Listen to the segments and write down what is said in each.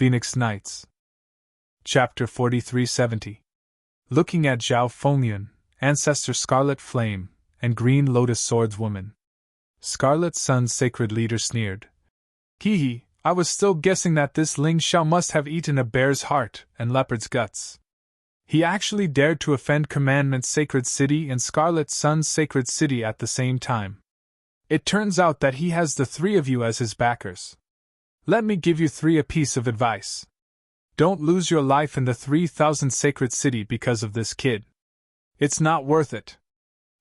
Phoenix Nights. Chapter 4370. Looking at Zhao Fengyun, Ancestor Scarlet Flame, and Green Lotus Swordswoman. Scarlet Sun's sacred leader sneered. Hee, I was still guessing that this Ling Xiao must have eaten a bear's heart and leopard's guts. He actually dared to offend Commandment's sacred city and Scarlet Sun's sacred city at the same time. It turns out that he has the three of you as his backers. Let me give you three a piece of advice. Don't lose your life in the 3,000 sacred city because of this kid. It's not worth it.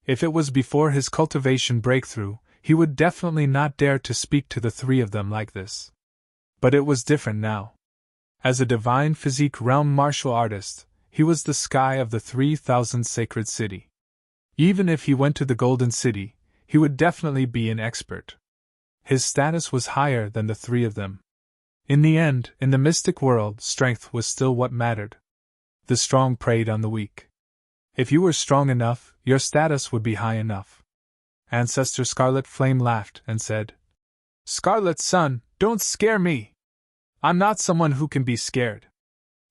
If it was before his cultivation breakthrough, he would definitely not dare to speak to the three of them like this. But it was different now. As a divine physique realm martial artist, he was the sky of the 3,000 sacred city. Even if he went to the Golden City, he would definitely be an expert. His status was higher than the three of them. In the end, in the mystic world, strength was still what mattered. The strong preyed on the weak. If you were strong enough, your status would be high enough. Ancestor Scarlet Flame laughed and said, Scarlet Sun, don't scare me. I'm not someone who can be scared.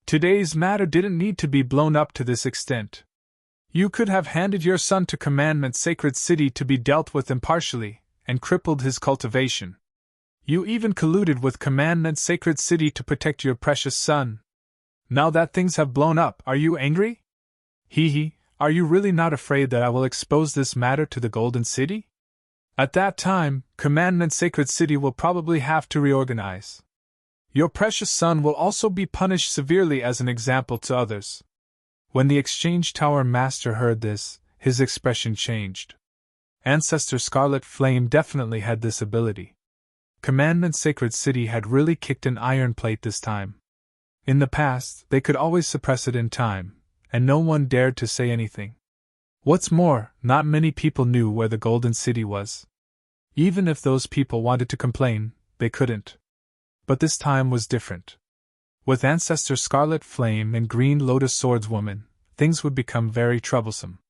Today's matter didn't need to be blown up to this extent. You could have handed your son to Commandment's sacred city to be dealt with impartially, and crippled his cultivation. You even colluded with Commandment's sacred city to protect your precious son. Now that things have blown up, are you angry? Are you really not afraid that I will expose this matter to the Golden City? At that time, Commandment's sacred city will probably have to reorganize. Your precious son will also be punished severely as an example to others. When the Exchange Tower Master heard this, his expression changed. Ancestor Scarlet Flame definitely had this ability. Commandment's sacred city had really kicked an iron plate this time. In the past, they could always suppress it in time, and no one dared to say anything. What's more, not many people knew where the Golden City was. Even if those people wanted to complain, they couldn't. But this time was different. With Ancestor Scarlet Flame and Green Lotus Swordswoman, things would become very troublesome.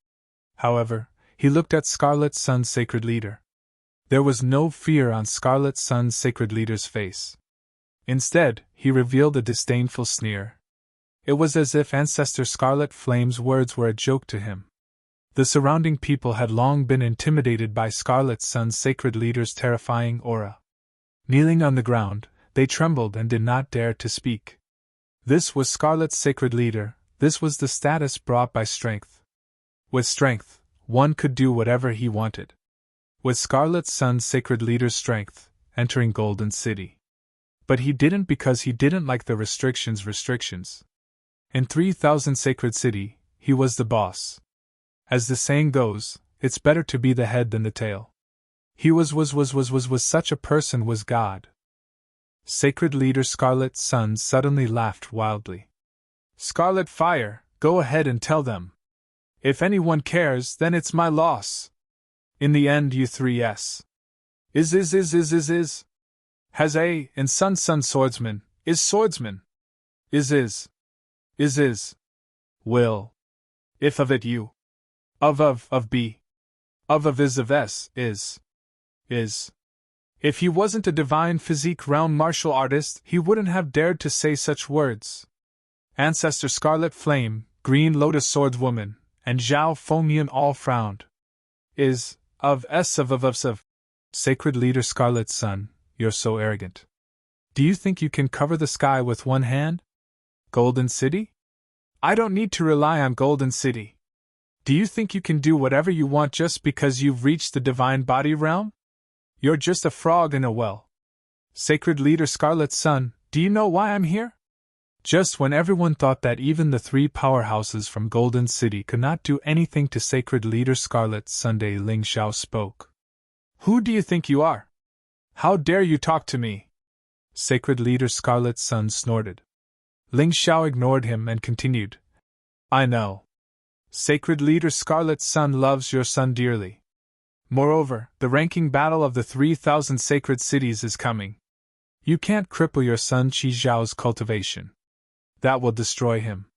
However, he looked at Scarlet Sun's sacred leader. There was no fear on Scarlet Sun's sacred leader's face. Instead, he revealed a disdainful sneer. It was as if Ancestor Scarlet Flame's words were a joke to him. The surrounding people had long been intimidated by Scarlet Sun's sacred leader's terrifying aura. Kneeling on the ground, they trembled and did not dare to speak. This was Scarlet's sacred leader, this was the status brought by strength. With strength, one could do whatever he wanted. With Scarlet Sun's sacred leader's strength, entering Golden City. But he didn't because he didn't like the restrictions. In 3,000 Sacred City, he was the boss. As the saying goes, it's better to be the head than the tail. He was such a person was God. Sacred Leader Scarlet Sun suddenly laughed wildly. Scarlet Fire, go ahead and tell them. If anyone cares, then it's my loss. In the end, you three yes. Has a, in Sun Swordsman, is Swordsman. Is. Will. If of it you. Of be. Of is of s, is. If he wasn't a divine physique realm martial artist, he wouldn't have dared to say such words. Ancestor Scarlet Flame, Green Lotus Swordswoman, and Zhao Fengyun all frowned. Is, of s of. Sacred Leader Scarlet Sun, you're so arrogant. Do you think you can cover the sky with one hand? Golden City? I don't need to rely on Golden City. Do you think you can do whatever you want just because you've reached the divine body realm? You're just a frog in a well. Sacred Leader Scarlet Sun, do you know why I'm here? Just when everyone thought that even the three powerhouses from Golden City could not do anything to Sacred Leader Scarlet Sunday, Ling Xiao spoke. Who do you think you are? How dare you talk to me? Sacred Leader Scarlet Sun snorted. Ling Xiao ignored him and continued. I know. Sacred Leader Scarlet Sun loves your son dearly. Moreover, the ranking battle of the 3,000 sacred cities is coming. You can't cripple your son Qi Zhao's cultivation. That will destroy him.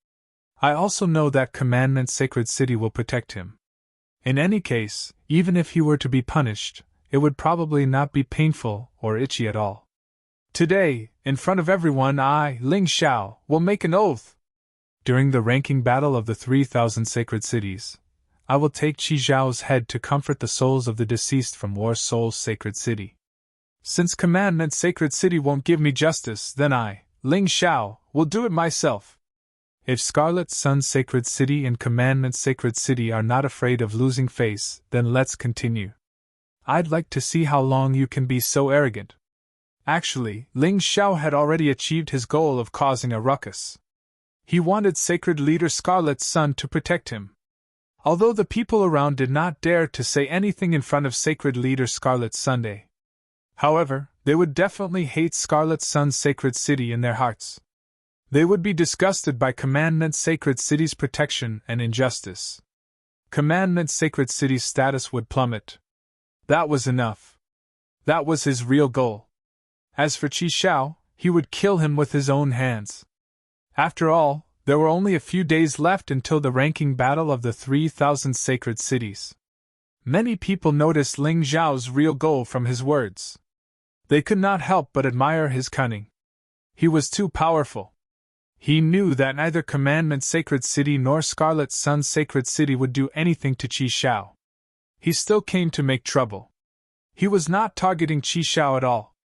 I also know that Commandment's sacred city will protect him. In any case, even if he were to be punished, it would probably not be painful or itchy at all. Today, in front of everyone, I, Ling Xiao, will make an oath. During the ranking battle of the 3,000 sacred cities, I will take Qi Zhao's head to comfort the souls of the deceased from War Soul's sacred city. Since Commandment Sacred City won't give me justice, then I, Ling Xiao, will do it myself. If Scarlet Sun's Sacred City and Commandment Sacred City are not afraid of losing face, then let's continue. I'd like to see how long you can be so arrogant. Actually, Ling Xiao had already achieved his goal of causing a ruckus. He wanted Sacred Leader Scarlet Sun to protect him. Although the people around did not dare to say anything in front of Sacred Leader Scarlet Sunday. However, they would definitely hate Scarlet Sun's Sacred City in their hearts. They would be disgusted by Commandment Sacred City's protection and injustice. Commandment Sacred City's status would plummet. That was enough. That was his real goal. As for Qi Xiao, he would kill him with his own hands. After all, there were only a few days left until the ranking battle of the 3,000 sacred cities. Many people noticed Ling Xiao's real goal from his words. They could not help but admire his cunning. He was too powerful. He knew that neither Commandment Sacred City nor Scarlet Sun's Sacred City would do anything to Qi Xiao. He still came to make trouble. He was not targeting Qi Xiao at all.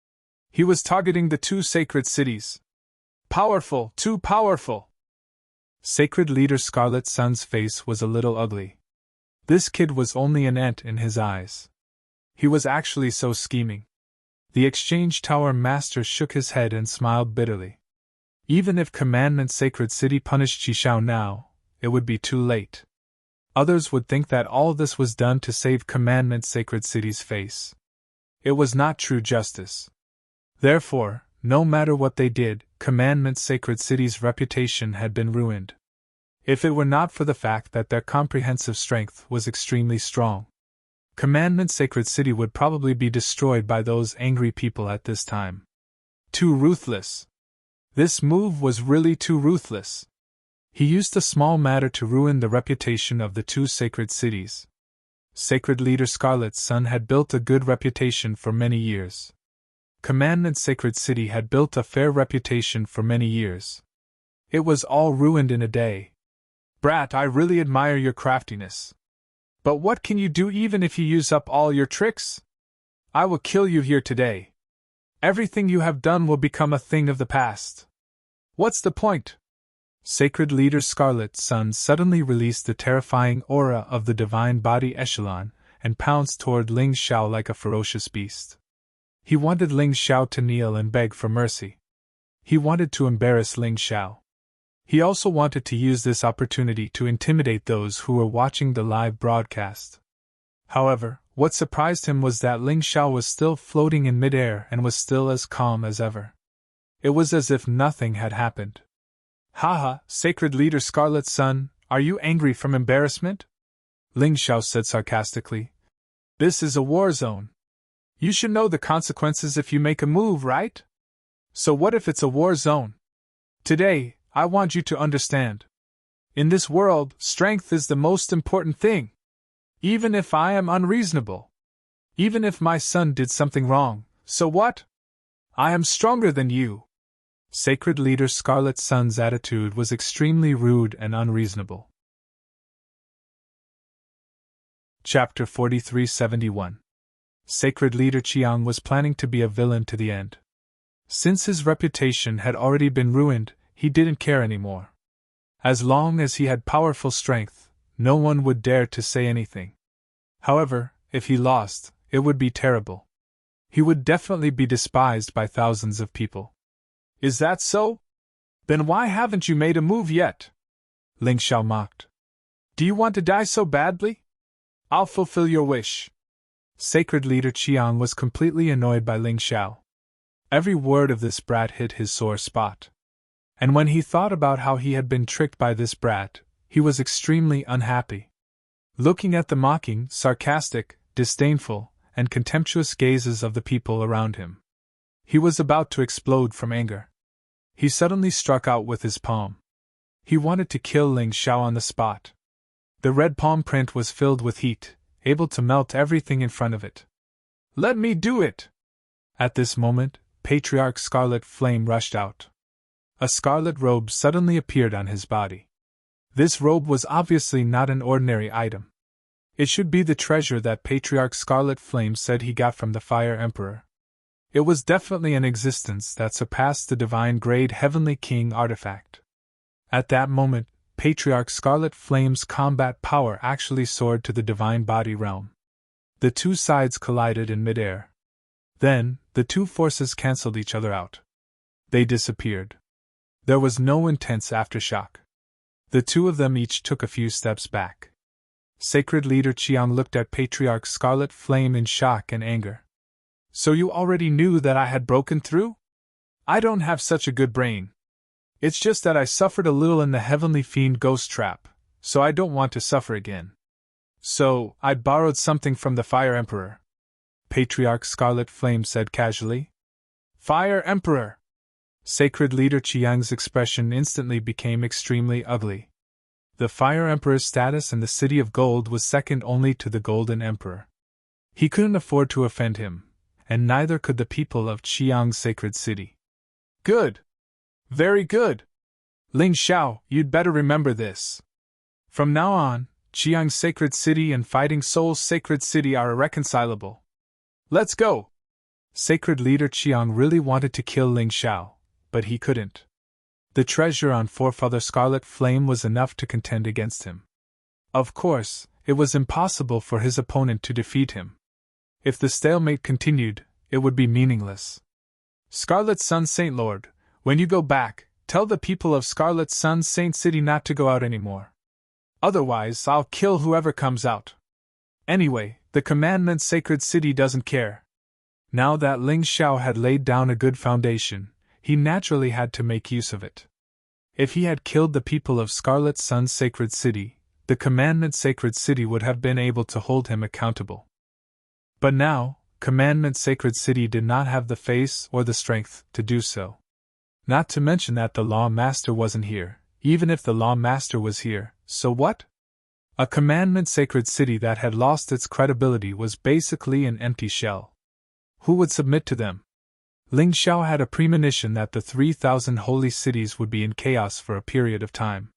He was targeting the two sacred cities. Powerful, too powerful. Sacred Leader Scarlet Sun's face was a little ugly. This kid was only an ant in his eyes. He was actually so scheming. The Exchange Tower Master shook his head and smiled bitterly. Even if Commandment Sacred City punished Qi Xiao now, it would be too late. Others would think that all this was done to save Commandment Sacred City's face. It was not true justice. Therefore, no matter what they did, Commandment Sacred City's reputation had been ruined. If it were not for the fact that their comprehensive strength was extremely strong, Commandment Sacred City would probably be destroyed by those angry people at this time. Too ruthless. This move was really too ruthless. He used a small matter to ruin the reputation of the two sacred cities. Sacred Leader Scarlet Sun had built a good reputation for many years. Commandment Sacred City had built a fair reputation for many years. It was all ruined in a day. Brat, I really admire your craftiness. But what can you do even if you use up all your tricks? I will kill you here today. Everything you have done will become a thing of the past. What's the point? Sacred Leader Scarlet Sun suddenly released the terrifying aura of the Divine Body Echelon and pounced toward Ling Xiao like a ferocious beast. He wanted Ling Xiao to kneel and beg for mercy. He wanted to embarrass Ling Xiao. He also wanted to use this opportunity to intimidate those who were watching the live broadcast. However, what surprised him was that Ling Xiao was still floating in midair and was still as calm as ever. It was as if nothing had happened. Haha, Sacred Leader Scarlet Sun, are you angry from embarrassment? Ling Xiao said sarcastically. This is a war zone. You should know the consequences if you make a move, right? So what if it's a war zone? Today, I want you to understand. In this world, strength is the most important thing. Even if I am unreasonable. Even if my son did something wrong, so what? I am stronger than you. Sacred Leader Scarlet Sun's attitude was extremely rude and unreasonable. Chapter 4371. Sacred Leader Qiang was planning to be a villain to the end. Since his reputation had already been ruined, he didn't care anymore. As long as he had powerful strength, no one would dare to say anything. However, if he lost, it would be terrible. He would definitely be despised by thousands of people. Is that so? Then why haven't you made a move yet? Ling Xiao mocked. Do you want to die so badly? I'll fulfill your wish. Sacred Leader Qiang was completely annoyed by Ling Xiao. Every word of this brat hit his sore spot. And when he thought about how he had been tricked by this brat, he was extremely unhappy. Looking at the mocking, sarcastic, disdainful, and contemptuous gazes of the people around him, he was about to explode from anger. He suddenly struck out with his palm. He wanted to kill Ling Xiao on the spot. The red palm print was filled with heat, able to melt everything in front of it. Let me do it! At this moment, Patriarch Scarlet Flame rushed out. A scarlet robe suddenly appeared on his body. This robe was obviously not an ordinary item. It should be the treasure that Patriarch Scarlet Flame said he got from the Fire Emperor. It was definitely an existence that surpassed the divine-grade Heavenly King artifact. At that moment, Patriarch Scarlet Flame's combat power actually soared to the divine body realm. The two sides collided in midair. Then, the two forces cancelled each other out. They disappeared. There was no intense aftershock. The two of them each took a few steps back. Sacred Leader Chiang looked at Patriarch Scarlet Flame in shock and anger. So you already knew that I had broken through? I don't have such a good brain. It's just that I suffered a little in the Heavenly Fiend ghost trap, so I don't want to suffer again. So, I borrowed something from the Fire Emperor. Patriarch Scarlet Flame said casually. Fire Emperor! Sacred Leader Chiang's expression instantly became extremely ugly. The Fire Emperor's status in the City of Gold was second only to the Golden Emperor. He couldn't afford to offend him, and neither could the people of Chiang's sacred city. Good! Very good! Ling Xiao, you'd better remember this. From now on, Chiang's sacred city and Fighting Soul's sacred city are irreconcilable. Let's go! Sacred Leader Chiang really wanted to kill Ling Xiao, but he couldn't. The treasure on Forefather Scarlet Flame was enough to contend against him. Of course, it was impossible for his opponent to defeat him. If the stalemate continued, it would be meaningless. Scarlet Sun Saint Lord, when you go back, tell the people of Scarlet Sun Saint City not to go out anymore. Otherwise, I'll kill whoever comes out. Anyway, the Commandment Sacred City doesn't care. Now that Ling Xiao had laid down a good foundation, he naturally had to make use of it. If he had killed the people of Scarlet Sun's Sacred City, the Commandment Sacred City would have been able to hold him accountable. But now, Commandment Sacred City did not have the face or the strength to do so. Not to mention that the Law Master wasn't here. Even if the Law Master was here, so what? A Commandment Sacred City that had lost its credibility was basically an empty shell. Who would submit to them? Ling Xiao had a premonition that the 3,000 holy cities would be in chaos for a period of time.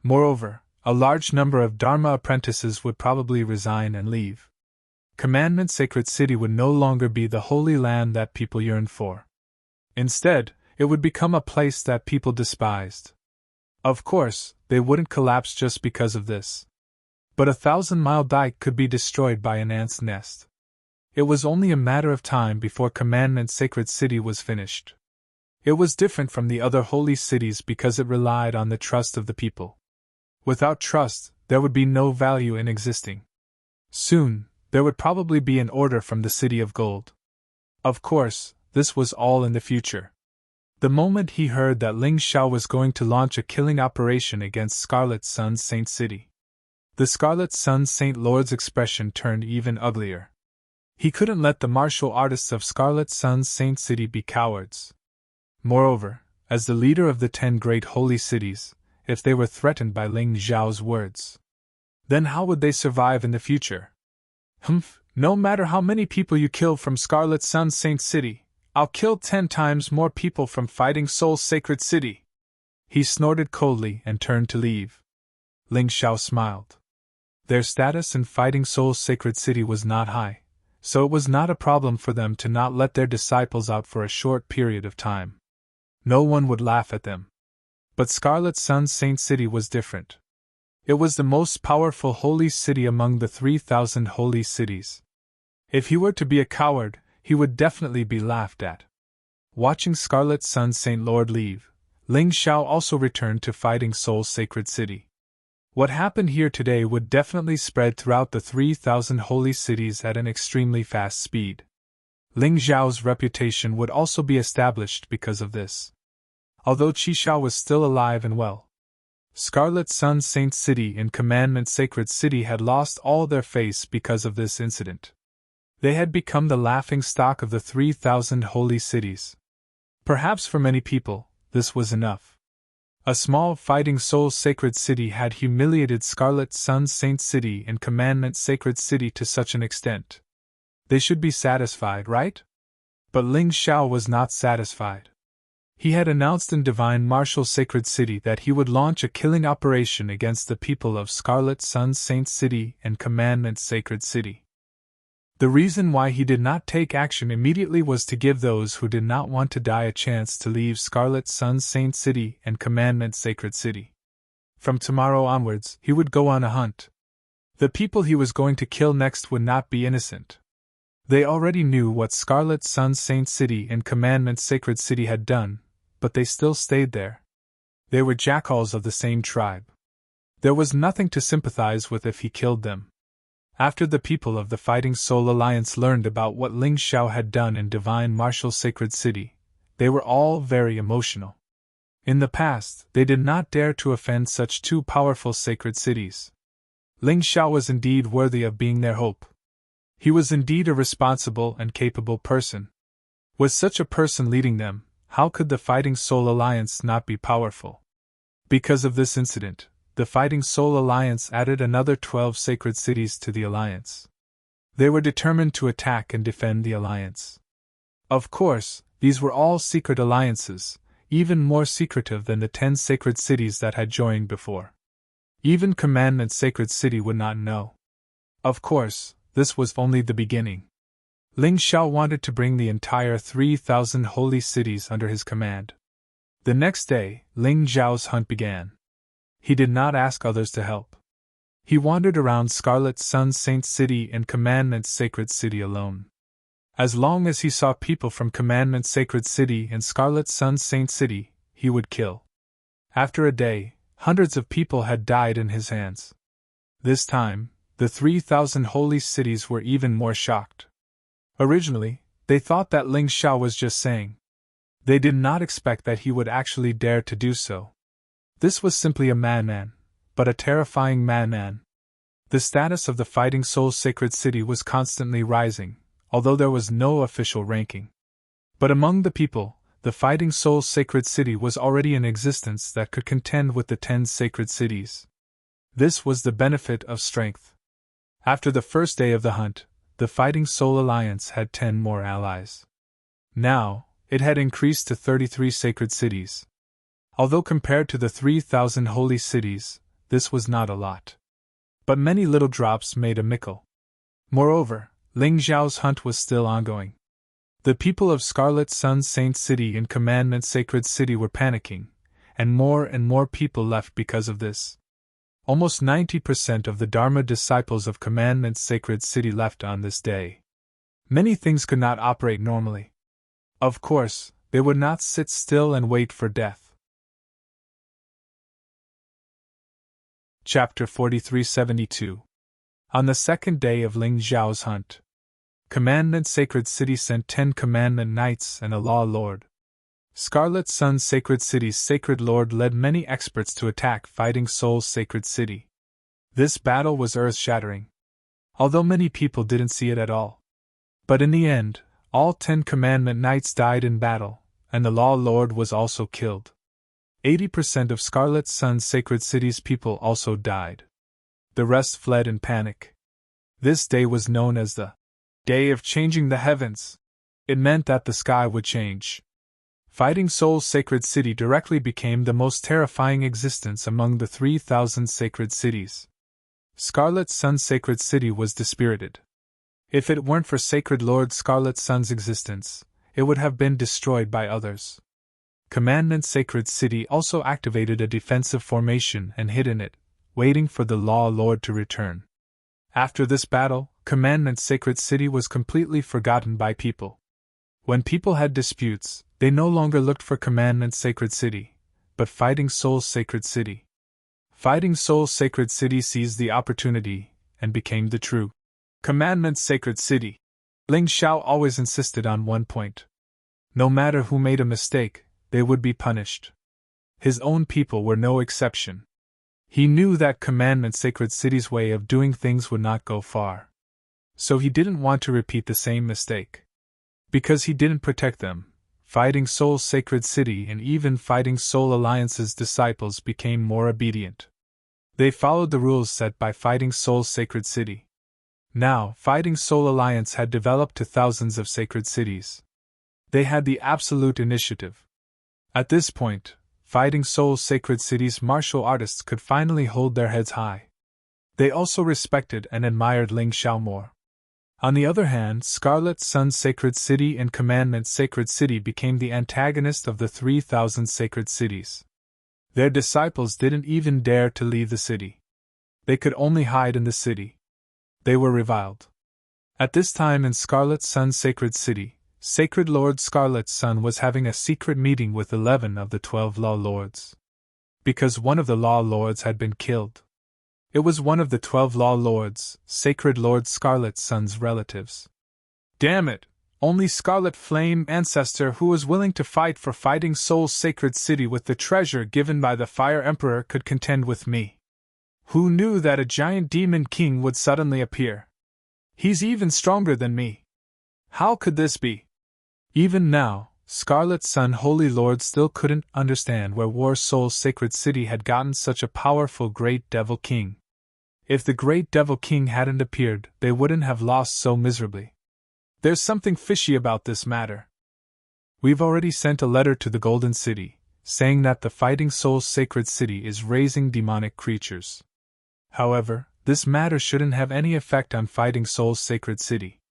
Moreover, a large number of Dharma apprentices would probably resign and leave. Commandment Sacred City would no longer be the holy land that people yearned for. Instead, it would become a place that people despised. Of course, they wouldn't collapse just because of this. But 1,000-mile dike could be destroyed by an ant's nest. It was only a matter of time before Commandment Sacred City was finished. It was different from the other holy cities because it relied on the trust of the people. Without trust, there would be no value in existing. Soon, there would probably be an order from the City of Gold. Of course, this was all in the future. The moment he heard that Ling Xiao was going to launch a killing operation against Scarlet Sun's Saint City, the Scarlet Sun Saint Lord's expression turned even uglier. He couldn't let the martial artists of Scarlet Sun's Saint City be cowards. Moreover, as the leader of the 10 great holy cities, if they were threatened by Ling Xiao's words, then how would they survive in the future? No matter how many people you kill from Scarlet Sun's Saint City, I'll kill 10 times more people from Fighting Soul's Sacred City. He snorted coldly and turned to leave. Ling Xiao smiled. Their status in Fighting Soul's Sacred City was not high, so it was not a problem for them to not let their disciples out for a short period of time. No one would laugh at them. But Scarlet Sun's Saint City was different. It was the most powerful holy city among the 3,000 holy cities. If he were to be a coward, he would definitely be laughed at. Watching Scarlet Sun's Saint Lord leave, Ling Xiao also returned to Fighting Soul's Sacred City. What happened here today would definitely spread throughout the 3,000 holy cities at an extremely fast speed. Ling Xiao's reputation would also be established because of this. Although Qi Xiao was still alive and well, Scarlet Sun's Saint City and Commandment Sacred City had lost all their face because of this incident. They had become the laughingstock of the 3,000 holy cities. Perhaps for many people, this was enough. A small Fighting Soul's Sacred City had humiliated Scarlet Sun's Saint City and Commandment Sacred City to such an extent. They should be satisfied, right? But Ling Xiao was not satisfied. He had announced in Divine Martial Sacred City that he would launch a killing operation against the people of Scarlet Sun Saint City and Commandment Sacred City. The reason why he did not take action immediately was to give those who did not want to die a chance to leave Scarlet Sun Saint City and Commandment Sacred City. From tomorrow onwards, he would go on a hunt. The people he was going to kill next would not be innocent. They already knew what Scarlet Sun Saint City and Commandment Sacred City had done, but they still stayed there. They were jackals of the same tribe. There was nothing to sympathize with if he killed them. After the people of the Fighting Soul Alliance learned about what Ling Xiao had done in Divine Martial Sacred City, they were all very emotional. In the past, they did not dare to offend such two powerful sacred cities. Ling Xiao was indeed worthy of being their hope. He was indeed a responsible and capable person. With such a person leading them, how could the Fighting Soul Alliance not be powerful? Because of this incident, the Fighting Soul Alliance added another 12 sacred cities to the alliance. They were determined to attack and defend the alliance. Of course, these were all secret alliances, even more secretive than the 10 sacred cities that had joined before. Even Commandment Sacred City would not know. Of course, this was only the beginning. Ling Xiao wanted to bring the entire 3,000 holy cities under his command. The next day, Ling Xiao's hunt began. He did not ask others to help. He wandered around Scarlet Sun Saint City and Commandment Sacred City alone. As long as he saw people from Commandment Sacred City and Scarlet Sun Saint City, he would kill. After a day, hundreds of people had died in his hands. This time, the 3,000 holy cities were even more shocked. Originally, they thought that Ling Xiao was just saying. They did not expect that he would actually dare to do so. This was simply a madman, but a terrifying madman. The status of the Fighting Soul Sacred City was constantly rising, although there was no official ranking. But among the people, the Fighting Soul Sacred City was already in existence that could contend with the 10 sacred cities. This was the benefit of strength. After the first day of the hunt, the Fighting Soul Alliance had 10 more allies. Now, it had increased to 33 sacred cities. Although compared to the 3,000 holy cities, this was not a lot. But many little drops made a mickle. Moreover, Ling Xiao's hunt was still ongoing. The people of Scarlet Sun Saint City and Commandment Sacred City were panicking, and more people left because of this. Almost 90% of the Dharma disciples of Commandment Sacred City left on this day. Many things could not operate normally. Of course, they would not sit still and wait for death. Chapter 4372. On the second day of Ling Xiao's hunt, Commandment Sacred City sent 10 Commandment Knights and a Law Lord. Scarlet Sun Sacred City's Sacred Lord led many experts to attack Fighting Soul Sacred City. This battle was earth-shattering, although many people didn't see it at all. But in the end, all 10 Commandment Knights died in battle, and the Law Lord was also killed. 80% of Scarlet Sun Sacred City's people also died. The rest fled in panic. This day was known as the Day of Changing the Heavens. It meant that the sky would change. Fighting Soul Sacred City directly became the most terrifying existence among the 3,000 sacred cities. Scarlet Sun Sacred City was dispirited. If it weren't for Sacred Lord Scarlet Sun's existence, it would have been destroyed by others. Commandment Sacred City also activated a defensive formation and hid in it, waiting for the Law Lord to return. After this battle, Commandment Sacred City was completely forgotten by people. When people had disputes, they no longer looked for Commandment Sacred City, but Fighting Soul Sacred City. Fighting Soul Sacred City seized the opportunity and became the true Commandment Sacred City. Ling Xiao always insisted on one point. No matter who made a mistake, they would be punished. His own people were no exception. He knew that Commandment Sacred City's way of doing things would not go far. So he didn't want to repeat the same mistake. Because he didn't protect them, Fighting Soul Sacred City and even Fighting Soul Alliance's disciples became more obedient. They followed the rules set by Fighting Soul Sacred City. Now, Fighting Soul Alliance had developed to thousands of sacred cities. They had the absolute initiative. At this point, Fighting Soul's Sacred City's martial artists could finally hold their heads high. They also respected and admired Ling Xiao more. On the other hand, Scarlet Sun's Sacred City and Commandment Sacred City became the antagonist of the 3,000 sacred cities. Their disciples didn't even dare to leave the city. They could only hide in the city. They were reviled. At this time in Scarlet Sun's Sacred City, Sacred Lord Scarlet Sun was having a secret meeting with 11 of the 12 Law Lords. Because one of the Law Lords had been killed. It was one of the 12 Law Lords, Sacred Lord Scarlet Sun's relatives. Damn it! Only Scarlet Flame Ancestor who was willing to fight for Fighting Soul's Sacred City with the treasure given by the Fire Emperor could contend with me. Who knew that a giant demon king would suddenly appear? He's even stronger than me. How could this be? Even now, Scarlet Sun Holy Lord still couldn't understand where War Soul's Sacred City had gotten such a powerful Great Devil King. If the Great Devil King hadn't appeared, they wouldn't have lost so miserably. There's something fishy about this matter. We've already sent a letter to the Golden City, saying that the Fighting Soul's Sacred City is raising demonic creatures. However, this matter shouldn't have any effect on Fighting Soul's Sacred City.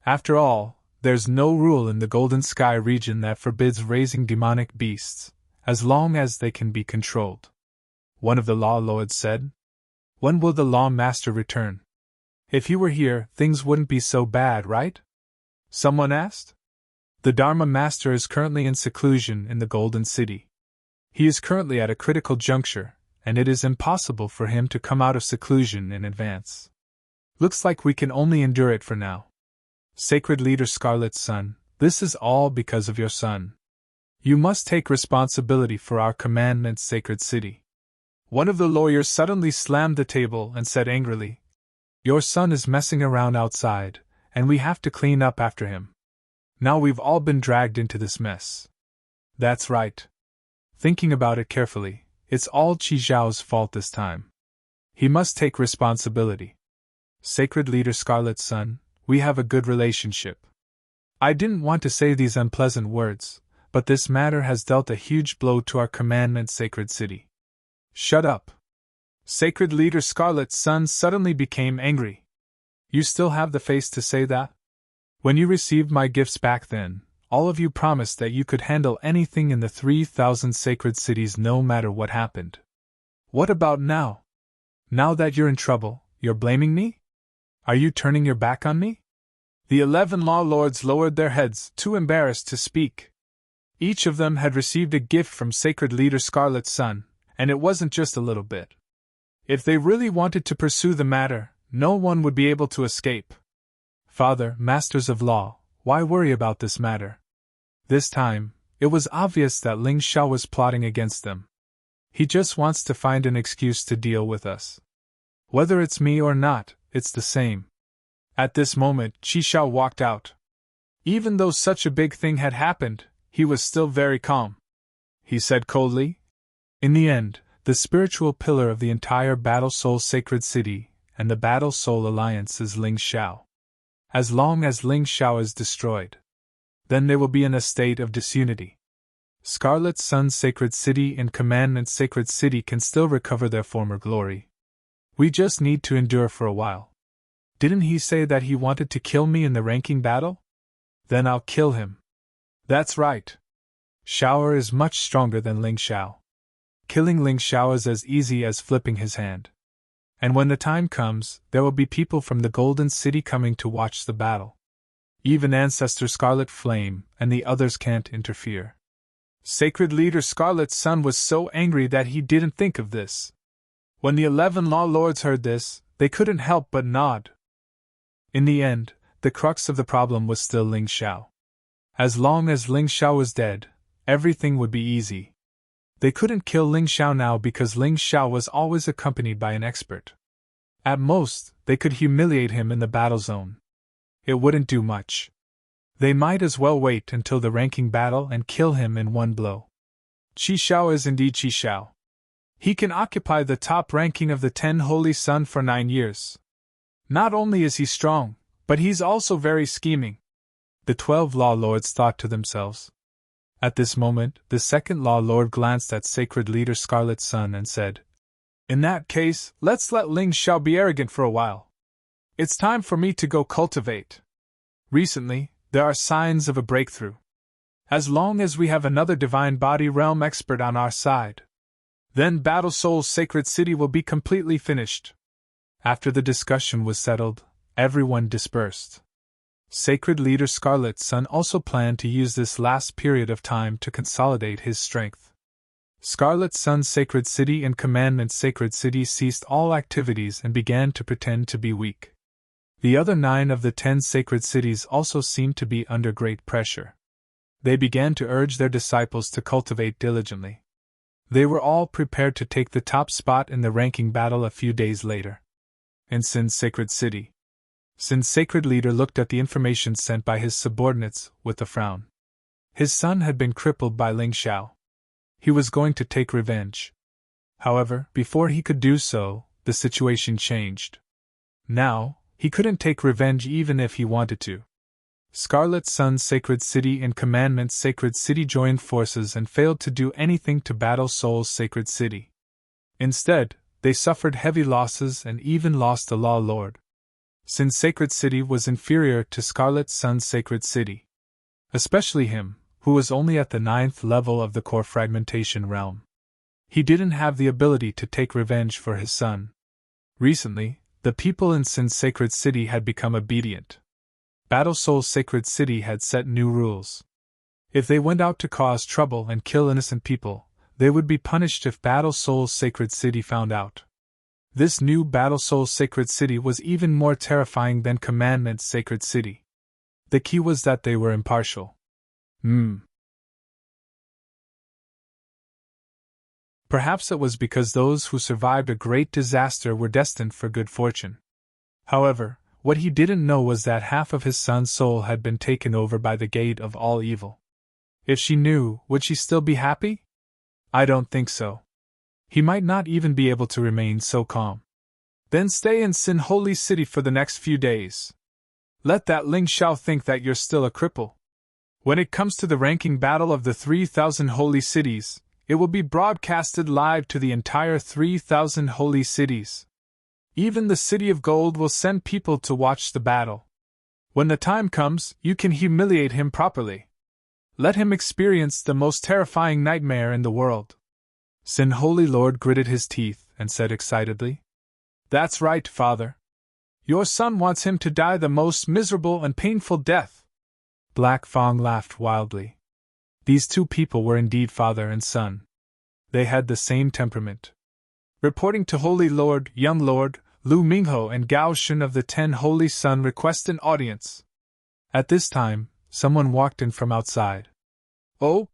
After all, there's no rule in the Golden Sky region that forbids raising demonic beasts, as long as they can be controlled. One of the Law Lords said. When will the Law Master return? If he were here, things wouldn't be so bad, right? Someone asked. The Dharma Master is currently in seclusion in the Golden City. He is currently at a critical juncture, and it is impossible for him to come out of seclusion in advance. Looks like we can only endure it for now. Sacred Leader Scarlet Sun, this is all because of your son. You must take responsibility for our Commandment Sacred City. One of the lawyers suddenly slammed the table and said angrily, Your son is messing around outside, and we have to clean up after him. Now we've all been dragged into this mess. That's right. Thinking about it carefully, it's all Qi Zhao's fault this time. He must take responsibility. Sacred Leader Scarlet Sun, we have a good relationship. I didn't want to say these unpleasant words, but this matter has dealt a huge blow to our Commandment Sacred City. Shut up. Sacred Leader Scarlet Sun suddenly became angry. You still have the face to say that? When you received my gifts back then, all of you promised that you could handle anything in the 3,000 sacred cities no matter what happened. What about now? Now that you're in trouble, you're blaming me? Are you turning your back on me? The 11 Law Lords lowered their heads, too embarrassed to speak. Each of them had received a gift from Sacred Leader Scarlet Sun, and it wasn't just a little bit. If they really wanted to pursue the matter, no one would be able to escape. Father, Masters of Law, why worry about this matter? This time, it was obvious that Ling Xiao was plotting against them. He just wants to find an excuse to deal with us. Whether it's me or not, it's the same. At this moment, Qi Xiao walked out. Even though such a big thing had happened, he was still very calm. He said coldly, In the end, the spiritual pillar of the entire Battle Soul Sacred City and the Battle Soul Alliance is Ling Xiao. As long as Ling Xiao is destroyed, then they will be in a state of disunity. Scarlet Sun's Sacred City and Commandment Sacred City can still recover their former glory. We just need to endure for a while. Didn't he say that he wanted to kill me in the ranking battle? Then I'll kill him. That's right. Xiao is much stronger than Ling Xiao. Killing Ling Xiao is as easy as flipping his hand. And when the time comes, there will be people from the Golden City coming to watch the battle. Even Ancestor Scarlet Flame and the others can't interfere. Sacred Leader Scarlet Sun was so angry that he didn't think of this. When the 11 Law Lords heard this, they couldn't help but nod. In the end, the crux of the problem was still Ling Xiao. As long as Ling Xiao was dead, everything would be easy. They couldn't kill Ling Xiao now because Ling Xiao was always accompanied by an expert. At most, they could humiliate him in the battle zone. It wouldn't do much. They might as well wait until the ranking battle and kill him in one blow. Qi Xiao is indeed Qi Xiao. He can occupy the top ranking of the 10 Holy Sun for 9 years. Not only is he strong, but he's also very scheming. the 12 Law Lords thought to themselves. At this moment, the second Law Lord glanced at Sacred Leader Scarlet Sun and said, "In that case, let's let Ling Xiao be arrogant for a while. It's time for me to go cultivate. Recently, there are signs of a breakthrough. As long as we have another Divine Body Realm expert on our side, then Battle Soul's sacred city will be completely finished." After the discussion was settled, everyone dispersed. Sacred Leader Scarlet Sun also planned to use this last period of time to consolidate his strength. Scarlet Sun's sacred city and Commandment sacred city ceased all activities and began to pretend to be weak. The other 9 of the 10 sacred cities also seemed to be under great pressure. They began to urge their disciples to cultivate diligently. They were all prepared to take the top spot in the ranking battle a few days later. In Sin's sacred city, Sin's sacred leader looked at the information sent by his subordinates with a frown. His son had been crippled by Ling Xiao. He was going to take revenge. However, before he could do so, the situation changed. Now, he couldn't take revenge even if he wanted to. Scarlet Sun's sacred city and Commandment's sacred city joined forces and failed to do anything to Battle Soul's sacred city. Instead, they suffered heavy losses and even lost a Law Lord. Sin's sacred city was inferior to Scarlet Sun's sacred city. Especially him, who was only at the 9th level of the core fragmentation realm. He didn't have the ability to take revenge for his son. Recently, the people in Sin's sacred city had become obedient. Battle Soul's sacred city had set new rules. If they went out to cause trouble and kill innocent people, they would be punished if Battle Soul's sacred city found out. This new Battle Soul's sacred city was even more terrifying than Commandment's sacred city. The key was that they were impartial. Perhaps it was because those who survived a great disaster were destined for good fortune. However, what he didn't know was that half of his son's soul had been taken over by the gate of all evil. If she knew, would she still be happy? I don't think so. He might not even be able to remain so calm. Then stay in Sin Holy City for the next few days. Let that Ling Xiao think that you're still a cripple. When it comes to the ranking battle of the 3,000 holy cities, it will be broadcasted live to the entire 3,000 holy cities. Even the City of Gold will send people to watch the battle. When the time comes, you can humiliate him properly. Let him experience the most terrifying nightmare in the world. Sin Holy Lord gritted his teeth and said excitedly, "That's right, Father. Your son wants him to die the most miserable and painful death." Black Fang laughed wildly. These two people were indeed father and son. They had the same temperament. Reporting to Holy Lord, Young Lord, Lu Mingho and Gao Shun of the 10 Holy Sun request an audience. At this time, someone walked in from outside. Oh?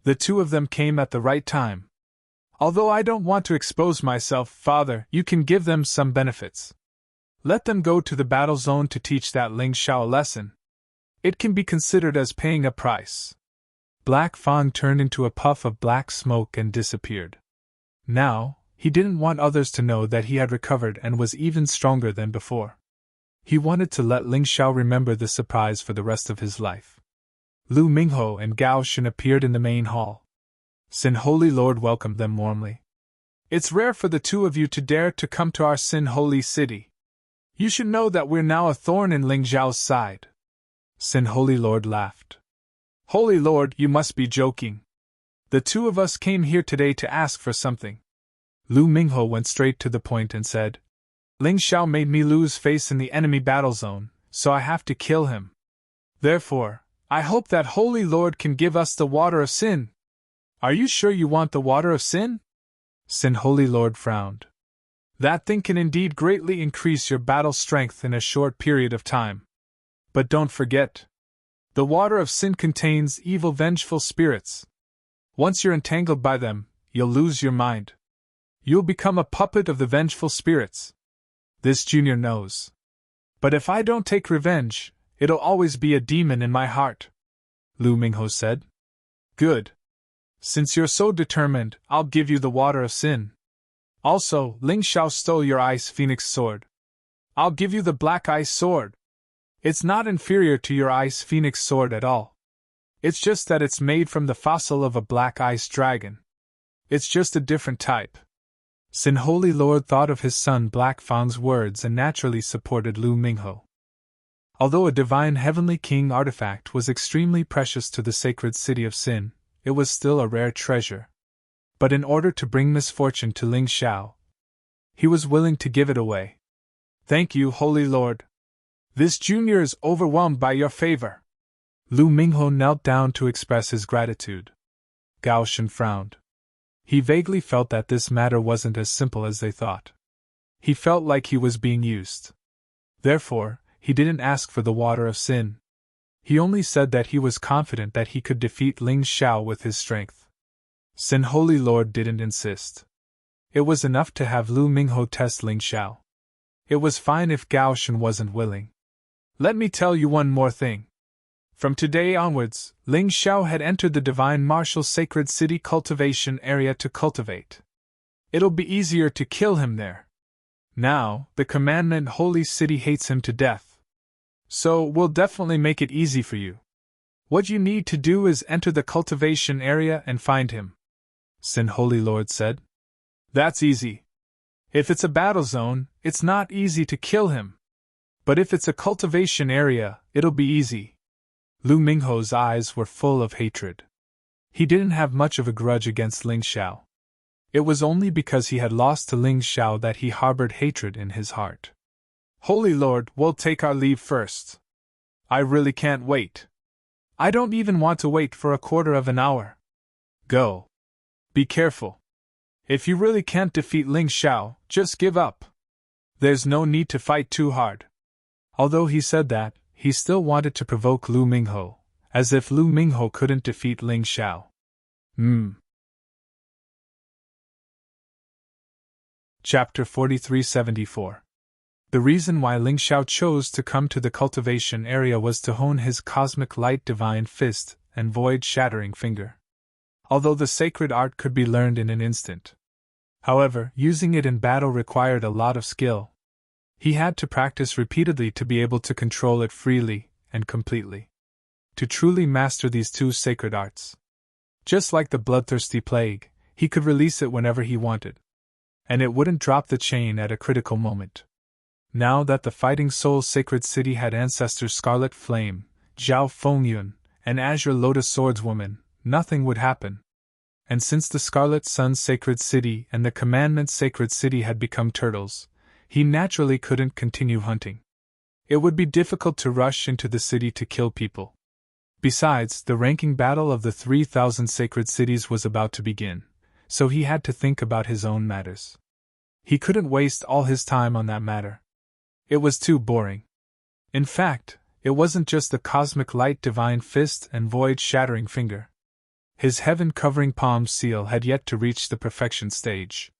The two of them came at the right time. Although I don't want to expose myself, Father, you can give them some benefits. Let them go to the battle zone to teach that Ling Xiao a lesson. It can be considered as paying a price. Black Fang turned into a puff of black smoke and disappeared. Now, he didn't want others to know that he had recovered and was even stronger than before. He wanted to let Ling Xiao remember the surprise for the rest of his life. Lu Mingho and Gao Shun appeared in the main hall. Sin Holy Lord welcomed them warmly. "It's rare for the two of you to dare to come to our Sin Holy City. You should know that we're now a thorn in Ling Xiao's side." Sin Holy Lord laughed. "Holy Lord, you must be joking. The two of us came here today to ask for something." Lu Mingho went straight to the point and said, "Ling Xiao made me lose face in the enemy battle zone, so I have to kill him. Therefore, I hope that Holy Lord can give us the water of sin." "Are you sure you want the water of sin?" Sin Holy Lord frowned. "That thing can indeed greatly increase your battle strength in a short period of time. But don't forget, the water of sin contains evil vengeful spirits. Once you're entangled by them, you'll lose your mind. You'll become a puppet of the vengeful spirits. This Junior knows. But if I don't take revenge, it'll always be a demon in my heart," Lu Mingho said. "Good. Since you're so determined, I'll give you the water of sin. Also, Ling Xiao stole your Ice Phoenix sword. I'll give you the Black Ice sword. It's not inferior to your ice phoenix sword at all. It's just that it's made from the fossil of a black ice dragon. It's just a different type. Sin Holy Lord thought of his son Black Fang's words and naturally supported Lu Mingho. Although a divine heavenly king artifact was extremely precious to the sacred city of Sin, it was still a rare treasure. But in order to bring misfortune to Ling Xiao, he was willing to give it away. Thank you, Holy Lord. This junior is overwhelmed by your favor. Lu Mingho knelt down to express his gratitude. Gao Shen frowned. He vaguely felt that this matter wasn't as simple as they thought. He felt like he was being used. Therefore, he didn't ask for the water of sin. He only said that he was confident that he could defeat Ling Xiao with his strength. Sin Holy Lord didn't insist. It was enough to have Lu Mingho test Ling Xiao. It was fine if Gao Shen wasn't willing. Let me tell you one more thing. From today onwards, Ling Xiao had entered the Divine Martial Sacred City cultivation area to cultivate. It'll be easier to kill him there. Now, the Commandment Holy City hates him to death. So, we'll definitely make it easy for you. What you need to do is enter the cultivation area and find him, Sin Holy Lord said. That's easy. If it's a battle zone, it's not easy to kill him. But if it's a cultivation area, it'll be easy. Lu Mingho's eyes were full of hatred. He didn't have much of a grudge against Ling Xiao. It was only because he had lost to Ling Xiao that he harbored hatred in his heart. Holy Lord, we'll take our leave first. I really can't wait. I don't even want to wait for a quarter of an hour. Go. Be careful. If you really can't defeat Ling Xiao, just give up. There's no need to fight too hard. Although he said that, he still wanted to provoke Lu Mingho, as if Lu Mingho couldn't defeat Ling Xiao. Chapter 4374. The reason why Ling Xiao chose to come to the cultivation area was to hone his cosmic light divine fist and void-shattering finger. Although the sacred art could be learned in an instant. However, using it in battle required a lot of skill. He had to practice repeatedly to be able to control it freely and completely. To truly master these two sacred arts. Just like the bloodthirsty plague, he could release it whenever he wanted. And it wouldn't drop the chain at a critical moment. Now that the Fighting Soul Sacred City had ancestors Scarlet Flame, Zhao Fengyun, and Azure Lotus Swordswoman, nothing would happen. And since the Scarlet Sun Sacred City and the Commandment Sacred City had become turtles, he naturally couldn't continue hunting. It would be difficult to rush into the city to kill people. Besides, the ranking battle of the 3,000 sacred cities was about to begin, so he had to think about his own matters. He couldn't waste all his time on that matter. It was too boring. In fact, it wasn't just the cosmic light divine fist and void-shattering finger. His heaven-covering palm seal had yet to reach the perfection stage.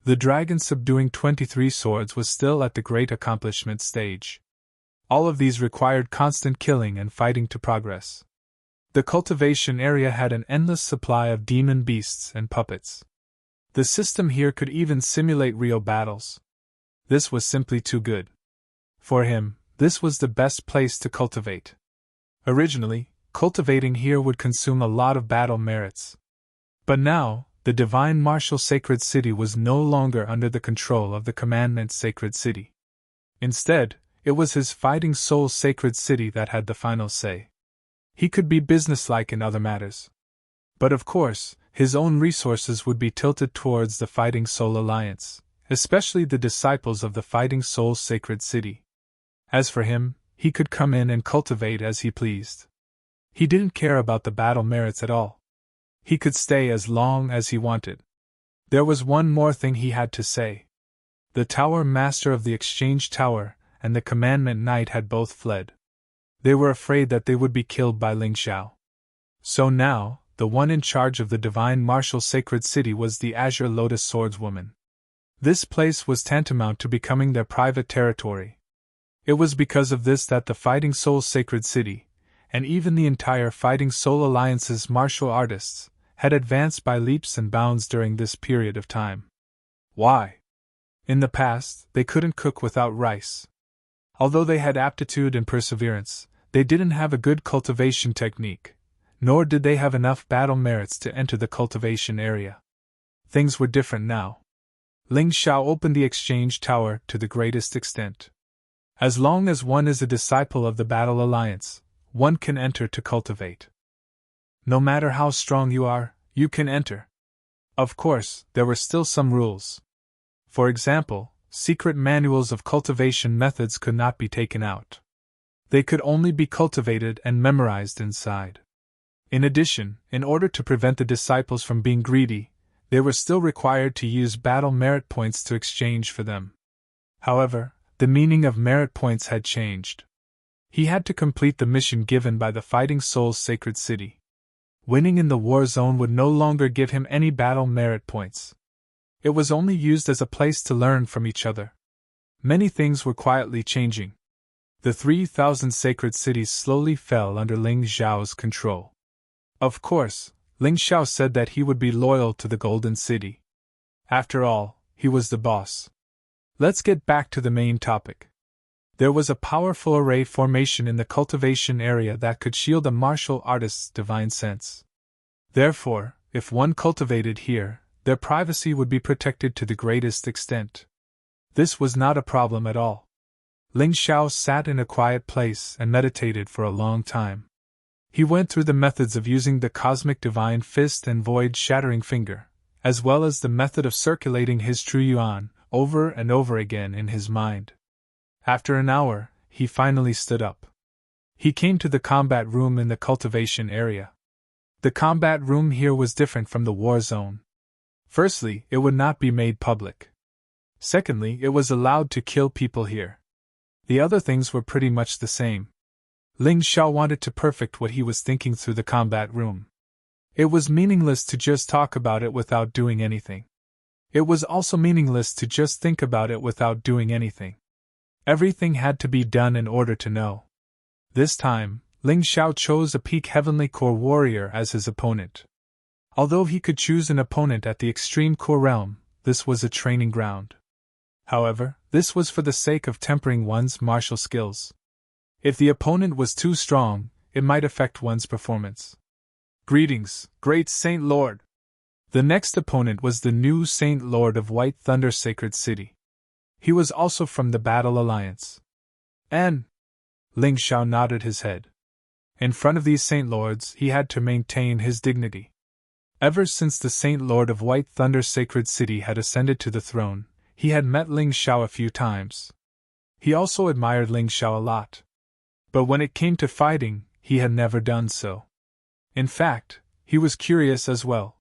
The dragon subduing 23 swords was still at the great accomplishment stage. All of these required constant killing and fighting to progress. The cultivation area had an endless supply of demon beasts and puppets. The system here could even simulate real battles. This was simply too good. For him, this was the best place to cultivate. Originally, cultivating here would consume a lot of battle merits. But now, the Divine Martial Sacred City was no longer under the control of the Commandment Sacred City. Instead, it was his Fighting Soul Sacred City that had the final say. He could be businesslike in other matters. But of course, his own resources would be tilted towards the Fighting Soul Alliance, especially the disciples of the Fighting Soul Sacred City. As for him, he could come in and cultivate as he pleased. He didn't care about the battle merits at all. He could stay as long as he wanted. There was one more thing he had to say. The Tower Master of the Exchange Tower and the Commandment Knight had both fled. They were afraid that they would be killed by Ling Xiao. So now, the one in charge of the Divine Martial Sacred City was the Azure Lotus Swordswoman. This place was tantamount to becoming their private territory. It was because of this that the Fighting Soul Sacred City, and even the entire Fighting Soul Alliance's martial artists, had advanced by leaps and bounds during this period of time. Why? In the past, they couldn't cook without rice. Although they had aptitude and perseverance, they didn't have a good cultivation technique, nor did they have enough battle merits to enter the cultivation area. Things were different now. Ling Xiao opened the exchange tower to the greatest extent. As long as one is a disciple of the Battle Alliance, one can enter to cultivate. No matter how strong you are, you can enter. Of course, there were still some rules. For example, secret manuals of cultivation methods could not be taken out. They could only be cultivated and memorized inside. In addition, in order to prevent the disciples from being greedy, they were still required to use battle merit points to exchange for them. However, the meaning of merit points had changed. He had to complete the mission given by the Fighting Soul's sacred city. Winning in the war zone would no longer give him any battle merit points. It was only used as a place to learn from each other. Many things were quietly changing. The 3,000 sacred cities slowly fell under Ling Xiao's control. Of course, Ling Xiao said that he would be loyal to the Golden City. After all, he was the boss. Let's get back to the main topic. There was a powerful array formation in the cultivation area that could shield a martial artist's divine sense. Therefore, if one cultivated here, their privacy would be protected to the greatest extent. This was not a problem at all. Ling Xiao sat in a quiet place and meditated for a long time. He went through the methods of using the Cosmic Divine Fist and Void Shattering Finger, as well as the method of circulating his true yuan, over and over again in his mind. After an hour, he finally stood up. He came to the combat room in the cultivation area. The combat room here was different from the war zone. Firstly, it would not be made public. Secondly, it was allowed to kill people here. The other things were pretty much the same. Ling Xiao wanted to perfect what he was thinking through the combat room. It was meaningless to just talk about it without doing anything. It was also meaningless to just think about it without doing anything. Everything had to be done in order to know. This time, Ling Xiao chose a peak Heavenly Core warrior as his opponent. Although he could choose an opponent at the Extreme Core realm, this was a training ground. However, this was for the sake of tempering one's martial skills. If the opponent was too strong, it might affect one's performance. Greetings, Great Saint Lord! The next opponent was the new Saint Lord of White Thunder Sacred City. He was also from the Battle Alliance. And Ling Xiao nodded his head. In front of these Saint Lords, he had to maintain his dignity. Ever since the Saint Lord of White Thunder Sacred City had ascended to the throne, he had met Ling Xiao a few times. He also admired Ling Xiao a lot. But when it came to fighting, he had never done so. In fact, he was curious as well.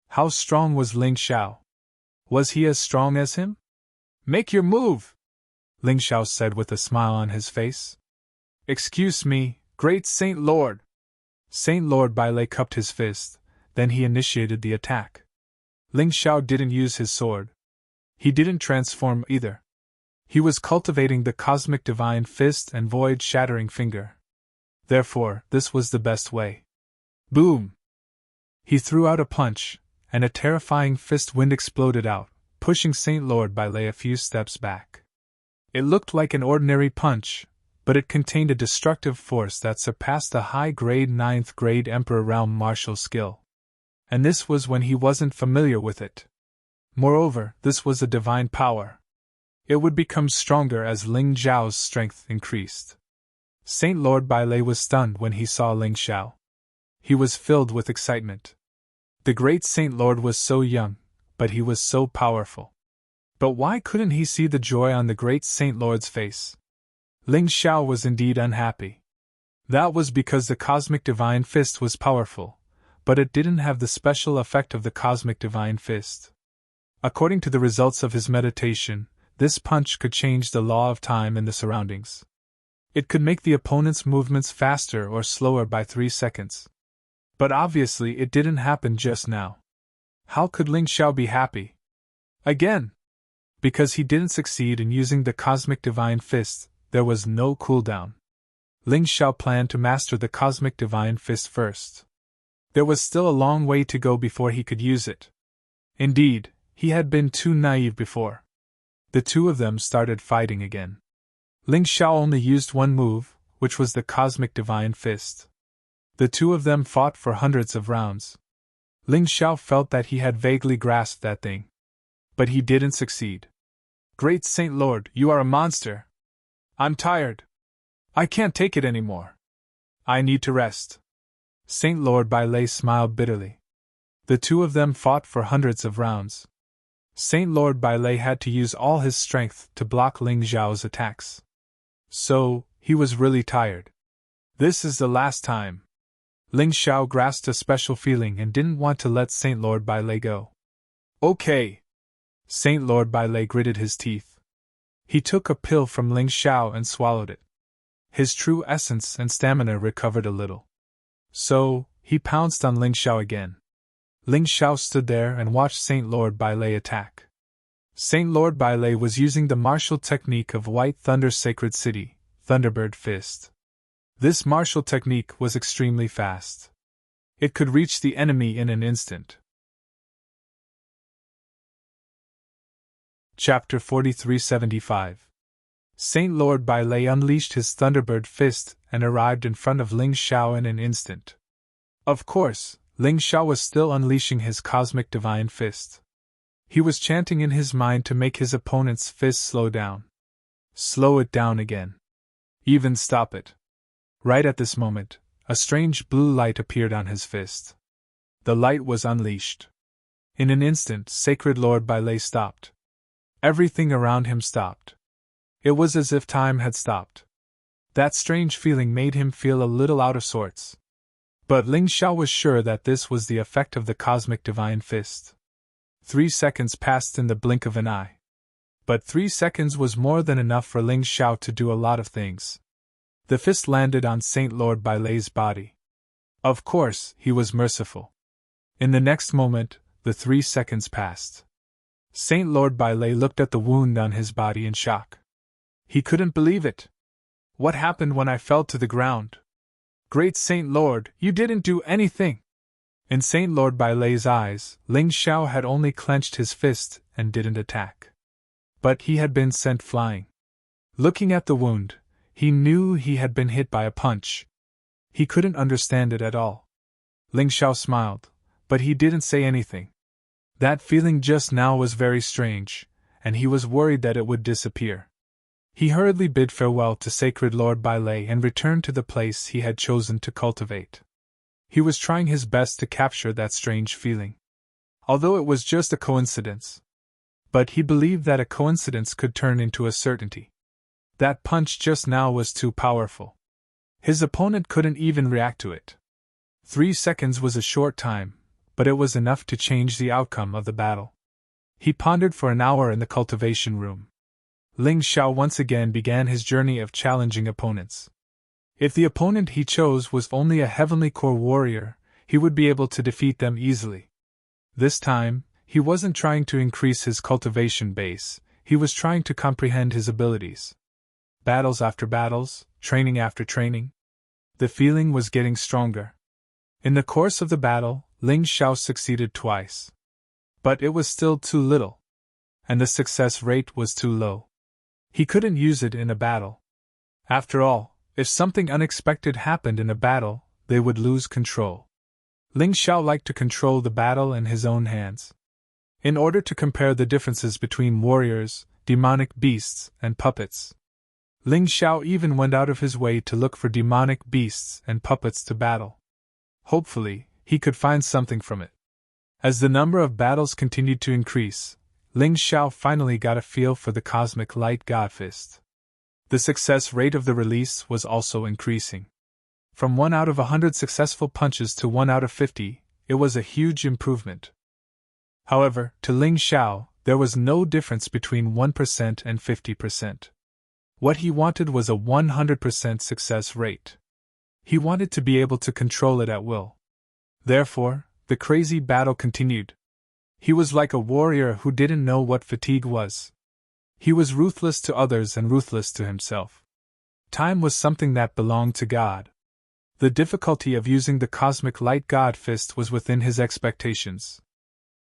How strong was Ling Xiao? Was he as strong as him? Make your move! Ling Xiao said with a smile on his face. Excuse me, Great Saint Lord! Saint Lord Bailey cupped his fist, then he initiated the attack. Ling Xiao didn't use his sword. He didn't transform either. He was cultivating the Cosmic Divine Fist and Void Shattering Finger. Therefore, this was the best way. Boom! He threw out a punch, and a terrifying fist wind exploded out, pushing Saint Lord Bailey a few steps back. It looked like an ordinary punch, but it contained a destructive force that surpassed the high-grade 9th-grade Emperor Realm martial skill. And this was when he wasn't familiar with it. Moreover, this was a divine power. It would become stronger as Ling Xiao's strength increased. Saint Lord Bailey was stunned when he saw Ling Xiao. He was filled with excitement. The great Saint Lord was so young, but he was so powerful. But why couldn't he see the joy on the great Saint Lord's face? Ling Xiao was indeed unhappy. That was because the Cosmic Divine Fist was powerful, but it didn't have the special effect of the Cosmic Divine Fist. According to the results of his meditation, this punch could change the law of time in the surroundings. It could make the opponent's movements faster or slower by 3 seconds. But obviously it didn't happen just now. How could Ling Xiao be happy? Again! Because he didn't succeed in using the Cosmic Divine Fist, there was no cooldown. Ling Xiao planned to master the Cosmic Divine Fist first. There was still a long way to go before he could use it. Indeed, he had been too naive before. The two of them started fighting again. Ling Xiao only used one move, which was the Cosmic Divine Fist. The two of them fought for hundreds of rounds. Ling Xiao felt that he had vaguely grasped that thing. But he didn't succeed. Great Saint Lord, you are a monster. I'm tired. I can't take it anymore. I need to rest. Saint Lord Bai Lei smiled bitterly. The two of them fought for hundreds of rounds. Saint Lord Bai Lei had to use all his strength to block Ling Xiao's attacks. So, he was really tired. This is the last time. Ling Xiao grasped a special feeling and didn't want to let Saint Lord Bai Lei go. Okay. Saint Lord Bai Lei gritted his teeth. He took a pill from Ling Xiao and swallowed it. His true essence and stamina recovered a little. So, he pounced on Ling Xiao again. Ling Xiao stood there and watched Saint Lord Bai Lei attack. Saint Lord Bai Lei was using the martial technique of White Thunder's Sacred City, Thunderbird Fist. This martial technique was extremely fast. It could reach the enemy in an instant. Chapter 4375. Saint Lord Bai Lei unleashed his Thunderbird Fist and arrived in front of Ling Xiao in an instant. Of course, Ling Xiao was still unleashing his Cosmic Divine Fist. He was chanting in his mind to make his opponent's fist slow down. Slow it down again. Even stop it. Right at this moment, a strange blue light appeared on his fist. The light was unleashed. In an instant, Sacred Lord Bai Lei stopped. Everything around him stopped. It was as if time had stopped. That strange feeling made him feel a little out of sorts. But Ling Xiao was sure that this was the effect of the Cosmic Divine Fist. 3 seconds passed in the blink of an eye. But 3 seconds was more than enough for Ling Xiao to do a lot of things. The fist landed on Saint Lord Bai Lei's body. Of course, he was merciful. In the next moment, the 3 seconds passed. Saint Lord Bai Lei looked at the wound on his body in shock. He couldn't believe it. What happened when I fell to the ground? Great Saint Lord, you didn't do anything! In Saint Lord Bai Lei's eyes, Ling Xiao had only clenched his fist and didn't attack. But he had been sent flying. Looking at the wound, he knew he had been hit by a punch. He couldn't understand it at all. Ling Xiao smiled, but he didn't say anything. That feeling just now was very strange, and he was worried that it would disappear. He hurriedly bid farewell to Sacred Lord Bai Lei and returned to the place he had chosen to cultivate. He was trying his best to capture that strange feeling. Although it was just a coincidence. But he believed that a coincidence could turn into a certainty. That punch just now was too powerful. His opponent couldn't even react to it. 3 seconds was a short time, but it was enough to change the outcome of the battle. He pondered for an hour in the cultivation room. Ling Xiao once again began his journey of challenging opponents. If the opponent he chose was only a Heavenly Core warrior, he would be able to defeat them easily. This time, he wasn't trying to increase his cultivation base, he was trying to comprehend his abilities. Battles after battles, training after training. The feeling was getting stronger. In the course of the battle, Ling Xiao succeeded twice. But it was still too little. And the success rate was too low. He couldn't use it in a battle. After all, if something unexpected happened in a battle, they would lose control. Ling Xiao liked to control the battle in his own hands. In order to compare the differences between warriors, demonic beasts, and puppets, Ling Xiao even went out of his way to look for demonic beasts and puppets to battle. Hopefully, he could find something from it. As the number of battles continued to increase, Ling Xiao finally got a feel for the Cosmic Light God Fist. The success rate of the release was also increasing. From 1 out of 100 successful punches to 1 out of 50, it was a huge improvement. However, to Ling Xiao, there was no difference between 1% and 50%. What he wanted was a 100% success rate. He wanted to be able to control it at will. Therefore, the crazy battle continued. He was like a warrior who didn't know what fatigue was. He was ruthless to others and ruthless to himself. Time was something that belonged to God. The difficulty of using the Cosmic Light God Fist was within his expectations.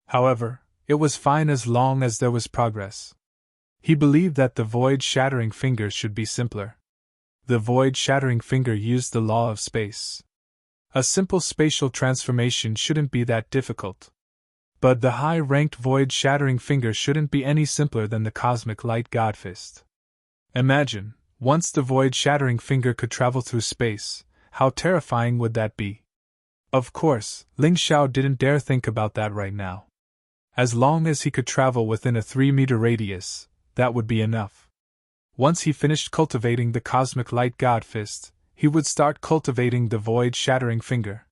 However, it was fine as long as there was progress. He believed that the void-shattering finger should be simpler. The void-shattering finger used the law of space. A simple spatial transformation shouldn't be that difficult. But the high-ranked void-shattering finger shouldn't be any simpler than the cosmic light Godfist. Imagine, once the void-shattering finger could travel through space, how terrifying would that be? Of course, Ling Xiao didn't dare think about that right now. As long as he could travel within a 3-meter radius, that would be enough. Once he finished cultivating the cosmic light Godfist, he would start cultivating the void-shattering finger.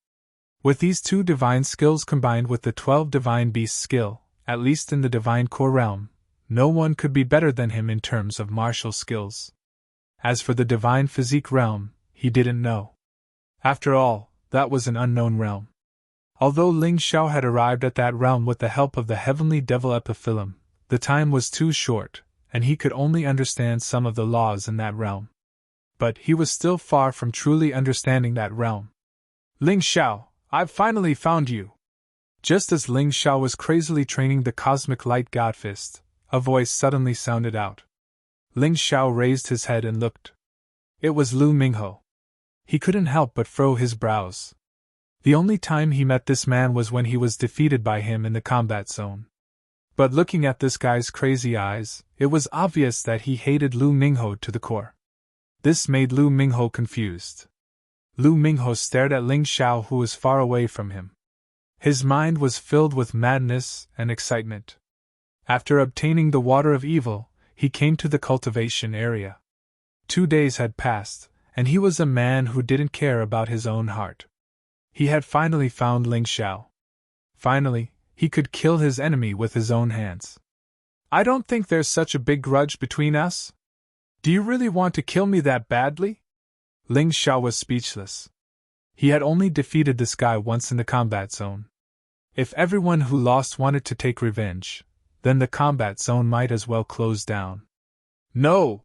With these 2 divine skills combined with the 12 divine beast skill, at least in the divine core realm, no one could be better than him in terms of martial skills. As for the divine physique realm, he didn't know. After all, that was an unknown realm. Although Ling Xiao had arrived at that realm with the help of the heavenly devil epiphyllum, the time was too short, and he could only understand some of the laws in that realm. But he was still far from truly understanding that realm. Ling Xiao, I've finally found you! Just as Ling Xiao was crazily training the cosmic light Godfist, a voice suddenly sounded out. Ling Xiao raised his head and looked. It was Lu Mingho. He couldn't help but furrow his brows. The only time he met this man was when he was defeated by him in the combat zone. But looking at this guy's crazy eyes, it was obvious that he hated Lu Mingho to the core. This made Lu Mingho confused. Lu Mingho stared at Ling Xiao, who was far away from him. His mind was filled with madness and excitement. After obtaining the water of evil, he came to the cultivation area. 2 days had passed, and he was a man who didn't care about his own heart. He had finally found Ling Xiao. Finally, he could kill his enemy with his own hands. I don't think there's such a big grudge between us. Do you really want to kill me that badly? Ling Xiao was speechless. He had only defeated this guy once in the combat zone. If everyone who lost wanted to take revenge, then the combat zone might as well close down. No!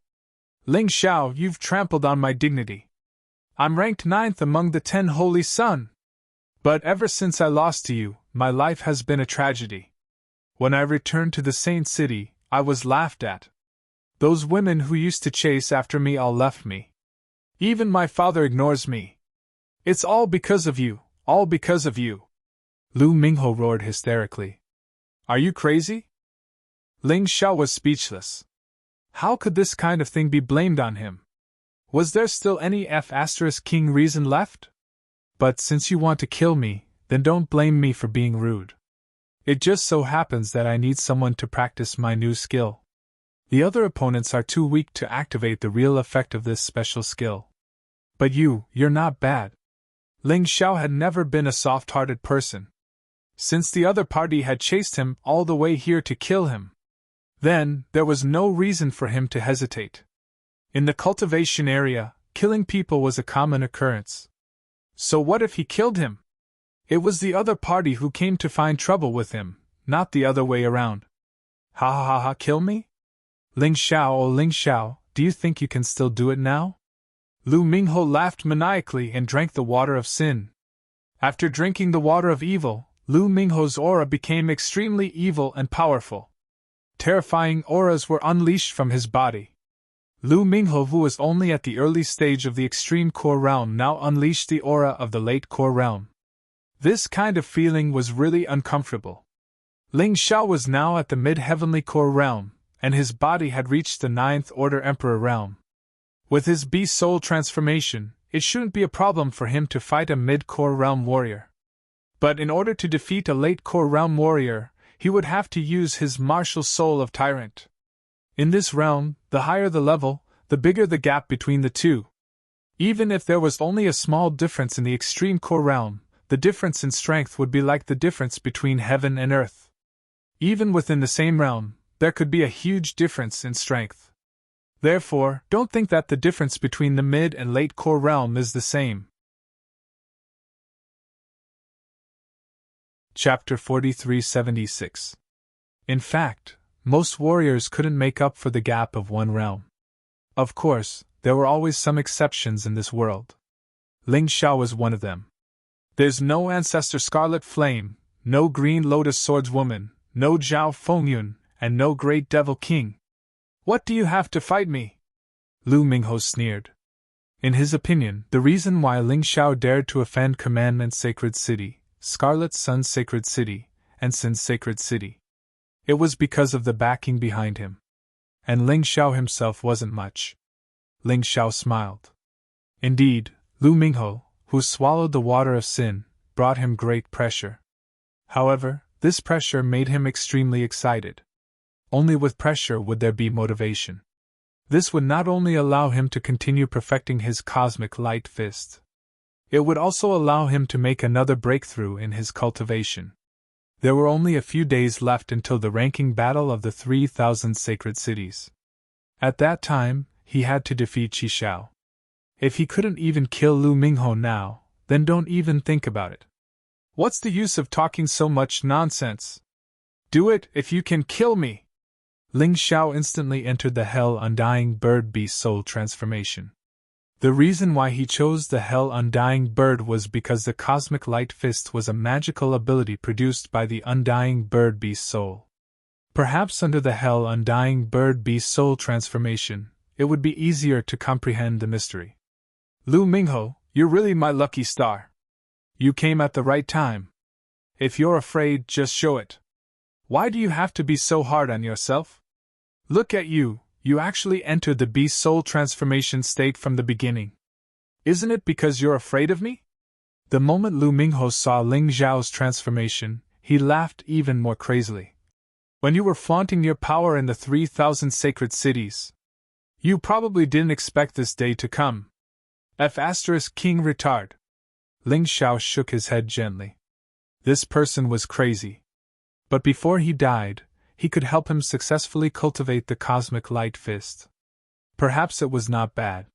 Ling Xiao, you've trampled on my dignity. I'm ranked 9th among the 10 Holy Sun. But ever since I lost to you, my life has been a tragedy. When I returned to the Saint City, I was laughed at. Those women who used to chase after me all left me. Even my father ignores me. It's all because of you, all because of you. Lu Mingho roared hysterically. Are you crazy? Ling Xiao was speechless. How could this kind of thing be blamed on him? Was there still any F***king reason left? But since you want to kill me, then don't blame me for being rude. It just so happens that I need someone to practice my new skill. The other opponents are too weak to activate the real effect of this special skill. But you're not bad. Ling Xiao had never been a soft-hearted person. Since the other party had chased him all the way here to kill him, then there was no reason for him to hesitate. In the cultivation area, killing people was a common occurrence. So what if he killed him? It was the other party who came to find trouble with him, not the other way around. Ha ha ha ha, kill me? Ling Xiao, oh Ling Xiao, do you think you can still do it now? Lu Mingho laughed maniacally and drank the water of sin. After drinking the water of evil, Lu Mingho's aura became extremely evil and powerful. Terrifying auras were unleashed from his body. Lu Mingho, who was only at the early stage of the extreme core realm, now unleashed the aura of the late core realm. This kind of feeling was really uncomfortable. Ling Xiao was now at the mid-heavenly core realm, and his body had reached the 9th order emperor realm. With his beast soul transformation, it shouldn't be a problem for him to fight a mid-core realm warrior. But in order to defeat a late core realm warrior, he would have to use his martial soul of Tyrant. In this realm, the higher the level, the bigger the gap between the two. Even if there was only a small difference in the extreme core realm, the difference in strength would be like the difference between heaven and earth. Even within the same realm, there could be a huge difference in strength. Therefore, don't think that the difference between the mid and late core realm is the same. Chapter 4376. In fact, most warriors couldn't make up for the gap of one realm. Of course, there were always some exceptions in this world. Ling Xiao was one of them. There's no Ancestor Scarlet Flame, no Green Lotus Swordswoman, no Zhao Fengyun, and no Great Devil King. What do you have to fight me? Lu Mingho sneered. In his opinion, the reason why Ling Xiao dared to offend Commandment's sacred city, Scarlet Sun's sacred city, and Sin's sacred city, it was because of the backing behind him. And Ling Xiao himself wasn't much. Ling Xiao smiled. Indeed, Lu Mingho, who swallowed the water of sin, brought him great pressure. However, this pressure made him extremely excited. Only with pressure would there be motivation. This would not only allow him to continue perfecting his cosmic light fist, it would also allow him to make another breakthrough in his cultivation. There were only a few days left until the ranking battle of the 3,000 sacred cities. At that time, he had to defeat Qi Xiao. If he couldn't even kill Lu Mingho now, then don't even think about it. What's the use of talking so much nonsense? Do it if you can kill me! Ling Xiao instantly entered the Hell Undying Bird Beast Soul transformation. The reason why he chose the Hell Undying Bird was because the Cosmic Light Fist was a magical ability produced by the Undying Bird Beast Soul. Perhaps under the Hell Undying Bird Beast Soul transformation, it would be easier to comprehend the mystery. Lu Mingho, you're really my lucky star. You came at the right time. If you're afraid, just show it. Why do you have to be so hard on yourself? Look at you, you actually entered the Beast Soul transformation state from the beginning. Isn't it because you're afraid of me? The moment Lu Mingho saw Ling Xiao's transformation, he laughed even more crazily. When you were flaunting your power in the 3,000 sacred cities, you probably didn't expect this day to come. King retard. Ling Xiao shook his head gently. This person was crazy. But before he died, he could help him successfully cultivate the cosmic light fist. Perhaps it was not bad.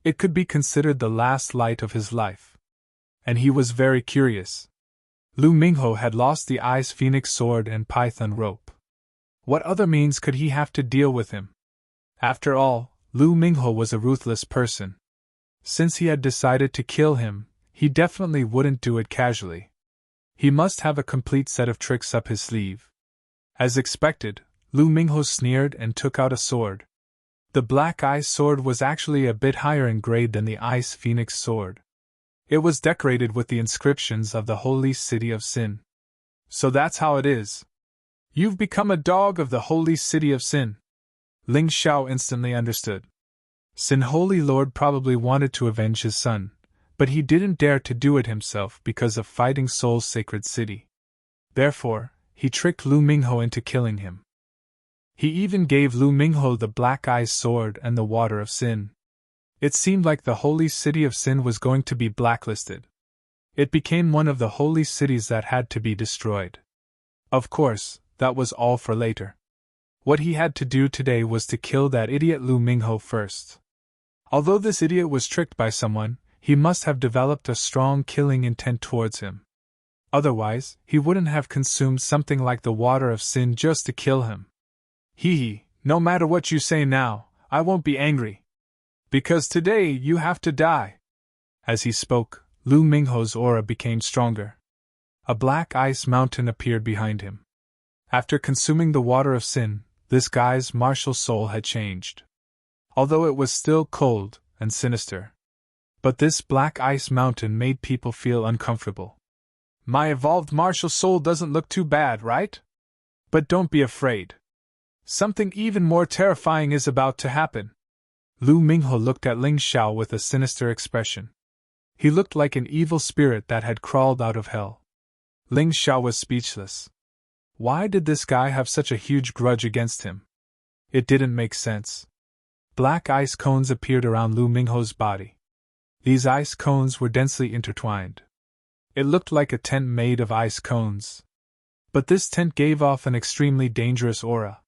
It could be considered the last light of his life. And he was very curious. Lu Mingho had lost the Ice Phoenix sword and Python rope. What other means could he have to deal with him? After all, Lu Mingho was a ruthless person. Since he had decided to kill him, he definitely wouldn't do it casually. He must have a complete set of tricks up his sleeve. As expected, Lu Mingho sneered and took out a sword. The Black Ice sword was actually a bit higher in grade than the Ice Phoenix sword. It was decorated with the inscriptions of the Holy City of Sin. So that's how it is. You've become a dog of the Holy City of Sin. Ling Xiao instantly understood. Sin Holy Lord probably wanted to avenge his son, but he didn't dare to do it himself because of Fighting Soul's sacred city. Therefore, he tricked Lu Mingho into killing him. He even gave Lu Mingho the Black Ice sword and the Water of Sin. It seemed like the Holy City of Sin was going to be blacklisted. It became one of the holy cities that had to be destroyed. Of course, that was all for later. What he had to do today was to kill that idiot Lu Mingho first. Although this idiot was tricked by someone, he must have developed a strong killing intent towards him. Otherwise, he wouldn't have consumed something like the Water of Sin just to kill him. Hee, no matter what you say now, I won't be angry. Because today you have to die. As he spoke, Lu Mingho's aura became stronger. A black ice mountain appeared behind him. After consuming the Water of Sin, this guy's martial soul had changed. Although it was still cold and sinister. But this black ice mountain made people feel uncomfortable. My evolved martial soul doesn't look too bad, right? But don't be afraid. Something even more terrifying is about to happen. Lu Mingho looked at Ling Xiao with a sinister expression. He looked like an evil spirit that had crawled out of hell. Ling Xiao was speechless. Why did this guy have such a huge grudge against him? It didn't make sense. Black ice cones appeared around Lu Mingho's body. These ice cones were densely intertwined. It looked like a tent made of ice cones. But this tent gave off an extremely dangerous aura.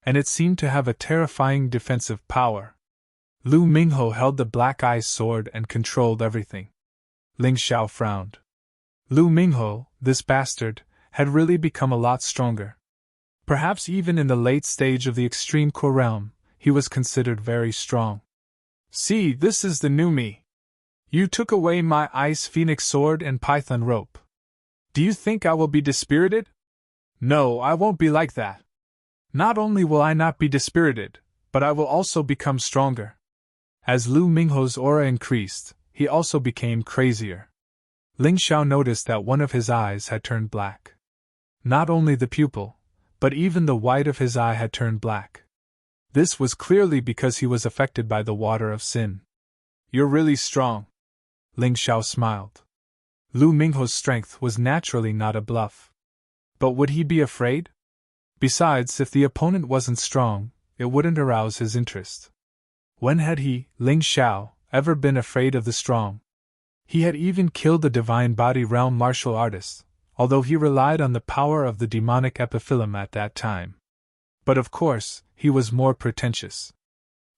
And it seemed to have a terrifying defensive power. Lu Mingho held the Black Ice sword and controlled everything. Ling Xiao frowned. Lu Mingho, this bastard, had really become a lot stronger. Perhaps even in the late stage of the Extreme Core realm, he was considered very strong. See, this is the new me. You took away my Ice Phoenix sword and Python rope. Do you think I will be dispirited? No, I won't be like that. Not only will I not be dispirited, but I will also become stronger. As Lu Mingho's aura increased, he also became crazier. Ling Xiao noticed that one of his eyes had turned black. Not only the pupil, but even the white of his eye had turned black. This was clearly because he was affected by the water of sin. You're really strong. Ling Xiao smiled. Lu Mingho's strength was naturally not a bluff. But would he be afraid? Besides, if the opponent wasn't strong, it wouldn't arouse his interest. When had he, Ling Xiao, ever been afraid of the strong? He had even killed a divine body realm martial artist, although he relied on the power of the demonic epiphyllum at that time. But of course, he was more pretentious.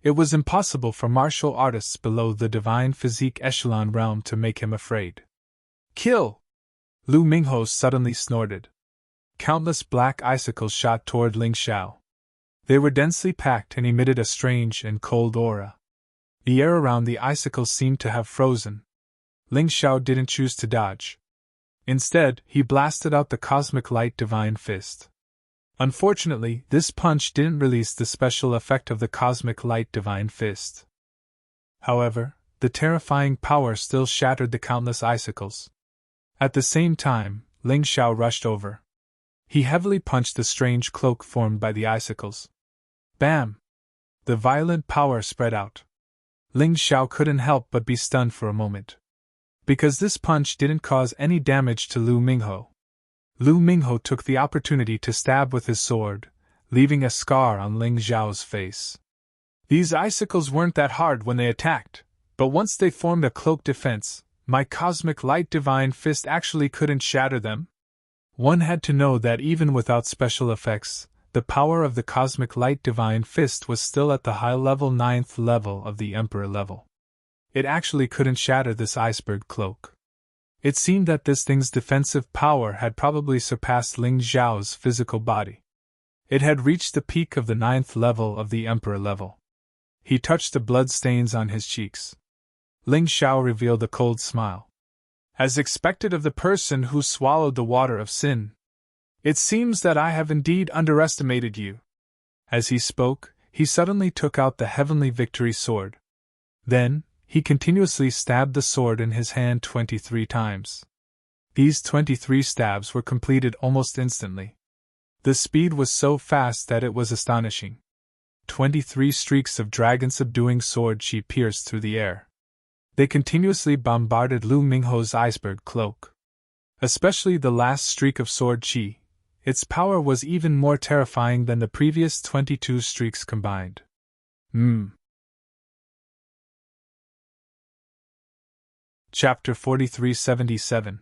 It was impossible for martial artists below the divine physique echelon realm to make him afraid. Kill! Lu Mingho suddenly snorted. Countless black icicles shot toward Ling Xiao. They were densely packed and emitted a strange and cold aura. The air around the icicles seemed to have frozen. Ling Xiao didn't choose to dodge. Instead, he blasted out the cosmic light divine fist. Unfortunately, this punch didn't release the special effect of the cosmic light divine fist. However, the terrifying power still shattered the countless icicles. At the same time, Ling Xiao rushed over. He heavily punched the strange cloak formed by the icicles. Bam! The violent power spread out. Ling Xiao couldn't help but be stunned for a moment. Because this punch didn't cause any damage to Lu Mingho. Lu Mingho took the opportunity to stab with his sword, leaving a scar on Ling Xiao's face. These icicles weren't that hard when they attacked, but once they formed a cloak defense, my cosmic light divine fist actually couldn't shatter them. One had to know that even without special effects, the power of the cosmic light divine fist was still at the high-level 9th level of the Emperor level. It actually couldn't shatter this iceberg cloak. It seemed that this thing's defensive power had probably surpassed Ling Xiao's physical body. It had reached the peak of the 9th level of the Emperor level. He touched the blood stains on his cheeks. Ling Xiao revealed a cold smile. As expected of the person who swallowed the water of sin. It seems that I have indeed underestimated you. As he spoke, he suddenly took out the heavenly victory sword. Then, he continuously stabbed the sword in his hand 23 times. These 23 stabs were completed almost instantly. The speed was so fast that it was astonishing. 23 streaks of dragon-subduing sword chi pierced through the air. They continuously bombarded Lu Mingho's iceberg cloak. Especially the last streak of sword chi. Its power was even more terrifying than the previous 22 streaks combined. Chapter 4377.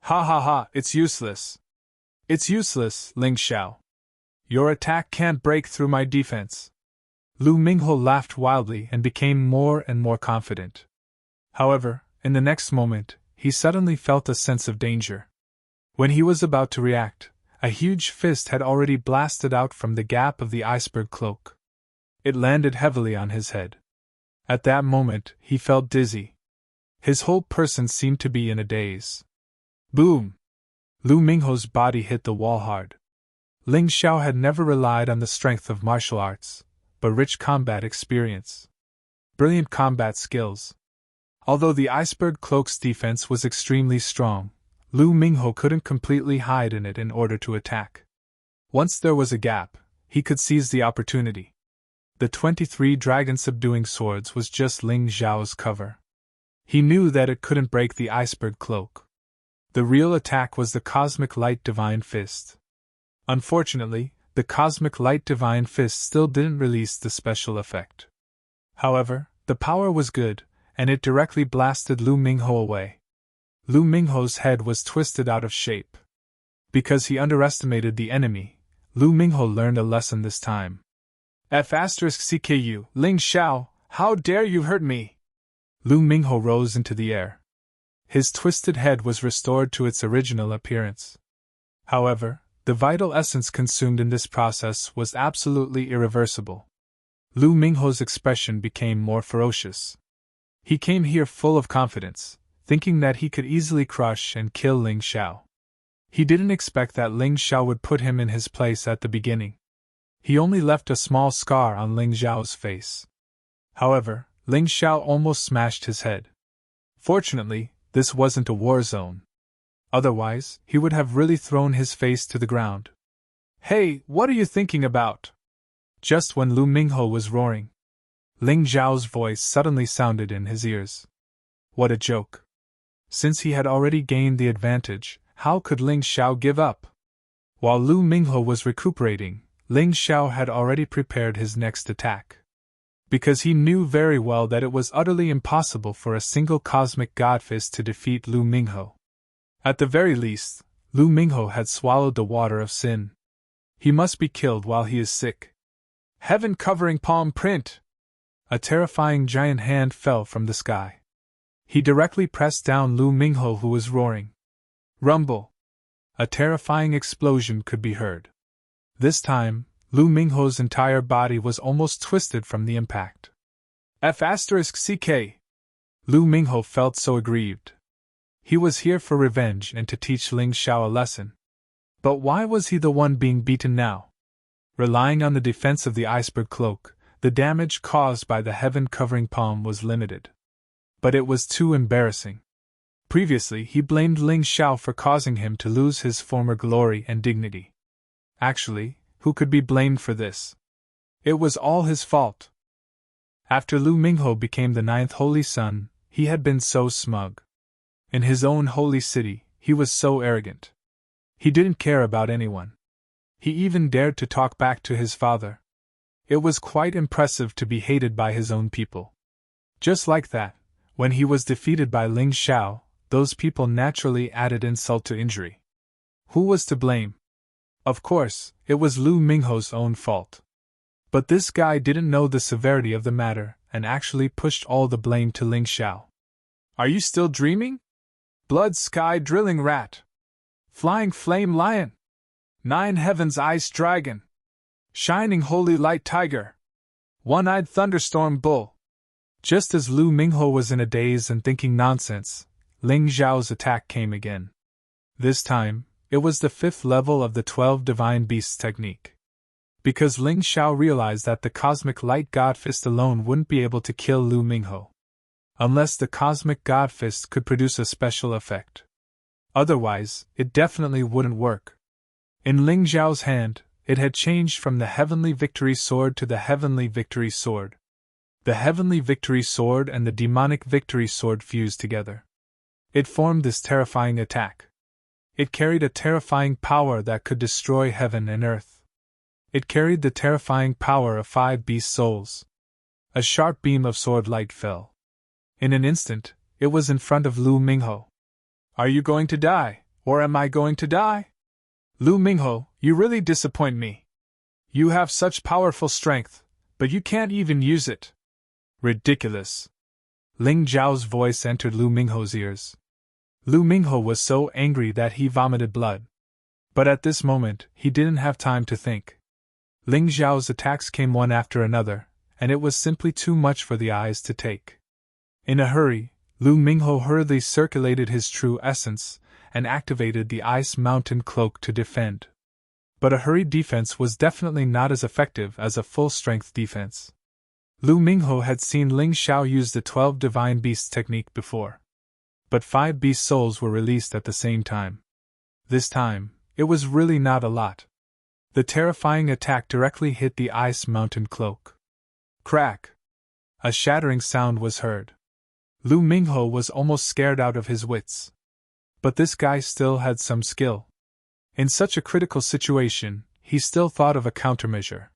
Ha ha ha, it's useless. It's useless, Ling Xiao. Your attack can't break through my defense. Lu Mingho laughed wildly and became more and more confident. However, in the next moment, he suddenly felt a sense of danger. When he was about to react, a huge fist had already blasted out from the gap of the iceberg cloak. It landed heavily on his head. At that moment, he felt dizzy. His whole person seemed to be in a daze. Boom! Lu Mingho's body hit the wall hard. Ling Xiao had never relied on the strength of martial arts, but rich combat experience. Brilliant combat skills. Although the iceberg cloak's defense was extremely strong, Lu Mingho couldn't completely hide in it in order to attack. Once there was a gap, he could seize the opportunity. The 23 dragon-subduing swords was just Ling Xiao's cover. He knew that it couldn't break the iceberg cloak. The real attack was the cosmic light divine fist. Unfortunately, the cosmic light divine fist still didn't release the special effect. However, the power was good, and it directly blasted Lu Mingho away. Lu Mingho's head was twisted out of shape. Because he underestimated the enemy, Lu Mingho learned a lesson this time. F*CKU, Ling Xiao, how dare you hurt me? Lu Mingho rose into the air. His twisted head was restored to its original appearance. However, the vital essence consumed in this process was absolutely irreversible. Lu Mingho's expression became more ferocious. He came here full of confidence, thinking that he could easily crush and kill Ling Xiao. He didn't expect that Ling Xiao would put him in his place at the beginning. He only left a small scar on Ling Xiao's face. However, Ling Xiao almost smashed his head. Fortunately, this wasn't a war zone. Otherwise, he would have really thrown his face to the ground. "Hey, what are you thinking about?" Just when Lu Mingho was roaring, Ling Xiao's voice suddenly sounded in his ears. What a joke. Since he had already gained the advantage, how could Ling Xiao give up? While Lu Mingho was recuperating, Ling Xiao had already prepared his next attack. Because he knew very well that it was utterly impossible for a single cosmic godfist to defeat Lu Mingho. At the very least, Lu Mingho had swallowed the water of sin. He must be killed while he is sick. Heaven-covering palm print! A terrifying giant hand fell from the sky. He directly pressed down Lu Mingho, who was roaring. Rumble! A terrifying explosion could be heard. This time, Lu Mingho's entire body was almost twisted from the impact. F***ck! Lu Mingho felt so aggrieved. He was here for revenge and to teach Ling Xiao a lesson. But why was he the one being beaten now? Relying on the defense of the iceberg cloak, the damage caused by the heaven-covering palm was limited. But it was too embarrassing. Previously, he blamed Ling Xiao for causing him to lose his former glory and dignity. Actually, who could be blamed for this? It was all his fault. After Lu Mingho became the 9th holy son, he had been so smug. In his own holy city, he was so arrogant. He didn't care about anyone. He even dared to talk back to his father. It was quite impressive to be hated by his own people. Just like that, when he was defeated by Ling Xiao, those people naturally added insult to injury. Who was to blame? Of course, it was Lu Mingho's own fault. But this guy didn't know the severity of the matter and actually pushed all the blame to Ling Xiao. Are you still dreaming? Blood sky drilling rat. Flying flame lion. 9 heavens ice dragon. Shining holy light tiger. One-eyed thunderstorm bull. Just as Lu Mingho was in a daze and thinking nonsense, Ling Xiao's attack came again. This time, it was the 5th level of the 12 Divine Beasts technique. Because Ling Xiao realized that the Cosmic Light God Fist alone wouldn't be able to kill Lu Mingho. Unless the Cosmic God Fist could produce a special effect. Otherwise, it definitely wouldn't work. In Ling Xiao's hand, it had changed from the Heavenly Victory Sword to the Heavenly Victory Sword. The Heavenly Victory Sword and the Demonic Victory Sword fused together. It formed this terrifying attack. It carried a terrifying power that could destroy heaven and earth. It carried the terrifying power of 5 beast souls. A sharp beam of sword light fell. In an instant, it was in front of Lu Mingho. Are you going to die, or am I going to die? Lu Mingho, you really disappoint me. You have such powerful strength, but you can't even use it. Ridiculous. Ling Zhao's voice entered Lu Mingho's ears. Lu Mingho was so angry that he vomited blood. But at this moment, he didn't have time to think. Ling Zhao's attacks came one after another, and it was simply too much for the eyes to take. In a hurry, Lu Mingho hurriedly circulated his true essence, and activated the Ice Mountain Cloak to defend. But a hurried defense was definitely not as effective as a full-strength defense. Lu Mingho had seen Ling Xiao use the 12 Divine Beasts technique before. But 5 beast souls were released at the same time. This time, it was really not a lot. The terrifying attack directly hit the Ice Mountain Cloak. Crack! A shattering sound was heard. Lu Mingho was almost scared out of his wits. But this guy still had some skill. In such a critical situation, he still thought of a countermeasure.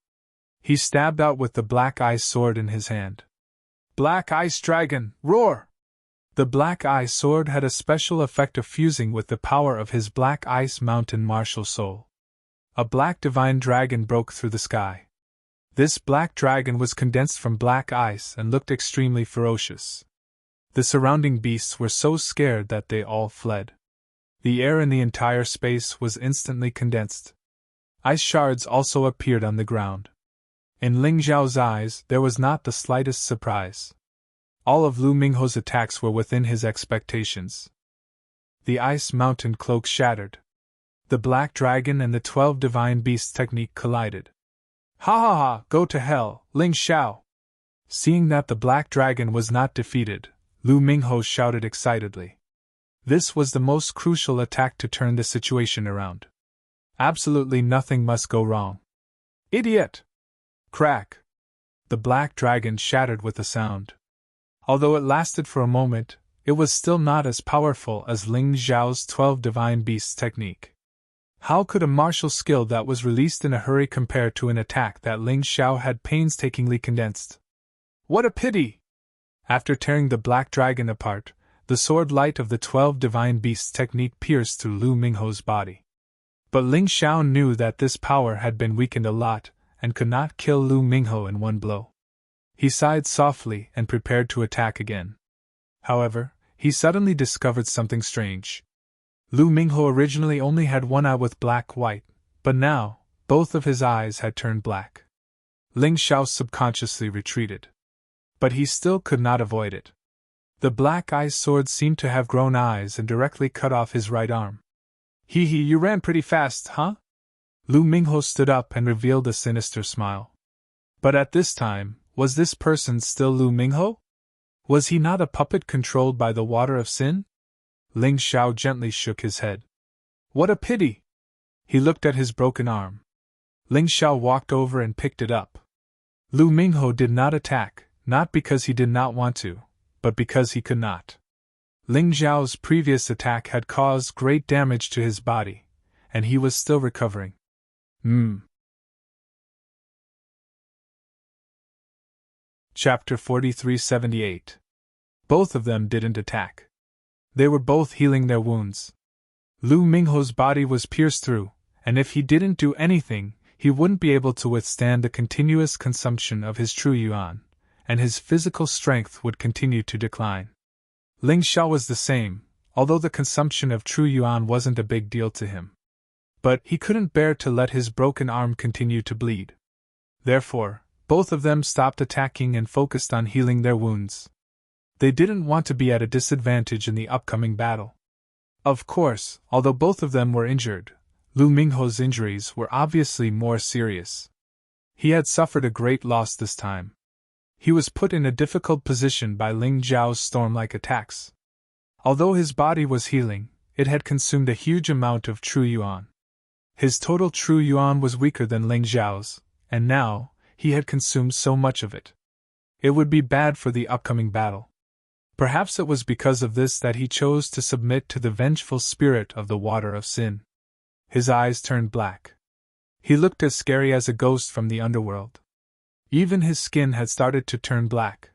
He stabbed out with the Black Ice Sword in his hand. Black Ice Dragon, roar! The Black Ice Sword had a special effect of fusing with the power of his Black Ice Mountain martial soul. A black divine dragon broke through the sky. This black dragon was condensed from black ice and looked extremely ferocious. The surrounding beasts were so scared that they all fled. The air in the entire space was instantly condensed. Ice shards also appeared on the ground. In Ling Zhao's eyes, there was not the slightest surprise. All of Lu Mingho's attacks were within his expectations. The Ice Mountain Cloak shattered. The Black Dragon and the 12 Divine Beasts technique collided. Ha ha ha, go to hell, Ling Xiao! Seeing that the black dragon was not defeated, Lu Mingho shouted excitedly. This was the most crucial attack to turn the situation around. Absolutely nothing must go wrong. Idiot! Crack! The black dragon shattered with a sound. Although it lasted for a moment, it was still not as powerful as Ling Xiao's 12 Divine Beasts technique. How could a martial skill that was released in a hurry compare to an attack that Ling Xiao had painstakingly condensed? What a pity! After tearing the black dragon apart, the sword light of the 12 Divine Beasts technique pierced through Lu Mingho's body. But Ling Xiao knew that this power had been weakened a lot, and could not kill Lu Mingho in one blow. He sighed softly and prepared to attack again. However, he suddenly discovered something strange. Lu Mingho originally only had one eye with black-white, but now, both of his eyes had turned black. Ling Xiao subconsciously retreated. But he still could not avoid it. The black eye's sword seemed to have grown eyes and directly cut off his right arm. Hee, you ran pretty fast, huh? Lu Mingho stood up and revealed a sinister smile. But at this time, was this person still Lu Mingho? Was he not a puppet controlled by the water of sin? Ling Xiao gently shook his head. What a pity! He looked at his broken arm. Ling Xiao walked over and picked it up. Lu Mingho did not attack, not because he did not want to, but because he could not. Ling Xiao's previous attack had caused great damage to his body, and he was still recovering. Chapter 4378. Both of them didn't attack. They were both healing their wounds. Lu Mingho's body was pierced through, and if he didn't do anything, he wouldn't be able to withstand the continuous consumption of his true yuan, and his physical strength would continue to decline. Ling Xiao was the same, although the consumption of true yuan wasn't a big deal to him. But he couldn't bear to let his broken arm continue to bleed. Therefore, both of them stopped attacking and focused on healing their wounds. They didn't want to be at a disadvantage in the upcoming battle. Of course, although both of them were injured, Lu Mingho's injuries were obviously more serious. He had suffered a great loss this time. He was put in a difficult position by Ling Xiao's storm-like attacks. Although his body was healing, it had consumed a huge amount of true yuan. His total true yuan was weaker than Ling Xiao's, and now, he had consumed so much of it. It would be bad for the upcoming battle. Perhaps it was because of this that he chose to submit to the vengeful spirit of the water of sin. His eyes turned black. He looked as scary as a ghost from the underworld. Even his skin had started to turn black.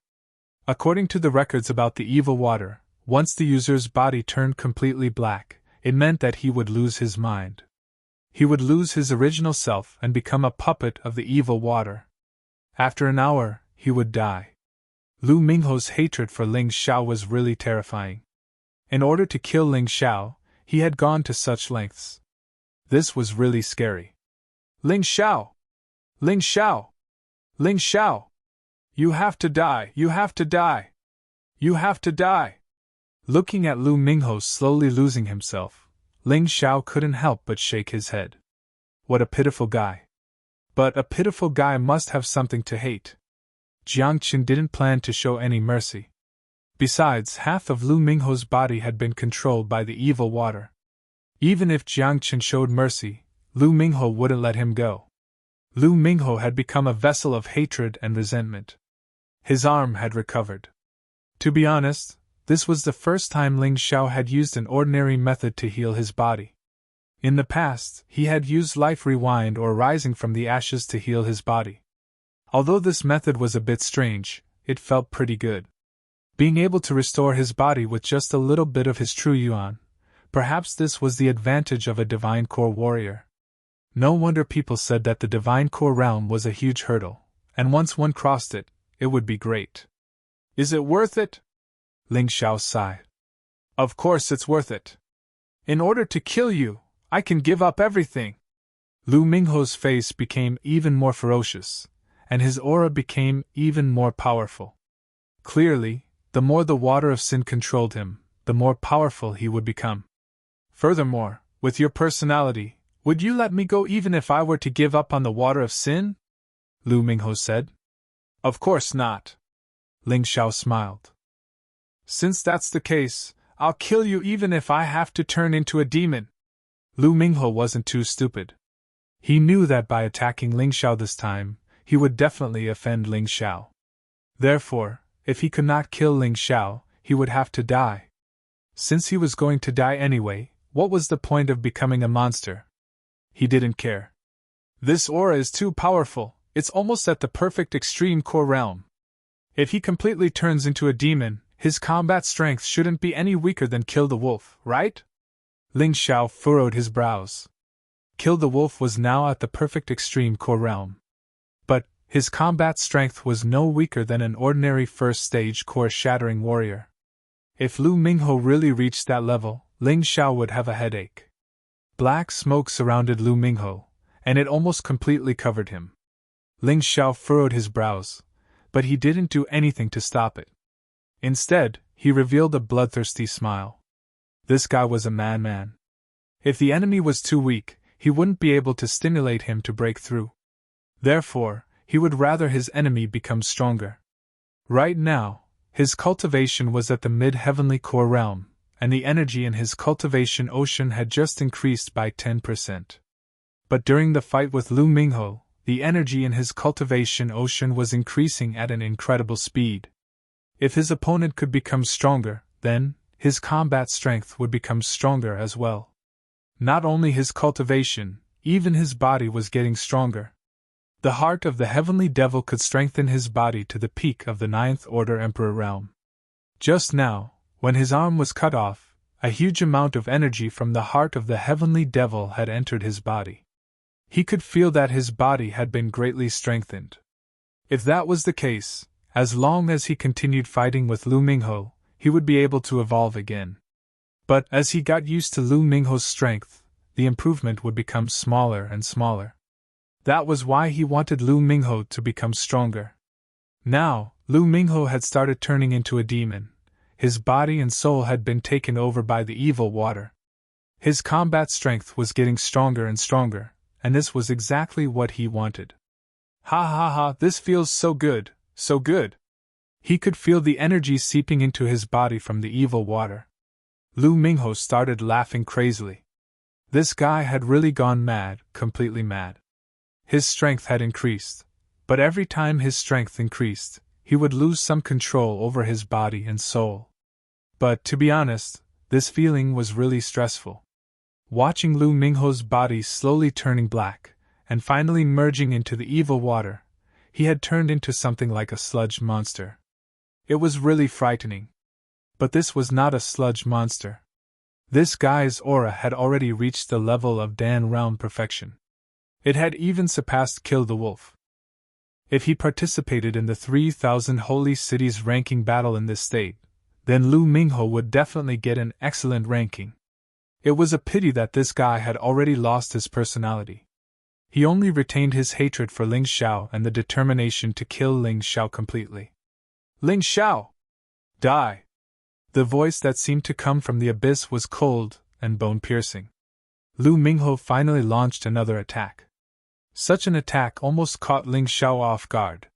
According to the records about the evil water, once the user's body turned completely black, it meant that he would lose his mind. He would lose his original self and become a puppet of the evil water. After an hour, he would die. Lu Mingho's hatred for Ling Xiao was really terrifying. In order to kill Ling Xiao, he had gone to such lengths. This was really scary. Ling Xiao! Ling Xiao! Ling Xiao! You have to die! You have to die! You have to die! Looking at Lu Mingho slowly losing himself, Ling Xiao couldn't help but shake his head. What a pitiful guy. But a pitiful guy must have something to hate. Jiang Qin didn't plan to show any mercy. Besides, half of Lu Mingho's body had been controlled by the evil water. Even if Jiang Qin showed mercy, Lu Mingho wouldn't let him go. Lu Mingho had become a vessel of hatred and resentment. His arm had recovered. To be honest, this was the first time Ling Xiao had used an ordinary method to heal his body. In the past, he had used Life Rewind or Rising from the Ashes to heal his body. Although this method was a bit strange, it felt pretty good. Being able to restore his body with just a little bit of his true yuan, perhaps this was the advantage of a Divine Core warrior. No wonder people said that the Divine Core realm was a huge hurdle, and once one crossed it, it would be great. Is it worth it? Ling Xiao sighed. Of course it's worth it. In order to kill you, I can give up everything. Lu Mingho's face became even more ferocious, and his aura became even more powerful. Clearly, the more the water of sin controlled him, the more powerful he would become. Furthermore, with your personality, would you let me go even if I were to give up on the water of sin? Lu Mingho said. Of course not. Ling Xiao smiled. Since that's the case, I'll kill you even if I have to turn into a demon. Lu Mingho wasn't too stupid. He knew that by attacking Ling Xiao this time, he would definitely offend Ling Xiao. Therefore, if he could not kill Ling Xiao, he would have to die. Since he was going to die anyway, what was the point of becoming a monster? He didn't care. This aura is too powerful, it's almost at the perfect extreme core realm. If he completely turns into a demon, his combat strength shouldn't be any weaker than Kill the Wolf, right? Ling Xiao furrowed his brows. Kill the Wolf was now at the perfect extreme core realm. But his combat strength was no weaker than an ordinary first-stage core-shattering warrior. If Lu Mingho really reached that level, Ling Xiao would have a headache. Black smoke surrounded Lu Mingho, and it almost completely covered him. Ling Xiao furrowed his brows, but he didn't do anything to stop it. Instead, he revealed a bloodthirsty smile. This guy was a madman. If the enemy was too weak, he wouldn't be able to stimulate him to break through. Therefore, he would rather his enemy become stronger. Right now, his cultivation was at the mid-heavenly core realm, and the energy in his cultivation ocean had just increased by 10%. But during the fight with Lu Mingho, the energy in his cultivation ocean was increasing at an incredible speed. If his opponent could become stronger, then his combat strength would become stronger as well. Not only his cultivation, even his body was getting stronger. The heart of the heavenly devil could strengthen his body to the peak of the Ninth Order Emperor realm. Just now, when his arm was cut off, a huge amount of energy from the heart of the heavenly devil had entered his body. He could feel that his body had been greatly strengthened. If that was the case, as long as he continued fighting with Lu Mingho, he would be able to evolve again. But as he got used to Lu Mingho's strength, the improvement would become smaller and smaller. That was why he wanted Lu Mingho to become stronger. Now, Lu Mingho had started turning into a demon. His body and soul had been taken over by the evil water. His combat strength was getting stronger and stronger, and this was exactly what he wanted. Ha ha ha, this feels so good, so good. He could feel the energy seeping into his body from the evil water. Lu Mingho started laughing crazily. This guy had really gone mad, completely mad. His strength had increased, but every time his strength increased, he would lose some control over his body and soul. But, to be honest, this feeling was really stressful. Watching Lu Mingho's body slowly turning black, and finally merging into the evil water, he had turned into something like a sludge monster. It was really frightening. But this was not a sludge monster. This guy's aura had already reached the level of Dan realm perfection. It had even surpassed Kill the Wolf. If he participated in the 3,000 Holy Cities ranking battle in this state, then Lu Mingho would definitely get an excellent ranking. It was a pity that this guy had already lost his personality. He only retained his hatred for Ling Xiao and the determination to kill Ling Xiao completely. Ling Xiao! Die! The voice that seemed to come from the abyss was cold and bone-piercing. Lu Mingho finally launched another attack. Such an attack almost caught Ling Xiao off guard.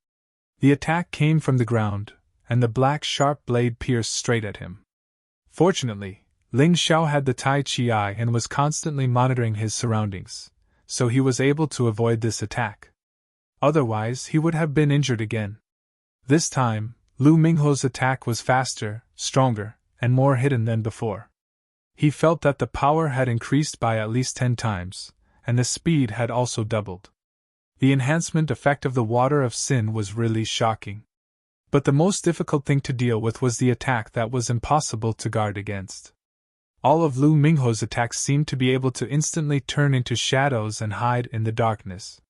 The attack came from the ground, and the black sharp blade pierced straight at him. Fortunately, Ling Xiao had the Tai Chi eye and was constantly monitoring his surroundings, so he was able to avoid this attack. Otherwise, he would have been injured again. This time, Lu Mingho's attack was faster, stronger, and more hidden than before. He felt that the power had increased by at least 10 times, and the speed had also doubled. The enhancement effect of the water of sin was really shocking. But the most difficult thing to deal with was the attack that was impossible to guard against. All of Lu Mingho's attacks seemed to be able to instantly turn into shadows and hide in the darkness.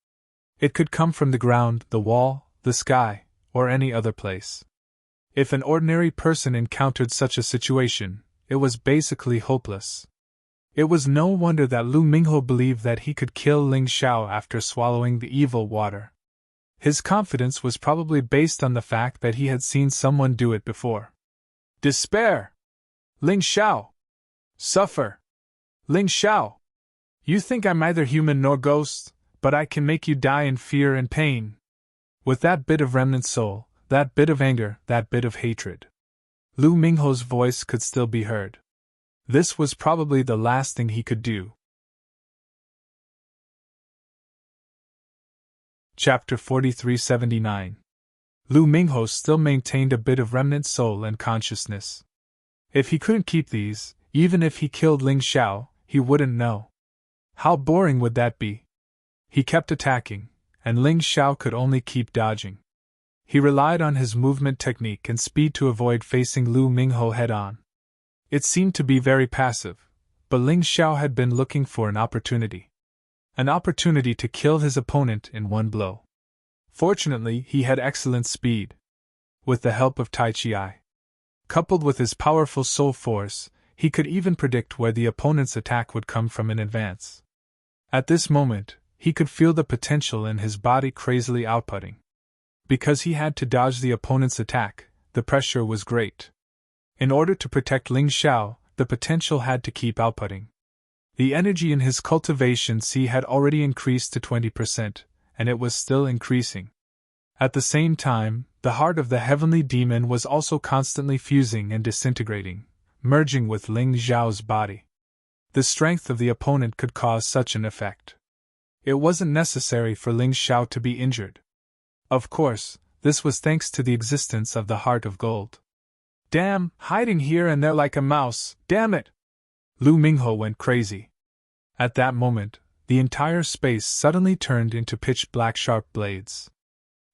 It could come from the ground, the wall, the sky, or any other place. If an ordinary person encountered such a situation, it was basically hopeless. It was no wonder that Lu Mingho believed that he could kill Ling Xiao after swallowing the evil water. His confidence was probably based on the fact that he had seen someone do it before. Despair! Ling Xiao! Suffer! Ling Xiao! You think I'm neither human nor ghost, but I can make you die in fear and pain. With that bit of remnant soul, that bit of anger, that bit of hatred. Lu Mingho's voice could still be heard. This was probably the last thing he could do. Chapter 4379. Lu Mingho still maintained a bit of remnant soul and consciousness. If he couldn't keep these, even if he killed Ling Xiao, he wouldn't know. How boring would that be? He kept attacking, and Ling Xiao could only keep dodging. He relied on his movement technique and speed to avoid facing Lu Mingho head-on. It seemed to be very passive, but Ling Xiao had been looking for an opportunity. An opportunity to kill his opponent in one blow. Fortunately, he had excellent speed. With the help of Tai Chi, coupled with his powerful soul force, he could even predict where the opponent's attack would come from in advance. At this moment, he could feel the potential in his body crazily outputting. Because he had to dodge the opponent's attack, the pressure was great. In order to protect Ling Xiao, the potential had to keep outputting. The energy in his cultivation C had already increased to 20%, and it was still increasing. At the same time, the heart of the heavenly demon was also constantly fusing and disintegrating, merging with Ling Xiao's body. The strength of the opponent could cause such an effect. It wasn't necessary for Ling Xiao to be injured. Of course, this was thanks to the existence of the heart of gold. Damn, hiding here and there like a mouse, damn it! Lu Mingho went crazy. At that moment, the entire space suddenly turned into pitch-black sharp blades.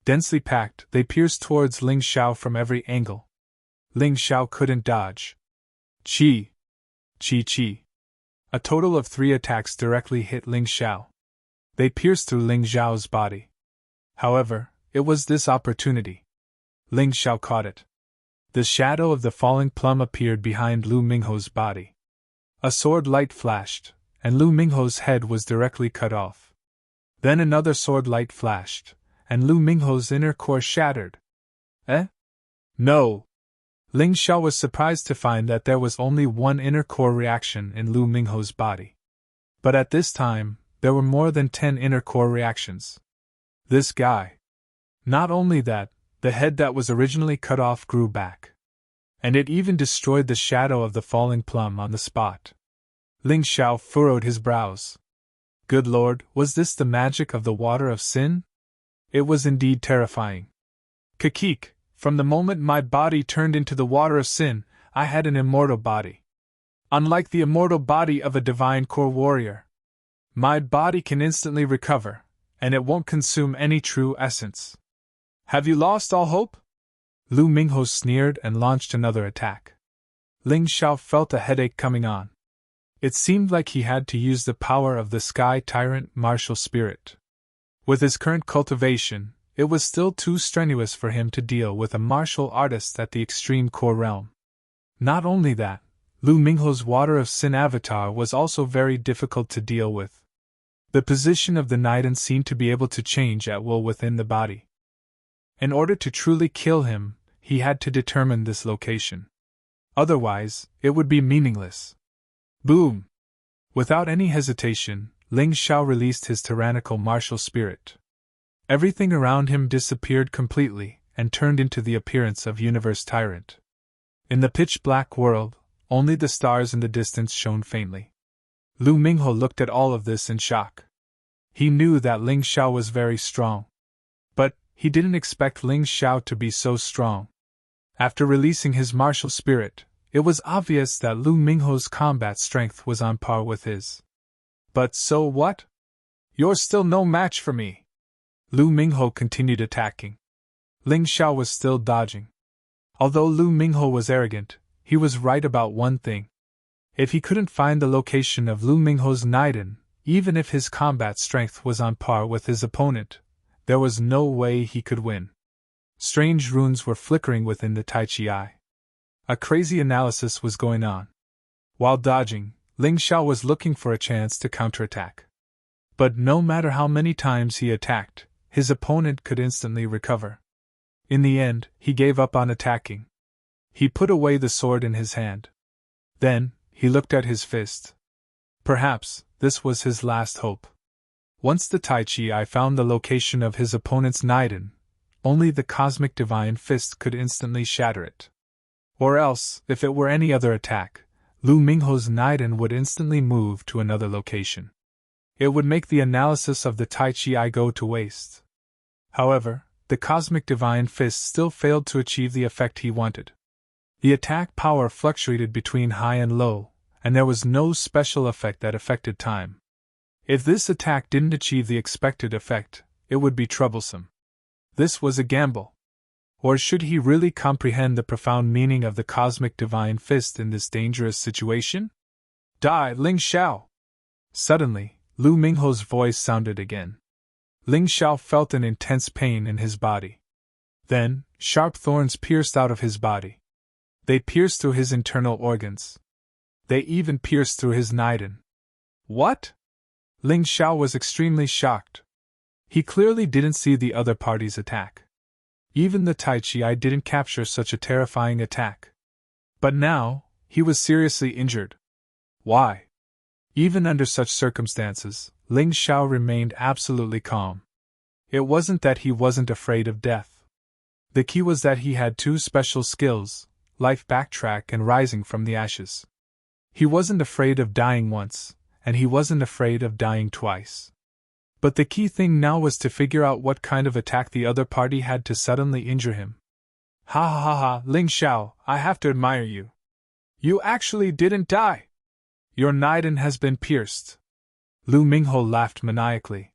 Densely packed, they pierced towards Ling Xiao from every angle. Ling Xiao couldn't dodge. Chi! Chi Chi! A total of 3 attacks directly hit Ling Xiao. They pierced through Ling Xiao's body. However, it was this opportunity. Ling Xiao caught it. The shadow of the falling plum appeared behind Lu Mingho's body. A sword light flashed, and Lu Mingho's head was directly cut off. Then another sword light flashed, and Lu Mingho's inner core shattered. Eh? No! Ling Xiao was surprised to find that there was only one inner core reaction in Lu Mingho's body. But at this time, there were more than 10 inner core reactions. This guy. Not only that, the head that was originally cut off grew back. And it even destroyed the shadow of the falling plum on the spot. Ling Xiao furrowed his brows. Good Lord, was this the magic of the water of sin? It was indeed terrifying. Kakik, from the moment my body turned into the water of sin, I had an immortal body. Unlike the immortal body of a divine core warrior, my body can instantly recover, and it won't consume any true essence. Have you lost all hope? Lu Mingho sneered and launched another attack. Ling Xiao felt a headache coming on. It seemed like he had to use the power of the Sky Tyrant martial spirit. With his current cultivation, it was still too strenuous for him to deal with a martial artist at the extreme core realm. Not only that, Lu Mingho's Water of Sin avatar was also very difficult to deal with. The position of the Naiden seemed to be able to change at will within the body. In order to truly kill him, he had to determine this location. Otherwise, it would be meaningless. Boom! Without any hesitation, Ling Xiao released his tyrannical martial spirit. Everything around him disappeared completely and turned into the appearance of Universe Tyrant. In the pitch-black world, only the stars in the distance shone faintly. Lu Mingho looked at all of this in shock. He knew that Ling Xiao was very strong. But he didn't expect Ling Xiao to be so strong. After releasing his martial spirit, it was obvious that Lu Mingho's combat strength was on par with his. But so what? You're still no match for me. Lu Mingho continued attacking. Ling Xiao was still dodging. Although Lu Mingho was arrogant, he was right about one thing. If he couldn't find the location of Lu Mingho's Naiden, even if his combat strength was on par with his opponent, there was no way he could win. Strange runes were flickering within the Tai Chi eye. A crazy analysis was going on. While dodging, Ling Xiao was looking for a chance to counterattack. But no matter how many times he attacked, his opponent could instantly recover. In the end, he gave up on attacking. He put away the sword in his hand. Then, he looked at his fist. Perhaps, this was his last hope. Once the Tai Chi eye found the location of his opponent's Naiden, only the cosmic divine fist could instantly shatter it. Or else, if it were any other attack, Lu Mingho's Naiden would instantly move to another location. It would make the analysis of the Tai Chi go to waste. However, the cosmic divine fist still failed to achieve the effect he wanted. The attack power fluctuated between high and low, and there was no special effect that affected time. If this attack didn't achieve the expected effect, it would be troublesome. This was a gamble. Or should he really comprehend the profound meaning of the cosmic divine fist in this dangerous situation? Die, Ling Xiao! Suddenly, Lu Mingho's voice sounded again. Ling Xiao felt an intense pain in his body. Then, sharp thorns pierced out of his body. They pierced through his internal organs. They even pierced through his Naiden. What? Ling Xiao was extremely shocked. He clearly didn't see the other party's attack. Even the Tai Chi didn't capture such a terrifying attack. But now, he was seriously injured. Why? Even under such circumstances, Ling Xiao remained absolutely calm. It wasn't that he wasn't afraid of death. The key was that he had two special skills, life backtrack and rising from the ashes. He wasn't afraid of dying once, and he wasn't afraid of dying twice. But the key thing now was to figure out what kind of attack the other party had to suddenly injure him. Ha ha ha ha, Ling Xiao, I have to admire you. You actually didn't die. Your Naiden has been pierced. Lu Mingho laughed maniacally.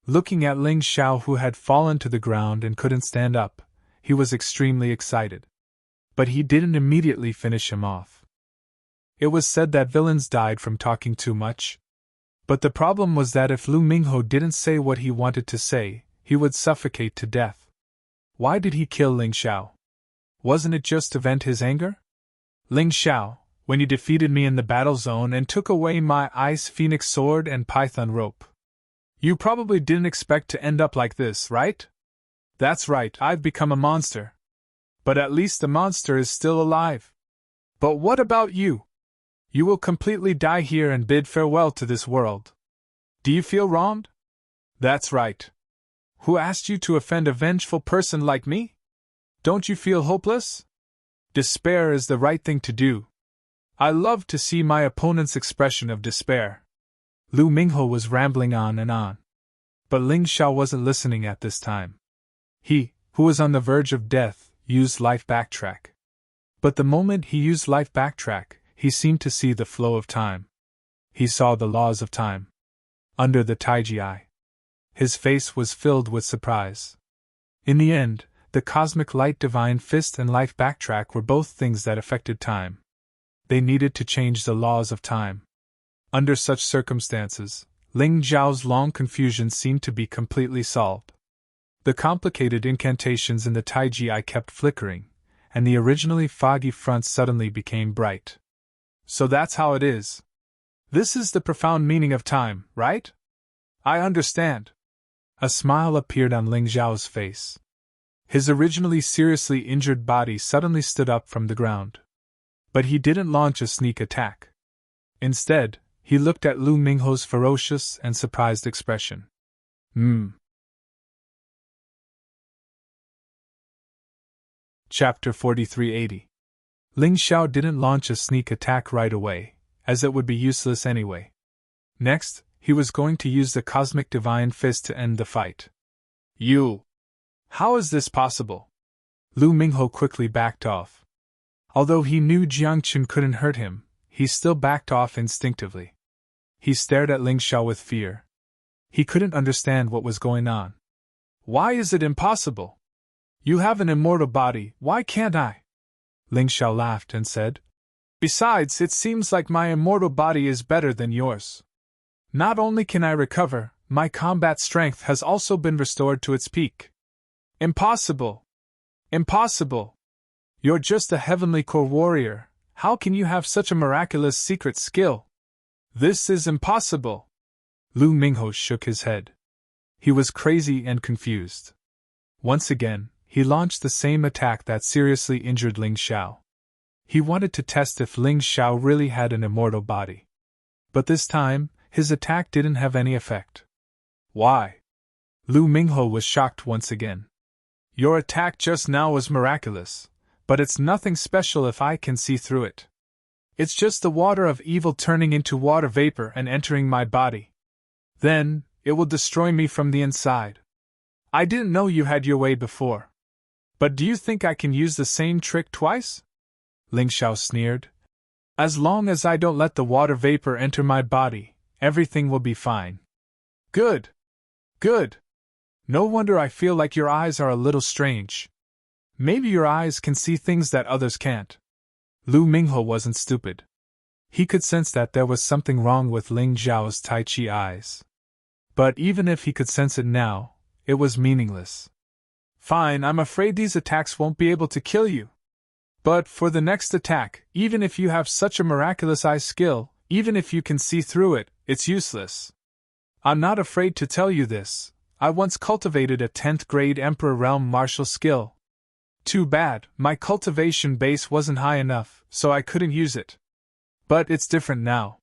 Looking at Ling Xiao, who had fallen to the ground and couldn't stand up, he was extremely excited. But he didn't immediately finish him off. It was said that villains died from talking too much. But the problem was that if Lu Mingho didn't say what he wanted to say, he would suffocate to death. Why did he kill Ling Xiao? Wasn't it just to vent his anger? Ling Xiao, when you defeated me in the battle zone and took away my Ice Phoenix sword and Python rope, you probably didn't expect to end up like this, right? That's right, I've become a monster. But at least the monster is still alive. But what about you? You will completely die here and bid farewell to this world. Do you feel wronged? That's right. Who asked you to offend a vengeful person like me? Don't you feel hopeless? Despair is the right thing to do. I love to see my opponent's expression of despair. Lu Mingho was rambling on and on. But Ling Xiao wasn't listening at this time. He, who was on the verge of death, used life backtrack. But the moment he used life backtrack, he seemed to see the flow of time. He saw the laws of time. Under the Taiji eye. His face was filled with surprise. In the end, the cosmic light divine fist and life backtrack were both things that affected time. They needed to change the laws of time. Under such circumstances, Ling Zhao's long confusion seemed to be completely solved. The complicated incantations in the Taiji eye kept flickering, and the originally foggy front suddenly became bright. So that's how it is. This is the profound meaning of time, right? I understand. A smile appeared on Ling Zhao's face. His originally seriously injured body suddenly stood up from the ground. But he didn't launch a sneak attack. Instead, he looked at Lu Mingho's ferocious and surprised expression. Chapter 4380. Ling Xiao didn't launch a sneak attack right away, as it would be useless anyway. Next, he was going to use the cosmic divine fist to end the fight. You! How is this possible? Lu Mingho quickly backed off. Although he knew Jiangqun couldn't hurt him, he still backed off instinctively. He stared at Ling Xiao with fear. He couldn't understand what was going on. Why is it impossible? You have an immortal body, why can't I? Ling Xiao laughed and said, Besides, it seems like my immortal body is better than yours. Not only can I recover, my combat strength has also been restored to its peak. Impossible! Impossible! You're just a heavenly core warrior, how can you have such a miraculous secret skill? This is impossible! Lu Mingho shook his head. He was crazy and confused. Once again, he launched the same attack that seriously injured Ling Xiao. He wanted to test if Ling Xiao really had an immortal body. But this time, his attack didn't have any effect. Why? Lu Mingho was shocked once again. Your attack just now was miraculous, but it's nothing special if I can see through it. It's just the water of evil turning into water vapor and entering my body. Then, it will destroy me from the inside. I didn't know you had your way before. But do you think I can use the same trick twice? Ling Xiao sneered. As long as I don't let the water vapor enter my body, everything will be fine. Good. Good. No wonder I feel like your eyes are a little strange. Maybe your eyes can see things that others can't. Lu Minghe wasn't stupid. He could sense that there was something wrong with Ling Xiao's Tai Chi eyes. But even if he could sense it now, it was meaningless. Fine, I'm afraid these attacks won't be able to kill you. But for the next attack, even if you have such a miraculous eye skill, even if you can see through it, it's useless. I'm not afraid to tell you this. I once cultivated a 10th grade Emperor Realm martial skill. Too bad, my cultivation base wasn't high enough, so I couldn't use it. But it's different now.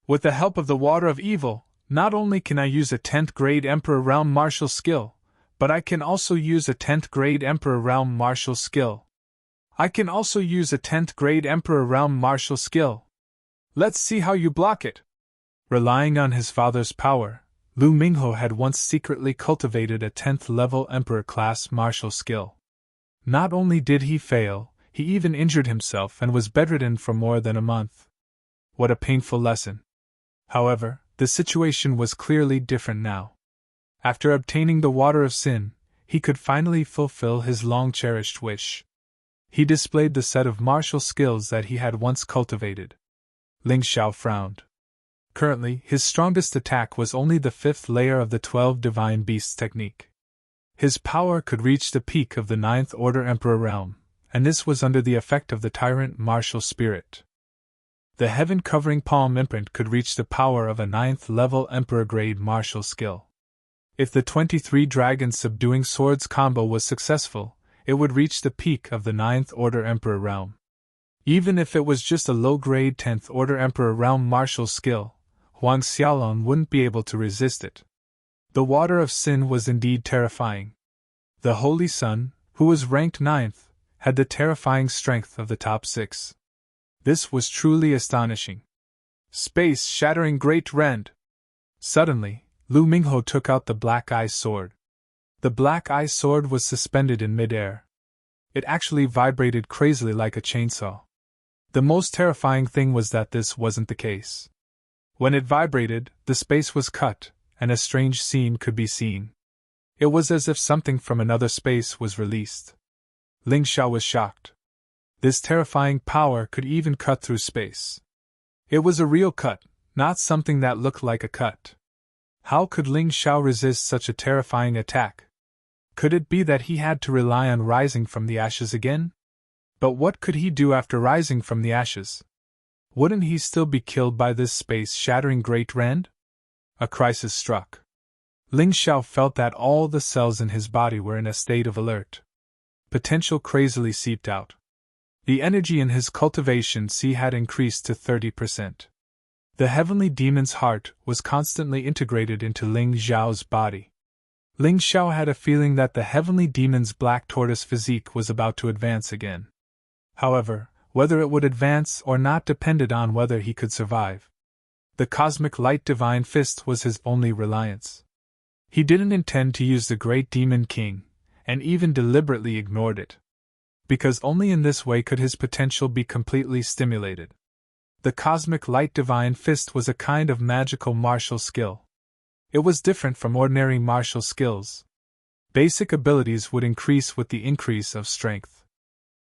With the help of the Water of Evil, not only can I use a 10th grade Emperor Realm martial skill, but I can also use a 10th grade Emperor Realm martial skill. I can also use a 10th grade Emperor Realm martial skill. Let's see how you block it. Relying on his father's power, Lu Minghe had once secretly cultivated a 10th level Emperor class martial skill. Not only did he fail, he even injured himself and was bedridden for more than a month. What a painful lesson. However, the situation was clearly different now. After obtaining the Water of Sin, he could finally fulfill his long-cherished wish. He displayed the set of martial skills that he had once cultivated. Ling Xiao frowned. Currently, his strongest attack was only the 5th layer of the 12 Divine Beasts technique. His power could reach the peak of the 9th Order Emperor Realm, and this was under the effect of the Tyrant martial spirit. The heaven-covering palm imprint could reach the power of a 9th level Emperor grade martial skill. If the 23 Dragon Subduing Swords combo was successful, it would reach the peak of the 9th Order Emperor Realm. Even if it was just a low-grade 10th Order Emperor Realm martial skill, Huang Xiaolong wouldn't be able to resist it. The Water of Sin was indeed terrifying. The Holy Sun, who was ranked 9th, had the terrifying strength of the top 6. This was truly astonishing. Space-shattering Great Rend! Suddenly, Lu Minghe took out the Black Eye Sword. The Black Eye Sword was suspended in midair. It actually vibrated crazily like a chainsaw. The most terrifying thing was that this wasn't the case. When it vibrated, the space was cut, and a strange scene could be seen. It was as if something from another space was released. Ling Xiao was shocked. This terrifying power could even cut through space. It was a real cut, not something that looked like a cut. How could Ling Xiao resist such a terrifying attack? Could it be that he had to rely on rising from the ashes again? But what could he do after rising from the ashes? Wouldn't he still be killed by this space-shattering Great Rend? A crisis struck. Ling Xiao felt that all the cells in his body were in a state of alert. Potential crazily seeped out. The energy in his cultivation C had increased to 30%. The heavenly demon's heart was constantly integrated into Ling Xiao's body. Ling Xiao had a feeling that the heavenly demon's black tortoise physique was about to advance again. However, whether it would advance or not depended on whether he could survive. The cosmic light divine fist was his only reliance. He didn't intend to use the great demon king, and even deliberately ignored it. Because only in this way could his potential be completely stimulated. The cosmic light divine fist was a kind of magical martial skill. It was different from ordinary martial skills. Basic abilities would increase with the increase of strength.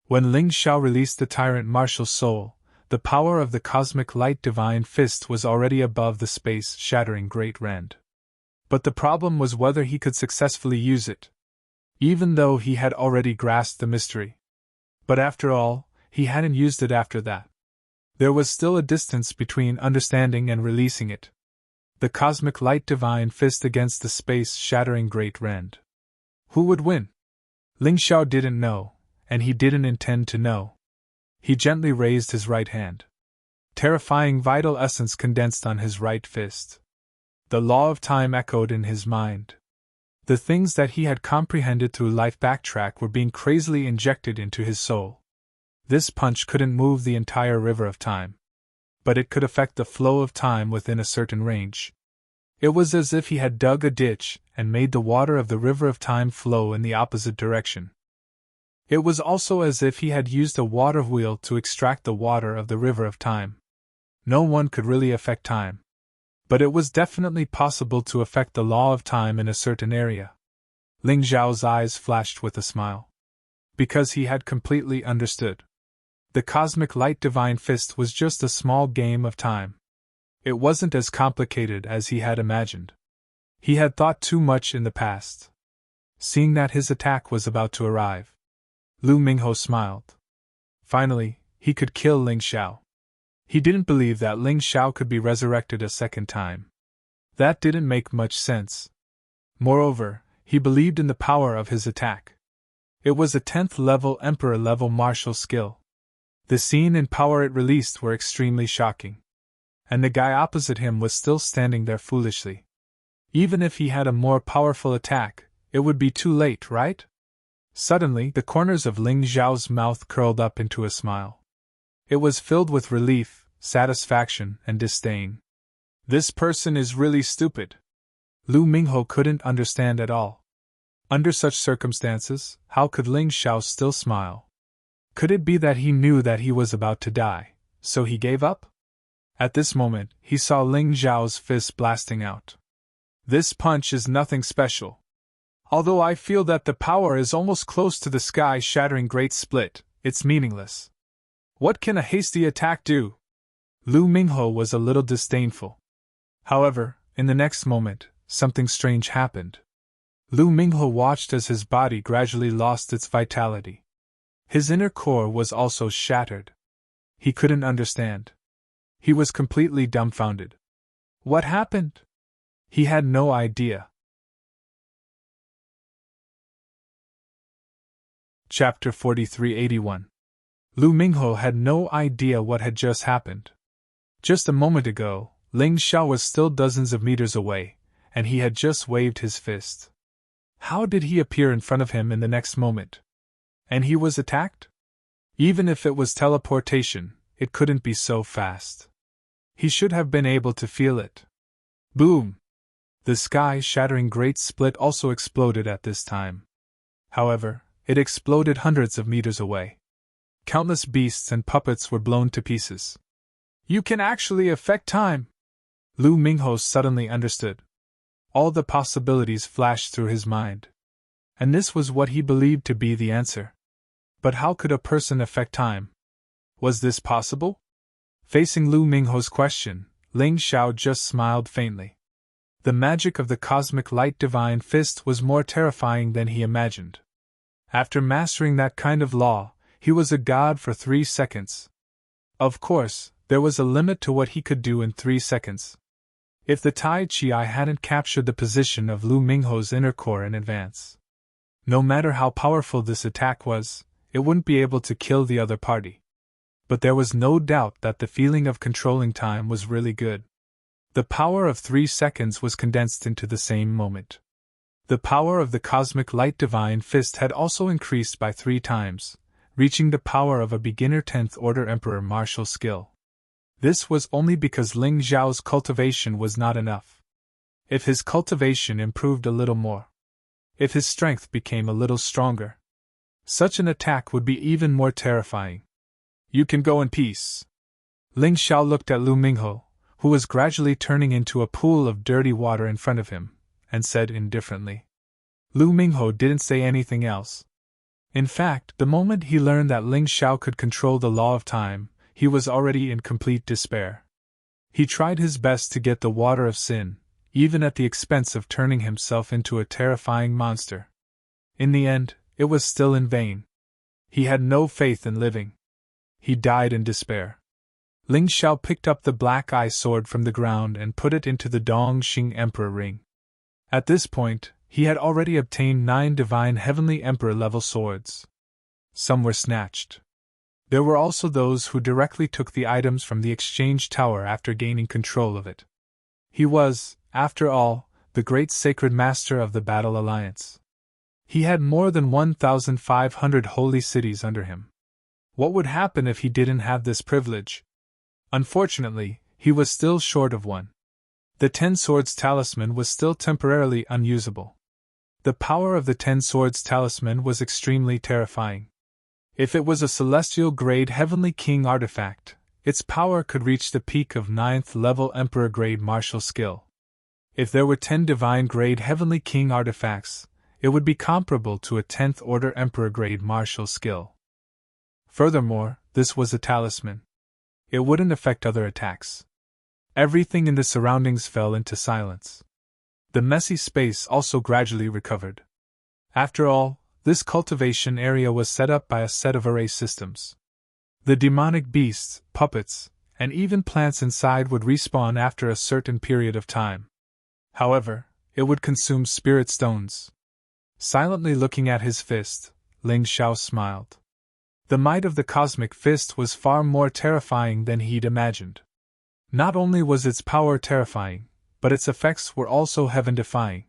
When Ling Xiao released the Tyrant martial soul, the power of the cosmic light divine fist was already above the space-shattering Great Rend. But the problem was whether he could successfully use it. Even though he had already grasped the mystery. But after all, he hadn't used it after that. There was still a distance between understanding and releasing it. The cosmic light divine fist against the space-shattering Great Rend. Who would win? Ling Xiao didn't know, and he didn't intend to know. He gently raised his right hand. Terrifying vital essence condensed on his right fist. The law of time echoed in his mind. The things that he had comprehended through life backtrack were being crazily injected into his soul. This punch couldn't move the entire river of time, but it could affect the flow of time within a certain range. It was as if he had dug a ditch and made the water of the river of time flow in the opposite direction. It was also as if he had used a water wheel to extract the water of the river of time. No one could really affect time, but it was definitely possible to affect the law of time in a certain area. Ling Xiao's eyes flashed with a smile, because he had completely understood. The cosmic light divine fist was just a small game of time. It wasn't as complicated as he had imagined. He had thought too much in the past. Seeing that his attack was about to arrive, Lu Mingho smiled. Finally, he could kill Ling Xiao. He didn't believe that Ling Xiao could be resurrected a second time. That didn't make much sense. Moreover, he believed in the power of his attack. It was a 10th level Emperor level martial skill. The scene and power it released were extremely shocking. And the guy opposite him was still standing there foolishly. Even if he had a more powerful attack, it would be too late, right? Suddenly, the corners of Ling Xiao's mouth curled up into a smile. It was filled with relief, satisfaction, and disdain. This person is really stupid. Lu Mingho couldn't understand at all. Under such circumstances, how could Ling Xiao still smile? Could it be that he knew that he was about to die, so he gave up? At this moment, he saw Ling Xiao's fist blasting out. This punch is nothing special. Although I feel that the power is almost close to the sky-shattering great split, it's meaningless. What can a hasty attack do? Lu Mingho was a little disdainful. However, in the next moment, something strange happened. Lu Mingho watched as his body gradually lost its vitality. His inner core was also shattered. He couldn't understand. He was completely dumbfounded. What happened? He had no idea. Chapter 4381. Lu Mingho had no idea what had just happened. Just a moment ago, Ling Xiao was still dozens of meters away, and he had just waved his fist. How did he appear in front of him in the next moment? And he was attacked? Even if it was teleportation, it couldn't be so fast. He should have been able to feel it. Boom! The sky-shattering great split also exploded at this time. However, it exploded hundreds of meters away. Countless beasts and puppets were blown to pieces. You can actually affect time! Lu Mingho suddenly understood. All the possibilities flashed through his mind. And this was what he believed to be the answer. But how could a person affect time? Was this possible? Facing Lu Mingho's question, Ling Xiao just smiled faintly. The magic of the cosmic light divine fist was more terrifying than he imagined. After mastering that kind of law, he was a god for 3 seconds. Of course, there was a limit to what he could do in 3 seconds. If the Tai Chi hadn't captured the position of Lu Mingho's inner core in advance. No matter how powerful this attack was, it wouldn't be able to kill the other party. But there was no doubt that the feeling of controlling time was really good. The power of 3 seconds was condensed into the same moment. The power of the cosmic light divine fist had also increased by 3 times, reaching the power of a beginner 10th order emperor martial skill. This was only because Ling Xiao's cultivation was not enough. If his cultivation improved a little more, if his strength became a little stronger, such an attack would be even more terrifying. You can go in peace. Ling Xiao looked at Lu Mingho, who was gradually turning into a pool of dirty water in front of him, and said indifferently. Lu Mingho didn't say anything else. In fact, the moment he learned that Ling Xiao could control the law of time, he was already in complete despair. He tried his best to get the water of sin, even at the expense of turning himself into a terrifying monster. In the end, it was still in vain. He had no faith in living. He died in despair. Ling Xiao picked up the black eye sword from the ground and put it into the Dongxing Emperor ring. At this point, he had already obtained 9 divine heavenly emperor-level swords. Some were snatched. There were also those who directly took the items from the exchange tower after gaining control of it. He was, after all, the great sacred master of the Battle Alliance. He had more than 1,500 holy cities under him. What would happen if he didn't have this privilege? Unfortunately, he was still short of one. The Ten Swords Talisman was still temporarily unusable. The power of the Ten Swords Talisman was extremely terrifying. If it was a celestial-grade Heavenly King artifact, its power could reach the peak of 9th-level Emperor-grade martial skill. If there were 10 divine-grade Heavenly King artifacts, it would be comparable to a 10th-order Emperor-grade martial skill. Furthermore, this was a talisman. It wouldn't affect other attacks. Everything in the surroundings fell into silence. The messy space also gradually recovered. After all, this cultivation area was set up by a set of array systems. The demonic beasts, puppets, and even plants inside would respawn after a certain period of time. However, it would consume spirit stones. Silently looking at his fist, Ling Xiao smiled. The might of the cosmic fist was far more terrifying than he'd imagined. Not only was its power terrifying, but its effects were also heaven-defying.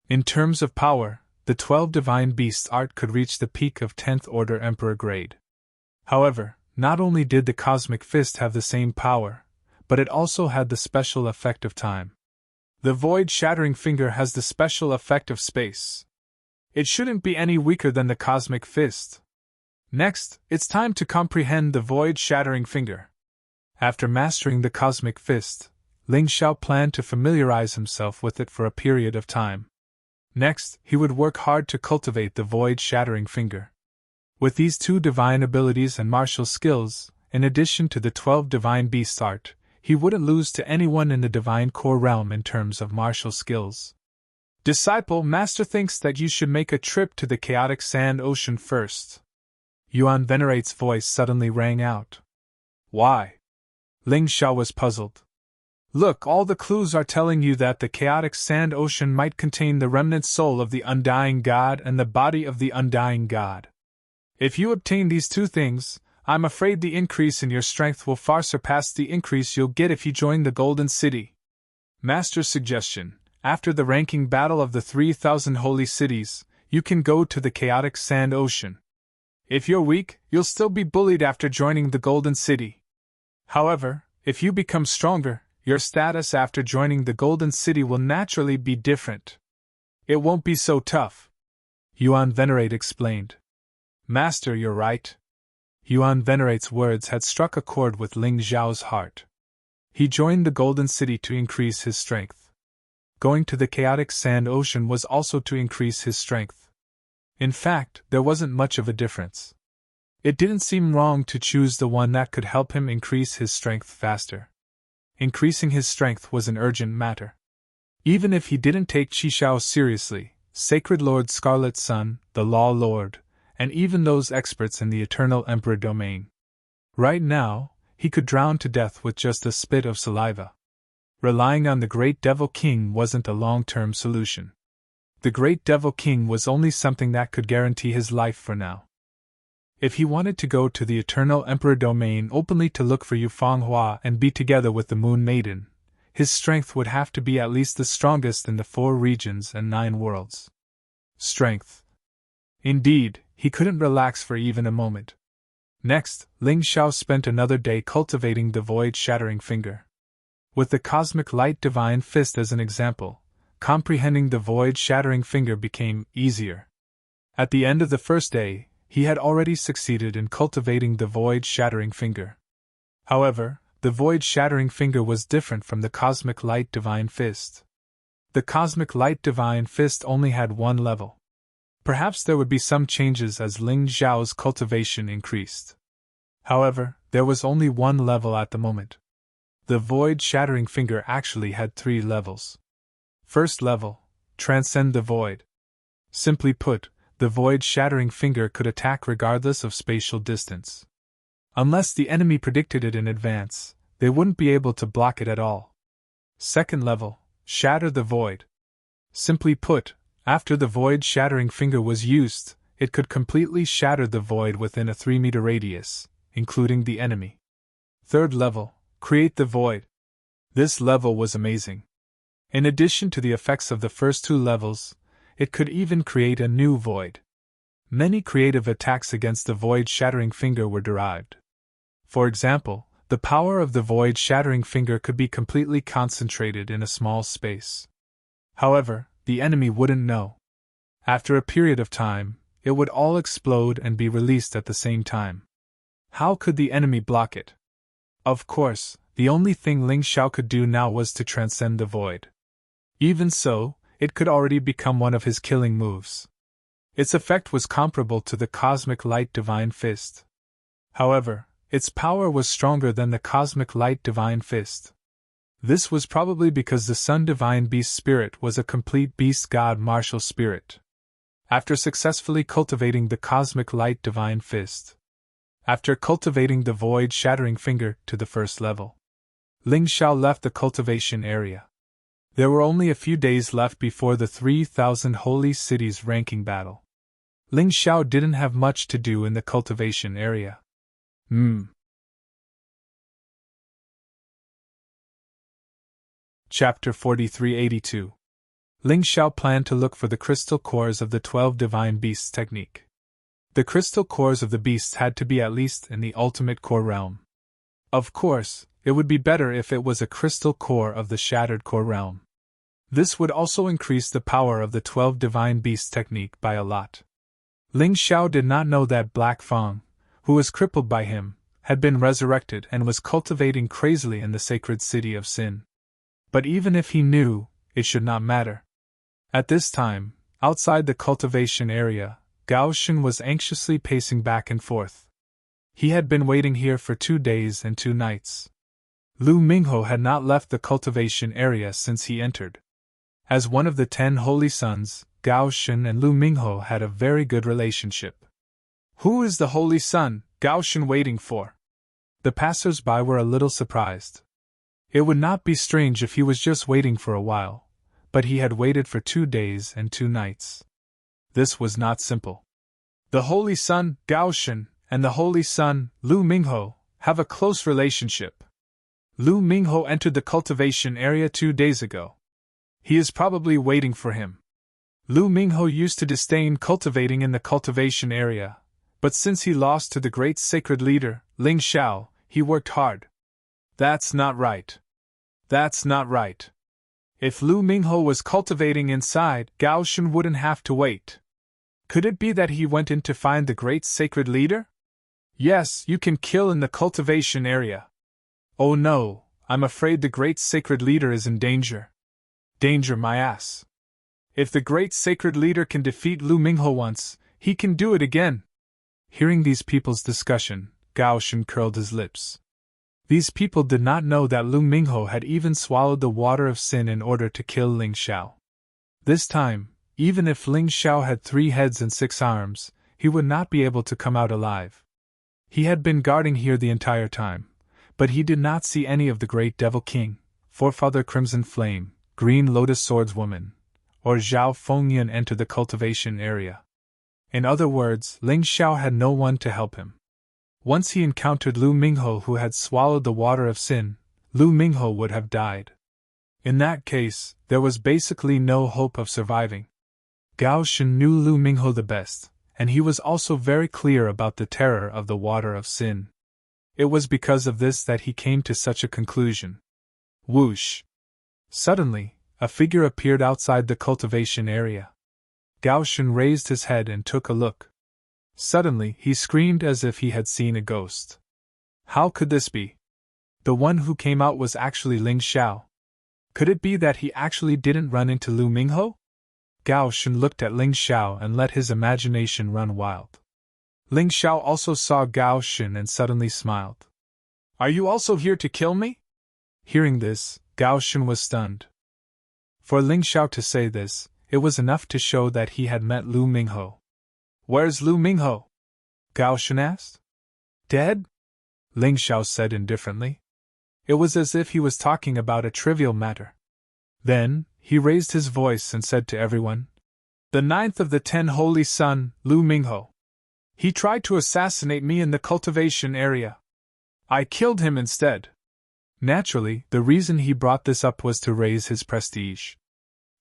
In terms of power, the 12 divine beasts art could reach the peak of 10th order Emperor grade. However, not only did the cosmic fist have the same power, but it also had the special effect of time. The void-shattering finger has the special effect of space. It shouldn't be any weaker than the cosmic fist. Next, it's time to comprehend the void-shattering finger. After mastering the cosmic fist, Ling Xiao planned to familiarize himself with it for a period of time. Next, he would work hard to cultivate the void-shattering finger. With these 2 divine abilities and martial skills, in addition to the 12 divine beasts art, he wouldn't lose to anyone in the divine core realm in terms of martial skills. Disciple, Master thinks that you should make a trip to the chaotic sand ocean first. Yuan Venerate's voice suddenly rang out. Why? Ling Xiao was puzzled. Look, all the clues are telling you that the chaotic sand ocean might contain the remnant soul of the undying god and the body of the undying god. If you obtain these 2 things, I'm afraid the increase in your strength will far surpass the increase you'll get if you join the Golden City. Master's suggestion, after the ranking battle of the 3,000 holy cities, you can go to the chaotic sand ocean. If you're weak, you'll still be bullied after joining the Golden City. However, if you become stronger, your status after joining the Golden City will naturally be different. It won't be so tough. Yuan Venerate explained. Master, you're right. Yuan Venerate's words had struck a chord with Ling Xiao's heart. He joined the Golden City to increase his strength. Going to the chaotic sand ocean was also to increase his strength. In fact, there wasn't much of a difference. It didn't seem wrong to choose the one that could help him increase his strength faster. Increasing his strength was an urgent matter. Even if he didn't take Qishao seriously, Sacred Lord Scarlet's son, the Law Lord, and even those experts in the Eternal Emperor domain. Right now, he could drown to death with just a spit of saliva. Relying on the Great Devil King wasn't a long-term solution. The Great Devil King was only something that could guarantee his life for now. If he wanted to go to the Eternal Emperor domain openly to look for Yufeng Hua and be together with the Moon Maiden, his strength would have to be at least the strongest in the 4 regions and 9 worlds. Strength. Indeed, he couldn't relax for even a moment. Next, Ling Xiao spent another day cultivating the void-shattering finger. With the cosmic light divine fist as an example, comprehending the void-shattering finger became easier. At the end of the first day, he had already succeeded in cultivating the void-shattering finger. However, the void-shattering finger was different from the cosmic light divine fist. The cosmic light divine fist only had 1 level. Perhaps there would be some changes as Ling Xiao's cultivation increased. However, there was only 1 level at the moment. The void-shattering finger actually had 3 levels. First level, transcend the void. Simply put, the void-shattering finger could attack regardless of spatial distance. Unless the enemy predicted it in advance, they wouldn't be able to block it at all. Second level, shatter the void. Simply put, after the void-shattering finger was used, it could completely shatter the void within a 3-meter radius, including the enemy. Third level, create the void. This level was amazing. In addition to the effects of the first two levels, it could even create a new void. Many creative attacks against the void-shattering finger were derived. For example, the power of the void-shattering finger could be completely concentrated in a small space. However, the enemy wouldn't know. After a period of time, it would all explode and be released at the same time. How could the enemy block it? Of course, the only thing Ling Xiao could do now was to transcend the void. Even so, it could already become one of his killing moves. Its effect was comparable to the Cosmic Light Divine Fist. However, its power was stronger than the Cosmic Light Divine Fist. This was probably because the Sun Divine Beast Spirit was a complete Beast God martial spirit. After successfully cultivating the Cosmic Light Divine Fist, after cultivating the Void-Shattering Finger to the first level, Ling Xiao left the cultivation area. There were only a few days left before the 3,000 Holy Cities ranking battle. Ling Xiao didn't have much to do in the cultivation area. Chapter 4382. Ling Xiao planned to look for the crystal cores of the 12 divine beasts technique. The crystal cores of the beasts had to be at least in the ultimate core realm. Of course, it would be better if it was a crystal core of the shattered core realm. This would also increase the power of the 12 divine beasts technique by a lot. Ling Xiao did not know that Black Fang, who was crippled by him, had been resurrected and was cultivating crazily in the sacred city of Sin. But even if he knew, it should not matter. At this time, outside the cultivation area, Gao Shen was anxiously pacing back and forth. He had been waiting here for 2 days and 2 nights. Lu Mingho had not left the cultivation area since he entered. As one of the 10 holy sons, Gao Shen and Lu Mingho had a very good relationship. Who is the holy son Gao Shen waiting for? The passers-by were a little surprised. It would not be strange if he was just waiting for a while, but he had waited for 2 days and 2 nights. This was not simple. The holy son Gao Shen and the holy son Lu Mingho have a close relationship. Lu Mingho entered the cultivation area 2 days ago. He is probably waiting for him. Lu Mingho used to disdain cultivating in the cultivation area, but since he lost to the great sacred leader, Ling Xiao, he worked hard. That's not right. That's not right. If Lu Mingho was cultivating inside, Gao Shen wouldn't have to wait. Could it be that he went in to find the great sacred leader? Yes, you can kill in the cultivation area. Oh no, I'm afraid the great sacred leader is in danger. Danger my ass. If the great sacred leader can defeat Lu Mingho once, he can do it again. Hearing these people's discussion, Gao Shen curled his lips. These people did not know that Lu Mingho had even swallowed the water of sin in order to kill Ling Xiao. This time, even if Ling Xiao had 3 heads and 6 arms, he would not be able to come out alive. He had been guarding here the entire time, but he did not see any of the great Devil King, Forefather Crimson Flame, Green Lotus Swordswoman, or Zhao Fengyan enter the cultivation area. In other words, Ling Xiao had no one to help him. Once he encountered Lu Mingho who had swallowed the water of sin, Lu Mingho would have died. In that case, there was basically no hope of surviving. Gao Shen knew Lu Mingho the best, and he was also very clear about the terror of the water of sin. It was because of this that he came to such a conclusion. Whoosh! Suddenly, a figure appeared outside the cultivation area. Gao Shen raised his head and took a look. Suddenly, he screamed as if he had seen a ghost. How could this be? The one who came out was actually Ling Xiao. Could it be that he actually didn't run into Lu Mingho? Gao Shen looked at Ling Xiao and let his imagination run wild. Ling Xiao also saw Gao Shen and suddenly smiled. Are you also here to kill me? Hearing this, Gao Shen was stunned. For Ling Xiao to say this, it was enough to show that he had met Lu Mingho. Where's Lu Mingho? Gao Shen asked. Dead? Ling Xiao said indifferently. It was as if he was talking about a trivial matter. Then, he raised his voice and said to everyone, The 9th of the 10 holy son, Lu Mingho. He tried to assassinate me in the cultivation area. I killed him instead. Naturally, the reason he brought this up was to raise his prestige.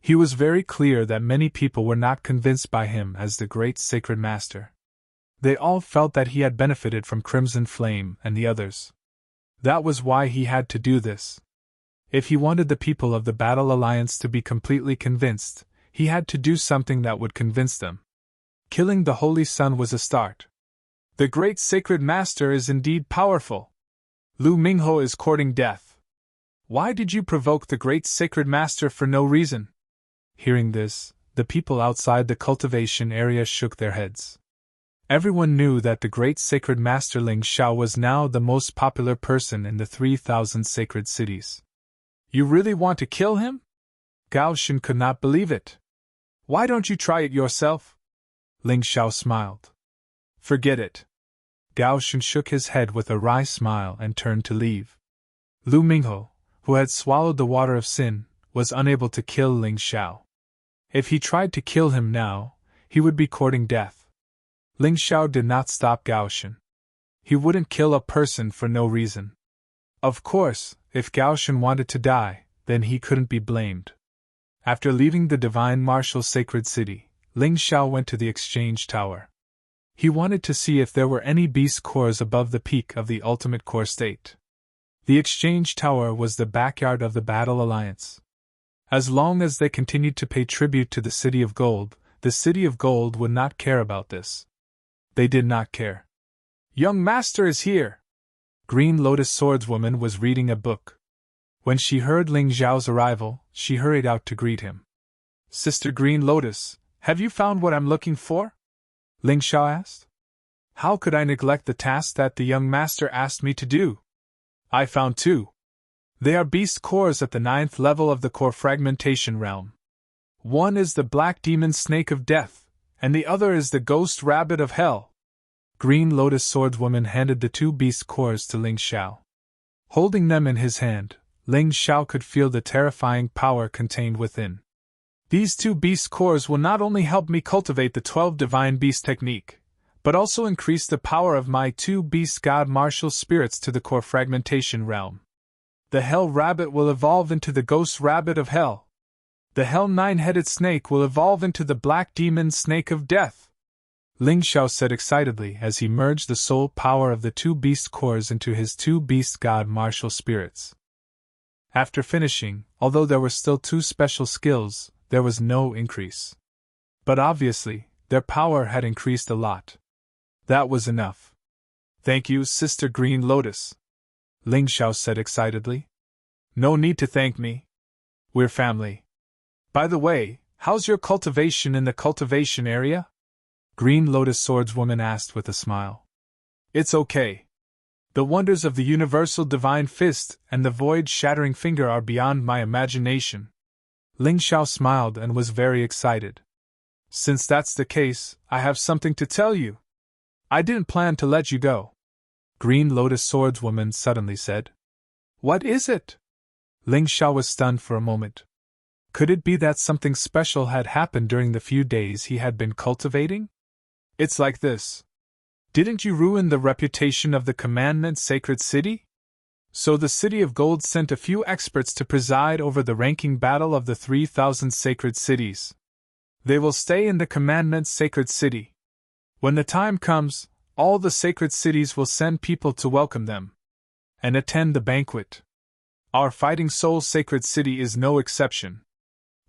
He was very clear that many people were not convinced by him as the great sacred master. They all felt that he had benefited from Crimson Flame and the others. That was why he had to do this. If he wanted the people of the Battle Alliance to be completely convinced, he had to do something that would convince them. Killing the Holy Sun was a start. The great sacred master is indeed powerful. Lu Mingho is courting death. Why did you provoke the great sacred master for no reason? Hearing this, the people outside the cultivation area shook their heads. Everyone knew that the great sacred master Ling Xiao was now the most popular person in the 3,000 sacred cities. You really want to kill him? Gao Shen could not believe it. Why don't you try it yourself? Ling Xiao smiled. Forget it. Gao Shen shook his head with a wry smile and turned to leave. Lu Mingho, who had swallowed the water of sin, was unable to kill Ling Xiao. If he tried to kill him now, he would be courting death. Ling Xiao did not stop Gao Shen. He wouldn't kill a person for no reason. Of course, if Gao Shen wanted to die, then he couldn't be blamed. After leaving the Divine Martial Sacred City, Ling Xiao went to the Exchange Tower. He wanted to see if there were any beast cores above the peak of the Ultimate Core State. The Exchange Tower was the backyard of the Battle Alliance. As long as they continued to pay tribute to the City of Gold, the City of Gold would not care about this. They did not care. Young Master is here! Green Lotus Swordswoman was reading a book. When she heard Ling Xiao's arrival, she hurried out to greet him. Sister Green Lotus, have you found what I'm looking for? Ling Xiao asked. How could I neglect the task that the young master asked me to do? I found two. They are beast cores at the 9th level of the core fragmentation realm. One is the black demon snake of death, and the other is the ghost rabbit of hell. Green Lotus Swordswoman handed the two beast cores to Ling Xiao. Holding them in his hand, Ling Xiao could feel the terrifying power contained within. These two beast cores will not only help me cultivate the 12 divine beast technique, but also increase the power of my two beast god martial spirits to the core fragmentation realm. The hell rabbit will evolve into the ghost rabbit of hell. The hell 9-headed snake will evolve into the black demon snake of death. Ling Xiao said excitedly as he merged the soul power of the two beast cores into his two beast god martial spirits. After finishing, although there were still two special skills, there was no increase. But obviously, their power had increased a lot. That was enough. Thank you, Sister Green Lotus, Ling Xiao said excitedly. No need to thank me. We're family. By the way, how's your cultivation in the cultivation area? Green Lotus Swordswoman asked with a smile. It's okay. The wonders of the Universal Divine Fist and the Void-Shattering Finger are beyond my imagination. Ling Xiao smiled and was very excited. Since that's the case, I have something to tell you. I didn't plan to let you go. Green Lotus Swordswoman suddenly said. What is it? Ling Xiao was stunned for a moment. Could it be that something special had happened during the few days he had been cultivating? It's like this. Didn't you ruin the reputation of the Commandment Sacred City? So the City of Gold sent a few experts to preside over the ranking battle of the 3,000 sacred cities. They will stay in the Commandment Sacred City. When the time comes, all the sacred cities will send people to welcome them and attend the banquet. Our Fighting Soul Sacred City is no exception.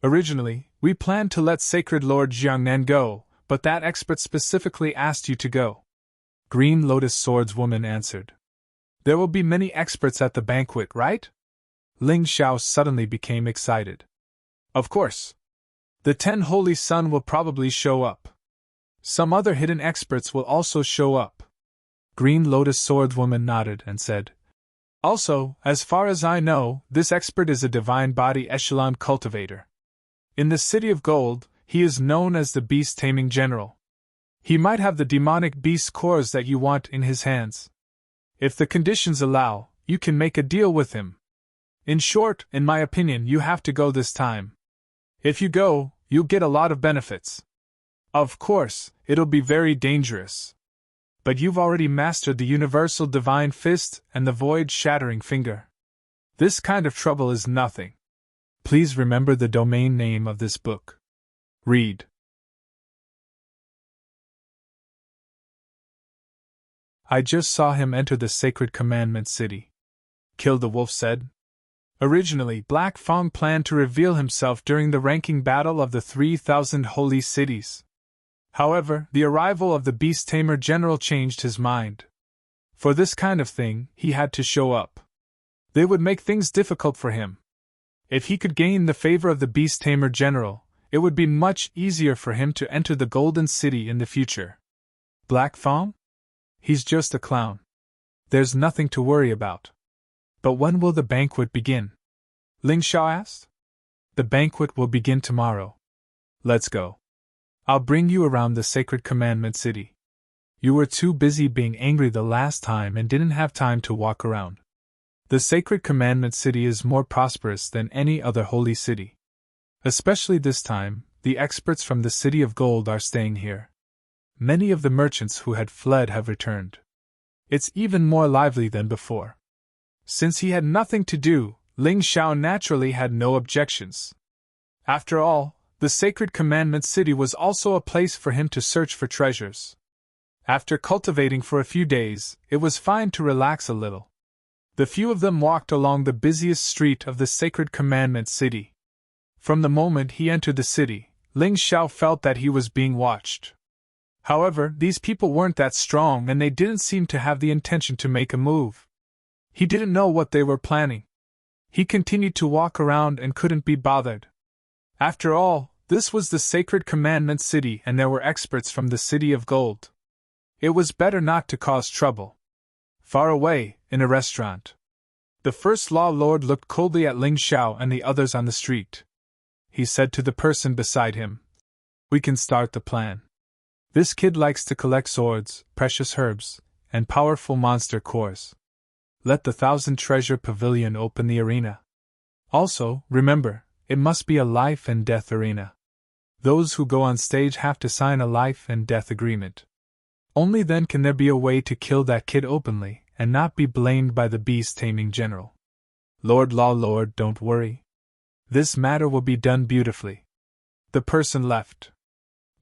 Originally, we planned to let Sacred Lord Jiangnan go, but that expert specifically asked you to go. Green Lotus Swordswoman answered. There will be many experts at the banquet, right? Ling Xiao suddenly became excited. Of course. The 10 Holy Sun will probably show up. Some other hidden experts will also show up. Green Lotus Swordswoman nodded and said. Also, as far as I know, this expert is a divine body echelon cultivator. In the City of Gold, he is known as the Beast Taming General. He might have the demonic beast cores that you want in his hands. If the conditions allow, you can make a deal with him. In short, in my opinion, you have to go this time. If you go, you'll get a lot of benefits. Of course, it'll be very dangerous. But you've already mastered the Universal Divine Fist and the Void-Shattering Finger. This kind of trouble is nothing. Please remember the domain name of this book. Read. I just saw him enter the sacred commandment city, Kill the Wolf said. Originally, Black Fong planned to reveal himself during the ranking battle of the 3,000 holy cities. However, the arrival of the Beast Tamer General changed his mind. For this kind of thing, he had to show up. They would make things difficult for him. If he could gain the favor of the Beast Tamer General, it would be much easier for him to enter the Golden City in the future. Black Fong? He's just a clown. There's nothing to worry about. But when will the banquet begin? Ling Xiao asked. The banquet will begin tomorrow. Let's go. I'll bring you around the sacred commandment city. You were too busy being angry the last time and didn't have time to walk around. The sacred commandment city is more prosperous than any other holy city. Especially this time, the experts from the City of Gold are staying here. Many of the merchants who had fled have returned. It's even more lively than before. Since he had nothing to do, Ling Xiao naturally had no objections. After all, the sacred commandment city was also a place for him to search for treasures. After cultivating for a few days, it was fine to relax a little. The few of them walked along the busiest street of the sacred commandment city. From the moment he entered the city, Ling Xiao felt that he was being watched. However, these people weren't that strong and they didn't seem to have the intention to make a move. He didn't know what they were planning. He continued to walk around and couldn't be bothered. After all, this was the sacred commandment city and there were experts from the City of Gold. It was better not to cause trouble. Far away, in a restaurant, the First Law Lord looked coldly at Ling Xiao and the others on the street. He said to the person beside him, "We can start the plan. This kid likes to collect swords, precious herbs, and powerful monster cores. Let the 1,000 Treasure Pavilion open the arena. Also, remember, it must be a life and death arena. Those who go on stage have to sign a life and death agreement. Only then can there be a way to kill that kid openly and not be blamed by the beast-taming general. Lord Law Lord, don't worry. This matter will be done beautifully." The person left.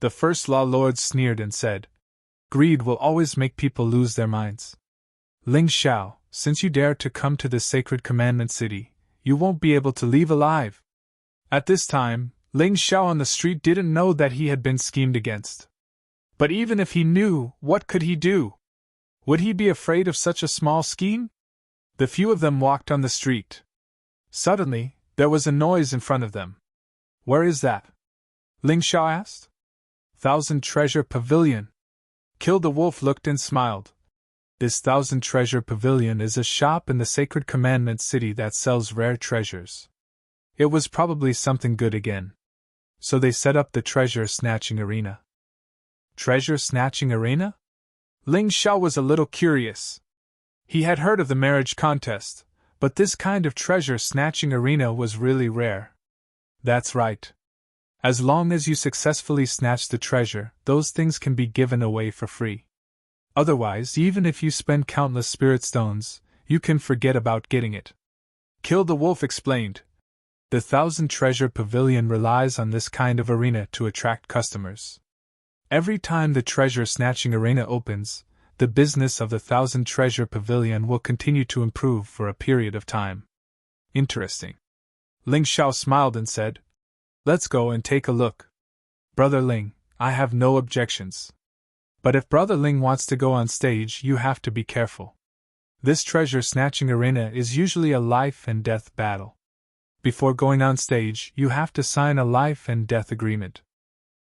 The First Law Lord sneered and said, "Greed will always make people lose their minds. Ling Xiao, since you dare to come to the sacred commandment city, you won't be able to leave alive." At this time, Ling Xiao on the street didn't know that he had been schemed against. But even if he knew, what could he do? Would he be afraid of such a small scheme? The few of them walked on the street. Suddenly, there was a noise in front of them. "Where is that?" Ling Xiao asked. 1,000 Treasure Pavilion. Kill the Wolf looked and smiled. This 1,000 Treasure Pavilion is a shop in the sacred commandment city that sells rare treasures. It was probably something good again. So they set up the treasure snatching arena. Treasure snatching arena? Ling Xiao was a little curious. He had heard of the marriage contest, but this kind of treasure snatching arena was really rare. That's right. As long as you successfully snatch the treasure, those things can be given away for free. Otherwise, even if you spend countless spirit stones, you can forget about getting it. Kill the Wolf explained. The 1,000 Treasure Pavilion relies on this kind of arena to attract customers. Every time the treasure snatching arena opens, the business of the 1,000 Treasure Pavilion will continue to improve for a period of time. Interesting. Ling Xiao smiled and said, "Let's go and take a look. Brother Ling, I have no objections. But if Brother Ling wants to go on stage, you have to be careful. This treasure snatching arena is usually a life and death battle. Before going on stage, you have to sign a life and death agreement.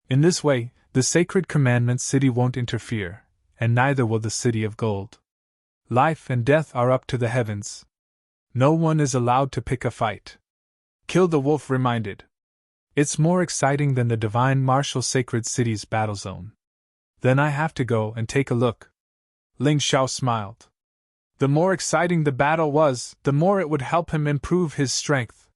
In this way, the sacred commandment city won't interfere, and neither will the City of Gold. Life and death are up to the heavens. No one is allowed to pick a fight." Kill the Wolf reminded. "It's more exciting than the Divine Martial Sacred City's battle zone. Then I have to go and take a look." Ling Xiao smiled. The more exciting the battle was, the more it would help him improve his strength.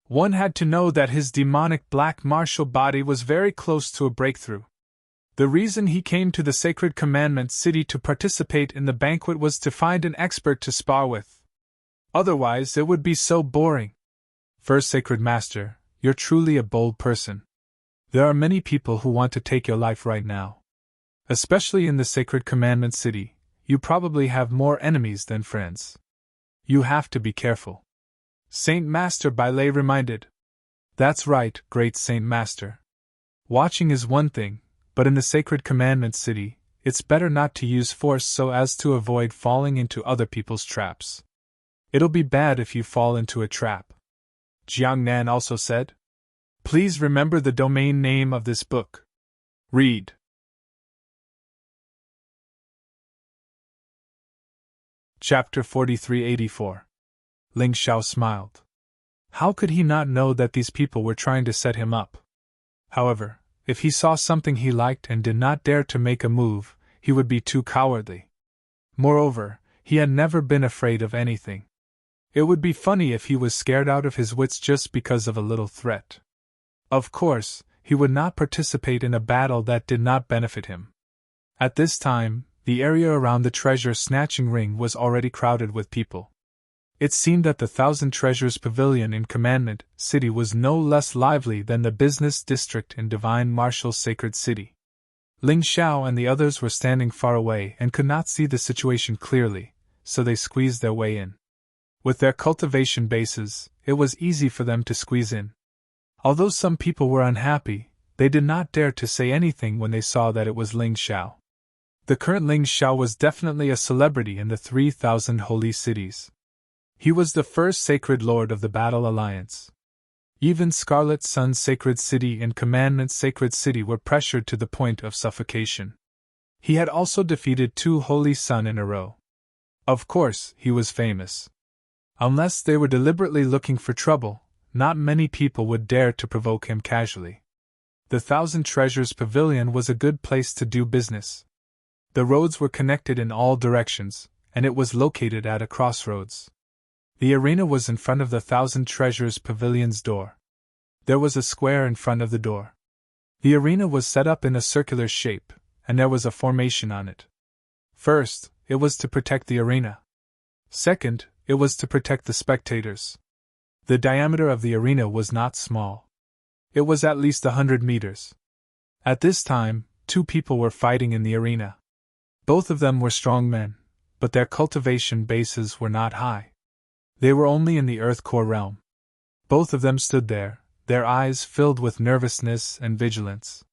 One had to know that his demonic black martial body was very close to a breakthrough. The reason he came to the Sacred Commandment City to participate in the banquet was to find an expert to spar with. Otherwise, it would be so boring. First Sacred Master, you're truly a bold person. There are many people who want to take your life right now. Especially in the Sacred Commandment City, you probably have more enemies than friends. You have to be careful. Saint Master Bailey reminded. That's right, great Saint Master. Watching is one thing, but in the Sacred Commandment City, it's better not to use force so as to avoid falling into other people's traps. It'll be bad if you fall into a trap. Jiangnan also said. Please remember the domain name of this book. Read. Chapter 4384. Ling Xiao smiled. How could he not know that these people were trying to set him up? However, if he saw something he liked and did not dare to make a move, he would be too cowardly. Moreover, he had never been afraid of anything. It would be funny if he was scared out of his wits just because of a little threat. Of course, he would not participate in a battle that did not benefit him. At this time, the area around the treasure-snatching ring was already crowded with people. It seemed that the Thousand Treasures Pavilion in Commandment City was no less lively than the business district in Divine Marshal's Sacred City. Ling Xiao and the others were standing far away and could not see the situation clearly, so they squeezed their way in. With their cultivation bases, it was easy for them to squeeze in. Although some people were unhappy, they did not dare to say anything when they saw that it was Ling Xiao. The current Ling Xiao was definitely a celebrity in the 3,000 holy cities. He was the first Sacred Lord of the Battle Alliance. Even Scarlet Sun's Sacred City and Commandment Sacred City were pressured to the point of suffocation. He had also defeated 2 Holy Sun in a row. Of course, he was famous. Unless they were deliberately looking for trouble, not many people would dare to provoke him casually. The Thousand Treasures Pavilion was a good place to do business. The roads were connected in all directions, and it was located at a crossroads. The arena was in front of the Thousand Treasures Pavilion's door. There was a square in front of the door. The arena was set up in a circular shape, and there was a formation on it. First, it was to protect the arena. Second, it was to protect the spectators. The diameter of the arena was not small. It was at least 100 meters. At this time, 2 people were fighting in the arena. Both of them were strong men, but their cultivation bases were not high. They were only in the Earth Core realm. Both of them stood there, their eyes filled with nervousness and vigilance.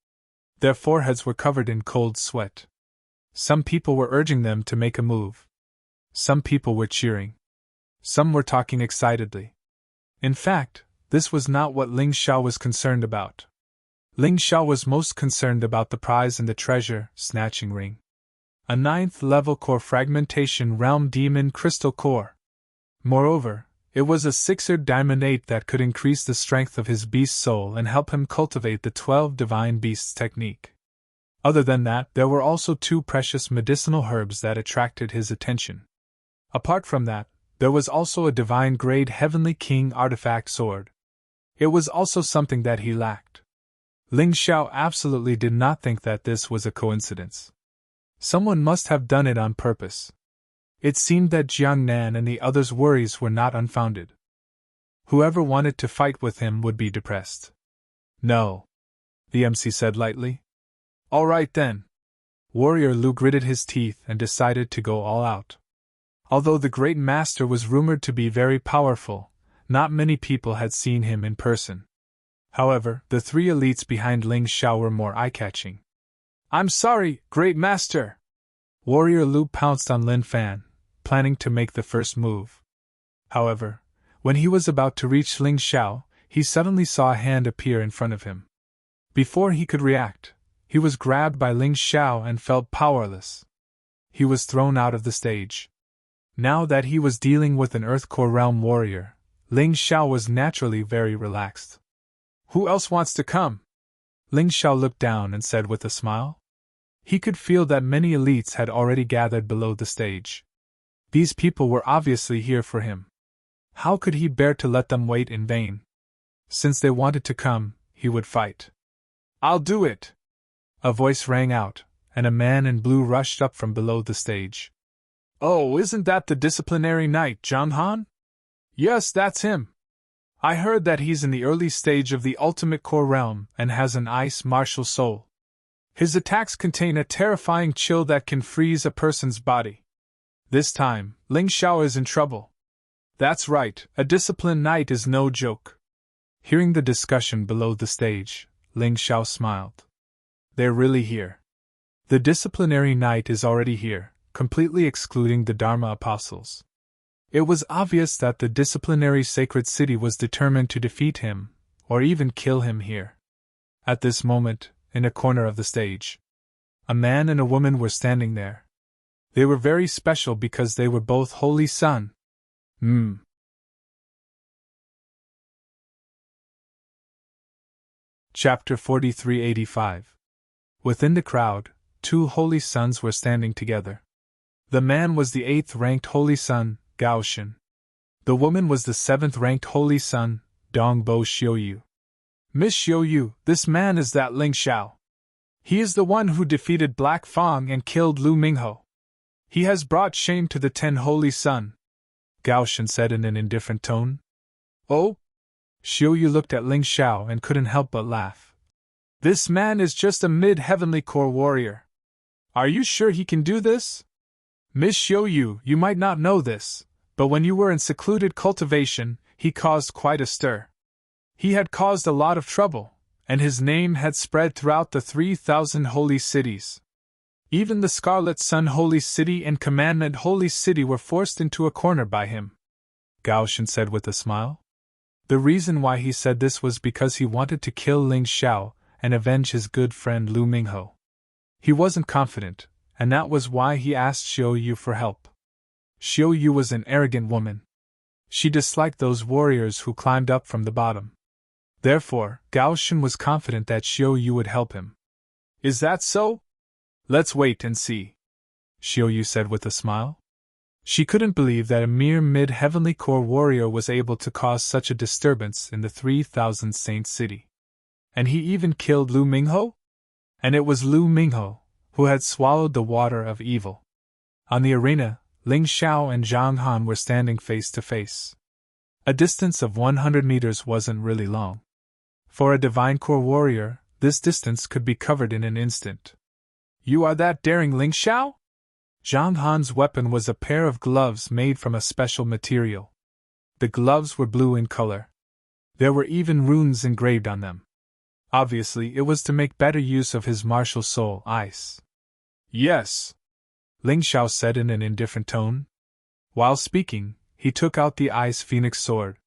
Their foreheads were covered in cold sweat. Some people were urging them to make a move. Some people were cheering. Some were talking excitedly. In fact, this was not what Ling Xiao was concerned about. Ling Xiao was most concerned about the prize in the treasure-snatching ring. A 9th-level core fragmentation realm demon crystal core. Moreover, it was a 6er diamond 8 that could increase the strength of his beast soul and help him cultivate the 12 divine beasts technique. Other than that, there were also 2 precious medicinal herbs that attracted his attention. Apart from that, there was also a divine-grade Heavenly King artifact sword. It was also something that he lacked. Ling Xiao absolutely did not think that this was a coincidence. Someone must have done it on purpose. It seemed that Jiangnan and the others' worries were not unfounded. Whoever wanted to fight with him would be depressed. No, the MC said lightly. All right then. Warrior Lu gritted his teeth and decided to go all out. Although the Great Master was rumored to be very powerful, not many people had seen him in person. However, the 3 elites behind Ling Xiao were more eye-catching. I'm sorry, Great Master! Warrior Lu pounced on Lin Fan, planning to make the first move. However, when he was about to reach Ling Xiao, he suddenly saw a hand appear in front of him. Before he could react, he was grabbed by Ling Xiao and felt powerless. He was thrown out of the stage. Now that he was dealing with an Earth Core Realm warrior, Ling Xiao was naturally very relaxed. Who else wants to come? Ling Xiao looked down and said with a smile. He could feel that many elites had already gathered below the stage. These people were obviously here for him. How could he bear to let them wait in vain? Since they wanted to come, he would fight. I'll do it! A voice rang out, and a man in blue rushed up from below the stage. Oh, isn't that the disciplinary knight, Zhang Han? Yes, that's him. I heard that he's in the early stage of the ultimate core realm and has an ice martial soul. His attacks contain a terrifying chill that can freeze a person's body. This time, Ling Xiao is in trouble. That's right, a disciplined knight is no joke. Hearing the discussion below the stage, Ling Xiao smiled. They're really here. The disciplinary knight is already here, completely excluding the Dharma apostles. It was obvious that the disciplinary sacred city was determined to defeat him, or even kill him here. At this moment, in a corner of the stage, a man and a woman were standing there. They were very special because they were both Holy Sun. Chapter 4385. Within the crowd, two Holy Sons were standing together. The man was the 8th-ranked Holy Sun, Gao Shen. The woman was the 7th-ranked Holy Sun, Dongbo Xiuyu. Miss Xiuyu, this man is that Ling Xiao. He is the one who defeated Black Fang and killed Lu Mingho. He has brought shame to the 10 Holy Sun, Gao Shen said in an indifferent tone. Oh? Xiuyu looked at Ling Xiao and couldn't help but laugh. This man is just a mid-heavenly core warrior. Are you sure he can do this? Miss Xiuyu, you might not know this, but when you were in secluded cultivation, he caused quite a stir. He had caused a lot of trouble, and his name had spread throughout the 3,000 holy cities. Even the Scarlet Sun Holy City and Commandment Holy City were forced into a corner by him, Gao Shen said with a smile. The reason why he said this was because he wanted to kill Ling Xiao and avenge his good friend Lu Mingho. He wasn't confident, and that was why he asked Xiuyu for help. Xiuyu was an arrogant woman. She disliked those warriors who climbed up from the bottom. Therefore, Gao Shen was confident that Xiuyu would help him. Is that so? Let's wait and see, Xiuyu said with a smile. She couldn't believe that a mere mid-heavenly core warrior was able to cause such a disturbance in the 3,000 saint city. And he even killed Lu Mingho? And it was Lu Mingho who had swallowed the water of evil. On the arena, Ling Xiao and Zhang Han were standing face to face. A distance of 100 meters wasn't really long. For a divine core warrior, this distance could be covered in an instant. You are that daring Ling Xiao? Zhang Han's weapon was a pair of gloves made from a special material. The gloves were blue in color. There were even runes engraved on them. Obviously, it was to make better use of his martial soul, ice. Yes, Ling Xiao said in an indifferent tone. While speaking, he took out the Ice Phoenix Sword.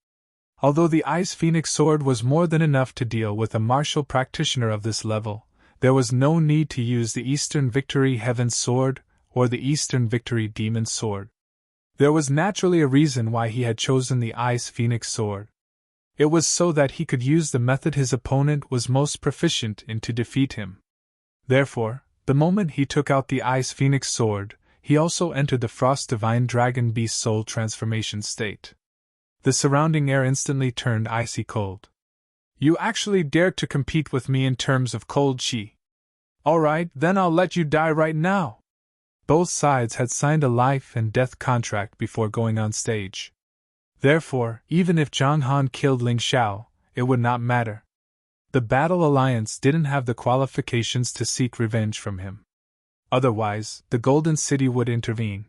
Although the Ice Phoenix Sword was more than enough to deal with a martial practitioner of this level, there was no need to use the Eastern Victory Heaven's Sword or the Eastern Victory Demon's Sword. There was naturally a reason why he had chosen the Ice Phoenix Sword. It was so that he could use the method his opponent was most proficient in to defeat him. Therefore, the moment he took out the Ice Phoenix Sword, he also entered the Frost Divine Dragon Beast Soul transformation state. The surrounding air instantly turned icy cold. You actually dared to compete with me in terms of cold chi. Alright, then I'll let you die right now. Both sides had signed a life and death contract before going on stage. Therefore, even if Zhang Han killed Ling Xiao, it would not matter. The Battle Alliance didn't have the qualifications to seek revenge from him. Otherwise, the Golden City would intervene.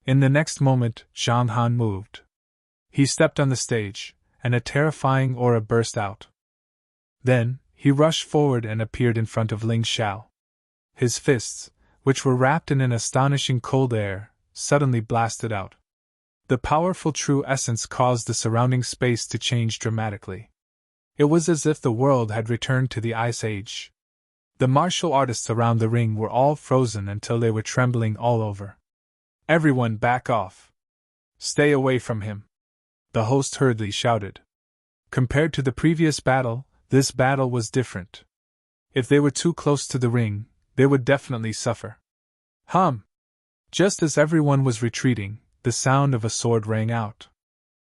In the next moment, Zhang Han moved. He stepped on the stage, and a terrifying aura burst out. Then, he rushed forward and appeared in front of Ling Xiao. His fists, which were wrapped in an astonishing cold air, suddenly blasted out. The powerful true essence caused the surrounding space to change dramatically. It was as if the world had returned to the Ice Age. The martial artists around the ring were all frozen until they were trembling all over. Everyone back off. Stay away from him, the host hurriedly shouted. Compared to the previous battle, this battle was different. If they were too close to the ring, they would definitely suffer. Just as everyone was retreating, the sound of a sword rang out.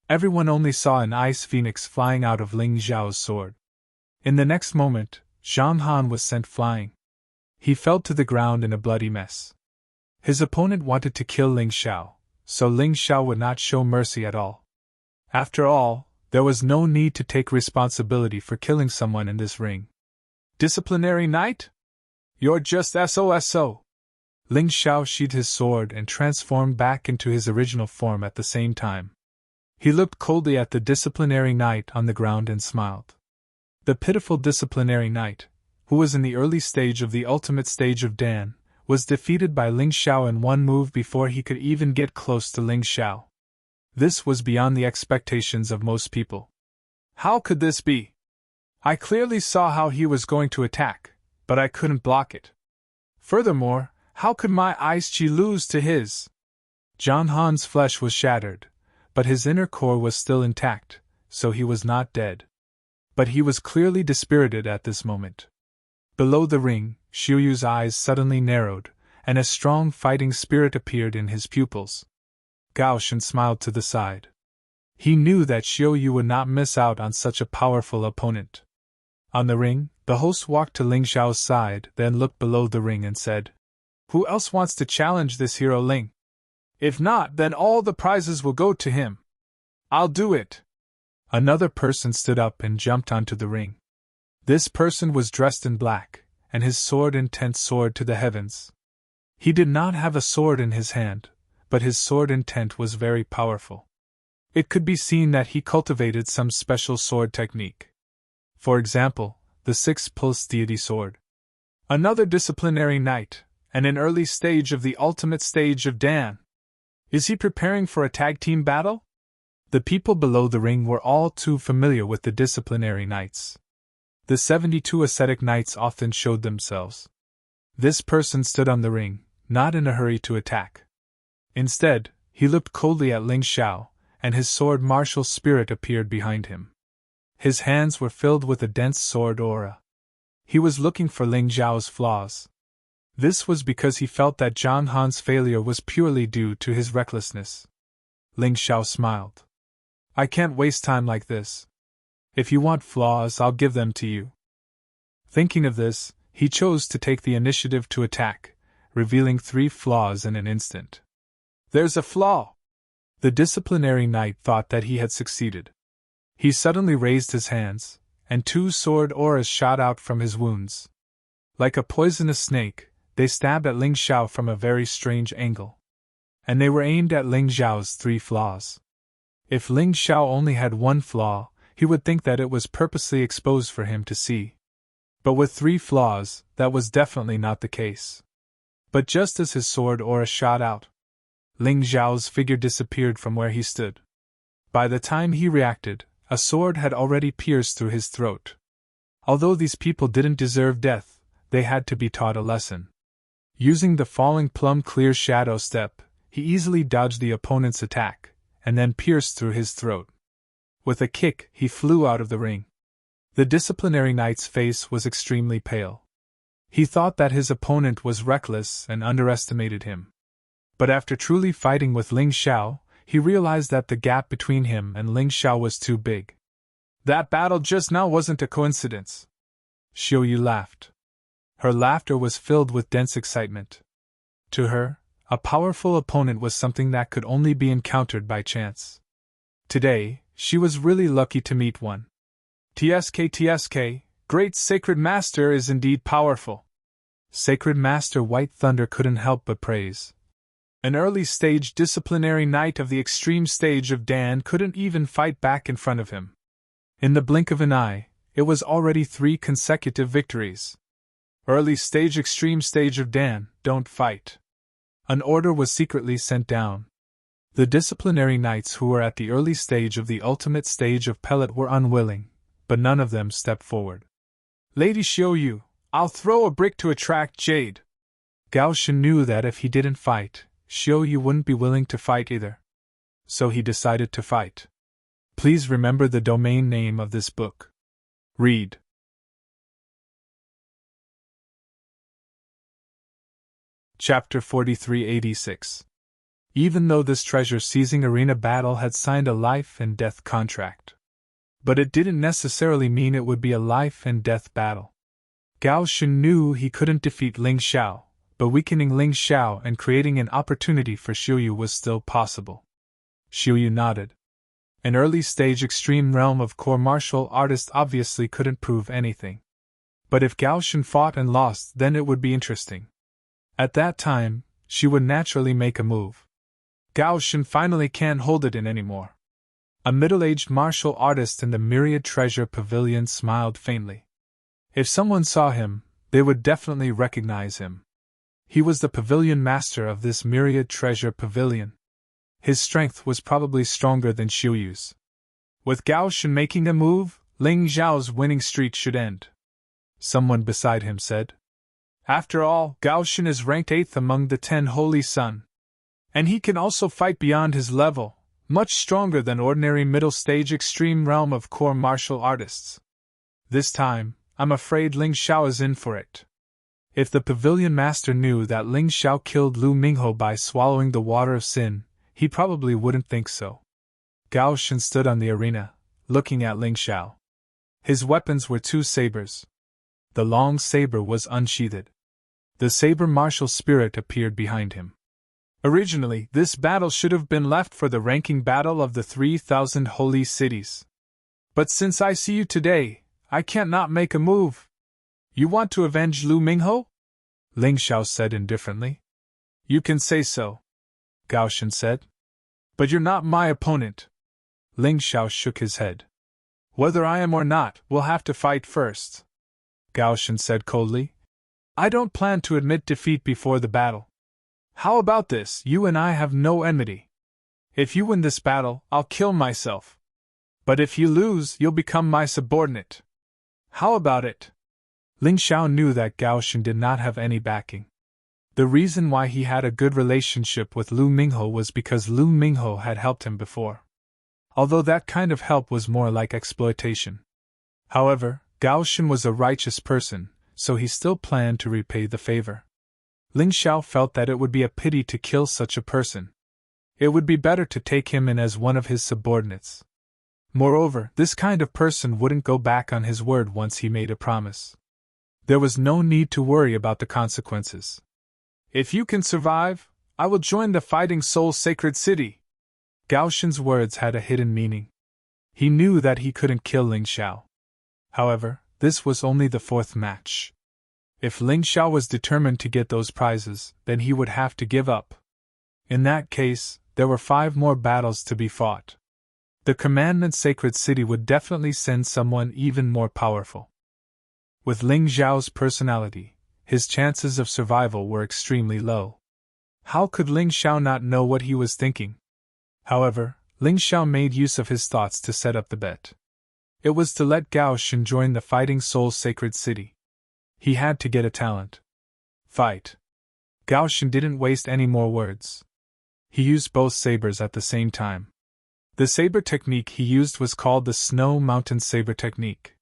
Everyone only saw an ice phoenix flying out of Ling Xiao's sword. In the next moment, Zhang Han was sent flying. He fell to the ground in a bloody mess. His opponent wanted to kill Ling Xiao, so Ling Xiao would not show mercy at all. After all, there was no need to take responsibility for killing someone in this ring. Disciplinary Knight? You're just SOSO. Ling Xiao sheathed his sword and transformed back into his original form at the same time. He looked coldly at the disciplinary knight on the ground and smiled. The pitiful disciplinary knight, who was in the early stage of the ultimate stage of Dan, was defeated by Ling Xiao in one move before he could even get close to Ling Xiao. This was beyond the expectations of most people. How could this be? I clearly saw how he was going to attack, but I couldn't block it. Furthermore, how could my ice chi lose to his? John Han's flesh was shattered, but his inner core was still intact, so he was not dead. But he was clearly dispirited at this moment. Below the ring, Xiuyu's eyes suddenly narrowed, and a strong fighting spirit appeared in his pupils. Gao Shen smiled to the side. He knew that Xiuyu would not miss out on such a powerful opponent. On the ring, the host walked to Ling Xiao's side, then looked below the ring and said, "Who else wants to challenge this hero Ling? If not, then all the prizes will go to him. I'll do it." Another person stood up and jumped onto the ring. This person was dressed in black, and his sword intent soared to the heavens. He did not have a sword in his hand, but his sword intent was very powerful. It could be seen that he cultivated some special sword technique. For example, the six-pulse deity sword. Another disciplinary knight, and an early stage of the ultimate stage of Dan. Is he preparing for a tag team battle? The people below the ring were all too familiar with the disciplinary knights. The 72 ascetic knights often showed themselves. This person stood on the ring, not in a hurry to attack. Instead, he looked coldly at Ling Xiao, and his sword martial spirit appeared behind him. His hands were filled with a dense sword aura. He was looking for Ling Xiao's flaws. This was because he felt that Zhang Han's failure was purely due to his recklessness. Ling Xiao smiled. "I can't waste time like this. If you want flaws, I'll give them to you." Thinking of this, he chose to take the initiative to attack, revealing 3 flaws in an instant. "There's a flaw!" The disciplinary knight thought that he had succeeded. He suddenly raised his hands, and 2 sword auras shot out from his wounds. Like a poisonous snake, they stabbed at Ling Xiao from a very strange angle. And they were aimed at Ling Xiao's 3 flaws. If Ling Xiao only had 1 flaw, he would think that it was purposely exposed for him to see. But with 3 flaws, that was definitely not the case. But just as his sword aura shot out, Ling Xiao's figure disappeared from where he stood. By the time he reacted, a sword had already pierced through his throat. Although these people didn't deserve death, they had to be taught a lesson. Using the falling plum clear shadow step, he easily dodged the opponent's attack, and then pierced through his throat. With a kick, he flew out of the ring. The disciplinary knight's face was extremely pale. He thought that his opponent was reckless and underestimated him. But after truly fighting with Ling Xiao, he realized that the gap between him and Ling Xiao was too big. "That battle just now wasn't a coincidence." Xiuyu laughed. Her laughter was filled with dense excitement. To her, a powerful opponent was something that could only be encountered by chance. Today, she was really lucky to meet one. TSK, Great Sacred Master is indeed powerful. Sacred Master White Thunder couldn't help but praise. An early-stage disciplinary knight of the extreme stage of Dan couldn't even fight back in front of him. In the blink of an eye, it was already 3 consecutive victories. Early stage, extreme stage of Dan, don't fight. An order was secretly sent down. The disciplinary knights who were at the early stage of the ultimate stage of Pellet were unwilling, but none of them stepped forward. "Lady Xiuyu, I'll throw a brick to attract Jade." Gao Shen knew that if he didn't fight, Xiuyu wouldn't be willing to fight either. So he decided to fight. Please remember the domain name of this book. Read. Chapter 4386. Even though this treasure-seizing arena battle had signed a life-and-death contract. But it didn't necessarily mean it would be a life-and-death battle. Gao Shen knew he couldn't defeat Ling Xiao, but weakening Ling Xiao and creating an opportunity for Xiuyu was still possible. Xiuyu nodded. An early-stage extreme realm of core martial artist obviously couldn't prove anything. But if Gao Shen fought and lost, then it would be interesting. At that time, she would naturally make a move. Gao Shen finally can't hold it in anymore. A middle-aged martial artist in the Myriad Treasure Pavilion smiled faintly. If someone saw him, they would definitely recognize him. He was the pavilion master of this Myriad Treasure Pavilion. His strength was probably stronger than Xiuyu's. With Gao Shen making a move, Ling Zhao's winning streak should end. Someone beside him said. After all, Gao Shen is ranked 8th among the 10 Holy Sun. And he can also fight beyond his level, much stronger than ordinary middle-stage extreme realm of core martial artists. This time, I'm afraid Ling Xiao is in for it. If the pavilion master knew that Ling Xiao killed Lu Mingho by swallowing the water of sin, he probably wouldn't think so. Gao Shen stood on the arena, looking at Ling Xiao. His weapons were 2 sabers. The long saber was unsheathed. The saber martial spirit appeared behind him. Originally, this battle should have been left for the ranking battle of the 3,000 holy cities. But since I see you today, I can't not make a move. You want to avenge Lu Mingho? Ling Xiao said indifferently. You can say so, Gao Shen said. But you're not my opponent. Ling Xiao shook his head. Whether I am or not, we'll have to fight first, Gao Shen said coldly. I don't plan to admit defeat before the battle. How about this? You and I have no enmity. If you win this battle, I'll kill myself. But if you lose, you'll become my subordinate. How about it? Ling Xiao knew that Gao Shen did not have any backing. The reason why he had a good relationship with Lu Mingho was because Lu Mingho had helped him before. Although that kind of help was more like exploitation. However, Gao Shen was a righteous person, so he still planned to repay the favor. Ling Xiao felt that it would be a pity to kill such a person. It would be better to take him in as one of his subordinates. Moreover, this kind of person wouldn't go back on his word once he made a promise. There was no need to worry about the consequences. If you can survive, I will join the Fighting Soul Sacred City. Gao Shen's words had a hidden meaning. He knew that he couldn't kill Ling Xiao. However, this was only the 4th match. If Ling Xiao was determined to get those prizes, then he would have to give up. In that case, there were 5 more battles to be fought. The Commandment Sacred City would definitely send someone even more powerful. With Ling Xiao's personality, his chances of survival were extremely low. How could Ling Xiao not know what he was thinking? However, Ling Xiao made use of his thoughts to set up the bet. It was to let Gao Shen join the Fighting Soul Sacred City. He had to get a talent. Fight. Gao Shen didn't waste any more words. He used both sabers at the same time. The saber technique he used was called the Snow Mountain Saber Technique.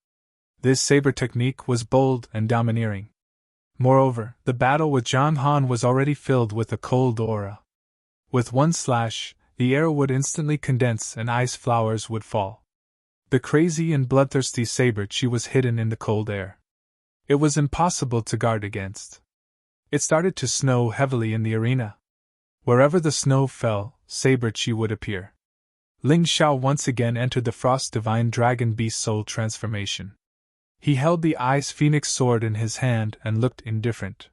This saber technique was bold and domineering. Moreover, the battle with Zhang Han was already filled with a cold aura. With one slash, the air would instantly condense and ice flowers would fall. The crazy and bloodthirsty saber chi was hidden in the cold air. It was impossible to guard against. It started to snow heavily in the arena. Wherever the snow fell, saber chi would appear. Ling Xiao once again entered the Frost Divine Dragon Beast Soul transformation. He held the Ice Phoenix sword in his hand and looked indifferent.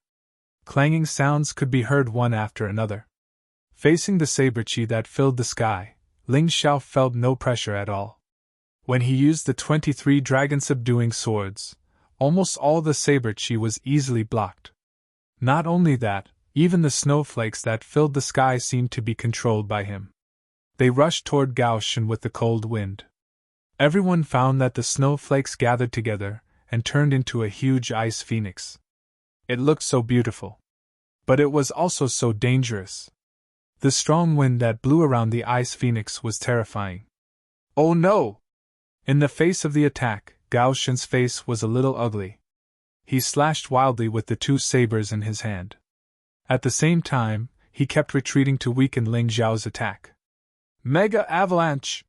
Clanging sounds could be heard one after another. Facing the saber chi that filled the sky, Ling Xiao felt no pressure at all. When he used the 23 dragon-subduing swords, almost all the saber chi was easily blocked. Not only that, even the snowflakes that filled the sky seemed to be controlled by him. They rushed toward Gao Shen with the cold wind. Everyone found that the snowflakes gathered together and turned into a huge ice phoenix. It looked so beautiful. But it was also so dangerous. The strong wind that blew around the ice phoenix was terrifying. Oh no! In the face of the attack, Gao Shen's face was a little ugly. He slashed wildly with the 2 sabers in his hand. At the same time, he kept retreating to weaken Ling Xiao's attack. Mega Avalanche!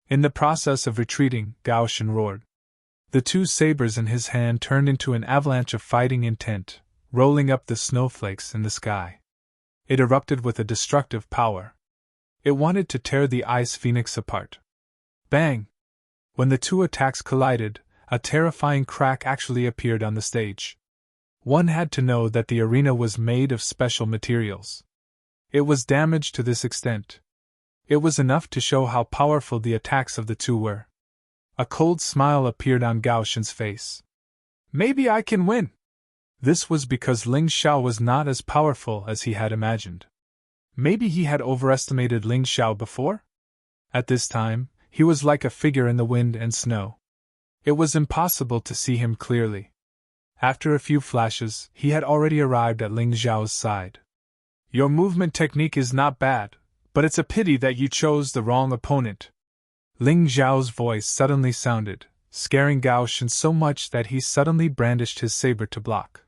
In the process of retreating, Gao Shen roared. The 2 sabers in his hand turned into an avalanche of fighting intent, rolling up the snowflakes in the sky. It erupted with a destructive power. It wanted to tear the ice phoenix apart. Bang! When the two attacks collided, a terrifying crack actually appeared on the stage. One had to know that the arena was made of special materials. It was damaged to this extent. It was enough to show how powerful the attacks of the two were. A cold smile appeared on Gao Shen's face. Maybe I can win! This was because Ling Xiao was not as powerful as he had imagined. Maybe he had overestimated Ling Xiao before? At this time, he was like a figure in the wind and snow. It was impossible to see him clearly. After a few flashes, he had already arrived at Ling Xiao's side. Your movement technique is not bad, but it's a pity that you chose the wrong opponent. Ling Xiao's voice suddenly sounded, scaring Gao Shen so much that he suddenly brandished his saber to block.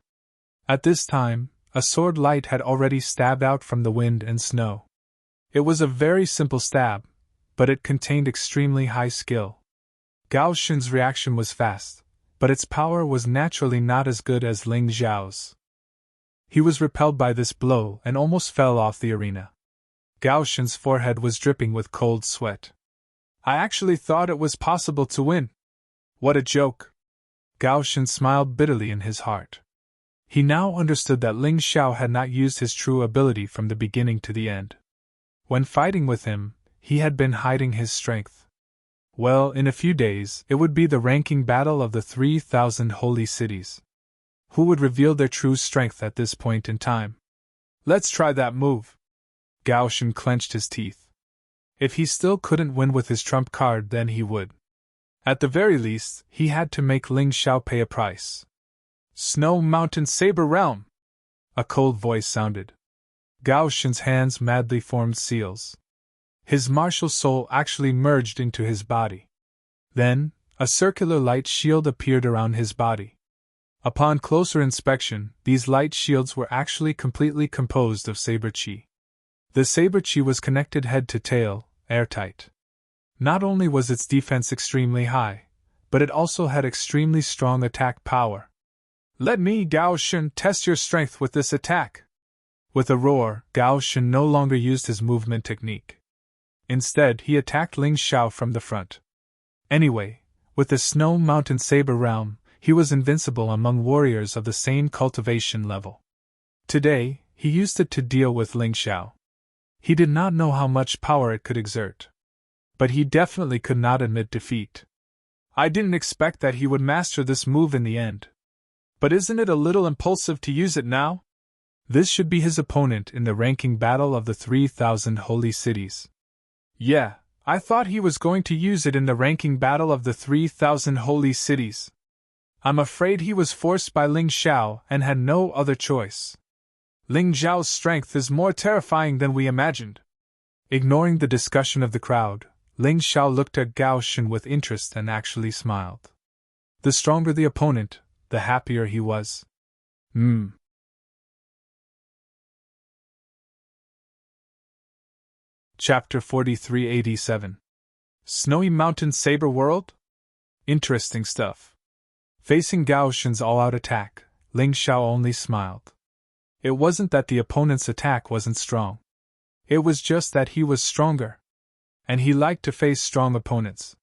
At this time, a sword light had already stabbed out from the wind and snow. It was a very simple stab, but it contained extremely high skill. Gao Shen's reaction was fast, but its power was naturally not as good as Ling Xiao's. He was repelled by this blow and almost fell off the arena. Gao Shen's forehead was dripping with cold sweat. I actually thought it was possible to win. What a joke! Gao Shen smiled bitterly in his heart. He now understood that Ling Xiao had not used his true ability from the beginning to the end. When fighting with him, he had been hiding his strength. Well, in a few days, it would be the ranking battle of the 3,000 holy cities. Who would reveal their true strength at this point in time? Let's try that move. Gao Shen clenched his teeth. If he still couldn't win with his trump card, then he would. At the very least, he had to make Ling Xiao pay a price. Snow Mountain Saber Realm! A cold voice sounded. Gao Shen's hands madly formed seals. His martial soul actually merged into his body. Then, a circular light shield appeared around his body. Upon closer inspection, these light shields were actually completely composed of saber chi. The saber chi was connected head to tail, airtight. Not only was its defense extremely high, but it also had extremely strong attack power. Let me, Gao Shen, test your strength with this attack. With a roar, Gao Shen no longer used his movement technique. Instead, he attacked Ling Xiao from the front. Anyway, with the Snow Mountain Saber Realm, he was invincible among warriors of the same cultivation level. Today, he used it to deal with Ling Xiao. He did not know how much power it could exert. But he definitely could not admit defeat. I didn't expect that he would master this move in the end. But isn't it a little impulsive to use it now? This should be his opponent in the ranking battle of the 3,000 holy cities. Yeah, I thought he was going to use it in the ranking battle of the 3,000 holy cities. I'm afraid he was forced by Ling Xiao and had no other choice. Ling Xiao's strength is more terrifying than we imagined. Ignoring the discussion of the crowd, Ling Xiao looked at Gao Shen with interest and actually smiled. The stronger the opponent, the happier he was. Chapter 4387. Snowy Mountain Saber World? Interesting stuff. Facing Gao Shen's all-out attack, Ling Xiao only smiled. It wasn't that the opponent's attack wasn't strong. It was just that he was stronger. And he liked to face strong opponents.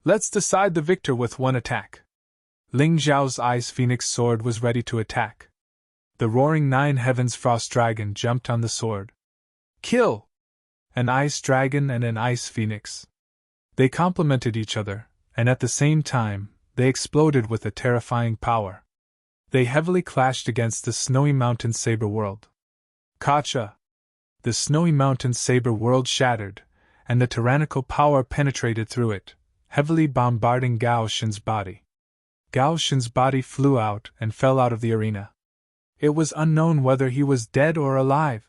Let's decide the victor with one attack. Ling Xiao's Ice Phoenix sword was ready to attack. The roaring Nine Heavens Frost Dragon jumped on the sword. Kill! An Ice Dragon and an Ice Phoenix. They complemented each other, and at the same time, they exploded with a terrifying power. They heavily clashed against the Snowy Mountain Saber World. Kacha! The Snowy Mountain Saber World shattered, and the tyrannical power penetrated through it, heavily bombarding Gao Shen's body. Gao Shen's body flew out and fell out of the arena. It was unknown whether he was dead or alive.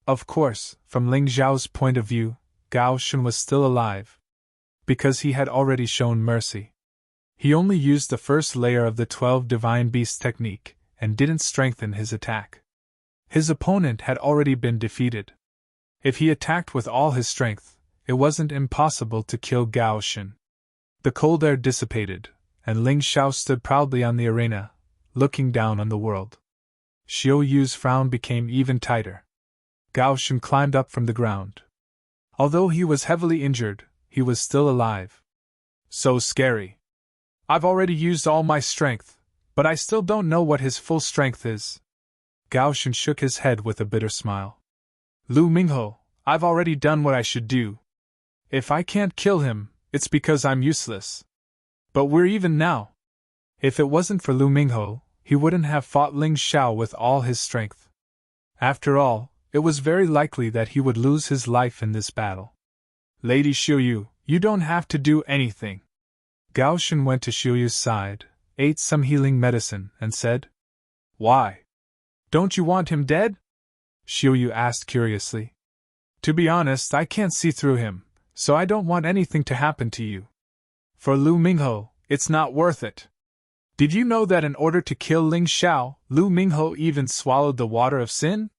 Of course, from Ling Xiao's point of view, Gao Shen was still alive. Because he had already shown mercy. He only used the first layer of the 12 Divine Beasts technique, and didn't strengthen his attack. His opponent had already been defeated. If he attacked with all his strength, it wasn't impossible to kill Gao Shen. The cold air dissipated, and Ling Xiao stood proudly on the arena, looking down on the world. Xiao Yu's frown became even tighter. Gao Shen climbed up from the ground. Although he was heavily injured, he was still alive. So scary. I've already used all my strength, but I still don't know what his full strength is. Gao Shen shook his head with a bitter smile. Lu Mingho, I've already done what I should do. If I can't kill him, it's because I'm useless. But we're even now. If it wasn't for Lu Mingho, he wouldn't have fought Ling Xiao with all his strength. After all, it was very likely that he would lose his life in this battle. Lady Xiuyu, you don't have to do anything. Gao Shen went to Xiuyu's side, ate some healing medicine, and said, Why? Don't you want him dead? Xiuyu asked curiously. To be honest, I can't see through him, so I don't want anything to happen to you. For Lu Mingho, it's not worth it. Did you know that in order to kill Ling Xiao, Lu Mingho even swallowed the water of sin?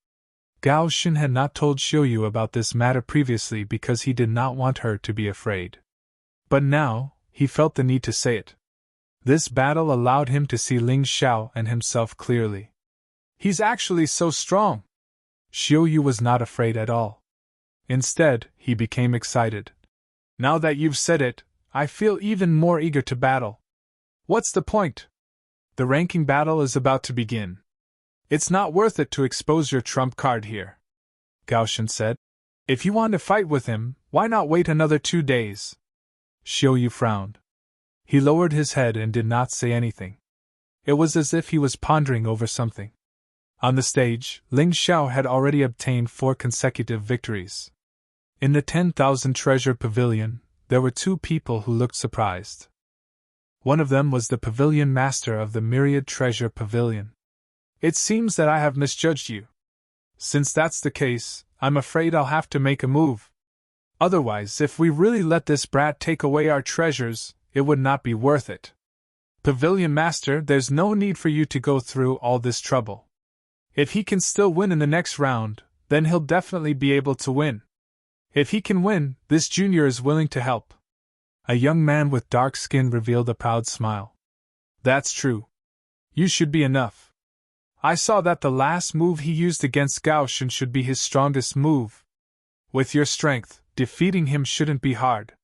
Gao Shen had not told Xiuyu about this matter previously because he did not want her to be afraid. But now, he felt the need to say it. This battle allowed him to see Ling Xiao and himself clearly. He's actually so strong! Xiuyu was not afraid at all. Instead, he became excited. Now that you've said it, I feel even more eager to battle. What's the point? The ranking battle is about to begin. It's not worth it to expose your trump card here, Gao Shen said. If you want to fight with him, why not wait another 2 days? Xiuyu frowned. He lowered his head and did not say anything. It was as if he was pondering over something. On the stage, Ling Xiao had already obtained 4 consecutive victories. In the 10,000 treasure pavilion, there were 2 people who looked surprised. One of them was the pavilion master of the Myriad Treasure Pavilion. It seems that I have misjudged you. Since that's the case, I'm afraid I'll have to make a move. Otherwise, if we really let this brat take away our treasures, it would not be worth it. Pavilion Master, there's no need for you to go through all this trouble. If he can still win in the next round, then he'll definitely be able to win. If he can win, this junior is willing to help. A young man with dark skin revealed a proud smile. That's true. You should be enough. I saw that the last move he used against Gao Shen should be his strongest move. With your strength, defeating him shouldn't be hard.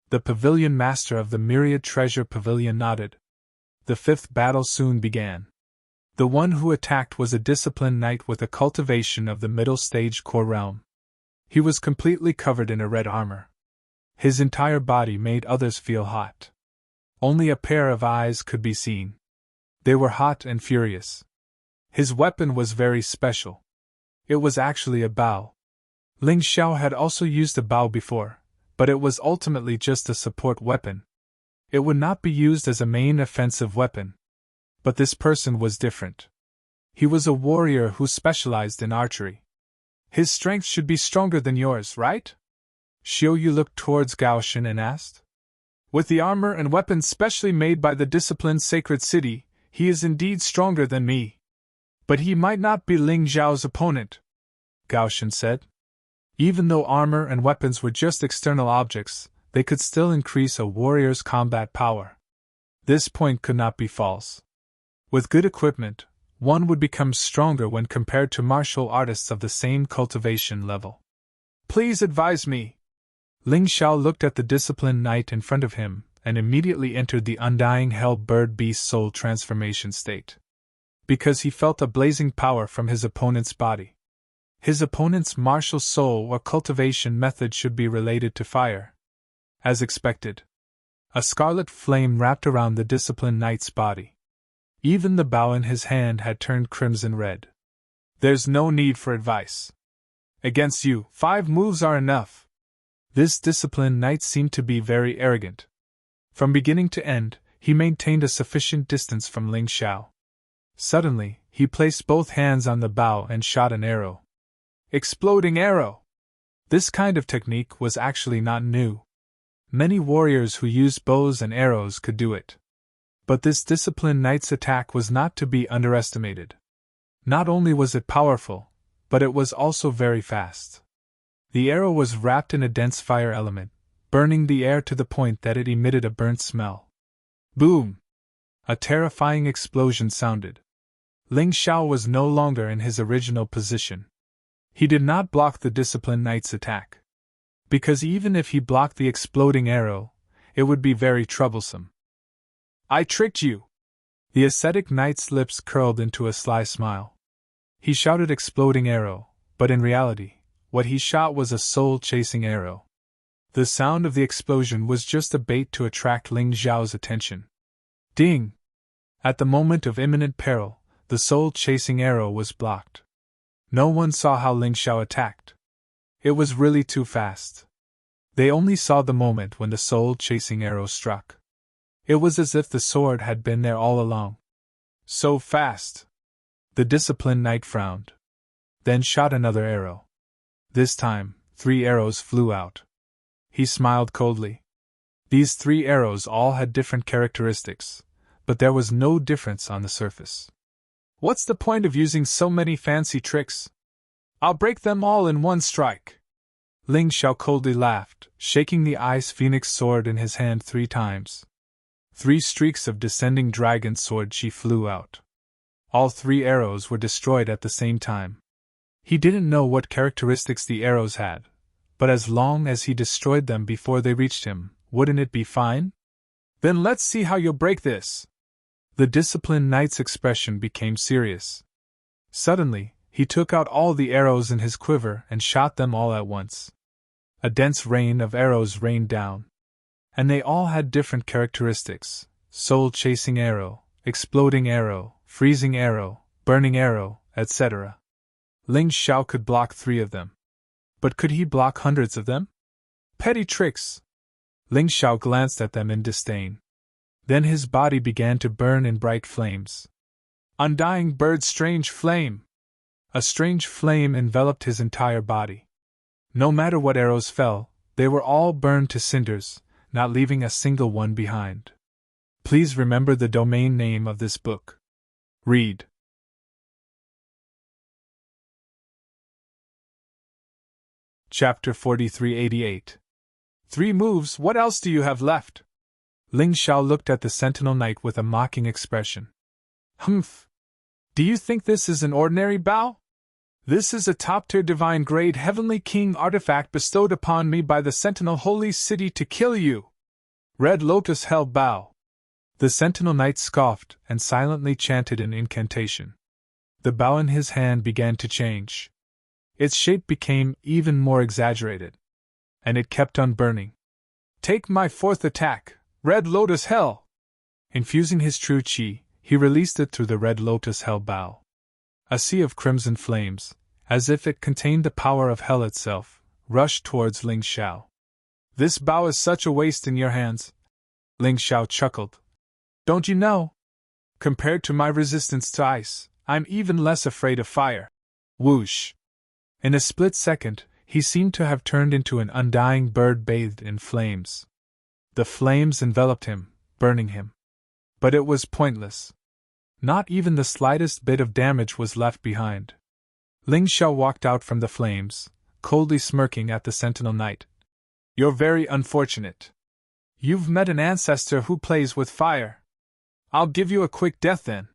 The pavilion master of the Myriad Treasure Pavilion nodded. The 5th battle soon began. The one who attacked was a disciplined knight with a cultivation of the middle stage core realm. He was completely covered in a red armor. His entire body made others feel hot. Only a pair of eyes could be seen. They were hot and furious. His weapon was very special. It was actually a bow. Ling Xiao had also used a bow before, but it was ultimately just a support weapon. It would not be used as a main offensive weapon. But this person was different. He was a warrior who specialized in archery. His strength should be stronger than yours, right? Xiuyu looked towards Gao Shen and asked. With the armor and weapons specially made by the disciplined sacred city, he is indeed stronger than me. But he might not be Ling Xiao's opponent, Gao Shen said. Even though armor and weapons were just external objects, they could still increase a warrior's combat power. This point could not be false. With good equipment, one would become stronger when compared to martial artists of the same cultivation level. Please advise me. Ling Xiao looked at the disciplined knight in front of him and immediately entered the undying hell bird beast soul transformation state. Because he felt a blazing power from his opponent's body. His opponent's martial soul or cultivation method should be related to fire. As expected, a scarlet flame wrapped around the disciplined knight's body. Even the bow in his hand had turned crimson red. There's no need for advice. Against you, 5 moves are enough. This disciplined knight seemed to be very arrogant. From beginning to end, he maintained a sufficient distance from Ling Xiao. Suddenly, he placed both hands on the bow and shot an arrow. Exploding arrow! This kind of technique was actually not new. Many warriors who used bows and arrows could do it. But this disciplined knight's attack was not to be underestimated. Not only was it powerful, but it was also very fast. The arrow was wrapped in a dense fire element, burning the air to the point that it emitted a burnt smell. Boom! A terrifying explosion sounded. Ling Xiao was no longer in his original position. He did not block the disciplined knight's attack. because even if he blocked the exploding arrow, it would be very troublesome. I tricked you! The ascetic knight's lips curled into a sly smile. He shouted exploding arrow, but in reality, what he shot was a soul-chasing arrow. The sound of the explosion was just a bait to attract Ling Xiao's attention. Ding! At the moment of imminent peril, the soul-chasing arrow was blocked. No one saw how Ling Xiao attacked. It was really too fast. They only saw the moment when the soul-chasing arrow struck. It was as if the sword had been there all along. So fast! The disciplined knight frowned. Then shot another arrow. This time, 3 arrows flew out. He smiled coldly. These 3 arrows all had different characteristics, but there was no difference on the surface. What's the point of using so many fancy tricks? I'll break them all in one strike. Ling Xiao coldly laughed, shaking the ice phoenix sword in his hand 3 times. 3 streaks of descending dragon sword chi flew out. All 3 arrows were destroyed at the same time. He didn't know what characteristics the arrows had, but as long as he destroyed them before they reached him, wouldn't it be fine? Then let's see how you'll break this. The disciplined knight's expression became serious. Suddenly, he took out all the arrows in his quiver and shot them all at once. A dense rain of arrows rained down. And they all had different characteristics: soul-chasing arrow, exploding arrow, freezing arrow, burning arrow, etc. Ling Xiao could block 3 of them. But could he block hundreds of them? Petty tricks! Ling Xiao glanced at them in disdain. Then his body began to burn in bright flames. Undying bird, strange flame! A strange flame enveloped his entire body. No matter what arrows fell, they were all burned to cinders, not leaving a single one behind. Please remember the domain name of this book. Read. Chapter 4388. 3 moves, what else do you have left? Ling Xiao looked at the sentinel knight with a mocking expression. Humph! Do you think this is an ordinary bow? This is a top-tier divine-grade heavenly king artifact bestowed upon me by the Sentinel Holy City to kill you! Red Lotus Hell Bow! The sentinel knight scoffed and silently chanted an incantation. The bow in his hand began to change. Its shape became even more exaggerated. And it kept on burning. Take my 4th attack, Red Lotus Hell! Infusing his true chi, he released it through the Red Lotus Hell bow. A sea of crimson flames, as if it contained the power of hell itself, rushed towards Ling Xiao. This bow is such a waste in your hands. Ling Xiao chuckled. Don't you know? Compared to my resistance to ice, I'm even less afraid of fire. Whoosh! In a split second, he seemed to have turned into an undying bird bathed in flames. The flames enveloped him, burning him. But it was pointless. Not even the slightest bit of damage was left behind. Ling Xiao walked out from the flames, coldly smirking at the sentinel knight. You're very unfortunate. You've met an ancestor who plays with fire. I'll give you a quick death then.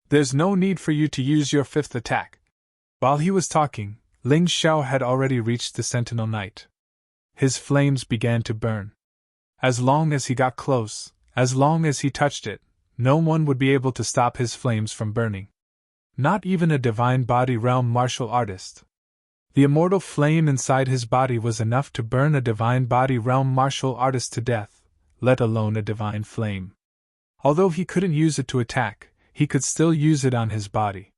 There's no need for you to use your 5th attack. While he was talking, Ling Xiao had already reached the sentinel knight. His flames began to burn. As long as he got close, as long as he touched it, no one would be able to stop his flames from burning. Not even a divine body realm martial artist. The immortal flame inside his body was enough to burn a divine body realm martial artist to death, let alone a divine flame. Although he couldn't use it to attack, he could still use it on his body.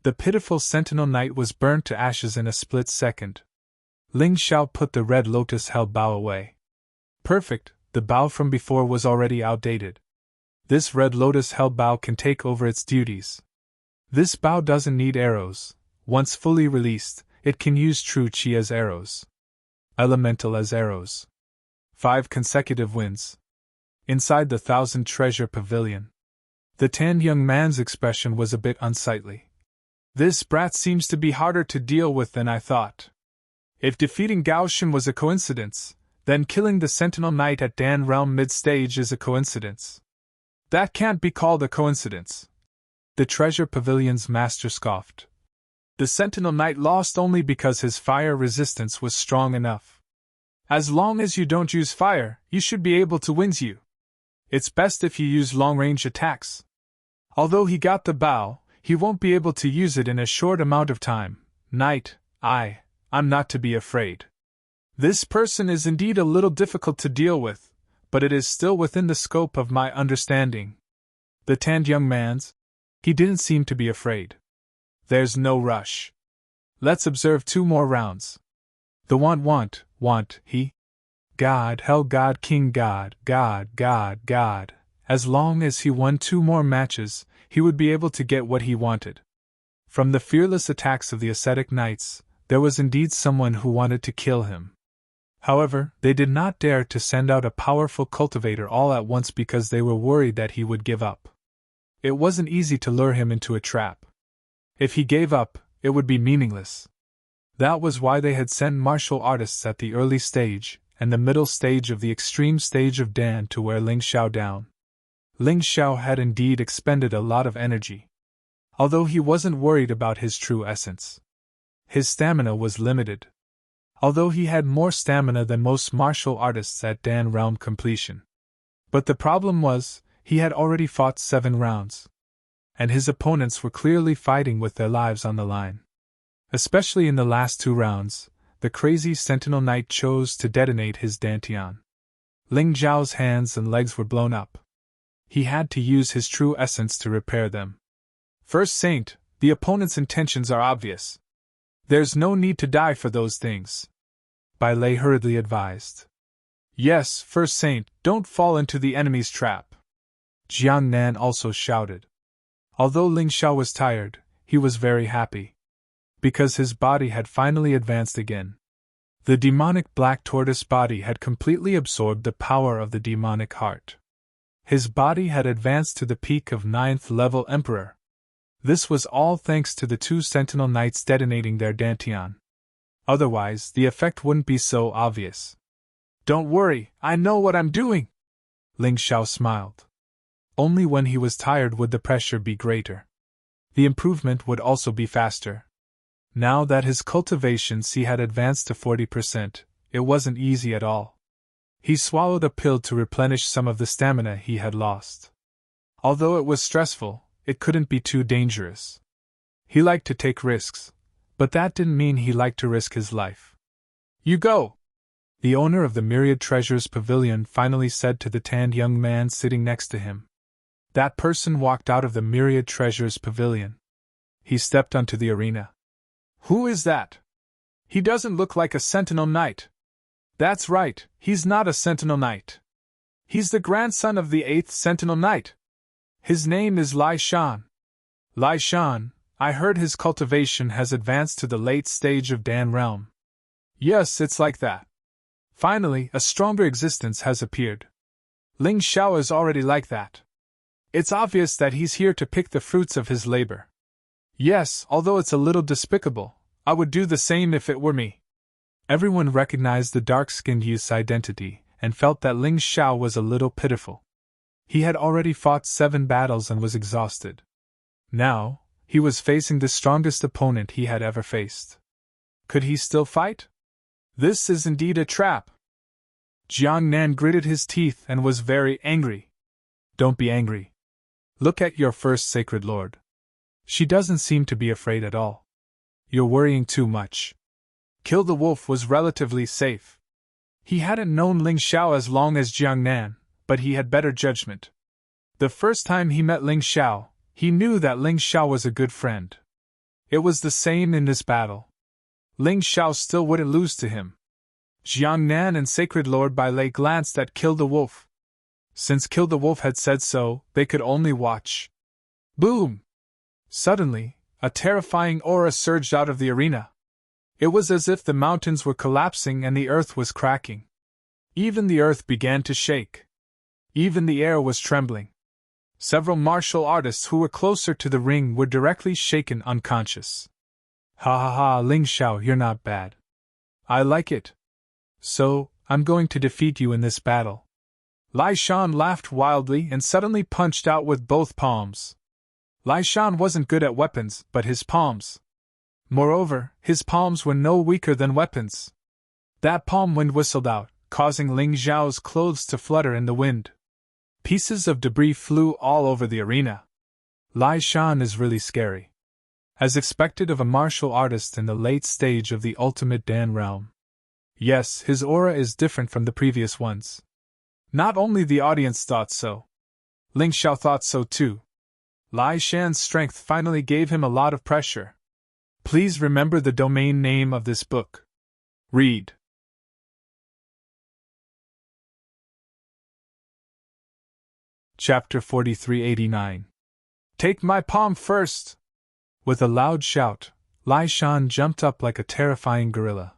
The pitiful sentinel knight was burnt to ashes in a split second. Ling Xiao put the Red Lotus Hell bow away. Perfect, the bow from before was already outdated. This Red Lotus Hell bow can take over its duties. This bow doesn't need arrows. Once fully released, it can use true chi as arrows. Elemental as arrows. 5 consecutive wins. Inside the 1,000 treasure pavilion. The tanned young man's expression was a bit unsightly. This brat seems to be harder to deal with than I thought. If defeating Gao Shen was a coincidence, then killing the Sentinel Knight at Dan Realm mid-stage is a coincidence. That can't be called a coincidence. The Treasure Pavilion's master scoffed. The Sentinel Knight lost only because his fire resistance was strong enough. As long as you don't use fire, you should be able to win you. It's best if you use long-range attacks. Although he got the bow, he won't be able to use it in a short amount of time. Knight, I'm not to be afraid. This person is indeed a little difficult to deal with, but it is still within the scope of my understanding. The tanned young man's? He didn't seem to be afraid. There's no rush. Let's observe 2 more rounds. The want, he? God, hell, God, King, God. As long as he won 2 more matches, he would be able to get what he wanted. From the fearless attacks of the ascetic knights, there was indeed someone who wanted to kill him. However, they did not dare to send out a powerful cultivator all at once because they were worried that he would give up. It wasn't easy to lure him into a trap. If he gave up, it would be meaningless. That was why they had sent martial artists at the early stage and the middle stage of the extreme stage of Dan to wear Ling Xiao down. Ling Xiao had indeed expended a lot of energy. Although he wasn't worried about his true essence. His stamina was limited. Although he had more stamina than most martial artists at Dan round completion. But the problem was, he had already fought 7 rounds. And his opponents were clearly fighting with their lives on the line. Especially in the last 2 rounds, the crazy Sentinel Knight chose to detonate his dantian. Ling Zhao's hands and legs were blown up. He had to use his true essence to repair them. First Saint, the opponent's intentions are obvious. There's no need to die for those things. Bai Lei hurriedly advised. Yes, First Saint, don't fall into the enemy's trap. Jiang Nan also shouted. Although Ling Xiao was tired, he was very happy. Because his body had finally advanced again. The demonic black tortoise body had completely absorbed the power of the demonic heart. His body had advanced to the peak of 9th level Emperor. This was all thanks to the 2 Sentinel Knights detonating their dantian. Otherwise, the effect wouldn't be so obvious. Don't worry, I know what I'm doing! Ling Xiao smiled. Only when he was tired would the pressure be greater. The improvement would also be faster. Now that his cultivation C had advanced to 40%, it wasn't easy at all. He swallowed a pill to replenish some of the stamina he had lost. Although it was stressful, it couldn't be too dangerous. He liked to take risks, but that didn't mean he liked to risk his life. You go! The owner of the Myriad Treasures Pavilion finally said to the tanned young man sitting next to him. That person walked out of the Myriad Treasures Pavilion. He stepped onto the arena. Who is that? He doesn't look like a Sentinel Knight. That's right, he's not a Sentinel Knight. He's the grandson of the 8th Sentinel Knight. His name is Lai Shan. Lai Shan, I heard his cultivation has advanced to the late stage of Dan Realm. Yes, it's like that. Finally, a stronger existence has appeared. Ling Xiao is already like that. It's obvious that he's here to pick the fruits of his labor. Yes, although it's a little despicable, I would do the same if it were me. Everyone recognized the dark-skinned youth's identity, and felt that Ling Xiao was a little pitiful. He had already fought 7 battles and was exhausted. Now, he was facing the strongest opponent he had ever faced. Could he still fight? This is indeed a trap. Jiang Nan gritted his teeth and was very angry. Don't be angry. Look at your first sacred lord. She doesn't seem to be afraid at all. You're worrying too much. Kill the Wolf was relatively safe. He hadn't known Ling Xiao as long as Jiang Nan, but he had better judgment. The first time he met Ling Xiao, he knew that Ling Xiao was a good friend. It was the same in this battle. Ling Xiao still wouldn't lose to him. Jiang Nan and Sacred Lord Bai Lei glanced at Kill the Wolf. Since Kill the Wolf had said so, they could only watch. Boom! Suddenly, a terrifying aura surged out of the arena. It was as if the mountains were collapsing and the earth was cracking. Even the earth began to shake. Even the air was trembling. Several martial artists who were closer to the ring were directly shaken unconscious. Ha ha ha, Ling Xiao, you're not bad. I like it. So, I'm going to defeat you in this battle. Lai Shan laughed wildly and suddenly punched out with both palms. Lai Shan wasn't good at weapons, but his palms. Moreover, his palms were no weaker than weapons. That palm wind whistled out, causing Ling Xiao's clothes to flutter in the wind. Pieces of debris flew all over the arena. Lai Shan is really scary. As expected of a martial artist in the late stage of the ultimate Dan realm. Yes, his aura is different from the previous ones. Not only the audience thought so. Ling Xiao thought so too. Lai Shan's strength finally gave him a lot of pressure. Please remember the domain name of this book. Read. Chapter 4389. Take my palm first! With a loud shout, Lai Shan jumped up like a terrifying gorilla.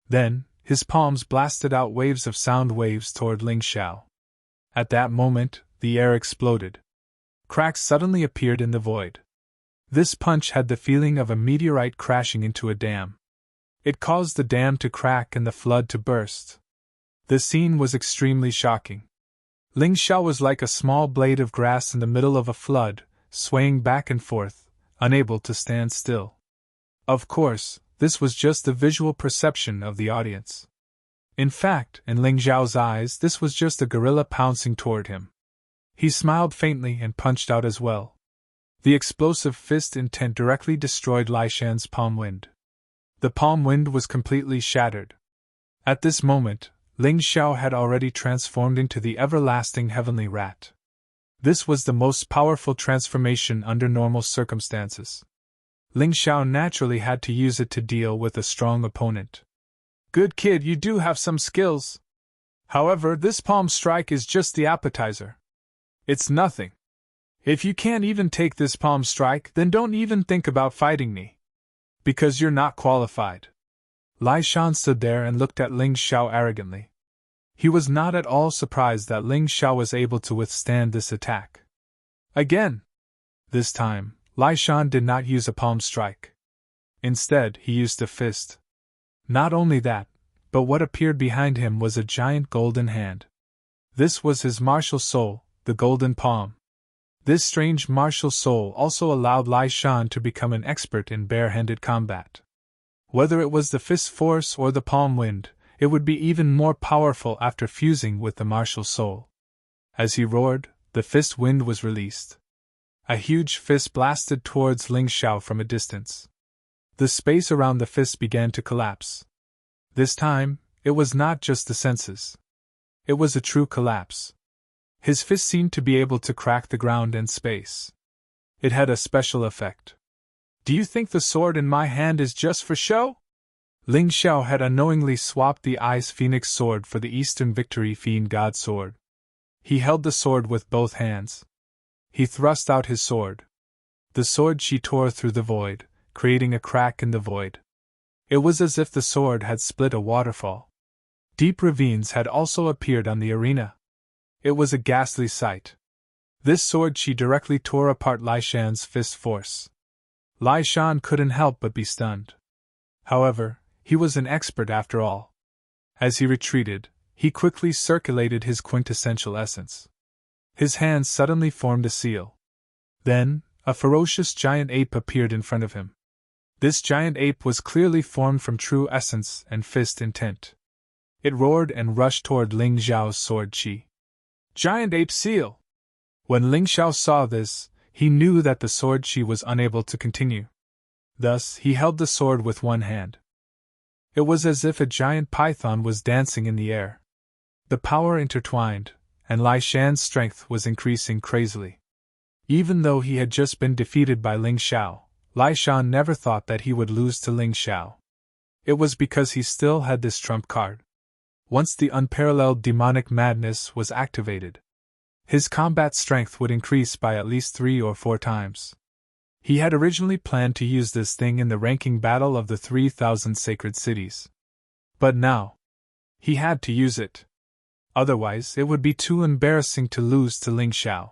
Then, his palms blasted out waves of sound waves toward Ling Xiao. At that moment, the air exploded. Cracks suddenly appeared in the void. This punch had the feeling of a meteorite crashing into a dam. It caused the dam to crack and the flood to burst. The scene was extremely shocking. Ling Xiao was like a small blade of grass in the middle of a flood, swaying back and forth, unable to stand still. Of course, this was just the visual perception of the audience. In fact, in Ling Xiao's eyes, this was just a gorilla pouncing toward him. He smiled faintly and punched out as well. The explosive fist intent directly destroyed Lai Shan's palm wind. The palm wind was completely shattered. At this moment, Ling Xiao had already transformed into the everlasting heavenly rat. This was the most powerful transformation under normal circumstances. Ling Xiao naturally had to use it to deal with a strong opponent. Good kid, you do have some skills. However, this palm strike is just the appetizer. It's nothing. If you can't even take this palm strike, then don't even think about fighting me. Because you're not qualified. Lai Shan stood there and looked at Ling Xiao arrogantly. He was not at all surprised that Ling Xiao was able to withstand this attack. Again! This time, Lai Shan did not use a palm strike. Instead, he used a fist. Not only that, but what appeared behind him was a giant golden hand. This was his martial soul, the golden palm. This strange martial soul also allowed Lai Shan to become an expert in bare-handed combat. Whether it was the fist force or the palm wind, it would be even more powerful after fusing with the martial soul. As he roared, the fist wind was released. A huge fist blasted towards Ling Xiao from a distance. The space around the fist began to collapse. This time, it was not just the senses. It was a true collapse. His fist seemed to be able to crack the ground and space. It had a special effect. Do you think the sword in my hand is just for show? Ling Xiao had unknowingly swapped the Ice Phoenix sword for the Eastern Victory Fiend God sword. He held the sword with both hands. He thrust out his sword. The sword she tore through the void, creating a crack in the void. It was as if the sword had split a waterfall. Deep ravines had also appeared on the arena. It was a ghastly sight. This sword she directly tore apart Lai Shan's fist force. Lai Shan couldn't help but be stunned. However, he was an expert after all. As he retreated, he quickly circulated his quintessential essence. His hands suddenly formed a seal. Then, a ferocious giant ape appeared in front of him. This giant ape was clearly formed from true essence and fist intent. It roared and rushed toward Ling Xiao's sword chi. Giant ape seal! When Ling Xiao saw this, he knew that the sword chi was unable to continue. Thus, he held the sword with one hand. It was as if a giant python was dancing in the air. The power intertwined, and Lai Shan's strength was increasing crazily. Even though he had just been defeated by Ling Xiao, Lai Shan never thought that he would lose to Ling Xiao. It was because he still had this trump card. Once the unparalleled demonic madness was activated, his combat strength would increase by at least 3 or 4 times. He had originally planned to use this thing in the ranking battle of the 3,000 sacred cities. But now, he had to use it. Otherwise, it would be too embarrassing to lose to Ling Xiao.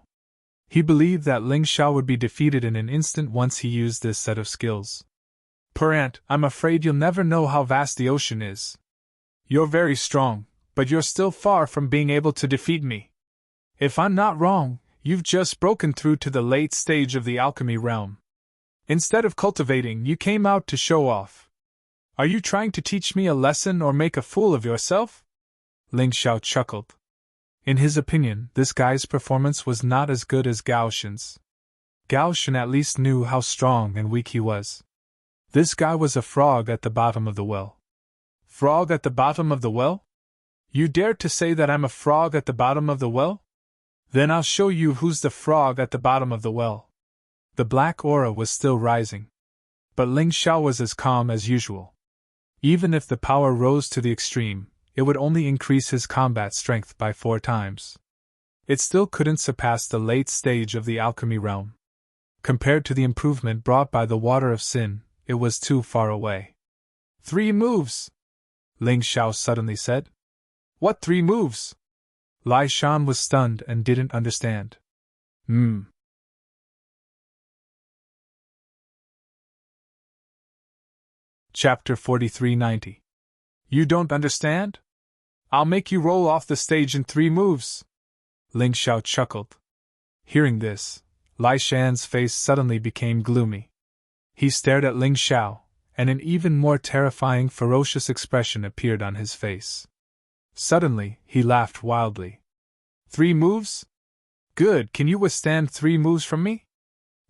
He believed that Ling Xiao would be defeated in an instant once he used this set of skills. Tyrant, I'm afraid you'll never know how vast the ocean is. You're very strong, but you're still far from being able to defeat me. If I'm not wrong, you've just broken through to the late stage of the alchemy realm. Instead of cultivating, you came out to show off. Are you trying to teach me a lesson or make a fool of yourself? Ling Xiao chuckled. In his opinion, this guy's performance was not as good as Gao Shen's. Gao Shen at least knew how strong and weak he was. This guy was a frog at the bottom of the well. Frog at the bottom of the well? You dare to say that I'm a frog at the bottom of the well? Then I'll show you who's the frog at the bottom of the well. The black aura was still rising. But Ling Xiao was as calm as usual. Even if the power rose to the extreme, it would only increase his combat strength by 4 times. It still couldn't surpass the late stage of the alchemy realm. Compared to the improvement brought by the water of sin, it was too far away. 3 moves! Ling Xiao suddenly said. What 3 moves? Lai Shan was stunned and didn't understand. Chapter 4390. You don't understand? I'll make you roll off the stage in 3 moves. Ling Xiao chuckled. Hearing this, Lai Shan's face suddenly became gloomy. He stared at Ling Xiao, and an even more terrifying, ferocious expression appeared on his face. Suddenly, he laughed wildly. 3 moves? Good, can you withstand 3 moves from me?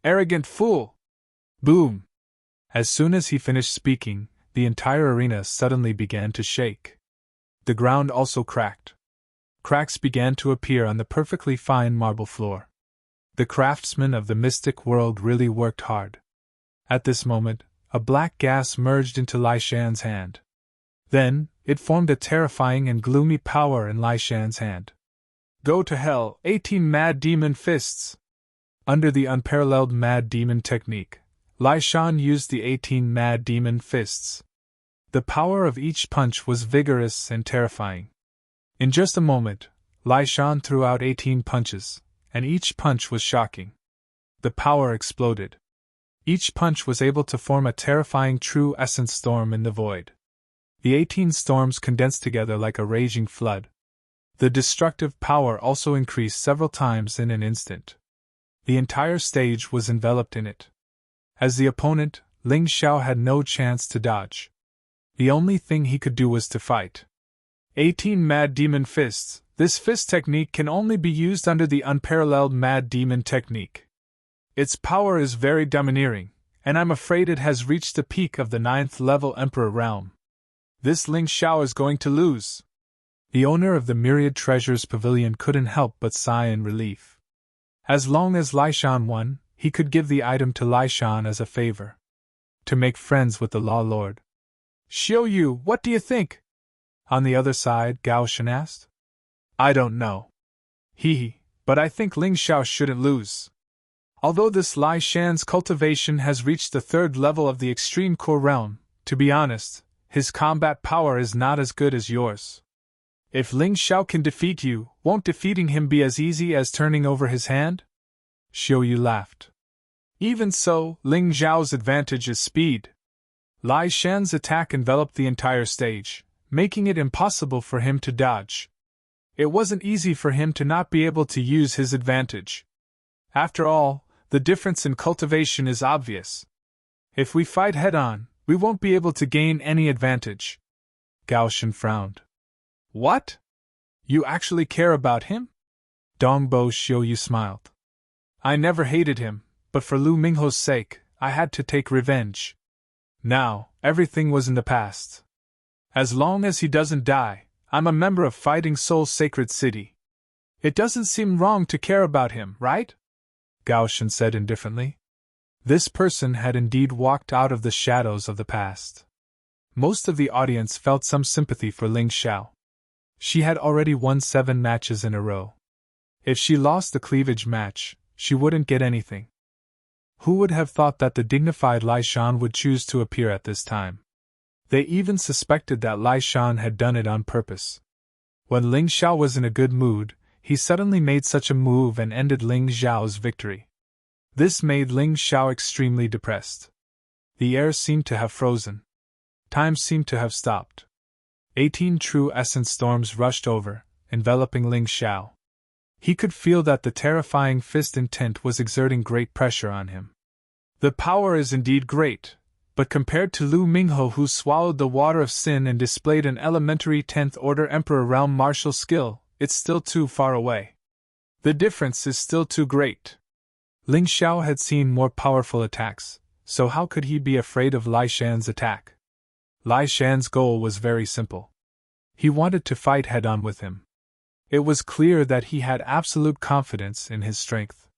Arrogant fool! Boom! As soon as he finished speaking, the entire arena suddenly began to shake. The ground also cracked. Cracks began to appear on the perfectly fine marble floor. The craftsmen of the mystic world really worked hard. At this moment, a black gas merged into Lai Shan's hand. Then, it formed a terrifying and gloomy power in Lai Shan's hand. Go to hell, 18 mad demon fists! Under the unparalleled mad demon technique, Lai Shan used the 18 mad demon fists. The power of each punch was vigorous and terrifying. In just a moment, Lai Shan threw out 18 punches, and each punch was shocking. The power exploded. Each punch was able to form a terrifying true essence storm in the void. The 18 storms condensed together like a raging flood. The destructive power also increased several times in an instant. The entire stage was enveloped in it. As the opponent, Ling Xiao had no chance to dodge. The only thing he could do was to fight. 18 Mad Demon Fists. This fist technique can only be used under the unparalleled Mad Demon technique. Its power is very domineering, and I'm afraid it has reached the peak of the 9th level Emperor realm. This Ling Xiao is going to lose. The owner of the Myriad Treasures Pavilion couldn't help but sigh in relief. As long as Lai Shan won, he could give the item to Lai Shan as a favor. To make friends with the Law Lord. Xiao Yu, what do you think? On the other side, Gao Shen asked. I don't know. But I think Ling Xiao shouldn't lose. Although this Lai Shan's cultivation has reached the 3rd level of the extreme core realm, to be honest, his combat power is not as good as yours. If Ling Xiao can defeat you, won't defeating him be as easy as turning over his hand? Xiao Yu laughed. Even so, Ling Xiao's advantage is speed. Lai Shan's attack enveloped the entire stage, making it impossible for him to dodge. It wasn't easy for him to not be able to use his advantage. After all, the difference in cultivation is obvious. If we fight head-on, we won't be able to gain any advantage. Gao Shen frowned. What? You actually care about him? Dongbo Xiao Yu smiled. I never hated him, but for Lu Mingho's sake, I had to take revenge. Now, everything was in the past. As long as he doesn't die, I'm a member of Fighting Soul's Sacred City. It doesn't seem wrong to care about him, right? Gao Shen said indifferently. This person had indeed walked out of the shadows of the past. Most of the audience felt some sympathy for Ling Xiao. She had already won 7 matches in a row. If she lost the cleavage match, she wouldn't get anything. Who would have thought that the dignified Lai Shan would choose to appear at this time? They even suspected that Lai Shan had done it on purpose. When Ling Xiao was in a good mood, he suddenly made such a move and ended Ling Xiao's victory. This made Ling Xiao extremely depressed. The air seemed to have frozen. Time seemed to have stopped. 18 true essence storms rushed over, enveloping Ling Xiao. He could feel that the terrifying fist intent was exerting great pressure on him. The power is indeed great, But compared to Lu Mingho, who swallowed the water of sin and displayed an elementary 10th order emperor realm martial skill, it's still too far away. The difference is still too great. Ling Xiao had seen more powerful attacks, so how could he be afraid of Lai Shan's attack? Lai Shan's goal was very simple. He wanted to fight head-on with him. It was clear that he had absolute confidence in his strength.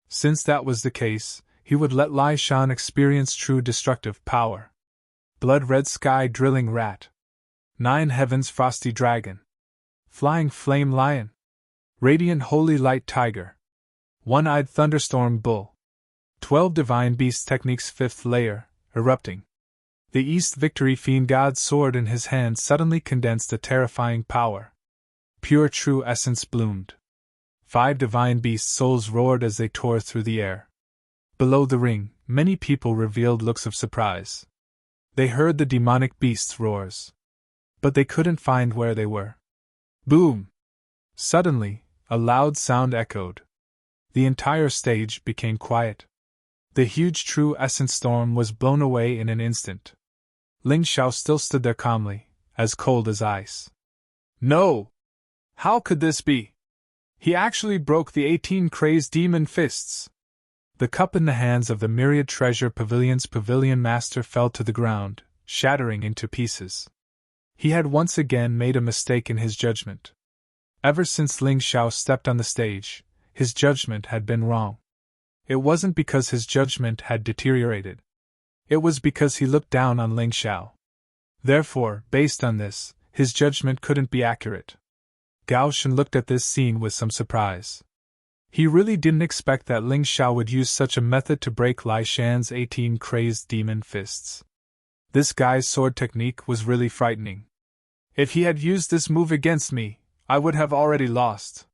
Since that was the case, he would let Lai Shan experience true destructive power. Blood-red sky drilling rat. 9 heavens frosty dragon. Flying flame lion. Radiant holy light tiger. One-eyed thunderstorm bull. 12 divine beast techniques 5th layer, erupting. The East Victory Fiend God's sword in his hand suddenly condensed a terrifying power. Pure true essence bloomed. 5 divine beast souls roared as they tore through the air. Below the ring, many people revealed looks of surprise. They heard the demonic beast's roars. But they couldn't find where they were. Boom! Suddenly, a loud sound echoed. The entire stage became quiet. The huge true essence storm was blown away in an instant. Ling Xiao still stood there calmly, as cold as ice. No! How could this be? He actually broke the 18 crazed demon fists. The cup in the hands of the myriad treasure pavilion's pavilion master fell to the ground, shattering into pieces. He had once again made a mistake in his judgment. Ever since Ling Xiao stepped on the stage, his judgment had been wrong. It wasn't because his judgment had deteriorated. It was because he looked down on Ling Xiao. Therefore, based on this, his judgment couldn't be accurate. Gao Shen looked at this scene with some surprise. He really didn't expect that Ling Xiao would use such a method to break Lai Shan's 18 crazed demon fists. This guy's sword technique was really frightening. If he had used this move against me, I would have already lost.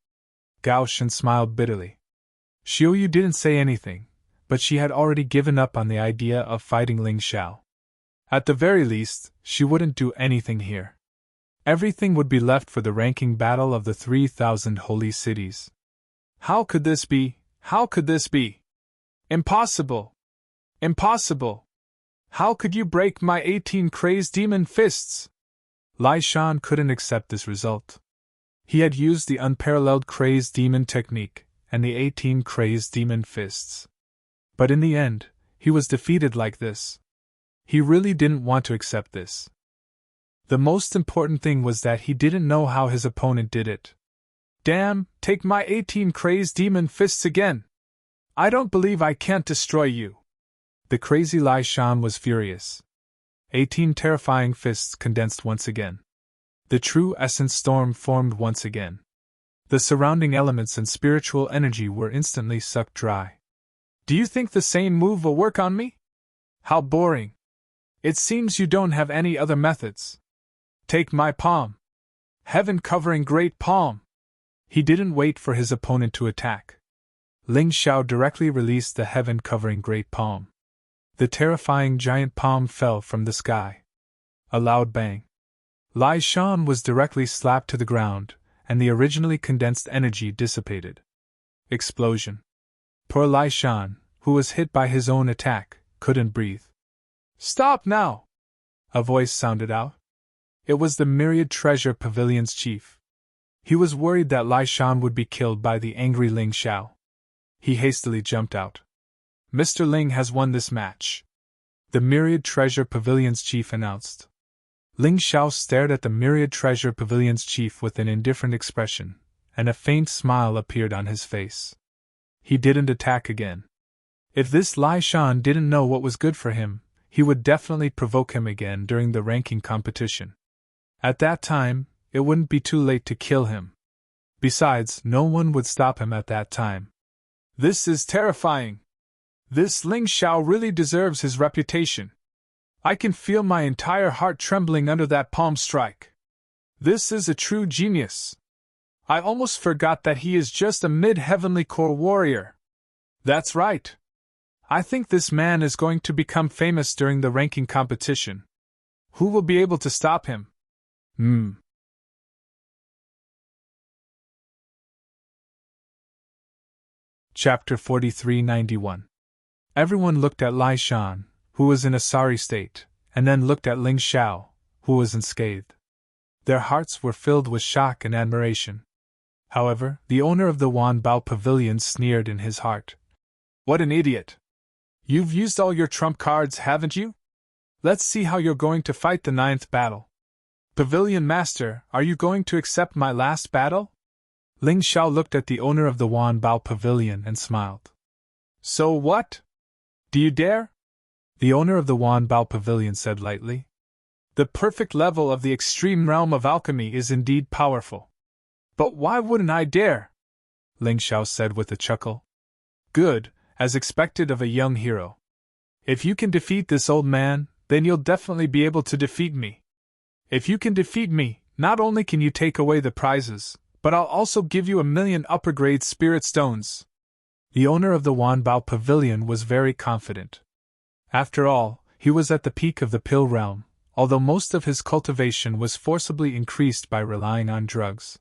Gao Shen smiled bitterly. Xiaoyu didn't say anything, but she had already given up on the idea of fighting Ling Xiao. At the very least, she wouldn't do anything here. Everything would be left for the ranking battle of the 3,000 holy cities. How could this be? How could this be? Impossible! Impossible! How could you break my 18 crazed demon fists? Lai Shan couldn't accept this result. He had used the unparalleled crazed demon technique and the 18 crazed demon fists. But in the end, he was defeated like this. He really didn't want to accept this. The most important thing was that he didn't know how his opponent did it. Damn, take my 18 crazed demon fists again! I don't believe I can't destroy you! The crazy Lai Shan was furious. 18 terrifying fists condensed once again. The true essence storm formed once again. The surrounding elements and spiritual energy were instantly sucked dry. Do you think the same move will work on me? How boring! It seems you don't have any other methods. Take my palm. Heaven-covering great palm. He didn't wait for his opponent to attack. Ling Xiao directly released the heaven-covering great palm. The terrifying giant palm fell from the sky. A loud bang. Lai Shan was directly slapped to the ground, and the originally condensed energy dissipated. Explosion. Poor Lai Shan, who was hit by his own attack, couldn't breathe. Stop now! A voice sounded out. It was the Myriad Treasure Pavilion's chief. He was worried that Lai Shan would be killed by the angry Ling Xiao. He hastily jumped out. Mr. Ling has won this match, the Myriad Treasure Pavilion's chief announced. Ling Xiao stared at the Myriad Treasure Pavilion's chief with an indifferent expression, and a faint smile appeared on his face. He didn't attack again. If this Lai Shan didn't know what was good for him, he would definitely provoke him again during the ranking competition. At that time, it wouldn't be too late to kill him. Besides, no one would stop him at that time. This is terrifying. This Ling Xiao really deserves his reputation. I can feel my entire heart trembling under that palm strike. This is a true genius. I almost forgot that he is just a mid-heavenly core warrior. That's right. I think this man is going to become famous during the ranking competition. Who will be able to stop him? Chapter 4391. Everyone looked at Lai Shan, who was in a sorry state, and then looked at Ling Xiao, who was unscathed. Their hearts were filled with shock and admiration. However, the owner of the Wanbao Pavilion sneered in his heart. What an idiot! You've used all your trump cards, haven't you? Let's see how you're going to fight the 9th battle. Pavilion Master, are you going to accept my last battle? Ling Xiao looked at the owner of the Wanbao Pavilion and smiled. So what? Do you dare? The owner of the Wanbao Pavilion said lightly. The perfect level of the extreme realm of alchemy is indeed powerful. But why wouldn't I dare? Ling Xiao said with a chuckle. Good, as expected of a young hero. If you can defeat this old man, then you'll definitely be able to defeat me. If you can defeat me, not only can you take away the prizes, but I'll also give you 1,000,000 upper-grade spirit stones. The owner of the Wanbao Pavilion was very confident. After all, he was at the peak of the pill realm, although most of his cultivation was forcibly increased by relying on drugs.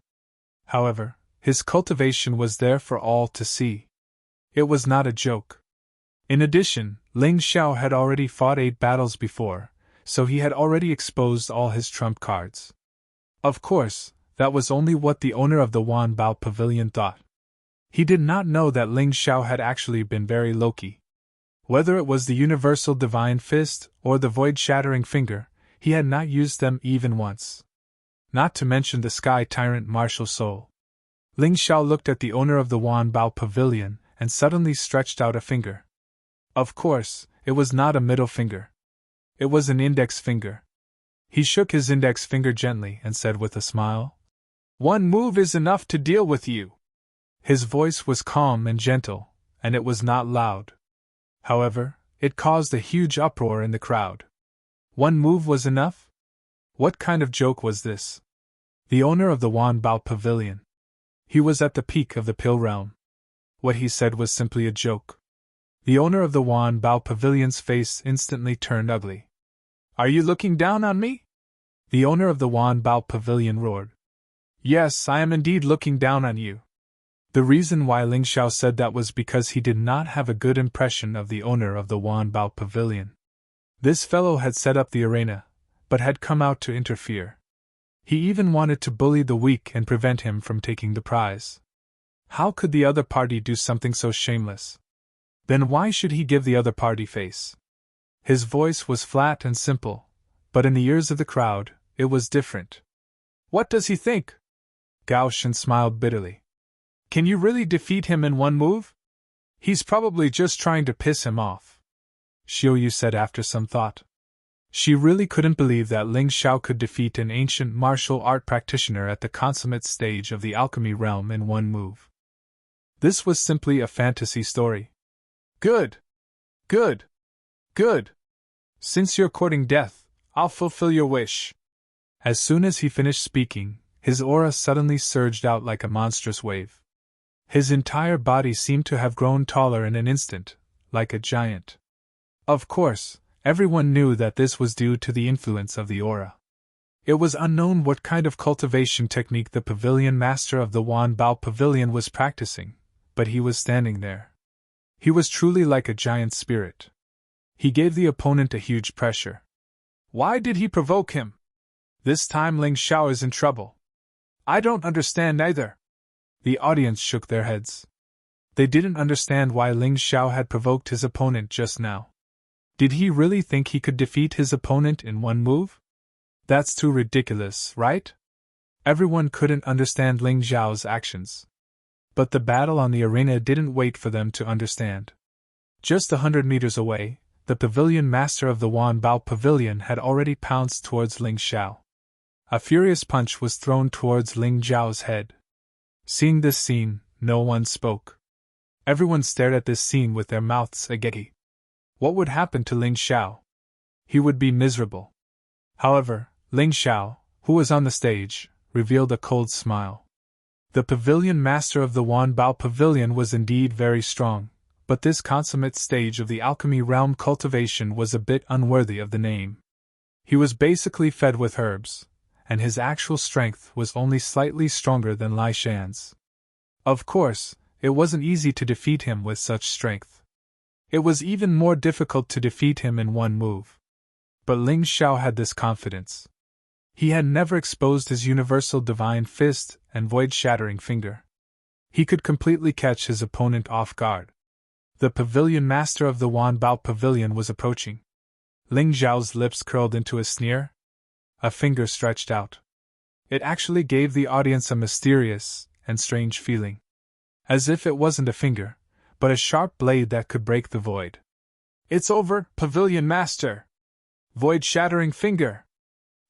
However, his cultivation was there for all to see. It was not a joke. In addition, Ling Xiao had already fought 8 battles before, so he had already exposed all his trump cards. Of course, that was only what the owner of the Wanbao Pavilion thought. He did not know that Ling Xiao had actually been very low-key. Whether it was the Universal Divine Fist or the Void-Shattering Finger, he had not used them even once. Not to mention the Sky Tyrant Martial Soul. Ling Xiao looked at the owner of the Wanbao Pavilion and suddenly stretched out a finger. Of course, it was not a middle finger. It was an index finger. He shook his index finger gently and said with a smile, "One move is enough to deal with you." His voice was calm and gentle, and it was not loud. However, it caused a huge uproar in the crowd. One move was enough? What kind of joke was this? The owner of the Wanbao Pavilion. He was at the peak of the pill realm. What he said was simply a joke. The owner of the Wanbao Pavilion's face instantly turned ugly. Are you looking down on me? The owner of the Wanbao Pavilion roared. Yes, I am indeed looking down on you. The reason why Ling Xiao said that was because he did not have a good impression of the owner of the Wanbao Pavilion. This fellow had set up the arena, but had come out to interfere. He even wanted to bully the weak and prevent him from taking the prize. How could the other party do something so shameless? Then why should he give the other party face? His voice was flat and simple, but in the ears of the crowd, it was different. What does he think? Gao Shen smiled bitterly. Can you really defeat him in one move? He's probably just trying to piss him off. Xiao Yu said after some thought. She really couldn't believe that Ling Xiao could defeat an ancient martial art practitioner at the consummate stage of the alchemy realm in one move. This was simply a fantasy story. Good. Good. Good. Since you're courting death, I'll fulfill your wish. As soon as he finished speaking, his aura suddenly surged out like a monstrous wave. His entire body seemed to have grown taller in an instant, like a giant. Of course, everyone knew that this was due to the influence of the aura. It was unknown what kind of cultivation technique the pavilion master of the Wanbao Pavilion was practicing, but he was standing there. He was truly like a giant spirit. He gave the opponent a huge pressure. Why did he provoke him? This time Ling Xiao is in trouble. I don't understand either. The audience shook their heads. They didn't understand why Ling Xiao had provoked his opponent just now. Did he really think he could defeat his opponent in one move? That's too ridiculous, right? Everyone couldn't understand Ling Xiao's actions. But the battle on the arena didn't wait for them to understand. Just 100 meters away, the pavilion master of the Wanbao Pavilion had already pounced towards Ling Xiao. A furious punch was thrown towards Ling Xiao's head. Seeing this scene, no one spoke. Everyone stared at this scene with their mouths agape. What would happen to Ling Xiao? He would be miserable. However, Ling Xiao, who was on the stage, revealed a cold smile. The pavilion master of the Wanbao Pavilion was indeed very strong, but this consummate stage of the alchemy realm cultivation was a bit unworthy of the name. He was basically fed with herbs, and his actual strength was only slightly stronger than Lai Shan's. Of course, it wasn't easy to defeat him with such strength. It was even more difficult to defeat him in one move. But Ling Xiao had this confidence. He had never exposed his universal divine fist and void-shattering finger. He could completely catch his opponent off guard. The pavilion master of the Wanbao Pavilion was approaching. Ling Xiao's lips curled into a sneer. A finger stretched out. It actually gave the audience a mysterious and strange feeling. As if it wasn't a finger, but a sharp blade that could break the void. "It's over, Pavilion Master! Void-shattering finger!"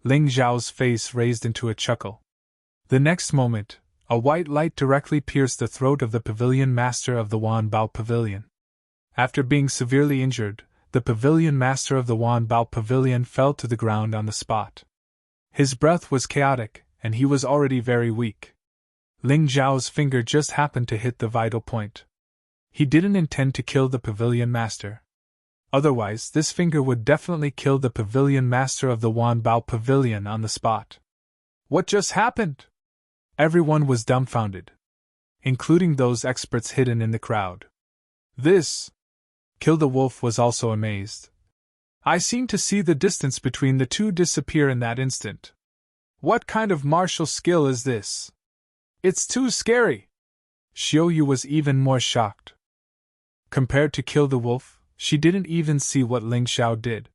Ling Xiao's face raised into a chuckle. The next moment, a white light directly pierced the throat of the Pavilion Master of the Wanbao Pavilion. After being severely injured, the Pavilion Master of the Wanbao Pavilion fell to the ground on the spot. His breath was chaotic, and he was already very weak. Ling Xiao's finger just happened to hit the vital point. He didn't intend to kill the Pavilion Master. Otherwise, this finger would definitely kill the Pavilion Master of the Wanbao Pavilion on the spot. What just happened? Everyone was dumbfounded, including those experts hidden in the crowd. This. Kill the Wolf was also amazed. I seem to see the distance between the two disappear in that instant. What kind of martial skill is this? It's too scary. Xiao Yu was even more shocked. Compared to Kill the Wolf, she didn't even see what Ling Xiao did.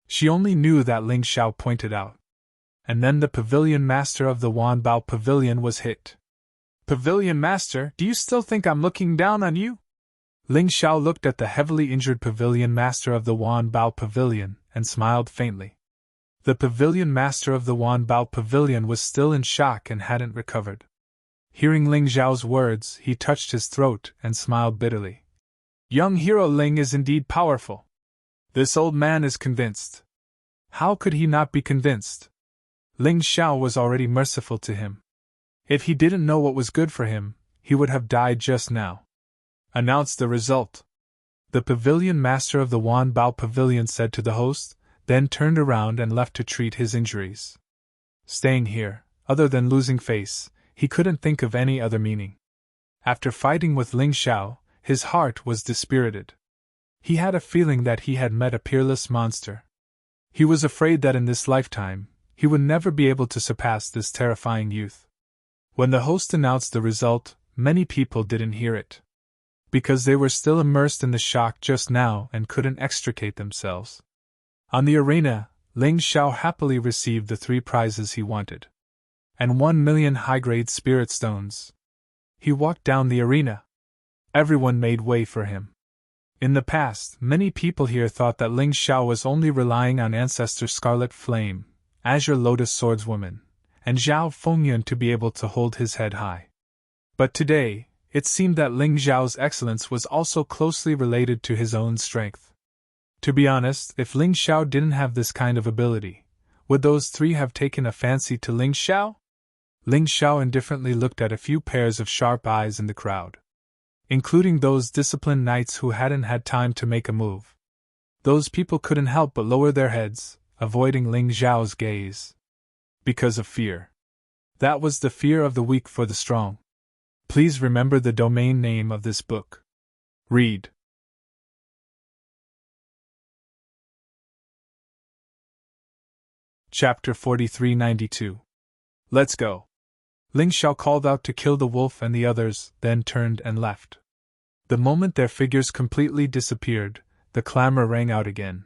She only knew that Ling Xiao pointed out. And then the Pavilion Master of the Wanbao Pavilion was hit. Pavilion Master, do you still think I'm looking down on you? Ling Xiao looked at the heavily injured Pavilion Master of the Wanbao Pavilion and smiled faintly. The Pavilion Master of the Wanbao Pavilion was still in shock and hadn't recovered. Hearing Ling Xiao's words, he touched his throat and smiled bitterly. Young hero Ling is indeed powerful. This old man is convinced. How could he not be convinced? Ling Xiao was already merciful to him. If he didn't know what was good for him, he would have died just now. Announce the result. The Pavilion Master of the Wanbao Pavilion said to the host, then turned around and left to treat his injuries. Staying here, other than losing face, he couldn't think of any other meaning. After fighting with Ling Xiao, his heart was dispirited. He had a feeling that he had met a peerless monster. He was afraid that in this lifetime, he would never be able to surpass this terrifying youth. When the host announced the result, many people didn't hear it. Because they were still immersed in the shock just now and couldn't extricate themselves. On the arena, Ling Xiao happily received the 3 prizes he wanted. And 1 million high-grade spirit stones. He walked down the arena. Everyone made way for him. In the past, many people here thought that Ling Xiao was only relying on Ancestor Scarlet Flame, Azure Lotus Swordswoman, and Zhao Fengyun to be able to hold his head high. But today, it seemed that Ling Xiao's excellence was also closely related to his own strength. To be honest, if Ling Xiao didn't have this kind of ability, would those 3 have taken a fancy to Ling Xiao? Ling Xiao indifferently looked at a few pairs of sharp eyes in the crowd, including those disciplined knights who hadn't had time to make a move. Those people couldn't help but lower their heads, avoiding Ling Xiao's gaze. Because of fear. That was the fear of the weak for the strong. Please remember the domain name of this book. Read. Chapter 4392. Let's go. Ling Xiao called out to Kill the Wolf and the others, then turned and left. The moment their figures completely disappeared, the clamor rang out again.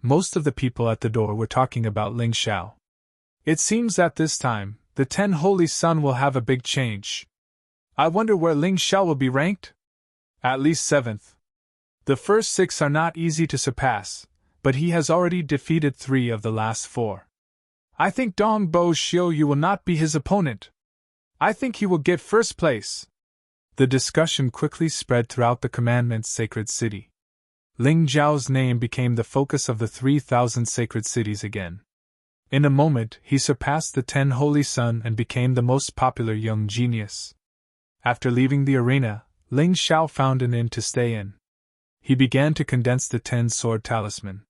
Most of the people at the door were talking about Ling Xiao. It seems that this time, the 10 Holy Sun will have a big change. I wonder where Ling Xiao will be ranked? At least 7th. The first 6 are not easy to surpass, but he has already defeated 3 of the last 4. I think Dongbo Xiao Yu will not be his opponent. I think he will get first place. The discussion quickly spread throughout the Commandment's sacred city. Ling Zhao's name became the focus of the 3,000 sacred cities again. In a moment, he surpassed the 10 Holy Sun and became the most popular young genius. After leaving the arena, Ling Xiao found an inn to stay in. He began to condense the 10 sword talisman.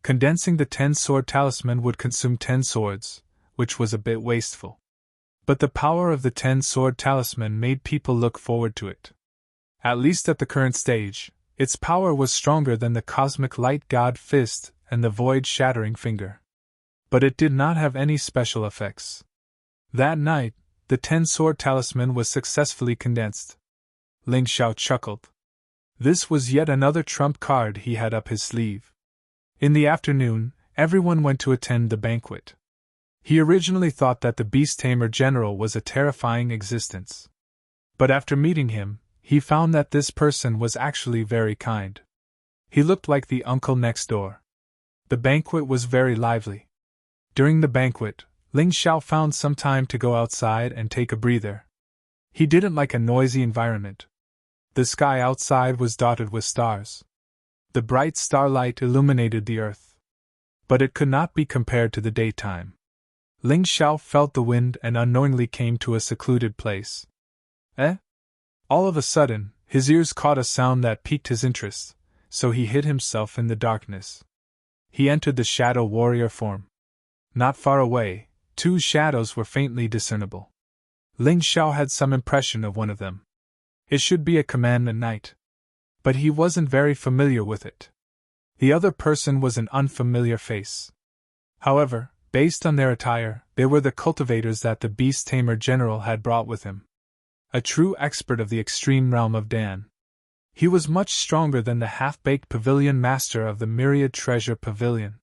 Condensing the 10 sword talisman would consume 10 swords, which was a bit wasteful. But the power of the 10 sword talisman made people look forward to it. At least at the current stage, Its power was stronger than the cosmic light god fist and the void-shattering finger. But it did not have any special effects. That night, the 10-sword talisman was successfully condensed. Ling Xiao chuckled. This was yet another trump card he had up his sleeve. In the afternoon, everyone went to attend the banquet. He originally thought that the Beast Tamer General was a terrifying existence. But after meeting him, he found that this person was actually very kind. He looked like the uncle next door. The banquet was very lively. During the banquet, Ling Xiao found some time to go outside and take a breather. He didn't like a noisy environment. The sky outside was dotted with stars. The bright starlight illuminated the earth. But it could not be compared to the daytime. Ling Xiao felt the wind and unknowingly came to a secluded place. All of a sudden, his ears caught a sound that piqued his interest, so he hid himself in the darkness. He entered the shadow warrior form. Not far away, two shadows were faintly discernible. Ling Xiao had some impression of one of them. It should be a commandment knight. But he wasn't very familiar with it. The other person was an unfamiliar face. However, based on their attire, they were the cultivators that the Beast Tamer General had brought with him. A true expert of the extreme realm of Dan. He was much stronger than the half-baked pavilion master of the Myriad Treasure Pavilion.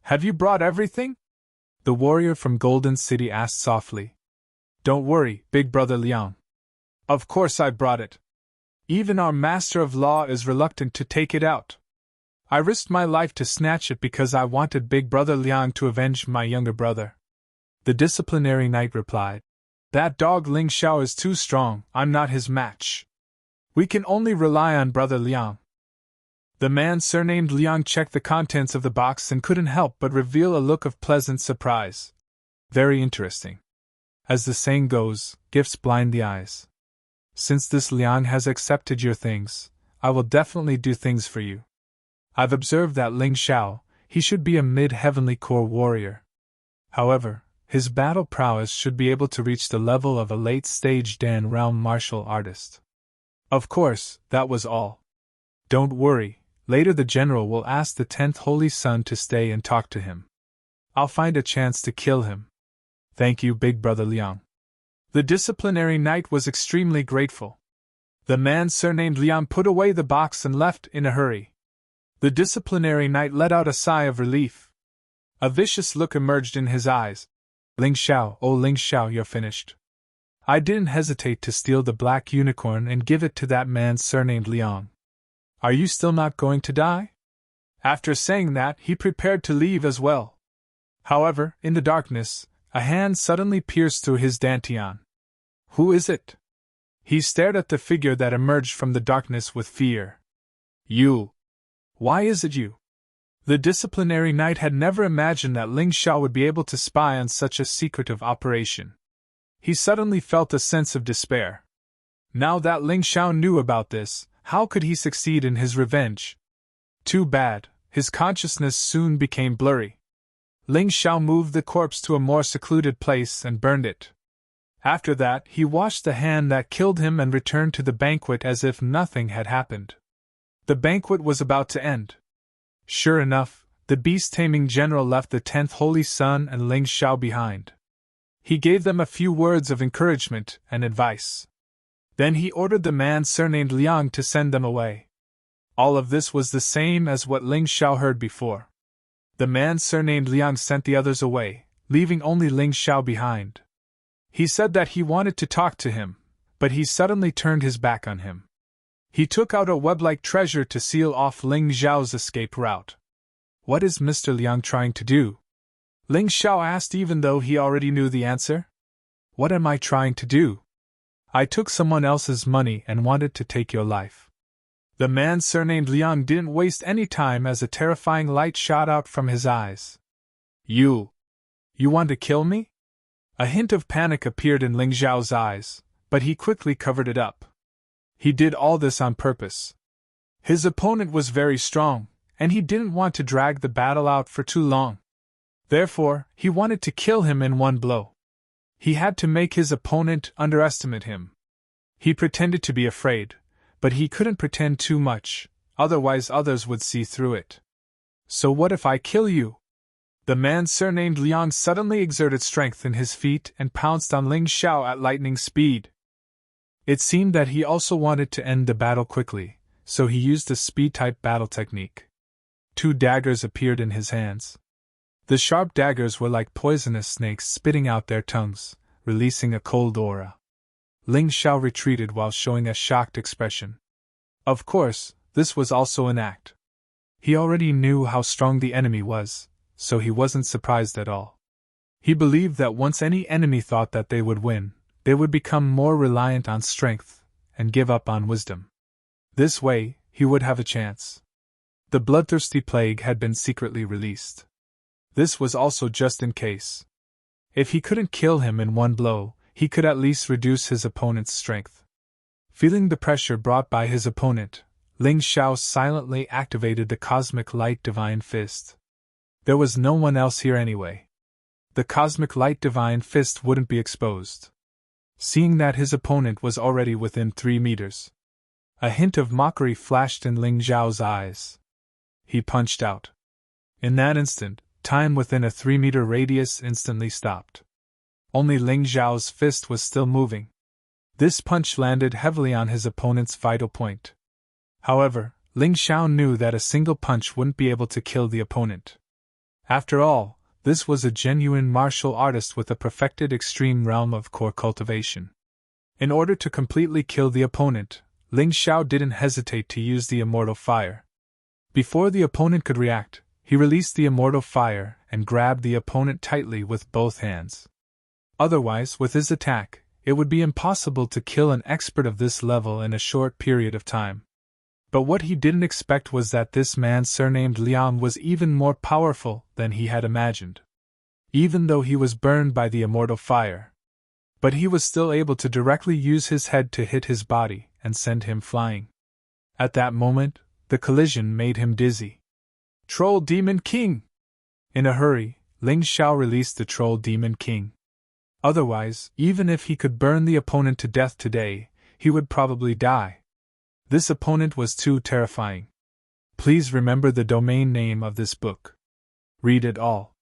Have you brought everything? The warrior from Golden City asked softly. Don't worry, big brother Liang. Of course I brought it. Even our master of law is reluctant to take it out. I risked my life to snatch it because I wanted big brother Liang to avenge my younger brother. The disciplinary knight replied. That dog Ling Xiao is too strong, I'm not his match. We can only rely on brother Liang. The man surnamed Liang checked the contents of the box and couldn't help but reveal a look of pleasant surprise. Very interesting. As the saying goes, gifts blind the eyes. Since this Liang has accepted your things, I will definitely do things for you. I've observed that Ling Xiao, he should be a mid-heavenly core warrior. However, his battle prowess should be able to reach the level of a late-stage Dan realm martial artist. Of course, that was all. Don't worry, later the general will ask the 10th Holy Son to stay and talk to him. I'll find a chance to kill him. Thank you, big brother Liang. The disciplinary knight was extremely grateful. The man surnamed Liang put away the box and left in a hurry. The disciplinary knight let out a sigh of relief. A vicious look emerged in his eyes. Ling Xiao, oh Ling Xiao, you're finished. I didn't hesitate to steal the black unicorn and give it to that man surnamed Liang. Are you still not going to die? After saying that, he prepared to leave as well. However, in the darkness, a hand suddenly pierced through his dantian. Who is it? He stared at the figure that emerged from the darkness with fear. You. Why is it you? The disciplinary knight had never imagined that Ling Xiao would be able to spy on such a secretive operation. He suddenly felt a sense of despair. Now that Ling Xiao knew about this, how could he succeed in his revenge? Too bad, his consciousness soon became blurry. Ling Xiao moved the corpse to a more secluded place and burned it. After that, he washed the hand that killed him and returned to the banquet as if nothing had happened. The banquet was about to end. Sure enough, the beast-taming general left the 10th Holy Son and Ling Xiao behind. He gave them a few words of encouragement and advice. Then he ordered the man surnamed Liang to send them away. All of this was the same as what Ling Xiao heard before. The man surnamed Liang sent the others away, leaving only Ling Xiao behind. He said that he wanted to talk to him, but he suddenly turned his back on him. He took out a web-like treasure to seal off Ling Xiao's escape route. What is Mr. Liang trying to do? Ling Xiao asked even though he already knew the answer. What am I trying to do? I took someone else's money and wanted to take your life. The man surnamed Liang didn't waste any time as a terrifying light shot out from his eyes. You want to kill me? A hint of panic appeared in Ling Xiao's eyes, but he quickly covered it up. He did all this on purpose. His opponent was very strong, and he didn't want to drag the battle out for too long. Therefore, he wanted to kill him in one blow. He had to make his opponent underestimate him. He pretended to be afraid, but he couldn't pretend too much, Otherwise others would see through it. So what if I kill you? The man surnamed Liang suddenly exerted strength in his feet and pounced on Ling Xiao at lightning speed. It seemed that he also wanted to end the battle quickly, so he used a speed-type battle technique. 2 daggers appeared in his hands. The sharp daggers were like poisonous snakes spitting out their tongues, releasing a cold aura. Ling Xiao retreated while showing a shocked expression. Of course, this was also an act. He already knew how strong the enemy was, so he wasn't surprised at all. He believed that once any enemy thought that they would win, they would become more reliant on strength and give up on wisdom. This way, he would have a chance. The bloodthirsty plague had been secretly released. This was also just in case. If he couldn't kill him in one blow, he could at least reduce his opponent's strength. Feeling the pressure brought by his opponent, Ling Xiao silently activated the Cosmic Light Divine Fist. There was no one else here anyway. The Cosmic Light Divine Fist wouldn't be exposed. Seeing that his opponent was already within 3 meters. A hint of mockery flashed in Ling Xiao's eyes. He punched out. In that instant, time within a 3-meter radius instantly stopped. Only Ling Xiao's fist was still moving. This punch landed heavily on his opponent's vital point. However, Ling Xiao knew that a single punch wouldn't be able to kill the opponent. After all, this was a genuine martial artist with a perfected extreme realm of core cultivation. In order to completely kill the opponent, Ling Xiao didn't hesitate to use the Immortal Fire. Before the opponent could react, he released the Immortal Fire and grabbed the opponent tightly with both hands. Otherwise, with his attack, it would be impossible to kill an expert of this level in a short period of time. But what he didn't expect was that this man surnamed Liang was even more powerful than he had imagined. Even though he was burned by the Immortal Fire. But he was still able to directly use his head to hit his body and send him flying. At that moment, the collision made him dizzy. Troll Demon King! In a hurry, Ling Xiao released the Troll Demon King. Otherwise, even if he could burn the opponent to death today, he would probably die. This opponent was too terrifying. Please remember the domain name of this book. Read it all.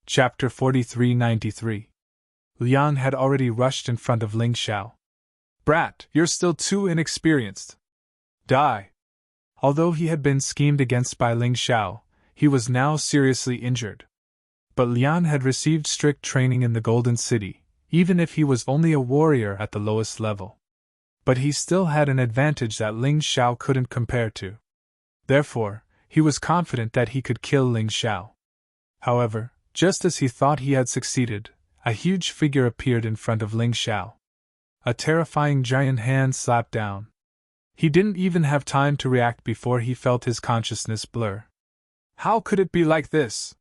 Chapter 4393. Liang had already rushed in front of Ling Xiao. Brat, you're still too inexperienced. Die. Although he had been schemed against by Ling Xiao, he was now seriously injured. But Liang had received strict training in the Golden City, even if he was only a warrior at the lowest level. But he still had an advantage that Ling Xiao couldn't compare to. Therefore, he was confident that he could kill Ling Xiao. However, just as he thought he had succeeded, a huge figure appeared in front of Ling Xiao. A terrifying giant hand slapped down. He didn't even have time to react before he felt his consciousness blur. How could it be like this?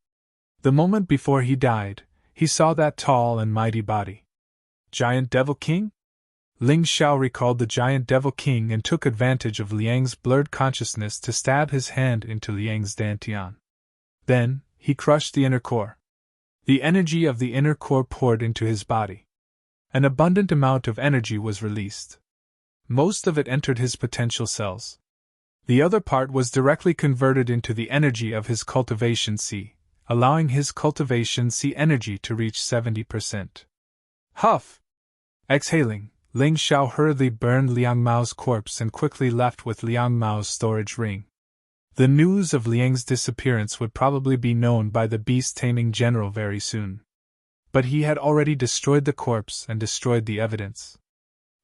The moment before he died, he saw that tall and mighty body. Giant Devil King? Ling Xiao recalled the Giant Devil King and took advantage of Liang's blurred consciousness to stab his hand into Liang's dantian. Then, he crushed the inner core. The energy of the inner core poured into his body. An abundant amount of energy was released. Most of it entered his potential cells. The other part was directly converted into the energy of his cultivation C, allowing his cultivation C energy to reach 70%. Huff! Exhaling, Ling Xiao hurriedly burned Liang Mao's corpse and quickly left with Liang Mao's storage ring. The news of Liang's disappearance would probably be known by the beast-taming general very soon. But he had already destroyed the corpse and destroyed the evidence.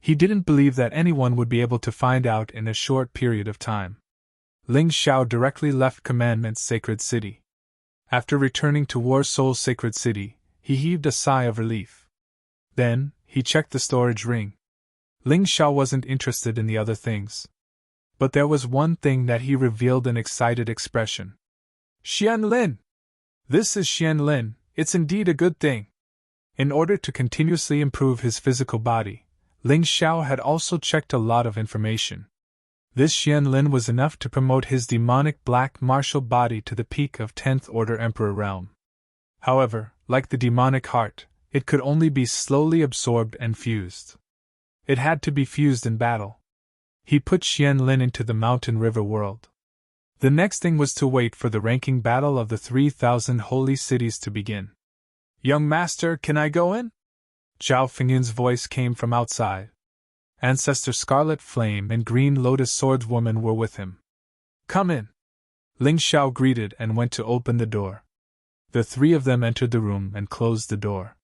He didn't believe that anyone would be able to find out in a short period of time. Ling Xiao directly left Commandment's sacred city. After returning to War Soul's sacred city, he heaved a sigh of relief. Then, he checked the storage ring. Ling Xiao wasn't interested in the other things. But there was one thing that he revealed an excited expression. Xianlin! This is Xianlin, it's indeed a good thing. In order to continuously improve his physical body, Ling Xiao had also checked a lot of information. This Xianlin was enough to promote his demonic black martial body to the peak of 10th Order Emperor realm. However, like the demonic heart, it could only be slowly absorbed and fused. It had to be fused in battle. He put Xian Lin into the mountain river world. The next thing was to wait for the ranking battle of the 3,000 holy cities to begin. Young master, can I go in? Zhao Fengyun's voice came from outside. Ancestor Scarlet Flame and Green Lotus Swordswoman were with him. Come in. Ling Xiao greeted and went to open the door. The three of them entered the room and closed the door.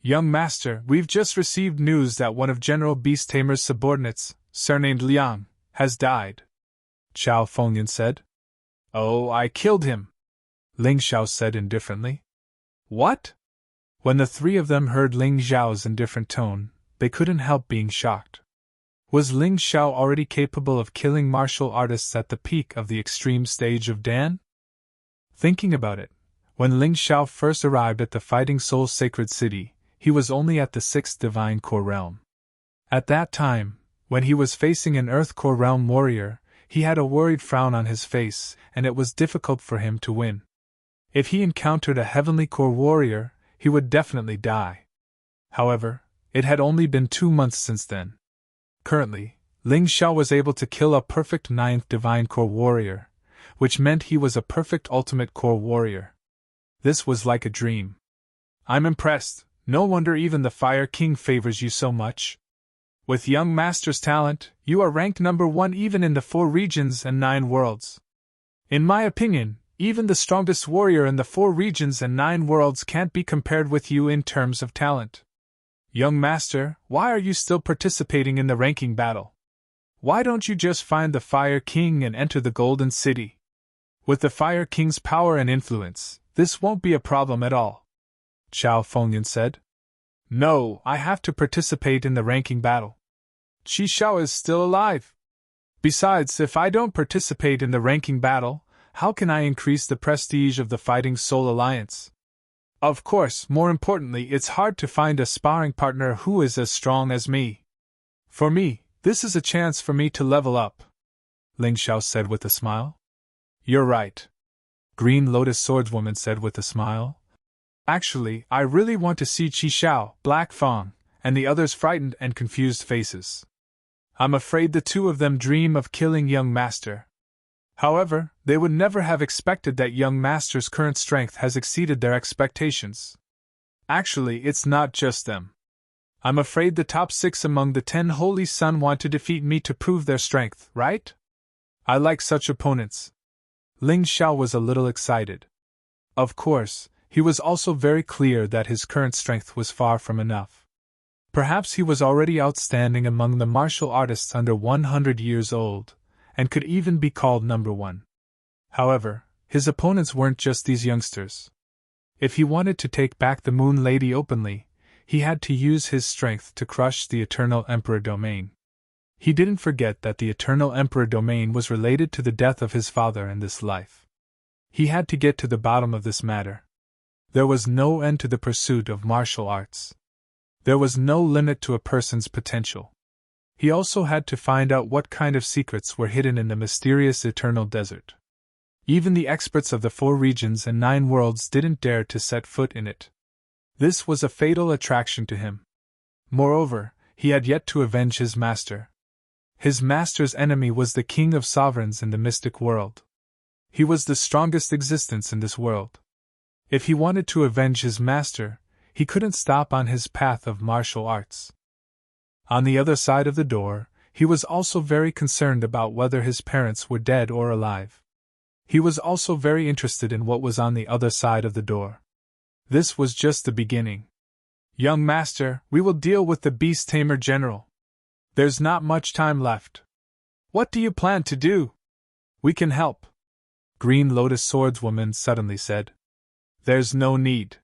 Young master, we've just received news that one of General Beast Tamer's subordinates, surnamed Liang, has died. Zhao Fengyun said. Oh, I killed him, Ling Xiao said indifferently. What? When the three of them heard Ling Xiao's indifferent tone, they couldn't help being shocked. Was Ling Xiao already capable of killing martial artists at the peak of the extreme stage of Dan? Thinking about it, when Ling Xiao first arrived at the Fighting Soul Sacred City, he was only at the 6th Divine Core Realm. At that time, when he was facing an Earth Core Realm warrior, he had a worried frown on his face, and it was difficult for him to win. If he encountered a Heavenly Core warrior, he would definitely die. However, it had only been 2 months since then. Currently, Ling Xiao was able to kill a perfect 9th Divine Core warrior, which meant he was a perfect Ultimate Core warrior. This was like a dream. I'm impressed. No wonder even the Fire King favors you so much. With young master's talent, you are ranked number 1 even in the 4 regions and 9 worlds. In my opinion, even the strongest warrior in the 4 regions and 9 worlds can't be compared with you in terms of talent. Young master, why are you still participating in the ranking battle? Why don't you just find the Fire King and enter the Golden City? With the Fire King's power and influence, this won't be a problem at all, Zhao Fengyun said. No, I have to participate in the ranking battle. Qi Xiao is still alive. Besides, if I don't participate in the ranking battle, how can I increase the prestige of the Fighting Soul Alliance? Of course, more importantly, it's hard to find a sparring partner who is as strong as me. For me, this is a chance for me to level up, Ling Xiao said with a smile. You're right, Green Lotus Swordswoman said with a smile. Actually, I really want to see Qi Xiao, Black Fang, and the others' frightened and confused faces. I'm afraid the 2 of them dream of killing young master. However, they would never have expected that young master's current strength has exceeded their expectations. Actually, it's not just them. I'm afraid the top 6 among the 10 Holy Sun want to defeat me to prove their strength, right? I like such opponents. Ling Xiao was a little excited. Of course, he was also very clear that his current strength was far from enough. Perhaps he was already outstanding among the martial artists under 100 years old, and could even be called number 1. However, his opponents weren't just these youngsters. If he wanted to take back the Moon Lady openly, he had to use his strength to crush the Eternal Emperor domain. He didn't forget that the Eternal Emperor domain was related to the death of his father in this life. He had to get to the bottom of this matter. There was no end to the pursuit of martial arts. There was no limit to a person's potential. He also had to find out what kind of secrets were hidden in the mysterious eternal desert. Even the experts of the 4 regions and 9 worlds didn't dare to set foot in it. This was a fatal attraction to him. Moreover, he had yet to avenge his master. His master's enemy was the king of sovereigns in the mystic world. He was the strongest existence in this world. If he wanted to avenge his master, he couldn't stop on his path of martial arts. On the other side of the door, he was also very concerned about whether his parents were dead or alive. He was also very interested in what was on the other side of the door. This was just the beginning. Young master, we will deal with the Beast Tamer General. There's not much time left. What do you plan to do? We can help, Green Lotus Swordswoman suddenly said. There's no need.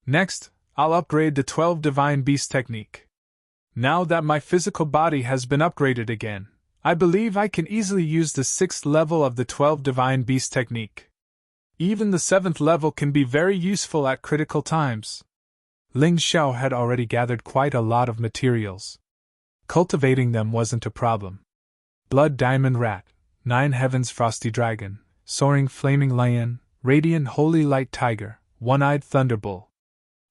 Next, I'll upgrade the 12 Divine Beast technique. Now that my physical body has been upgraded again, I believe I can easily use the 6th level of the 12 Divine Beast technique. Even the 7th level can be very useful at critical times. Ling Xiao had already gathered quite a lot of materials. Cultivating them wasn't a problem. Blood Diamond Rat, 9 Heavens Frosty Dragon, Soaring Flaming Lion, Radiant Holy Light Tiger, One-Eyed Thunderbull.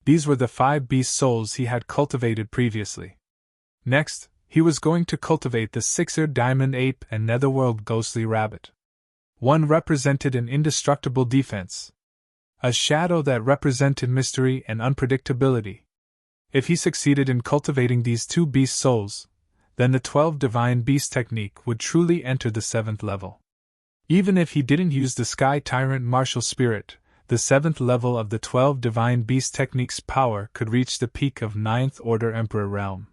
These were the 5 beast souls he had cultivated previously. Next, he was going to cultivate the sixer diamond ape and netherworld ghostly rabbit. One represented an indestructible defense, a shadow that represented mystery and unpredictability. If he succeeded in cultivating these two beast souls, then the 12 divine beast technique would truly enter the 7th level. Even if he didn't use the Sky Tyrant martial spirit, the 7th level of the 12 divine beast technique's power could reach the peak of 9th order Emperor realm.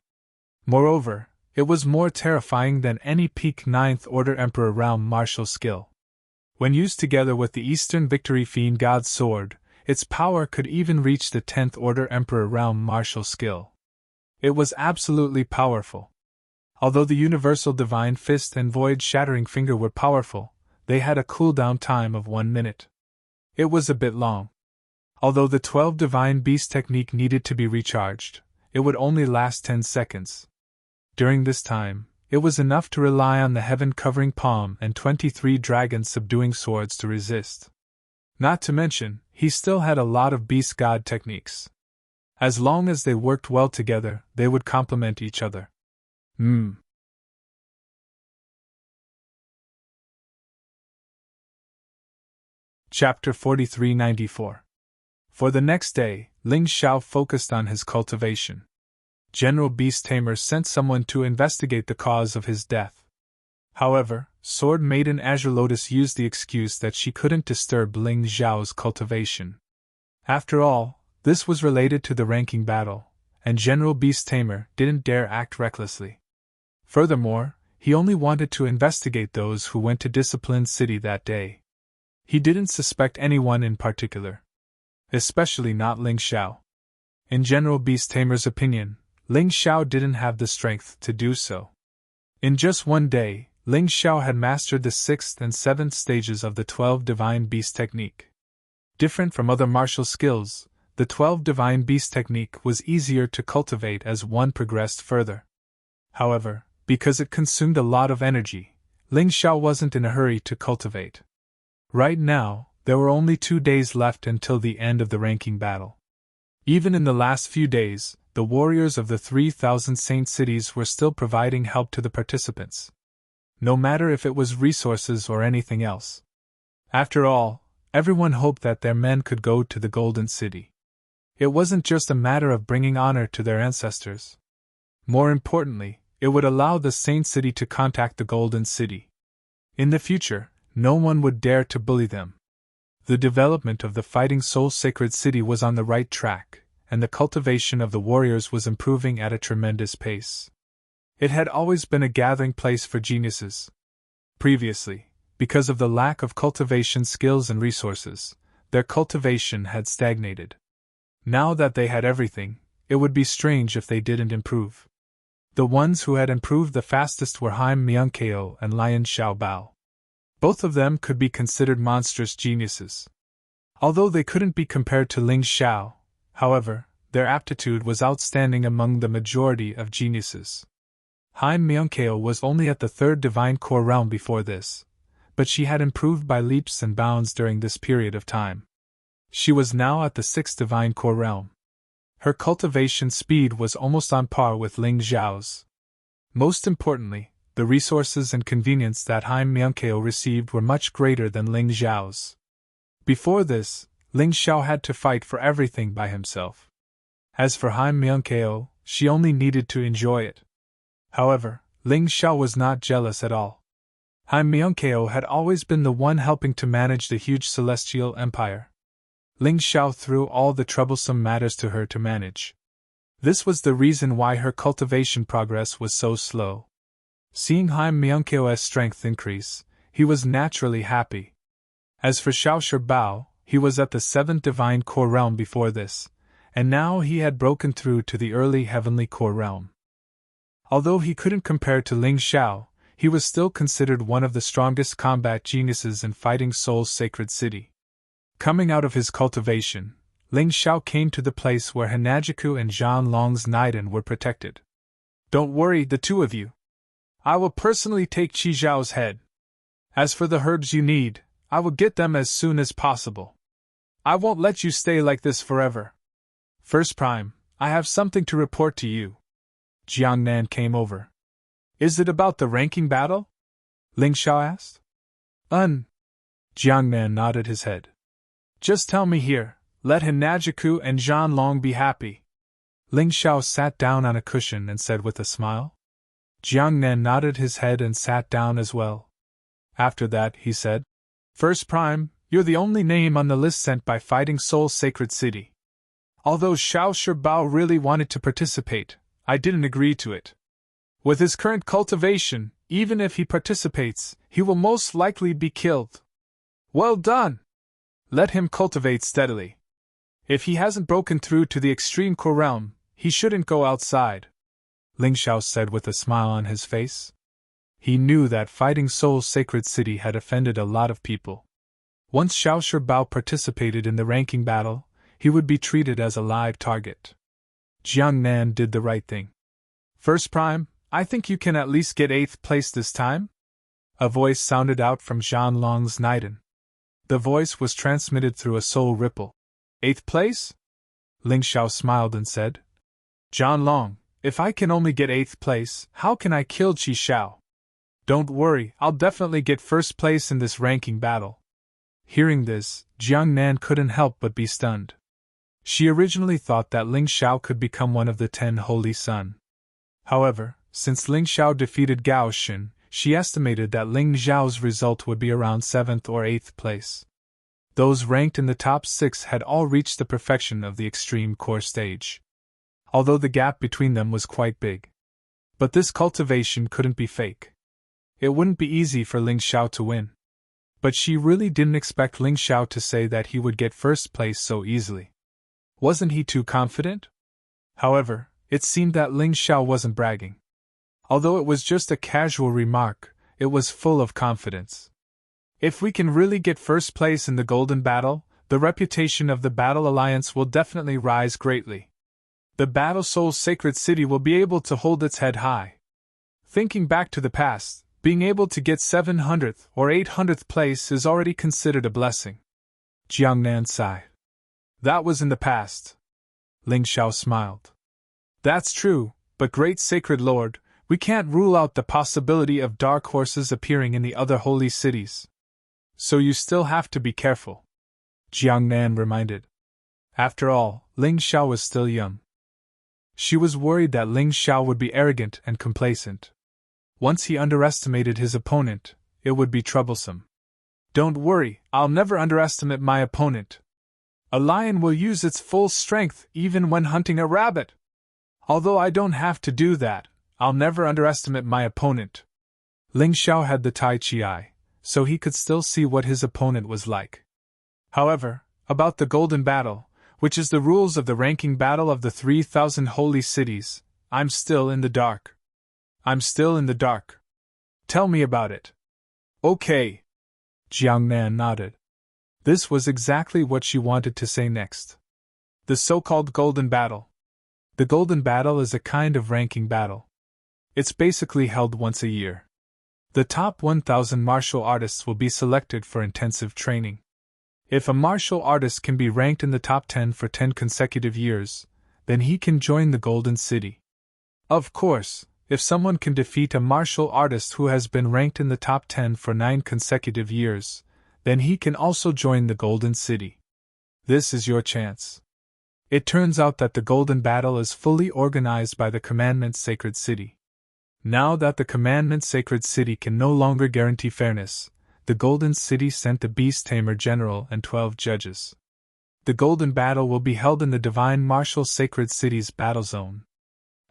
Moreover, it was more terrifying than any peak 9th order Emperor realm martial skill. When used together with the Eastern Victory Fiend God's sword, its power could even reach the 10th order Emperor realm martial skill. It was absolutely powerful. Although the Universal Divine Fist and Void Shattering Finger were powerful, they had a cooldown time of 1 minute. It was a bit long. Although the 12 Divine Beast technique needed to be recharged, it would only last 10 seconds. During this time, it was enough to rely on the heaven-covering palm and 23 dragon-subduing swords to resist. Not to mention, he still had a lot of beast god techniques. As long as they worked well together, they would complement each other. Chapter 4394. For the next day, Ling Xiao focused on his cultivation. General Beast Tamer sent someone to investigate the cause of his death. However, Sword Maiden Azure Lotus used the excuse that she couldn't disturb Ling Xiao's cultivation. After all, this was related to the ranking battle, and General Beast Tamer didn't dare act recklessly. Furthermore, he only wanted to investigate those who went to Discipline City that day. He didn't suspect anyone in particular. Especially not Ling Xiao. In General Beast Tamer's opinion, Ling Xiao didn't have the strength to do so. In just one day, Ling Xiao had mastered the 6th and 7th stages of the 12 Divine Beast technique. Different from other martial skills, the 12 Divine Beast technique was easier to cultivate as one progressed further. However, because it consumed a lot of energy, Ling Xiao wasn't in a hurry to cultivate. Right now, there were only 2 days left until the end of the ranking battle. Even in the last few days, the warriors of the 3,000 saint cities were still providing help to the participants. No matter if it was resources or anything else. After all, everyone hoped that their men could go to the Golden City. It wasn't just a matter of bringing honor to their ancestors. More importantly, it would allow the Saint City to contact the Golden City. In the future, no one would dare to bully them. The development of the Fighting Soul Sacred City was on the right track, and the cultivation of the warriors was improving at a tremendous pace. It had always been a gathering place for geniuses. Previously, because of the lack of cultivation skills and resources, their cultivation had stagnated. Now that they had everything, it would be strange if they didn't improve. The ones who had improved the fastest were Haim Myungkeo and Lian Xiaobao. Both of them could be considered monstrous geniuses. Although they couldn't be compared to Ling Xiao, however, their aptitude was outstanding among the majority of geniuses. Haim Myungkeo was only at the 3rd Divine Core realm before this, but she had improved by leaps and bounds during this period of time. She was now at the 6th Divine Core realm. Her cultivation speed was almost on par with Ling Xiao's. Most importantly, the resources and convenience that Haim Myungkeo received were much greater than Ling Xiao's. Before this, Ling Xiao had to fight for everything by himself. As for Haim Myungkeo, she only needed to enjoy it. However, Ling Xiao was not jealous at all. Haim Myungkeo had always been the one helping to manage the huge celestial empire. Ling Xiao threw all the troublesome matters to her to manage. This was the reason why her cultivation progress was so slow. Seeing Haim Myungkeo's strength increase, he was naturally happy. As for Xiao Bao, he was at the 7th Divine Core realm before this, and now he had broken through to the early Heavenly Core realm. Although he couldn't compare to Ling Xiao, he was still considered one of the strongest combat geniuses in Fighting Soul's Sacred City. Coming out of his cultivation, Ling Xiao came to the place where Hanajiku and Zhan Long's Naiden were protected. "Don't worry, the two of you. I will personally take Qi Zhao's head. As for the herbs you need, I will get them as soon as possible. I won't let you stay like this forever. First Prime, I have something to report to you." Jiang Nan came over, Is it about the ranking battle? Ling Xiao asked. Jiangnan nodded his head. Just tell me here, let Hinajiku and Zhan Long be happy. Ling Xiao sat down on a cushion and said with a smile. Jiangnan nodded his head and sat down as well. After that, he said, First Prime, you're the only name on the list sent by Fighting Soul Sacred City. Although Xiao Shibao really wanted to participate, I didn't agree to it. With his current cultivation, even if he participates, he will most likely be killed. Well done! Let him cultivate steadily. If he hasn't broken through to the extreme core realm, he shouldn't go outside, Ling Xiao said with a smile on his face. He knew that Fighting Soul Sacred City had offended a lot of people. Once Xiao Shibao participated in the ranking battle, he would be treated as a live target. Jiangnan did the right thing. First Prime, I think you can at least get 8th place this time? A voice sounded out from Zhan Long's Naiden. The voice was transmitted through a soul ripple. 8th place? Ling Xiao smiled and said, Zhan Long, if I can only get 8th place, how can I kill Qi Xiao? Don't worry, I'll definitely get 1st place in this ranking battle. Hearing this, Jiangnan couldn't help but be stunned. She originally thought that Ling Xiao could become one of the 10 Holy Sun. However, since Ling Xiao defeated Gao Xin, she estimated that Ling Xiao's result would be around 7th or 8th place. Those ranked in the top 6 had all reached the perfection of the extreme core stage, although the gap between them was quite big. But this cultivation couldn't be fake. It wouldn't be easy for Ling Xiao to win. But she really didn't expect Ling Xiao to say that he would get 1st place so easily. Wasn't he too confident? However, it seemed that Ling Xiao wasn't bragging. Although it was just a casual remark, it was full of confidence. If we can really get 1st place in the Golden Battle, the reputation of the Battle Alliance will definitely rise greatly. The Battle Soul Sacred City will be able to hold its head high. Thinking back to the past, being able to get 700th or 800th place is already considered a blessing. Jiangnan sighed. That was in the past. Ling Xiao smiled. That's true, but Great Sacred Lord, we can't rule out the possibility of dark horses appearing in the other holy cities. So you still have to be careful, Jiangnan reminded. After all, Ling Xiao was still young. She was worried that Ling Xiao would be arrogant and complacent. Once he underestimated his opponent, it would be troublesome. Don't worry, I'll never underestimate my opponent. A lion will use its full strength even when hunting a rabbit. Although I don't have to do that, I'll never underestimate my opponent. Ling Xiao had the Tai Chi eye, so he could still see what his opponent was like. However, about the Golden Battle, which is the rules of the ranking battle of the 3,000 holy cities, I'm still in the dark. I'm still in the dark. Tell me about it. Okay. Jiangnan nodded. This was exactly what she wanted to say next. The so-called Golden Battle. The Golden Battle is a kind of ranking battle. It's basically held once a year. The top 1,000 martial artists will be selected for intensive training. If a martial artist can be ranked in the top 10 for 10 consecutive years, then he can join the Golden City. Of course, if someone can defeat a martial artist who has been ranked in the top 10 for 9 consecutive years, then he can also join the Golden City. This is your chance. It turns out that the Golden Battle is fully organized by the Commandment Sacred City. Now that the Commandment Sacred City can no longer guarantee fairness, the Golden City sent the Beast Tamer General and 12 judges. The Golden Battle will be held in the Divine Martial Sacred City's battle zone.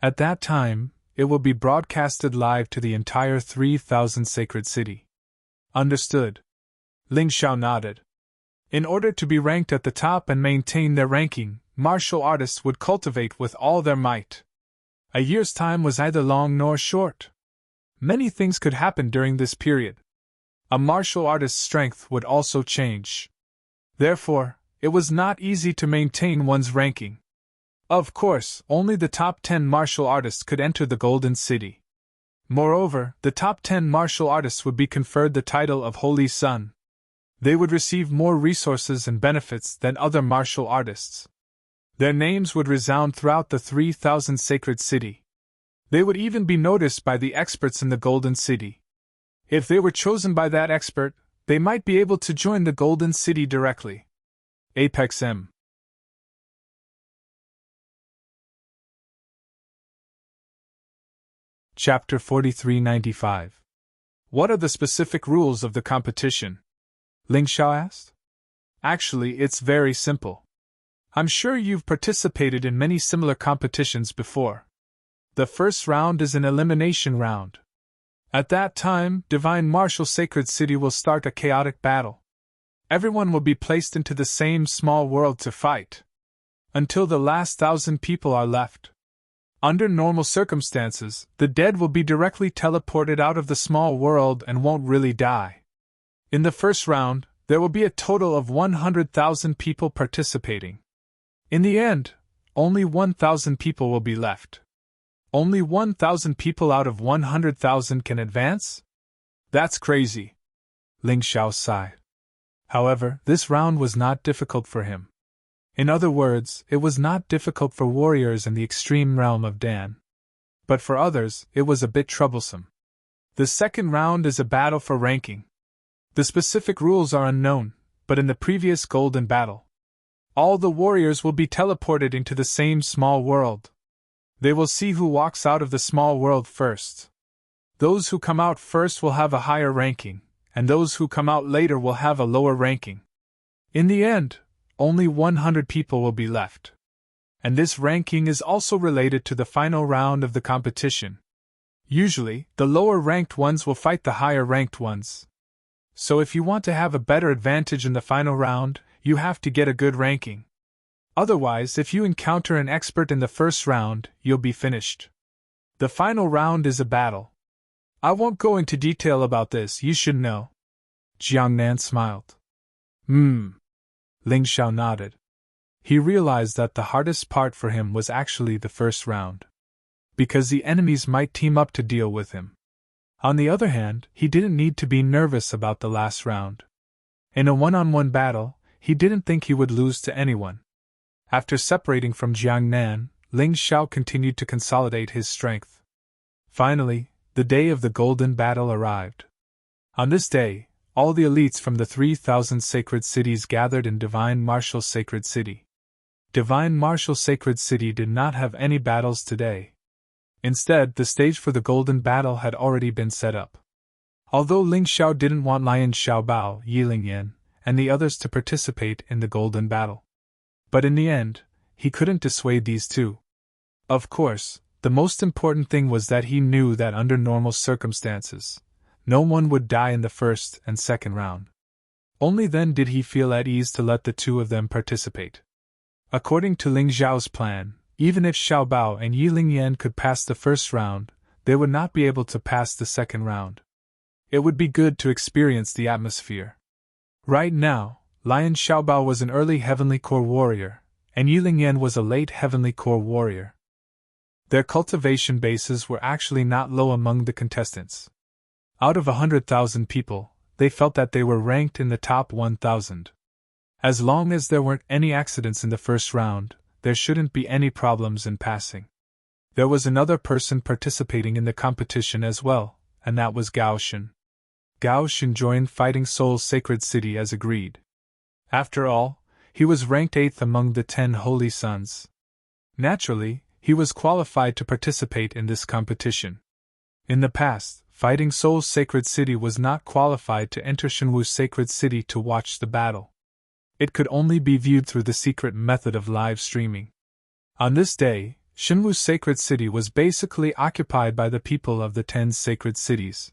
At that time, it will be broadcasted live to the entire 3,000 Sacred City. Understood. Ling Xiao nodded. In order to be ranked at the top and maintain their ranking, martial artists would cultivate with all their might. A year's time was neither long nor short. Many things could happen during this period. A martial artist's strength would also change. Therefore, it was not easy to maintain one's ranking. Of course, only the top 10 martial artists could enter the Golden City. Moreover, the top 10 martial artists would be conferred the title of Holy Sun. They would receive more resources and benefits than other martial artists. Their names would resound throughout the 3,000 Sacred City. They would even be noticed by the experts in the Golden City. If they were chosen by that expert, they might be able to join the Golden City directly. Apex M. Chapter 4395. What are the specific rules of the competition? Ling Xiao asked. Actually, it's very simple. I'm sure you've participated in many similar competitions before. The first round is an elimination round. At that time, Divine Martial Sacred City will start a chaotic battle. Everyone will be placed into the same small world to fight, until the last 1,000 people are left. Under normal circumstances, the dead will be directly teleported out of the small world and won't really die. In the first round, there will be a total of 100,000 people participating. In the end, only 1,000 people will be left. Only 1,000 people out of 100,000 can advance? That's crazy. Ling Xiao sighed. However, this round was not difficult for him. In other words, it was not difficult for warriors in the extreme realm of Dan. But for others, it was a bit troublesome. The second round is a battle for ranking. The specific rules are unknown, but in the previous Golden Battle, all the warriors will be teleported into the same small world. They will see who walks out of the small world first. Those who come out first will have a higher ranking, and those who come out later will have a lower ranking. In the end, only 100 people will be left. And this ranking is also related to the final round of the competition. Usually, the lower ranked ones will fight the higher ranked ones. So if you want to have a better advantage in the final round, you have to get a good ranking. Otherwise, if you encounter an expert in the first round, you'll be finished. The final round is a battle. I won't go into detail about this, you should know. Jiangnan smiled. Ling Xiao nodded. He realized that the hardest part for him was actually the first round, because the enemies might team up to deal with him. On the other hand, he didn't need to be nervous about the last round. In a one-on-one battle, he didn't think he would lose to anyone. After separating from Jiangnan, Ling Xiao continued to consolidate his strength. Finally, the day of the Golden Battle arrived. On this day, all the elites from the 3,000 sacred cities gathered in Divine Martial Sacred City. Divine Martial Sacred City did not have any battles today. Instead, the stage for the Golden Battle had already been set up. Although Ling Xiao didn't want Lion Xiaobao, Yiling Yan, and the others to participate in the Golden Battle. But in the end, he couldn't dissuade these two. Of course, the most important thing was that he knew that under normal circumstances, no one would die in the first and second round. Only then did he feel at ease to let the two of them participate. According to Ling Xiao's plan, even if Xiaobao and Yiling Yan could pass the first round, they would not be able to pass the second round. It would be good to experience the atmosphere. Right now, Lion Xiaobao was an early Heavenly Core warrior, and Yiling Yan was a late Heavenly Core warrior. Their cultivation bases were actually not low among the contestants. Out of 100,000 people, they felt that they were ranked in the top 1,000. As long as there weren't any accidents in the first round, there shouldn't be any problems in passing. There was another person participating in the competition as well, and that was Gao Shen. Gao Shen joined Fighting Soul's Sacred City as agreed. After all, he was ranked 8th among the 10 Holy Sons. Naturally, he was qualified to participate in this competition. In the past, Fighting Soul's Sacred City was not qualified to enter Shenwu's Sacred City to watch the battle. It could only be viewed through the secret method of live streaming. On this day, Shenwu's Sacred City was basically occupied by the people of the 10 sacred cities.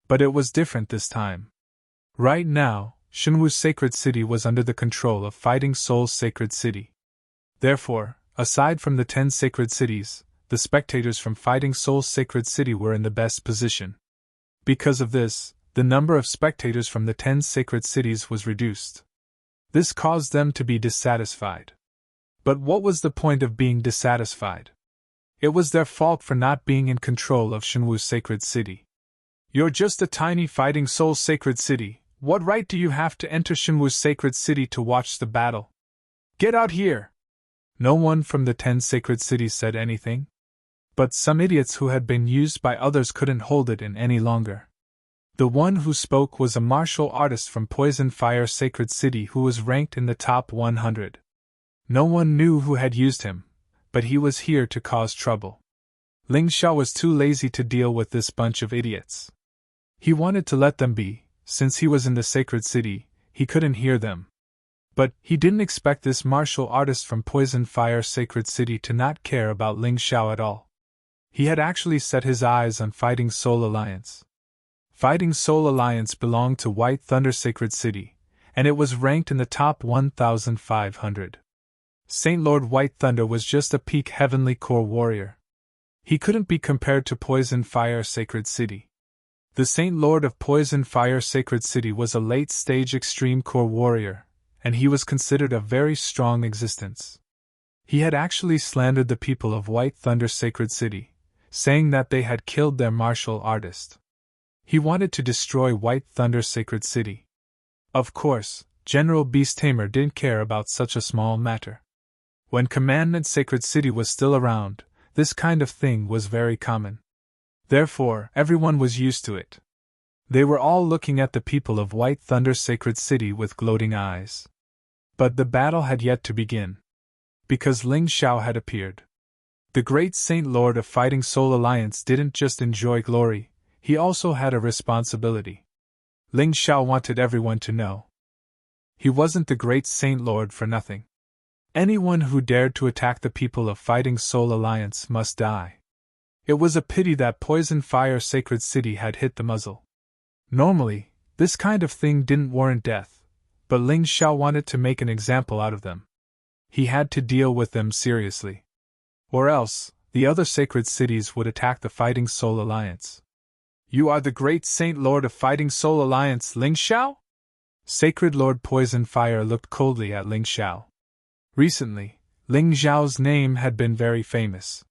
But it was different this time. Right now, Shenwu's Sacred City was under the control of Fighting Soul's Sacred City. Therefore, aside from the 10 sacred cities, the spectators from Fighting Soul's Sacred City were in the best position. Because of this, the number of spectators from the 10 sacred cities was reduced. This caused them to be dissatisfied. But what was the point of being dissatisfied? It was their fault for not being in control of Shenwu's Sacred City. You're just a tiny Fighting Soul's Sacred City. What right do you have to enter Shenwu's Sacred City to watch the battle? Get out here! No one from the 10 sacred cities said anything. but some idiots who had been used by others couldn't hold it in any longer. The one who spoke was a martial artist from Poison Fire Sacred City who was ranked in the top 100. No one knew who had used him, but he was here to cause trouble. Ling Xiao was too lazy to deal with this bunch of idiots. He wanted to let them be, since he was in the Sacred City, he couldn't hear them. But he didn't expect this martial artist from Poison Fire Sacred City to not care about Ling Xiao at all. He had actually set his eyes on Fighting Soul Alliance. Fighting Soul Alliance belonged to White Thunder Sacred City, and it was ranked in the top 1,500. Saint Lord White Thunder was just a peak heavenly core warrior. He couldn't be compared to Poison Fire Sacred City. The Saint Lord of Poison Fire Sacred City was a late-stage extreme core warrior, and he was considered a very strong existence. He had actually slandered the people of White Thunder Sacred City, saying that they had killed their martial artist. He wanted to destroy White Thunder Sacred City. Of course, General Beast Tamer didn't care about such a small matter. When Commandant Sacred City was still around, this kind of thing was very common. Therefore, everyone was used to it. They were all looking at the people of White Thunder Sacred City with gloating eyes. But the battle had yet to begin. Because Ling Xiao had appeared. The great Saint Lord of Fighting Soul Alliance didn't just enjoy glory, he also had a responsibility. Ling Xiao wanted everyone to know. He wasn't the great Saint Lord for nothing. Anyone who dared to attack the people of Fighting Soul Alliance must die. It was a pity that Poison Fire Sacred City had hit the muzzle. Normally, this kind of thing didn't warrant death, but Ling Xiao wanted to make an example out of them. He had to deal with them seriously. Or else, the other sacred cities would attack the Fighting Soul Alliance. You are the great Saint Lord of Fighting Soul Alliance, Ling Xiao? Sacred Lord Poison Fire looked coldly at Ling Xiao. Recently, Ling Xiao's name had been very famous.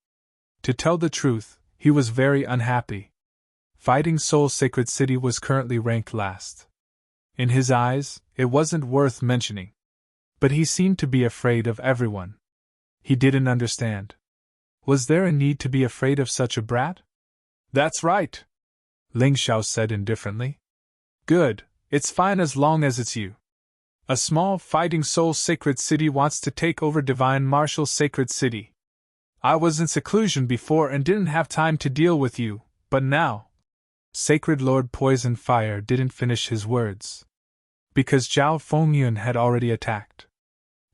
To tell the truth, he was very unhappy. Fighting Soul Sacred City was currently ranked last. In his eyes, it wasn't worth mentioning. But he seemed to be afraid of everyone. He didn't understand. Was there a need to be afraid of such a brat? That's right, Ling Xiao said indifferently. Good, it's fine as long as it's you. A small Fighting Soul Sacred City wants to take over Divine Martial Sacred City. I was in seclusion before and didn't have time to deal with you, but now. Sacred Lord Poison Fire didn't finish his words. Because Zhao Fengyun had already attacked.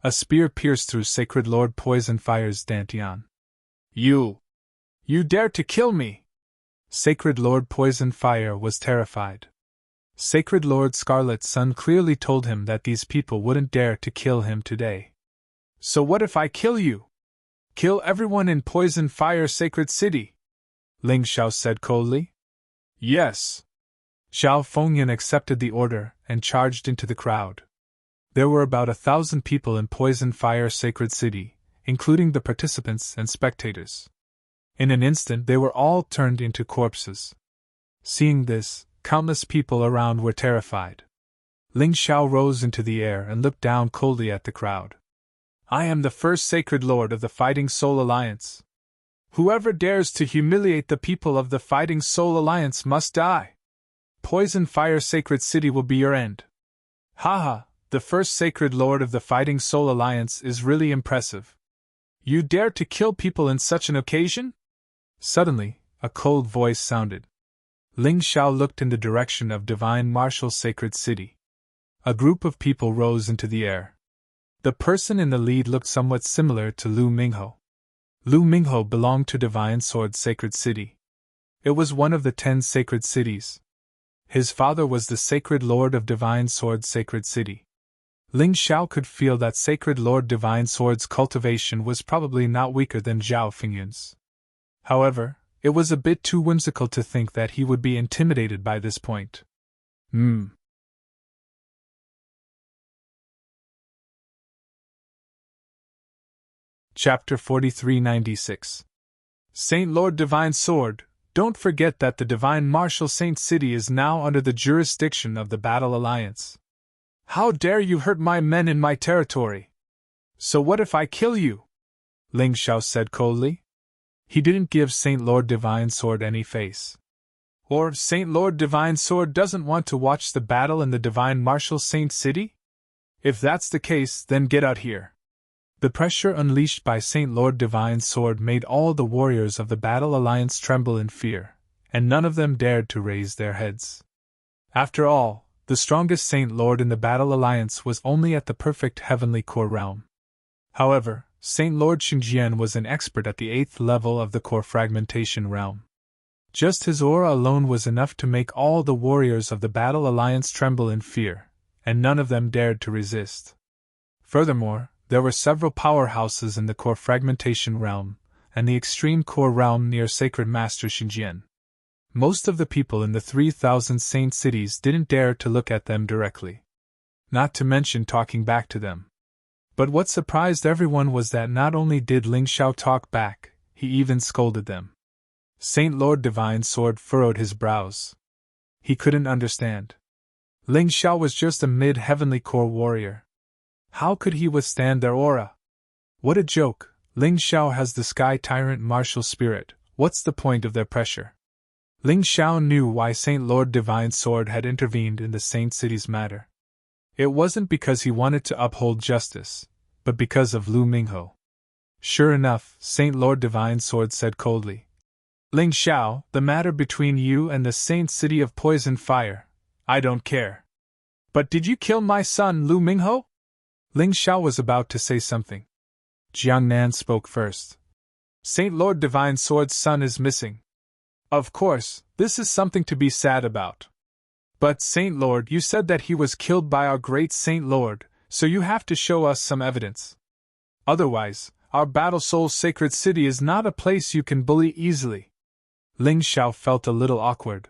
A spear pierced through Sacred Lord Poison Fire's dantian. You dare to kill me! Sacred Lord Poison Fire was terrified. Sacred Lord Scarlet Sun clearly told him that these people wouldn't dare to kill him today. So what if I kill you? Kill everyone in Poison Fire Sacred City? Ling Xiao said coldly. Yes. Zhao Fengyun accepted the order and charged into the crowd. There were about 1,000 people in Poison Fire Sacred City, including the participants and spectators. In an instant they were all turned into corpses. Seeing this, countless people around were terrified. Ling Xiao rose into the air and looked down coldly at the crowd. I am the first Sacred Lord of the Fighting Soul Alliance. Whoever dares to humiliate the people of the Fighting Soul Alliance must die. Poison Fire Sacred City will be your end. Haha, the first Sacred Lord of the Fighting Soul Alliance is really impressive. You dare to kill people in such an occasion? Suddenly, a cold voice sounded. Ling Xiao looked in the direction of Divine Martial Sacred City. A group of people rose into the air. The person in the lead looked somewhat similar to Lu Mingho. Lu Mingho belonged to Divine Sword Sacred City. It was one of the 10 sacred cities. His father was the Sacred Lord of Divine Sword Sacred City. Ling Xiao could feel that Sacred Lord Divine Sword's cultivation was probably not weaker than Zhao Fengyun's. However, it was a bit too whimsical to think that he would be intimidated by this point. Chapter 4396. Saint Lord Divine Sword, don't forget that the Divine Martial Saint City is now under the jurisdiction of the Battle Alliance. How dare you hurt my men in my territory? So what if I kill you? Ling Xiao said coldly. He didn't give Saint Lord Divine Sword any face. Or Saint Lord Divine Sword doesn't want to watch the battle in the Divine Martial Saint City? If that's the case, then get out here. The pressure unleashed by Saint Lord Divine Sword made all the warriors of the Battle Alliance tremble in fear, and none of them dared to raise their heads. After all, the strongest Saint Lord in the Battle Alliance was only at the perfect Heavenly Core realm. However, Saint Lord Xingjian was an expert at the 8th level of the Core Fragmentation realm. Just his aura alone was enough to make all the warriors of the Battle Alliance tremble in fear, and none of them dared to resist. Furthermore, there were several powerhouses in the Core Fragmentation realm, and the Extreme Core realm near Sacred Master Xingjian. Most of the people in the 3,000 saint cities didn't dare to look at them directly, not to mention talking back to them. But what surprised everyone was that not only did Ling Xiao talk back, he even scolded them. Saint Lord Divine Sword furrowed his brows. He couldn't understand. Ling Xiao was just a mid-heavenly core warrior. How could he withstand their aura? What a joke! Ling Xiao has the Sky Tyrant martial spirit. What's the point of their pressure? Ling Xiao knew why Saint Lord Divine Sword had intervened in the Saint City's matter. It wasn't because he wanted to uphold justice, but because of Lu Mingho. Sure enough, Saint Lord Divine Sword said coldly, Ling Xiao, the matter between you and the Saint City of Poison Fire, I don't care. But did you kill my son Lu Mingho? Ling Xiao was about to say something. Jiangnan spoke first. Saint Lord Divine Sword's son is missing. Of course, this is something to be sad about. But Saint Lord, you said that he was killed by our great Saint Lord, so you have to show us some evidence. Otherwise, our Battle Soul Sacred City is not a place you can bully easily. Ling Xiao felt a little awkward.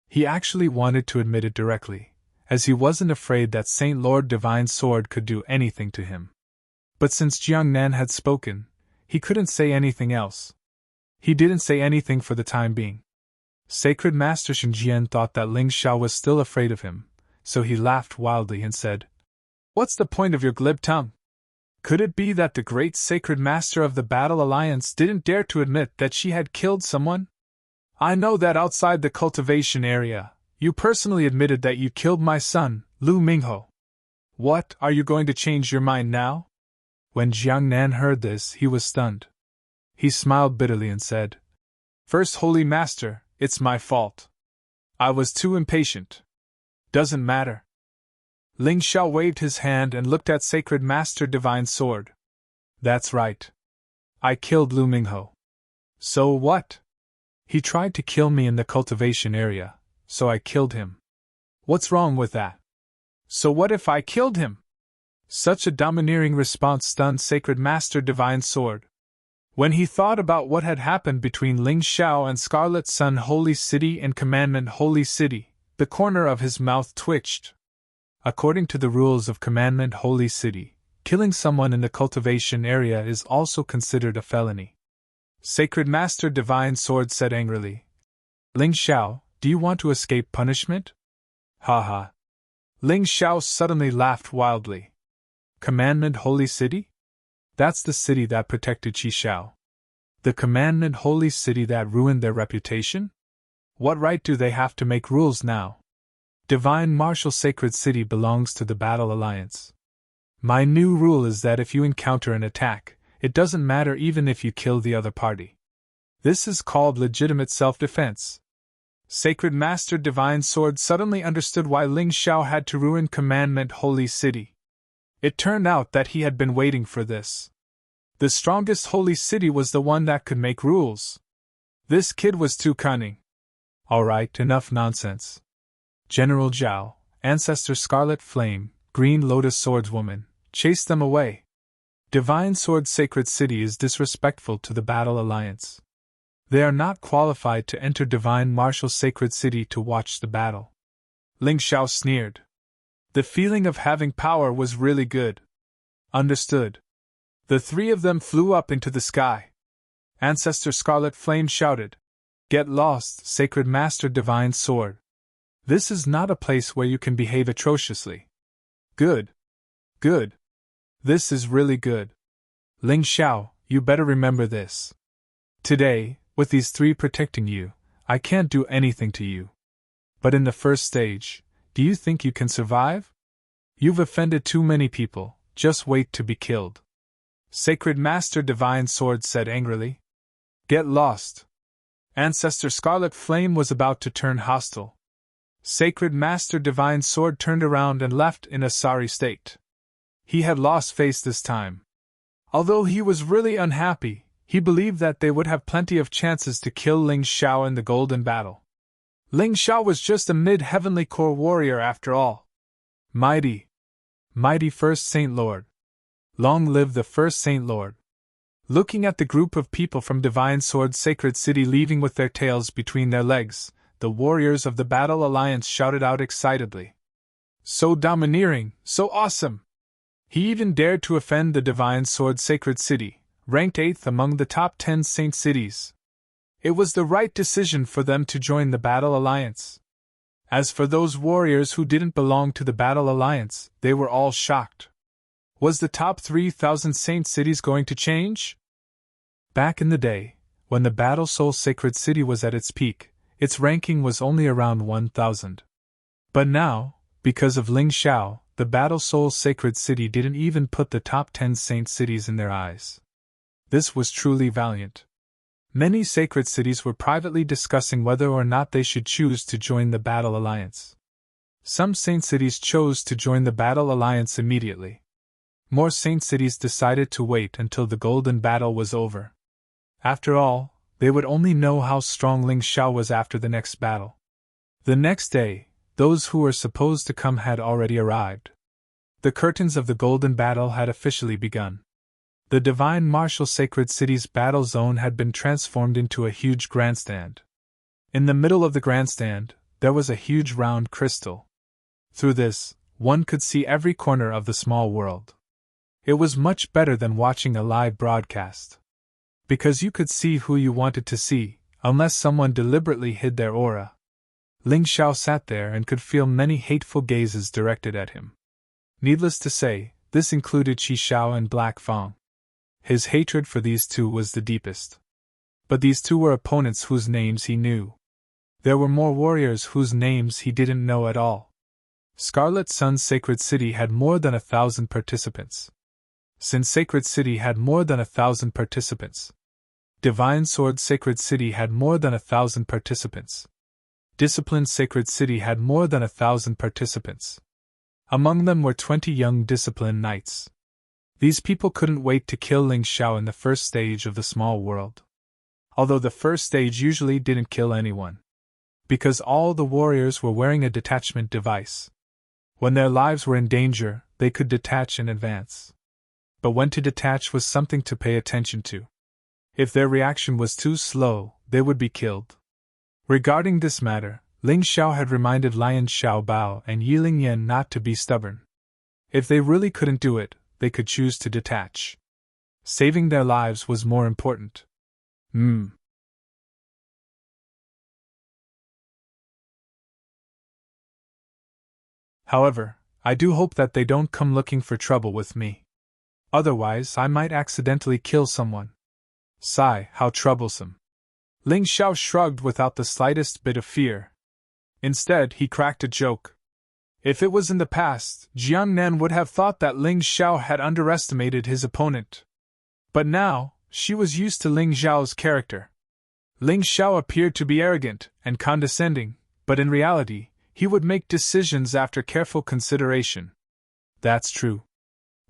He actually wanted to admit it directly, as he wasn't afraid that Saint Lord Divine Sword could do anything to him. But since Jiangnan had spoken, he couldn't say anything else. He didn't say anything for the time being. Sacred Master Xingjian thought that Ling Xiao was still afraid of him, so he laughed wildly and said, What's the point of your glib tongue? Could it be that the great Sacred Master of the Battle Alliance didn't dare to admit that she had killed someone? I know that outside the cultivation area, you personally admitted that you killed my son, Lu Mingho. What, are you going to change your mind now? When Jiangnan heard this, he was stunned. He smiled bitterly and said, First Holy Master, it's my fault. I was too impatient. Doesn't matter. Ling Xiao waved his hand and looked at Sacred Master Divine Sword. That's right. I killed Lu Mingho. So what? He tried to kill me in the cultivation area, so I killed him. What's wrong with that? So what if I killed him? Such a domineering response stunned Sacred Master Divine Sword. When he thought about what had happened between Ling Xiao and Scarlet Sun Holy City and Commandment Holy City, the corner of his mouth twitched. According to the rules of Commandment Holy City, killing someone in the cultivation area is also considered a felony. Sacred Master Divine Sword said angrily, Ling Xiao, do you want to escape punishment? Ha ha. Ling Xiao suddenly laughed wildly. Commandment Holy City? That's the city that protected Qi Xiao. The Commandment Holy City that ruined their reputation? What right do they have to make rules now? Divine Martial Sacred City belongs to the Battle Alliance. My new rule is that if you encounter an attack, it doesn't matter even if you kill the other party. This is called legitimate self-defense. Sacred Master Divine Sword suddenly understood why Ling Xiao had to ruin Commandment Holy City. It turned out that he had been waiting for this. The strongest holy city was the one that could make rules. This kid was too cunning. Alright, enough nonsense. General Zhao, Ancestor Scarlet Flame, Green Lotus Swordswoman, chase them away. Divine Sword Sacred City is disrespectful to the Battle Alliance. They are not qualified to enter Divine Martial Sacred City to watch the battle. Ling Xiao sneered. The feeling of having power was really good. Understood. The three of them flew up into the sky. Ancestor Scarlet Flame shouted, Get lost, Sacred Master Divine Sword. This is not a place where you can behave atrociously. Good. Good. This is really good. Ling Xiao, you better remember this. Today, with these three protecting you, I can't do anything to you. But in the first stage, do you think you can survive? You've offended too many people, just wait to be killed. Sacred Master Divine Sword said angrily. Get lost. Ancestor Scarlet Flame was about to turn hostile. Sacred Master Divine Sword turned around and left in a sorry state. He had lost face this time. Although he was really unhappy, he believed that they would have plenty of chances to kill Ling Xiao in the Golden Battle. Ling Xiao was just a mid-heavenly core warrior after all. Mighty First Saint Lord. Long live the First Saint Lord. Looking at the group of people from Divine Sword's sacred city leaving with their tails between their legs, the warriors of the Battle Alliance shouted out excitedly. So domineering, so awesome! He even dared to offend the Divine Sword sacred city, ranked 8th among the top 10 saint cities. It was the right decision for them to join the Battle Alliance. As for those warriors who didn't belong to the Battle Alliance, they were all shocked. Was the top 3,000 saint cities going to change? Back in the day, when the Battle Soul Sacred City was at its peak, its ranking was only around 1,000. But now, because of Ling Xiao, the Battle Soul Sacred City didn't even put the top 10 saint cities in their eyes. This was truly valiant. Many sacred cities were privately discussing whether or not they should choose to join the Battle Alliance. Some saint cities chose to join the Battle Alliance immediately. More saint cities decided to wait until the Golden Battle was over. After all, they would only know how strong Ling Xiao was after the next battle. The next day, those who were supposed to come had already arrived. The curtains of the Golden Battle had officially begun. The Divine Martial Sacred City's battle zone had been transformed into a huge grandstand. In the middle of the grandstand, there was a huge round crystal. Through this, one could see every corner of the small world. It was much better than watching a live broadcast. Because you could see who you wanted to see, unless someone deliberately hid their aura. Ling Xiao sat there and could feel many hateful gazes directed at him. Needless to say, this included Qi Xiao and Black Fang. His hatred for these two was the deepest. But these two were opponents whose names he knew. There were more warriors whose names he didn't know at all. Scarlet Sun's Sacred City had more than 1,000 participants. Sin's Sacred City had more than 1,000 participants. Divine Sword Sacred City had more than 1,000 participants. Disciplined Sacred City had more than 1,000 participants. Among them were 20 young disciplined knights. These people couldn't wait to kill Ling Xiao in the first stage of the small world. Although the first stage usually didn't kill anyone. Because all the warriors were wearing a detachment device. When their lives were in danger, they could detach and advance. But when to detach was something to pay attention to. If their reaction was too slow, they would be killed. Regarding this matter, Ling Xiao had reminded Lion Xiaobao and Yiling Yan not to be stubborn. If they really couldn't do it, they could choose to detach. Saving their lives was more important. However, I do hope that they don't come looking for trouble with me. Otherwise, I might accidentally kill someone. Sigh, how troublesome. Ling Xiao shrugged without the slightest bit of fear. Instead, he cracked a joke. If it was in the past, Jiangnan would have thought that Ling Xiao had underestimated his opponent. But now, she was used to Ling Xiao's character. Ling Xiao appeared to be arrogant and condescending, but in reality, he would make decisions after careful consideration. That's true.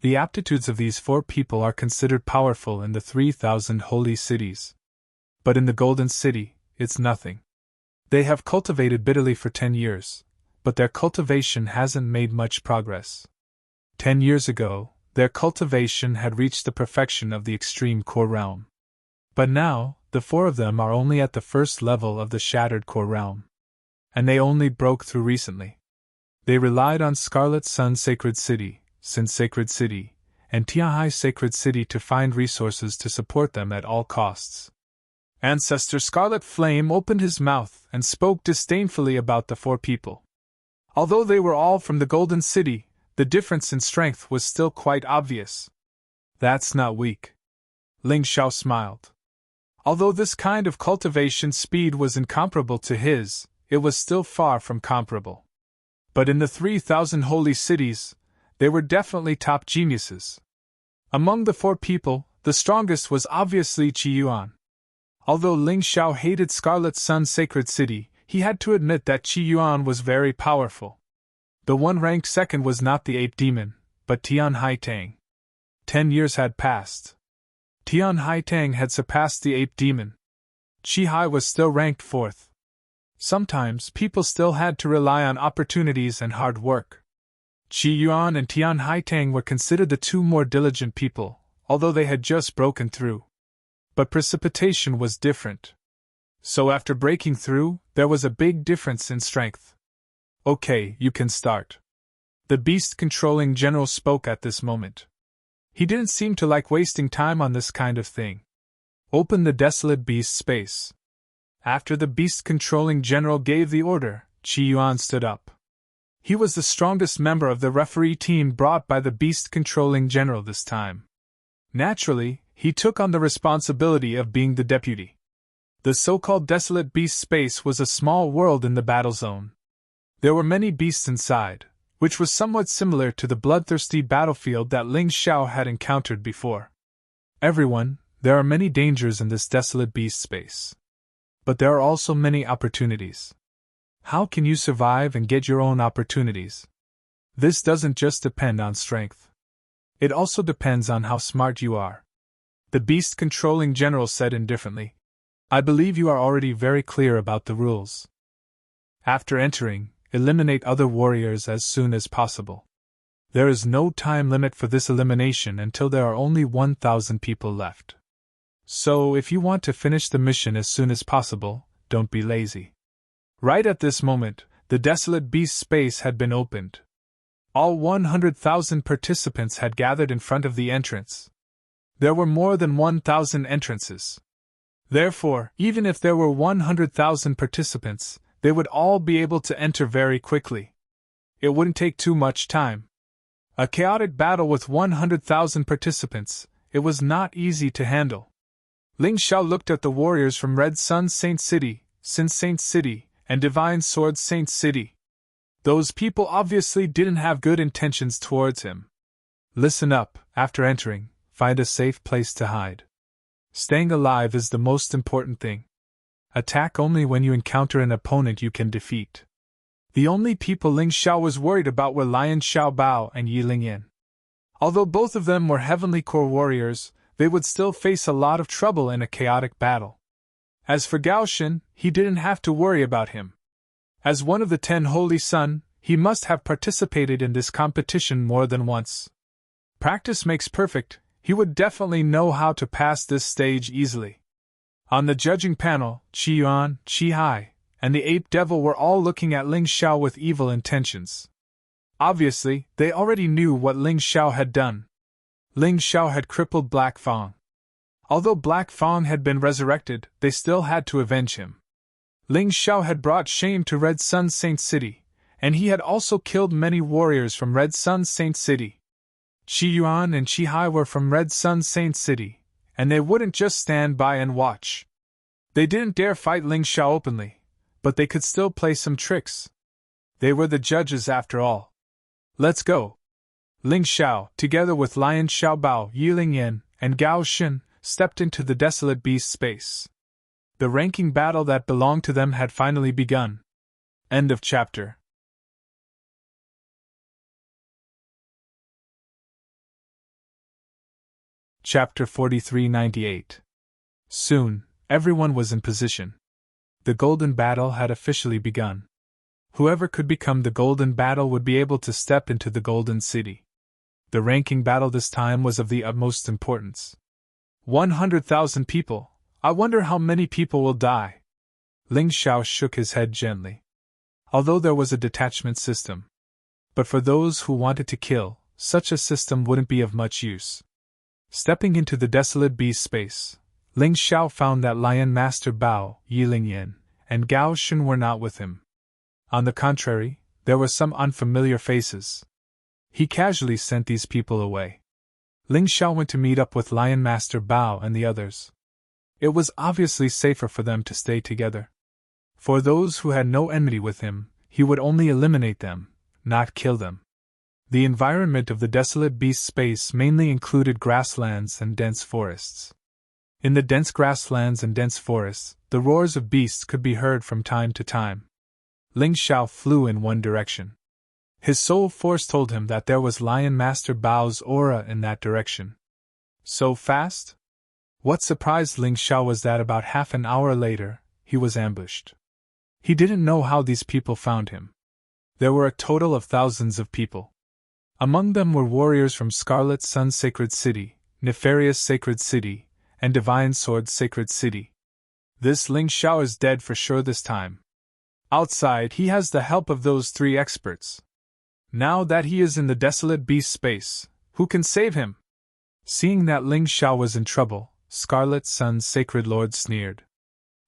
The aptitudes of these 4 people are considered powerful in the 3,000 holy cities. But in the Golden City, it's nothing. They have cultivated bitterly for 10 years. But their cultivation hasn't made much progress. 10 years ago, their cultivation had reached the perfection of the extreme core realm. But now, the 4 of them are only at the first level of the shattered core realm. And they only broke through recently. They relied on Scarlet Sun Sacred City, Sin Sacred City, and Tianhai Sacred City to find resources to support them at all costs. Ancestor Scarlet Flame opened his mouth and spoke disdainfully about the 4 people. Although they were all from the Golden City, the difference in strength was still quite obvious. That's not weak. Ling Xiao smiled. Although this kind of cultivation speed was incomparable to his, it was still far from comparable. But in the 3,000 holy cities, they were definitely top geniuses. Among the 4 people, the strongest was obviously Qi Yuan. Although Ling Xiao hated Scarlet Sun's sacred city, he had to admit that Qi Yuan was very powerful. The one ranked second was not the ape demon, but Tian Haitang. 10 years had passed. Tian Haitang had surpassed the ape demon. Qi Hai was still ranked 4th. Sometimes people still had to rely on opportunities and hard work. Qi Yuan and Tian Haitang were considered the 2 more diligent people, although they had just broken through. But precipitation was different. So after breaking through, there was a big difference in strength. Okay, you can start. The beast-controlling general spoke at this moment. He didn't seem to like wasting time on this kind of thing. Open the desolate beast space. After the beast-controlling general gave the order, Qi Yuan stood up. He was the strongest member of the referee team brought by the beast-controlling general this time. Naturally, he took on the responsibility of being the deputy. The so-called desolate beast space was a small world in the battle zone. There were many beasts inside, which was somewhat similar to the bloodthirsty battlefield that Ling Xiao had encountered before. Everyone, there are many dangers in this desolate beast space. But there are also many opportunities. How can you survive and get your own opportunities? This doesn't just depend on strength. It also depends on how smart you are. The beast-controlling general said indifferently. I believe you are already very clear about the rules. After entering, eliminate other warriors as soon as possible. There is no time limit for this elimination until there are only 1,000 people left. So if you want to finish the mission as soon as possible, don't be lazy. Right at this moment, the desolate beast space had been opened. All 100,000 participants had gathered in front of the entrance. There were more than 1,000 entrances. Therefore, even if there were 100,000 participants, they would all be able to enter very quickly. It wouldn't take too much time. A chaotic battle with 100,000 participants, it was not easy to handle. Ling Xiao looked at the warriors from Red Sun Saint City, Sin Saint City, and Divine Sword Saint City. Those people obviously didn't have good intentions towards him. Listen up, after entering, find a safe place to hide. Staying alive is the most important thing. Attack only when you encounter an opponent you can defeat. The only people Ling Xiao was worried about were Lion Xiaobao and Yi Lingyan. Although both of them were heavenly core warriors, they would still face a lot of trouble in a chaotic battle. As for Gao Shen, he didn't have to worry about him. As one of the 10 Holy Sun, he must have participated in this competition more than once. Practice makes perfect, he would definitely know how to pass this stage easily. On the judging panel, Qi Yuan, Qi Hai, and the Ape Devil were all looking at Ling Xiao with evil intentions. Obviously, they already knew what Ling Xiao had done. Ling Xiao had crippled Black Fang. Although Black Fang had been resurrected, they still had to avenge him. Ling Xiao had brought shame to Red Sun Saint City, and he had also killed many warriors from Red Sun Saint City. Qi Yuan and Qi Hai were from Red Sun Saint City, and they wouldn't just stand by and watch. They didn't dare fight Ling Xiao openly, but they could still play some tricks. They were the judges after all. Let's go. Ling Xiao, together with Lion Xiaobao, Yi Lingyan, and Gao Shen, stepped into the desolate beast space. The ranking battle that belonged to them had finally begun. End of chapter. Chapter 4398. Soon, everyone was in position. The Golden Battle had officially begun. Whoever could become the Golden Battle would be able to step into the Golden City. The ranking battle this time was of the utmost importance. 100,000 people. I wonder how many people will die. Ling Xiao shook his head gently. Although there was a detachment system. But for those who wanted to kill, such a system wouldn't be of much use. Stepping into the desolate beast space, Ling Xiao found that Lion Master Bao, Yi Lingyan, and Gao Shen were not with him. On the contrary, there were some unfamiliar faces. He casually sent these people away. Ling Xiao went to meet up with Lion Master Bao and the others. It was obviously safer for them to stay together. For those who had no enmity with him, he would only eliminate them, not kill them. The environment of the desolate beast space mainly included grasslands and dense forests. In the dense grasslands and dense forests, the roars of beasts could be heard from time to time. Ling Xiao flew in one direction. His soul force told him that there was Lion Master Bao's aura in that direction. So fast? What surprised Ling Xiao was that about half an hour later, he was ambushed. He didn't know how these people found him. There were a total of thousands of people. Among them were warriors from Scarlet Sun Sacred City, Nefarious Sacred City, and Divine Sword Sacred City. This Ling Xiao is dead for sure this time. Outside, he has the help of those 3 experts. Now that he is in the desolate beast space, who can save him? Seeing that Ling Xiao was in trouble, Scarlet Sun's Sacred Lord sneered.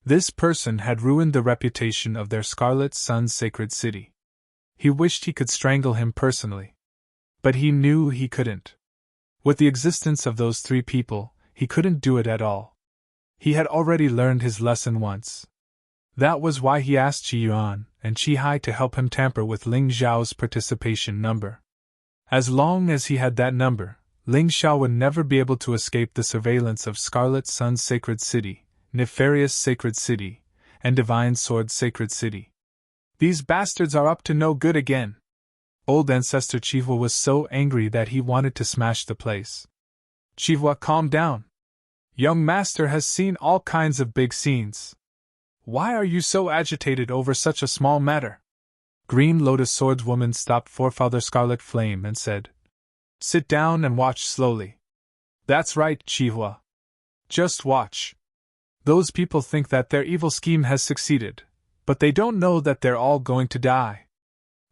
This person had ruined the reputation of their Scarlet Sun's Sacred City. He wished he could strangle him personally. But he knew he couldn't. With the existence of those 3 people, he couldn't do it at all. He had already learned his lesson once. That was why he asked Qi Yuan and Qi Hai to help him tamper with Ling Xiao's participation number. As long as he had that number, Ling Xiao would never be able to escape the surveillance of Scarlet Sun's Sacred City, Nefarious Sacred City, and Divine Sword Sacred City. These bastards are up to no good again. Old Ancestor Chihua was so angry that he wanted to smash the place. Chihua, calm down. Young Master has seen all kinds of big scenes. Why are you so agitated over such a small matter? Green Lotus Swordswoman stopped Forefather Scarlet Flame and said, Sit down and watch slowly. That's right, Chihua. Just watch. Those people think that their evil scheme has succeeded, but they don't know that they're all going to die.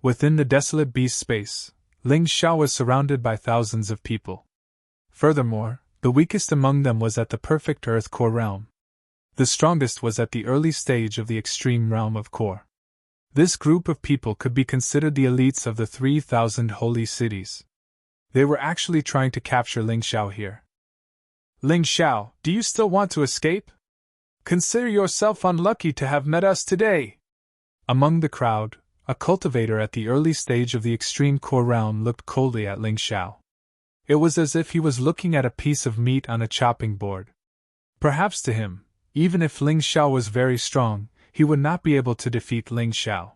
Within the desolate beast space, Ling Xiao was surrounded by thousands of people. Furthermore, the weakest among them was at the perfect Earth Core realm. The strongest was at the early stage of the extreme realm of Core. This group of people could be considered the elites of the 3,000 holy cities. They were actually trying to capture Ling Xiao here. Ling Xiao, do you still want to escape? Consider yourself unlucky to have met us today. Among the crowd, a cultivator at the early stage of the extreme core realm looked coldly at Ling Xiao. It was as if he was looking at a piece of meat on a chopping board. Perhaps to him, even if Ling Xiao was very strong, he would not be able to defeat Ling Xiao.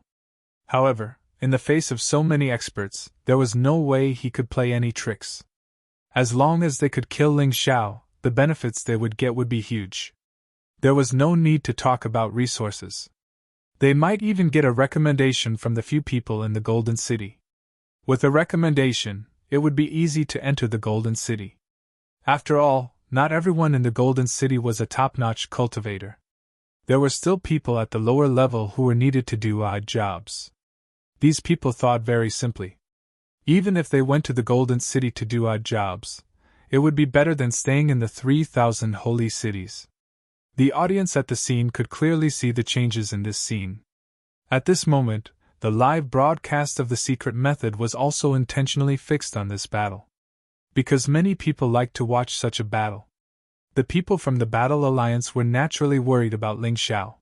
However, in the face of so many experts, there was no way he could play any tricks. As long as they could kill Ling Xiao, the benefits they would get would be huge. There was no need to talk about resources. They might even get a recommendation from the few people in the Golden City. With a recommendation, it would be easy to enter the Golden City. After all, not everyone in the Golden City was a top-notch cultivator. There were still people at the lower level who were needed to do odd jobs. These people thought very simply. Even if they went to the Golden City to do odd jobs, it would be better than staying in the 3,000 holy cities. The audience at the scene could clearly see the changes in this scene. At this moment, the live broadcast of the secret method was also intentionally fixed on this battle. Because many people liked to watch such a battle. The people from the Battle Alliance were naturally worried about Ling Xiao.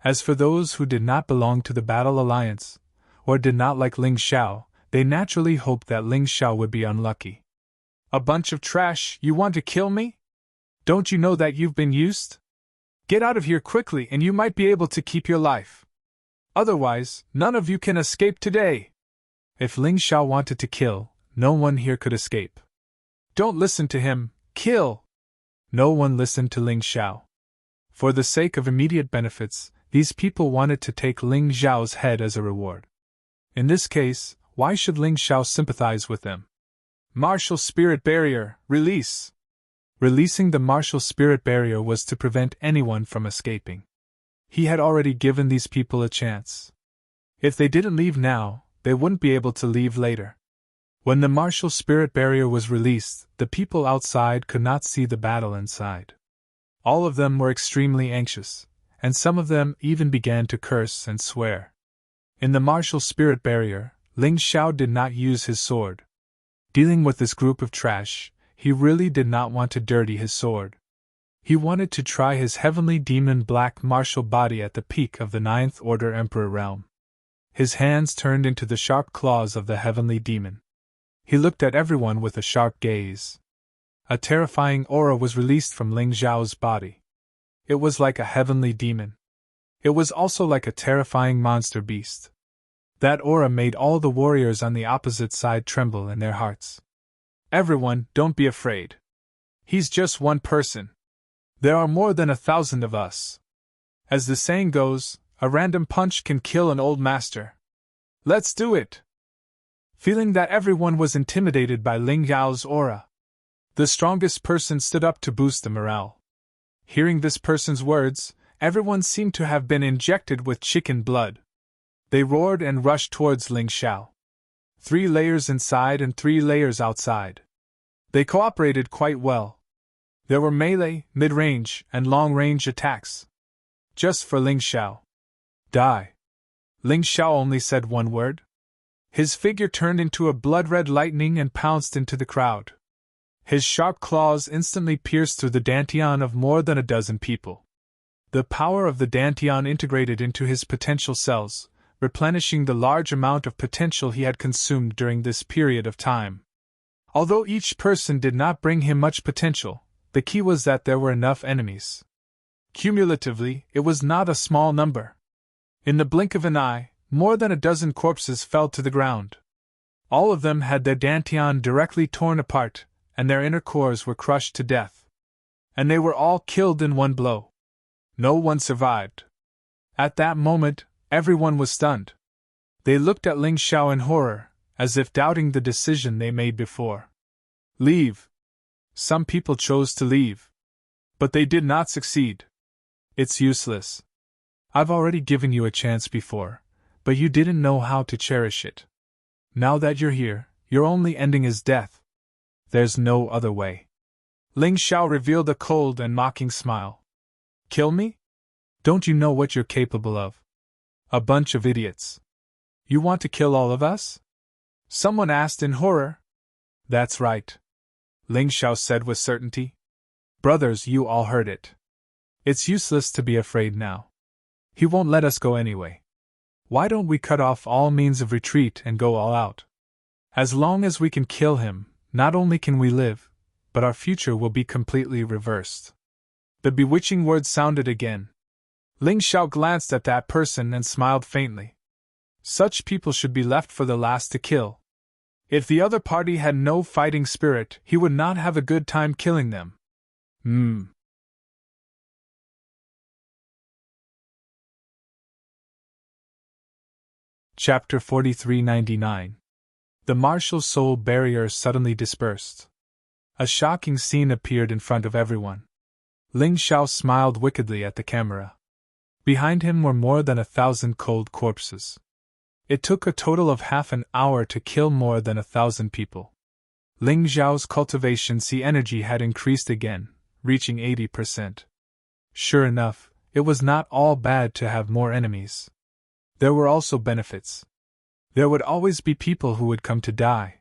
As for those who did not belong to the Battle Alliance, or did not like Ling Xiao, they naturally hoped that Ling Xiao would be unlucky. A bunch of trash, you want to kill me? Don't you know that you've been used? Get out of here quickly and you might be able to keep your life. Otherwise, none of you can escape today. If Ling Xiao wanted to kill, no one here could escape. Don't listen to him, kill! No one listened to Ling Xiao. For the sake of immediate benefits, these people wanted to take Ling Xiao's head as a reward. In this case, why should Ling Xiao sympathize with them? Martial Spirit Barrier, release! Releasing the martial spirit barrier was to prevent anyone from escaping. He had already given these people a chance. If they didn't leave now, they wouldn't be able to leave later. When the martial spirit barrier was released, the people outside could not see the battle inside. All of them were extremely anxious, and some of them even began to curse and swear. In the martial spirit barrier, Ling Xiao did not use his sword. Dealing with this group of trash, he really did not want to dirty his sword. He wanted to try his heavenly demon black martial body at the peak of the Ninth Order Emperor realm. His hands turned into the sharp claws of the heavenly demon. He looked at everyone with a sharp gaze. A terrifying aura was released from Ling Xiao's body. It was like a heavenly demon. It was also like a terrifying monster beast. That aura made all the warriors on the opposite side tremble in their hearts. Everyone, don't be afraid. He's just one person. There are more than 1,000 of us. As the saying goes, a random punch can kill an old master. Let's do it! Feeling that everyone was intimidated by Ling Xiao's aura, the strongest person stood up to boost the morale. Hearing this person's words, everyone seemed to have been injected with chicken blood. They roared and rushed towards Ling Xiao. 3 layers inside and 3 layers outside. They cooperated quite well. There were melee, mid-range, and long-range attacks. Just for Ling Xiao. Die. Ling Xiao only said one word. His figure turned into a blood-red lightning and pounced into the crowd. His sharp claws instantly pierced through the dantian of more than a dozen people. The power of the dantian integrated into his potential cells, replenishing the large amount of potential he had consumed during this period of time. Although each person did not bring him much potential, the key was that there were enough enemies. Cumulatively, it was not a small number. In the blink of an eye, more than a dozen corpses fell to the ground. All of them had their dantian directly torn apart, and their inner cores were crushed to death. And they were all killed in one blow. No one survived. At that moment, everyone was stunned. They looked at Ling Xiao in horror, as if doubting the decision they made before. Leave. Some people chose to leave. But they did not succeed. It's useless. I've already given you a chance before, but you didn't know how to cherish it. Now that you're here, your only ending is death. There's no other way. Ling Xiao revealed a cold and mocking smile. Kill me? Don't you know what you're capable of? A bunch of idiots. You want to kill all of us? Someone asked in horror. That's right. Ling Xiao said with certainty. Brothers, you all heard it. It's useless to be afraid now. He won't let us go anyway. Why don't we cut off all means of retreat and go all out? As long as we can kill him, not only can we live, but our future will be completely reversed. The bewitching words sounded again. Ling Xiao glanced at that person and smiled faintly. Such people should be left for the last to kill. If the other party had no fighting spirit, he would not have a good time killing them. Chapter 4399. The martial soul barrier suddenly dispersed. A shocking scene appeared in front of everyone. Ling Xiao smiled wickedly at the camera. Behind him were more than 1,000 cold corpses. It took a total of half an hour to kill more than 1,000 people. Ling Xiao's cultivation C energy had increased again, reaching 80%. Sure enough, it was not all bad to have more enemies. There were also benefits. There would always be people who would come to die.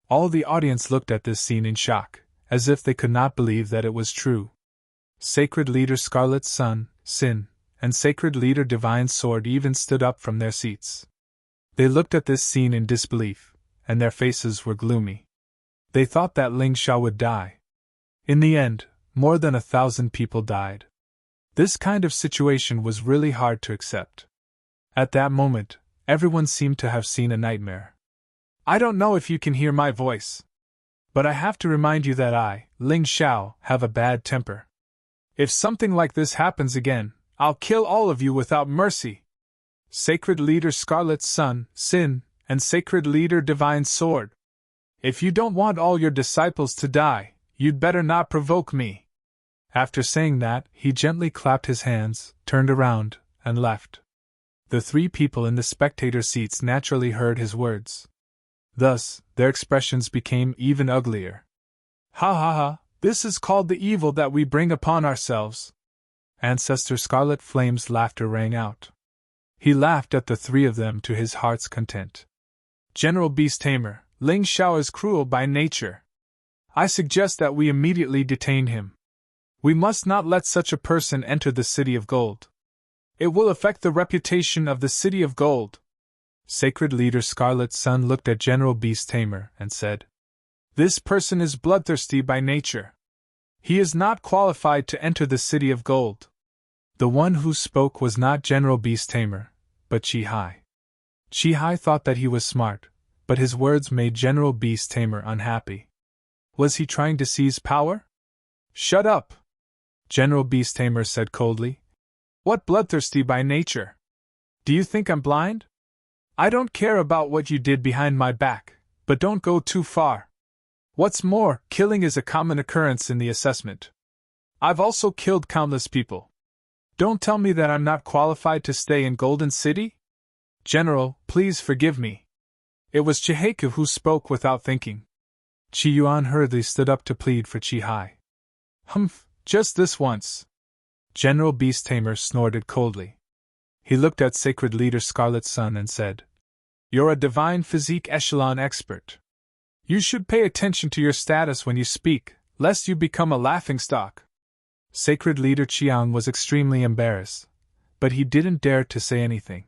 All the audience looked at this scene in shock, as if they could not believe that it was true. Sacred Leader Scarlet's son, Sin, and Sacred Leader Divine Sword even stood up from their seats. They looked at this scene in disbelief, and their faces were gloomy. They thought that Ling Xiao would die. In the end, more than 1,000 people died. This kind of situation was really hard to accept. At that moment, everyone seemed to have seen a nightmare. I don't know if you can hear my voice, but I have to remind you that I, Ling Xiao, have a bad temper. If something like this happens again, I'll kill all of you without mercy. Sacred Leader Scarlet's son, Sin, and Sacred Leader Divine Sword. If you don't want all your disciples to die, you'd better not provoke me. After saying that, he gently clapped his hands, turned around, and left. The 3 people in the spectator seats naturally heard his words. Thus, their expressions became even uglier. Ha ha ha, this is called the evil that we bring upon ourselves. Ancestor Scarlet Flame's laughter rang out. He laughed at the 3 of them to his heart's content. General Beast Tamer, Ling Xiao is cruel by nature. I suggest that we immediately detain him. We must not let such a person enter the City of Gold. It will affect the reputation of the City of Gold. Sacred Leader Scarlet's Son looked at General Beast Tamer and said, This person is bloodthirsty by nature. He is not qualified to enter the City of Gold. The one who spoke was not General Beast Tamer, but Chi-Hai. Chi-Hai thought that he was smart, but his words made General Beast Tamer unhappy. Was he trying to seize power? Shut up! General Beast Tamer said coldly. What bloodthirsty by nature? Do you think I'm blind? I don't care about what you did behind my back, but don't go too far. What's more, killing is a common occurrence in the assessment. I've also killed countless people. Don't tell me that I'm not qualified to stay in Golden City? General, please forgive me. It was Chihaku who spoke without thinking. Chi Yuan hurriedly stood up to plead for Chi-Hai. Humph, just this once. General Beast Tamer snorted coldly. He looked at Sacred Leader Scarlet's Son and said, You're a divine physique echelon expert. You should pay attention to your status when you speak, lest you become a laughingstock. Sacred Leader Chiang was extremely embarrassed, but he didn't dare to say anything.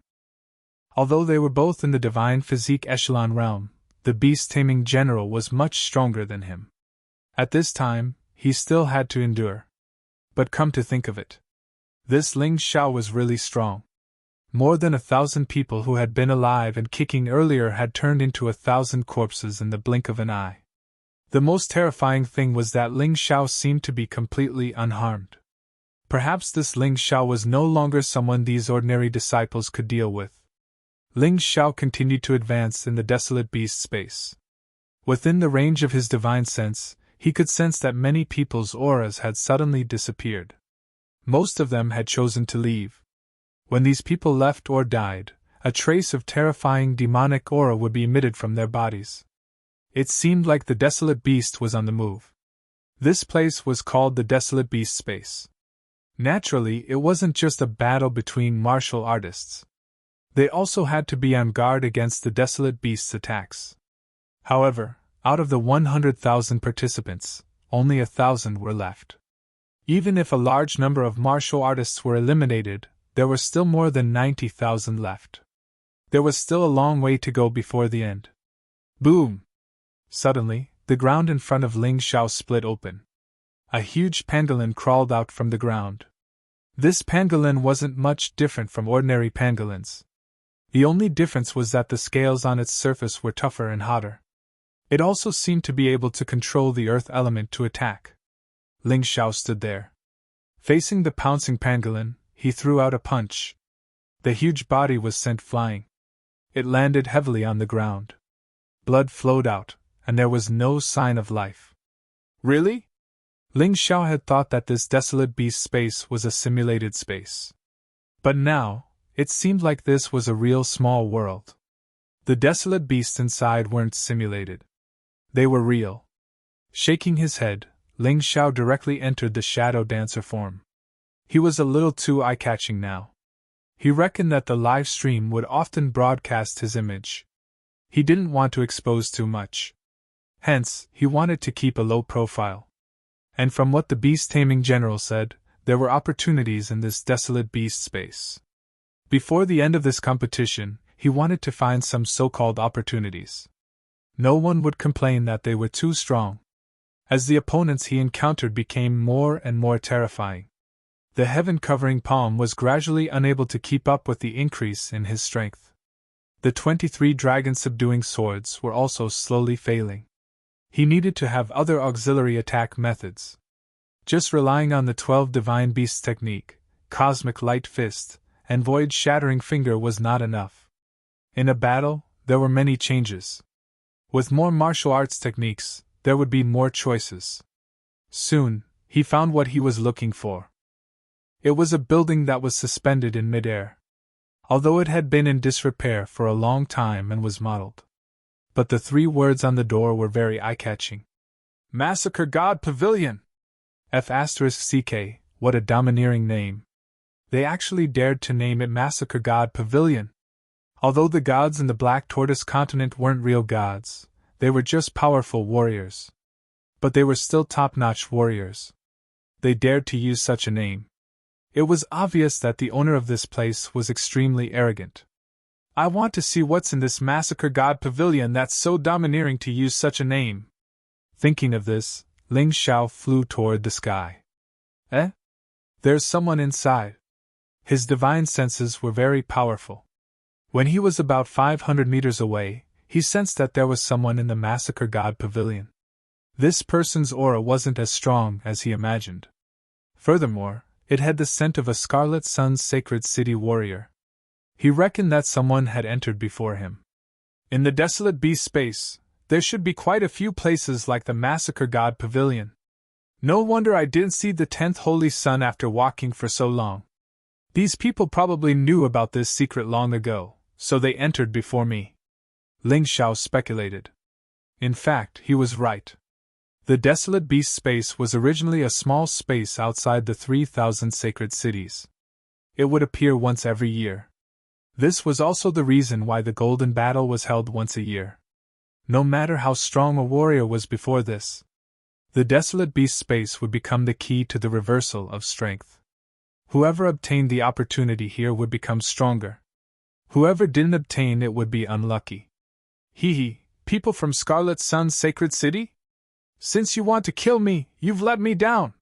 Although they were both in the divine physique echelon realm, the beast-taming general was much stronger than him. At this time, he still had to endure. But come to think of it, this Ling Xiao was really strong. More than 1,000 people who had been alive and kicking earlier had turned into 1,000 corpses in the blink of an eye. The most terrifying thing was that Ling Xiao seemed to be completely unharmed. Perhaps this Ling Xiao was no longer someone these ordinary disciples could deal with. Ling Xiao continued to advance in the desolate beast space. Within the range of his divine sense, he could sense that many people's auras had suddenly disappeared. Most of them had chosen to leave. When these people left or died, a trace of terrifying demonic aura would be emitted from their bodies. It seemed like the desolate beast was on the move. This place was called the desolate beast space. Naturally, it wasn't just a battle between martial artists. They also had to be on guard against the desolate beast's attacks. However, out of the 100,000 participants, only 1,000 were left. Even if a large number of martial artists were eliminated, there were still more than 90,000 left. There was still a long way to go before the end. Boom! Suddenly, the ground in front of Ling Xiao split open. A huge pangolin crawled out from the ground. This pangolin wasn't much different from ordinary pangolins. The only difference was that the scales on its surface were tougher and hotter. It also seemed to be able to control the earth element to attack. Ling Xiao stood there. Facing the pouncing pangolin, he threw out a punch. The huge body was sent flying. It landed heavily on the ground. Blood flowed out, and there was no sign of life. Really? Ling Xiao had thought that this desolate beast space was a simulated space. But now, it seemed like this was a real small world. The desolate beasts inside weren't simulated. They were real. Shaking his head, Ling Xiao directly entered the shadow dancer form. He was a little too eye-catching now. He reckoned that the live stream would often broadcast his image. He didn't want to expose too much. Hence, he wanted to keep a low profile. And from what the beast-taming general said, there were opportunities in this desolate beast space. Before the end of this competition, he wanted to find some so-called opportunities. No one would complain that they were too strong. As the opponents he encountered became more and more terrifying, the heaven-covering palm was gradually unable to keep up with the increase in his strength. The 23 dragon-subduing swords were also slowly failing. He needed to have other auxiliary attack methods. Just relying on the 12 divine beasts technique, cosmic light fist, and void-shattering finger was not enough. In a battle, there were many changes. With more martial arts techniques, there would be more choices. Soon, he found what he was looking for. It was a building that was suspended in midair. Although it had been in disrepair for a long time and was modeled. But the 3 words on the door were very eye-catching. Massacre God Pavilion! F***CK, what a domineering name. They actually dared to name it Massacre God Pavilion. Although the gods in the Black Tortoise continent weren't real gods, they were just powerful warriors. But they were still top-notch warriors. they dared to use such a name. It was obvious that the owner of this place was extremely arrogant. I want to see what's in this Massacre God Pavilion that's so domineering to use such a name. Thinking of this, Ling Xiao flew toward the sky. Eh? There's someone inside. His divine senses were very powerful. When he was about 500 meters away, he sensed that there was someone in the Massacre God Pavilion. This person's aura wasn't as strong as he imagined. Furthermore, it had the scent of a Scarlet Sun's sacred city warrior. He reckoned that someone had entered before him. In the desolate beast space, there should be quite a few places like the Massacre God Pavilion. No wonder I didn't see the 10th Holy Sun after walking for so long. These people probably knew about this secret long ago, so they entered before me. Ling Xiao speculated. In fact, he was right. The desolate beast space was originally a small space outside the 3,000 sacred cities. It would appear once every year. This was also the reason why the Golden Battle was held once a year. No matter how strong a warrior was before this, the desolate beast space would become the key to the reversal of strength. Whoever obtained the opportunity here would become stronger. Whoever didn't obtain it would be unlucky. Hee, people from Scarlet Sun's sacred city? Since you want to kill me, you've let me down.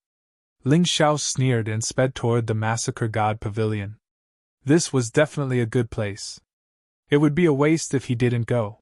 Ling Xiao sneered and sped toward the Massacre God Pavilion. This was definitely a good place. It would be a waste if he didn't go.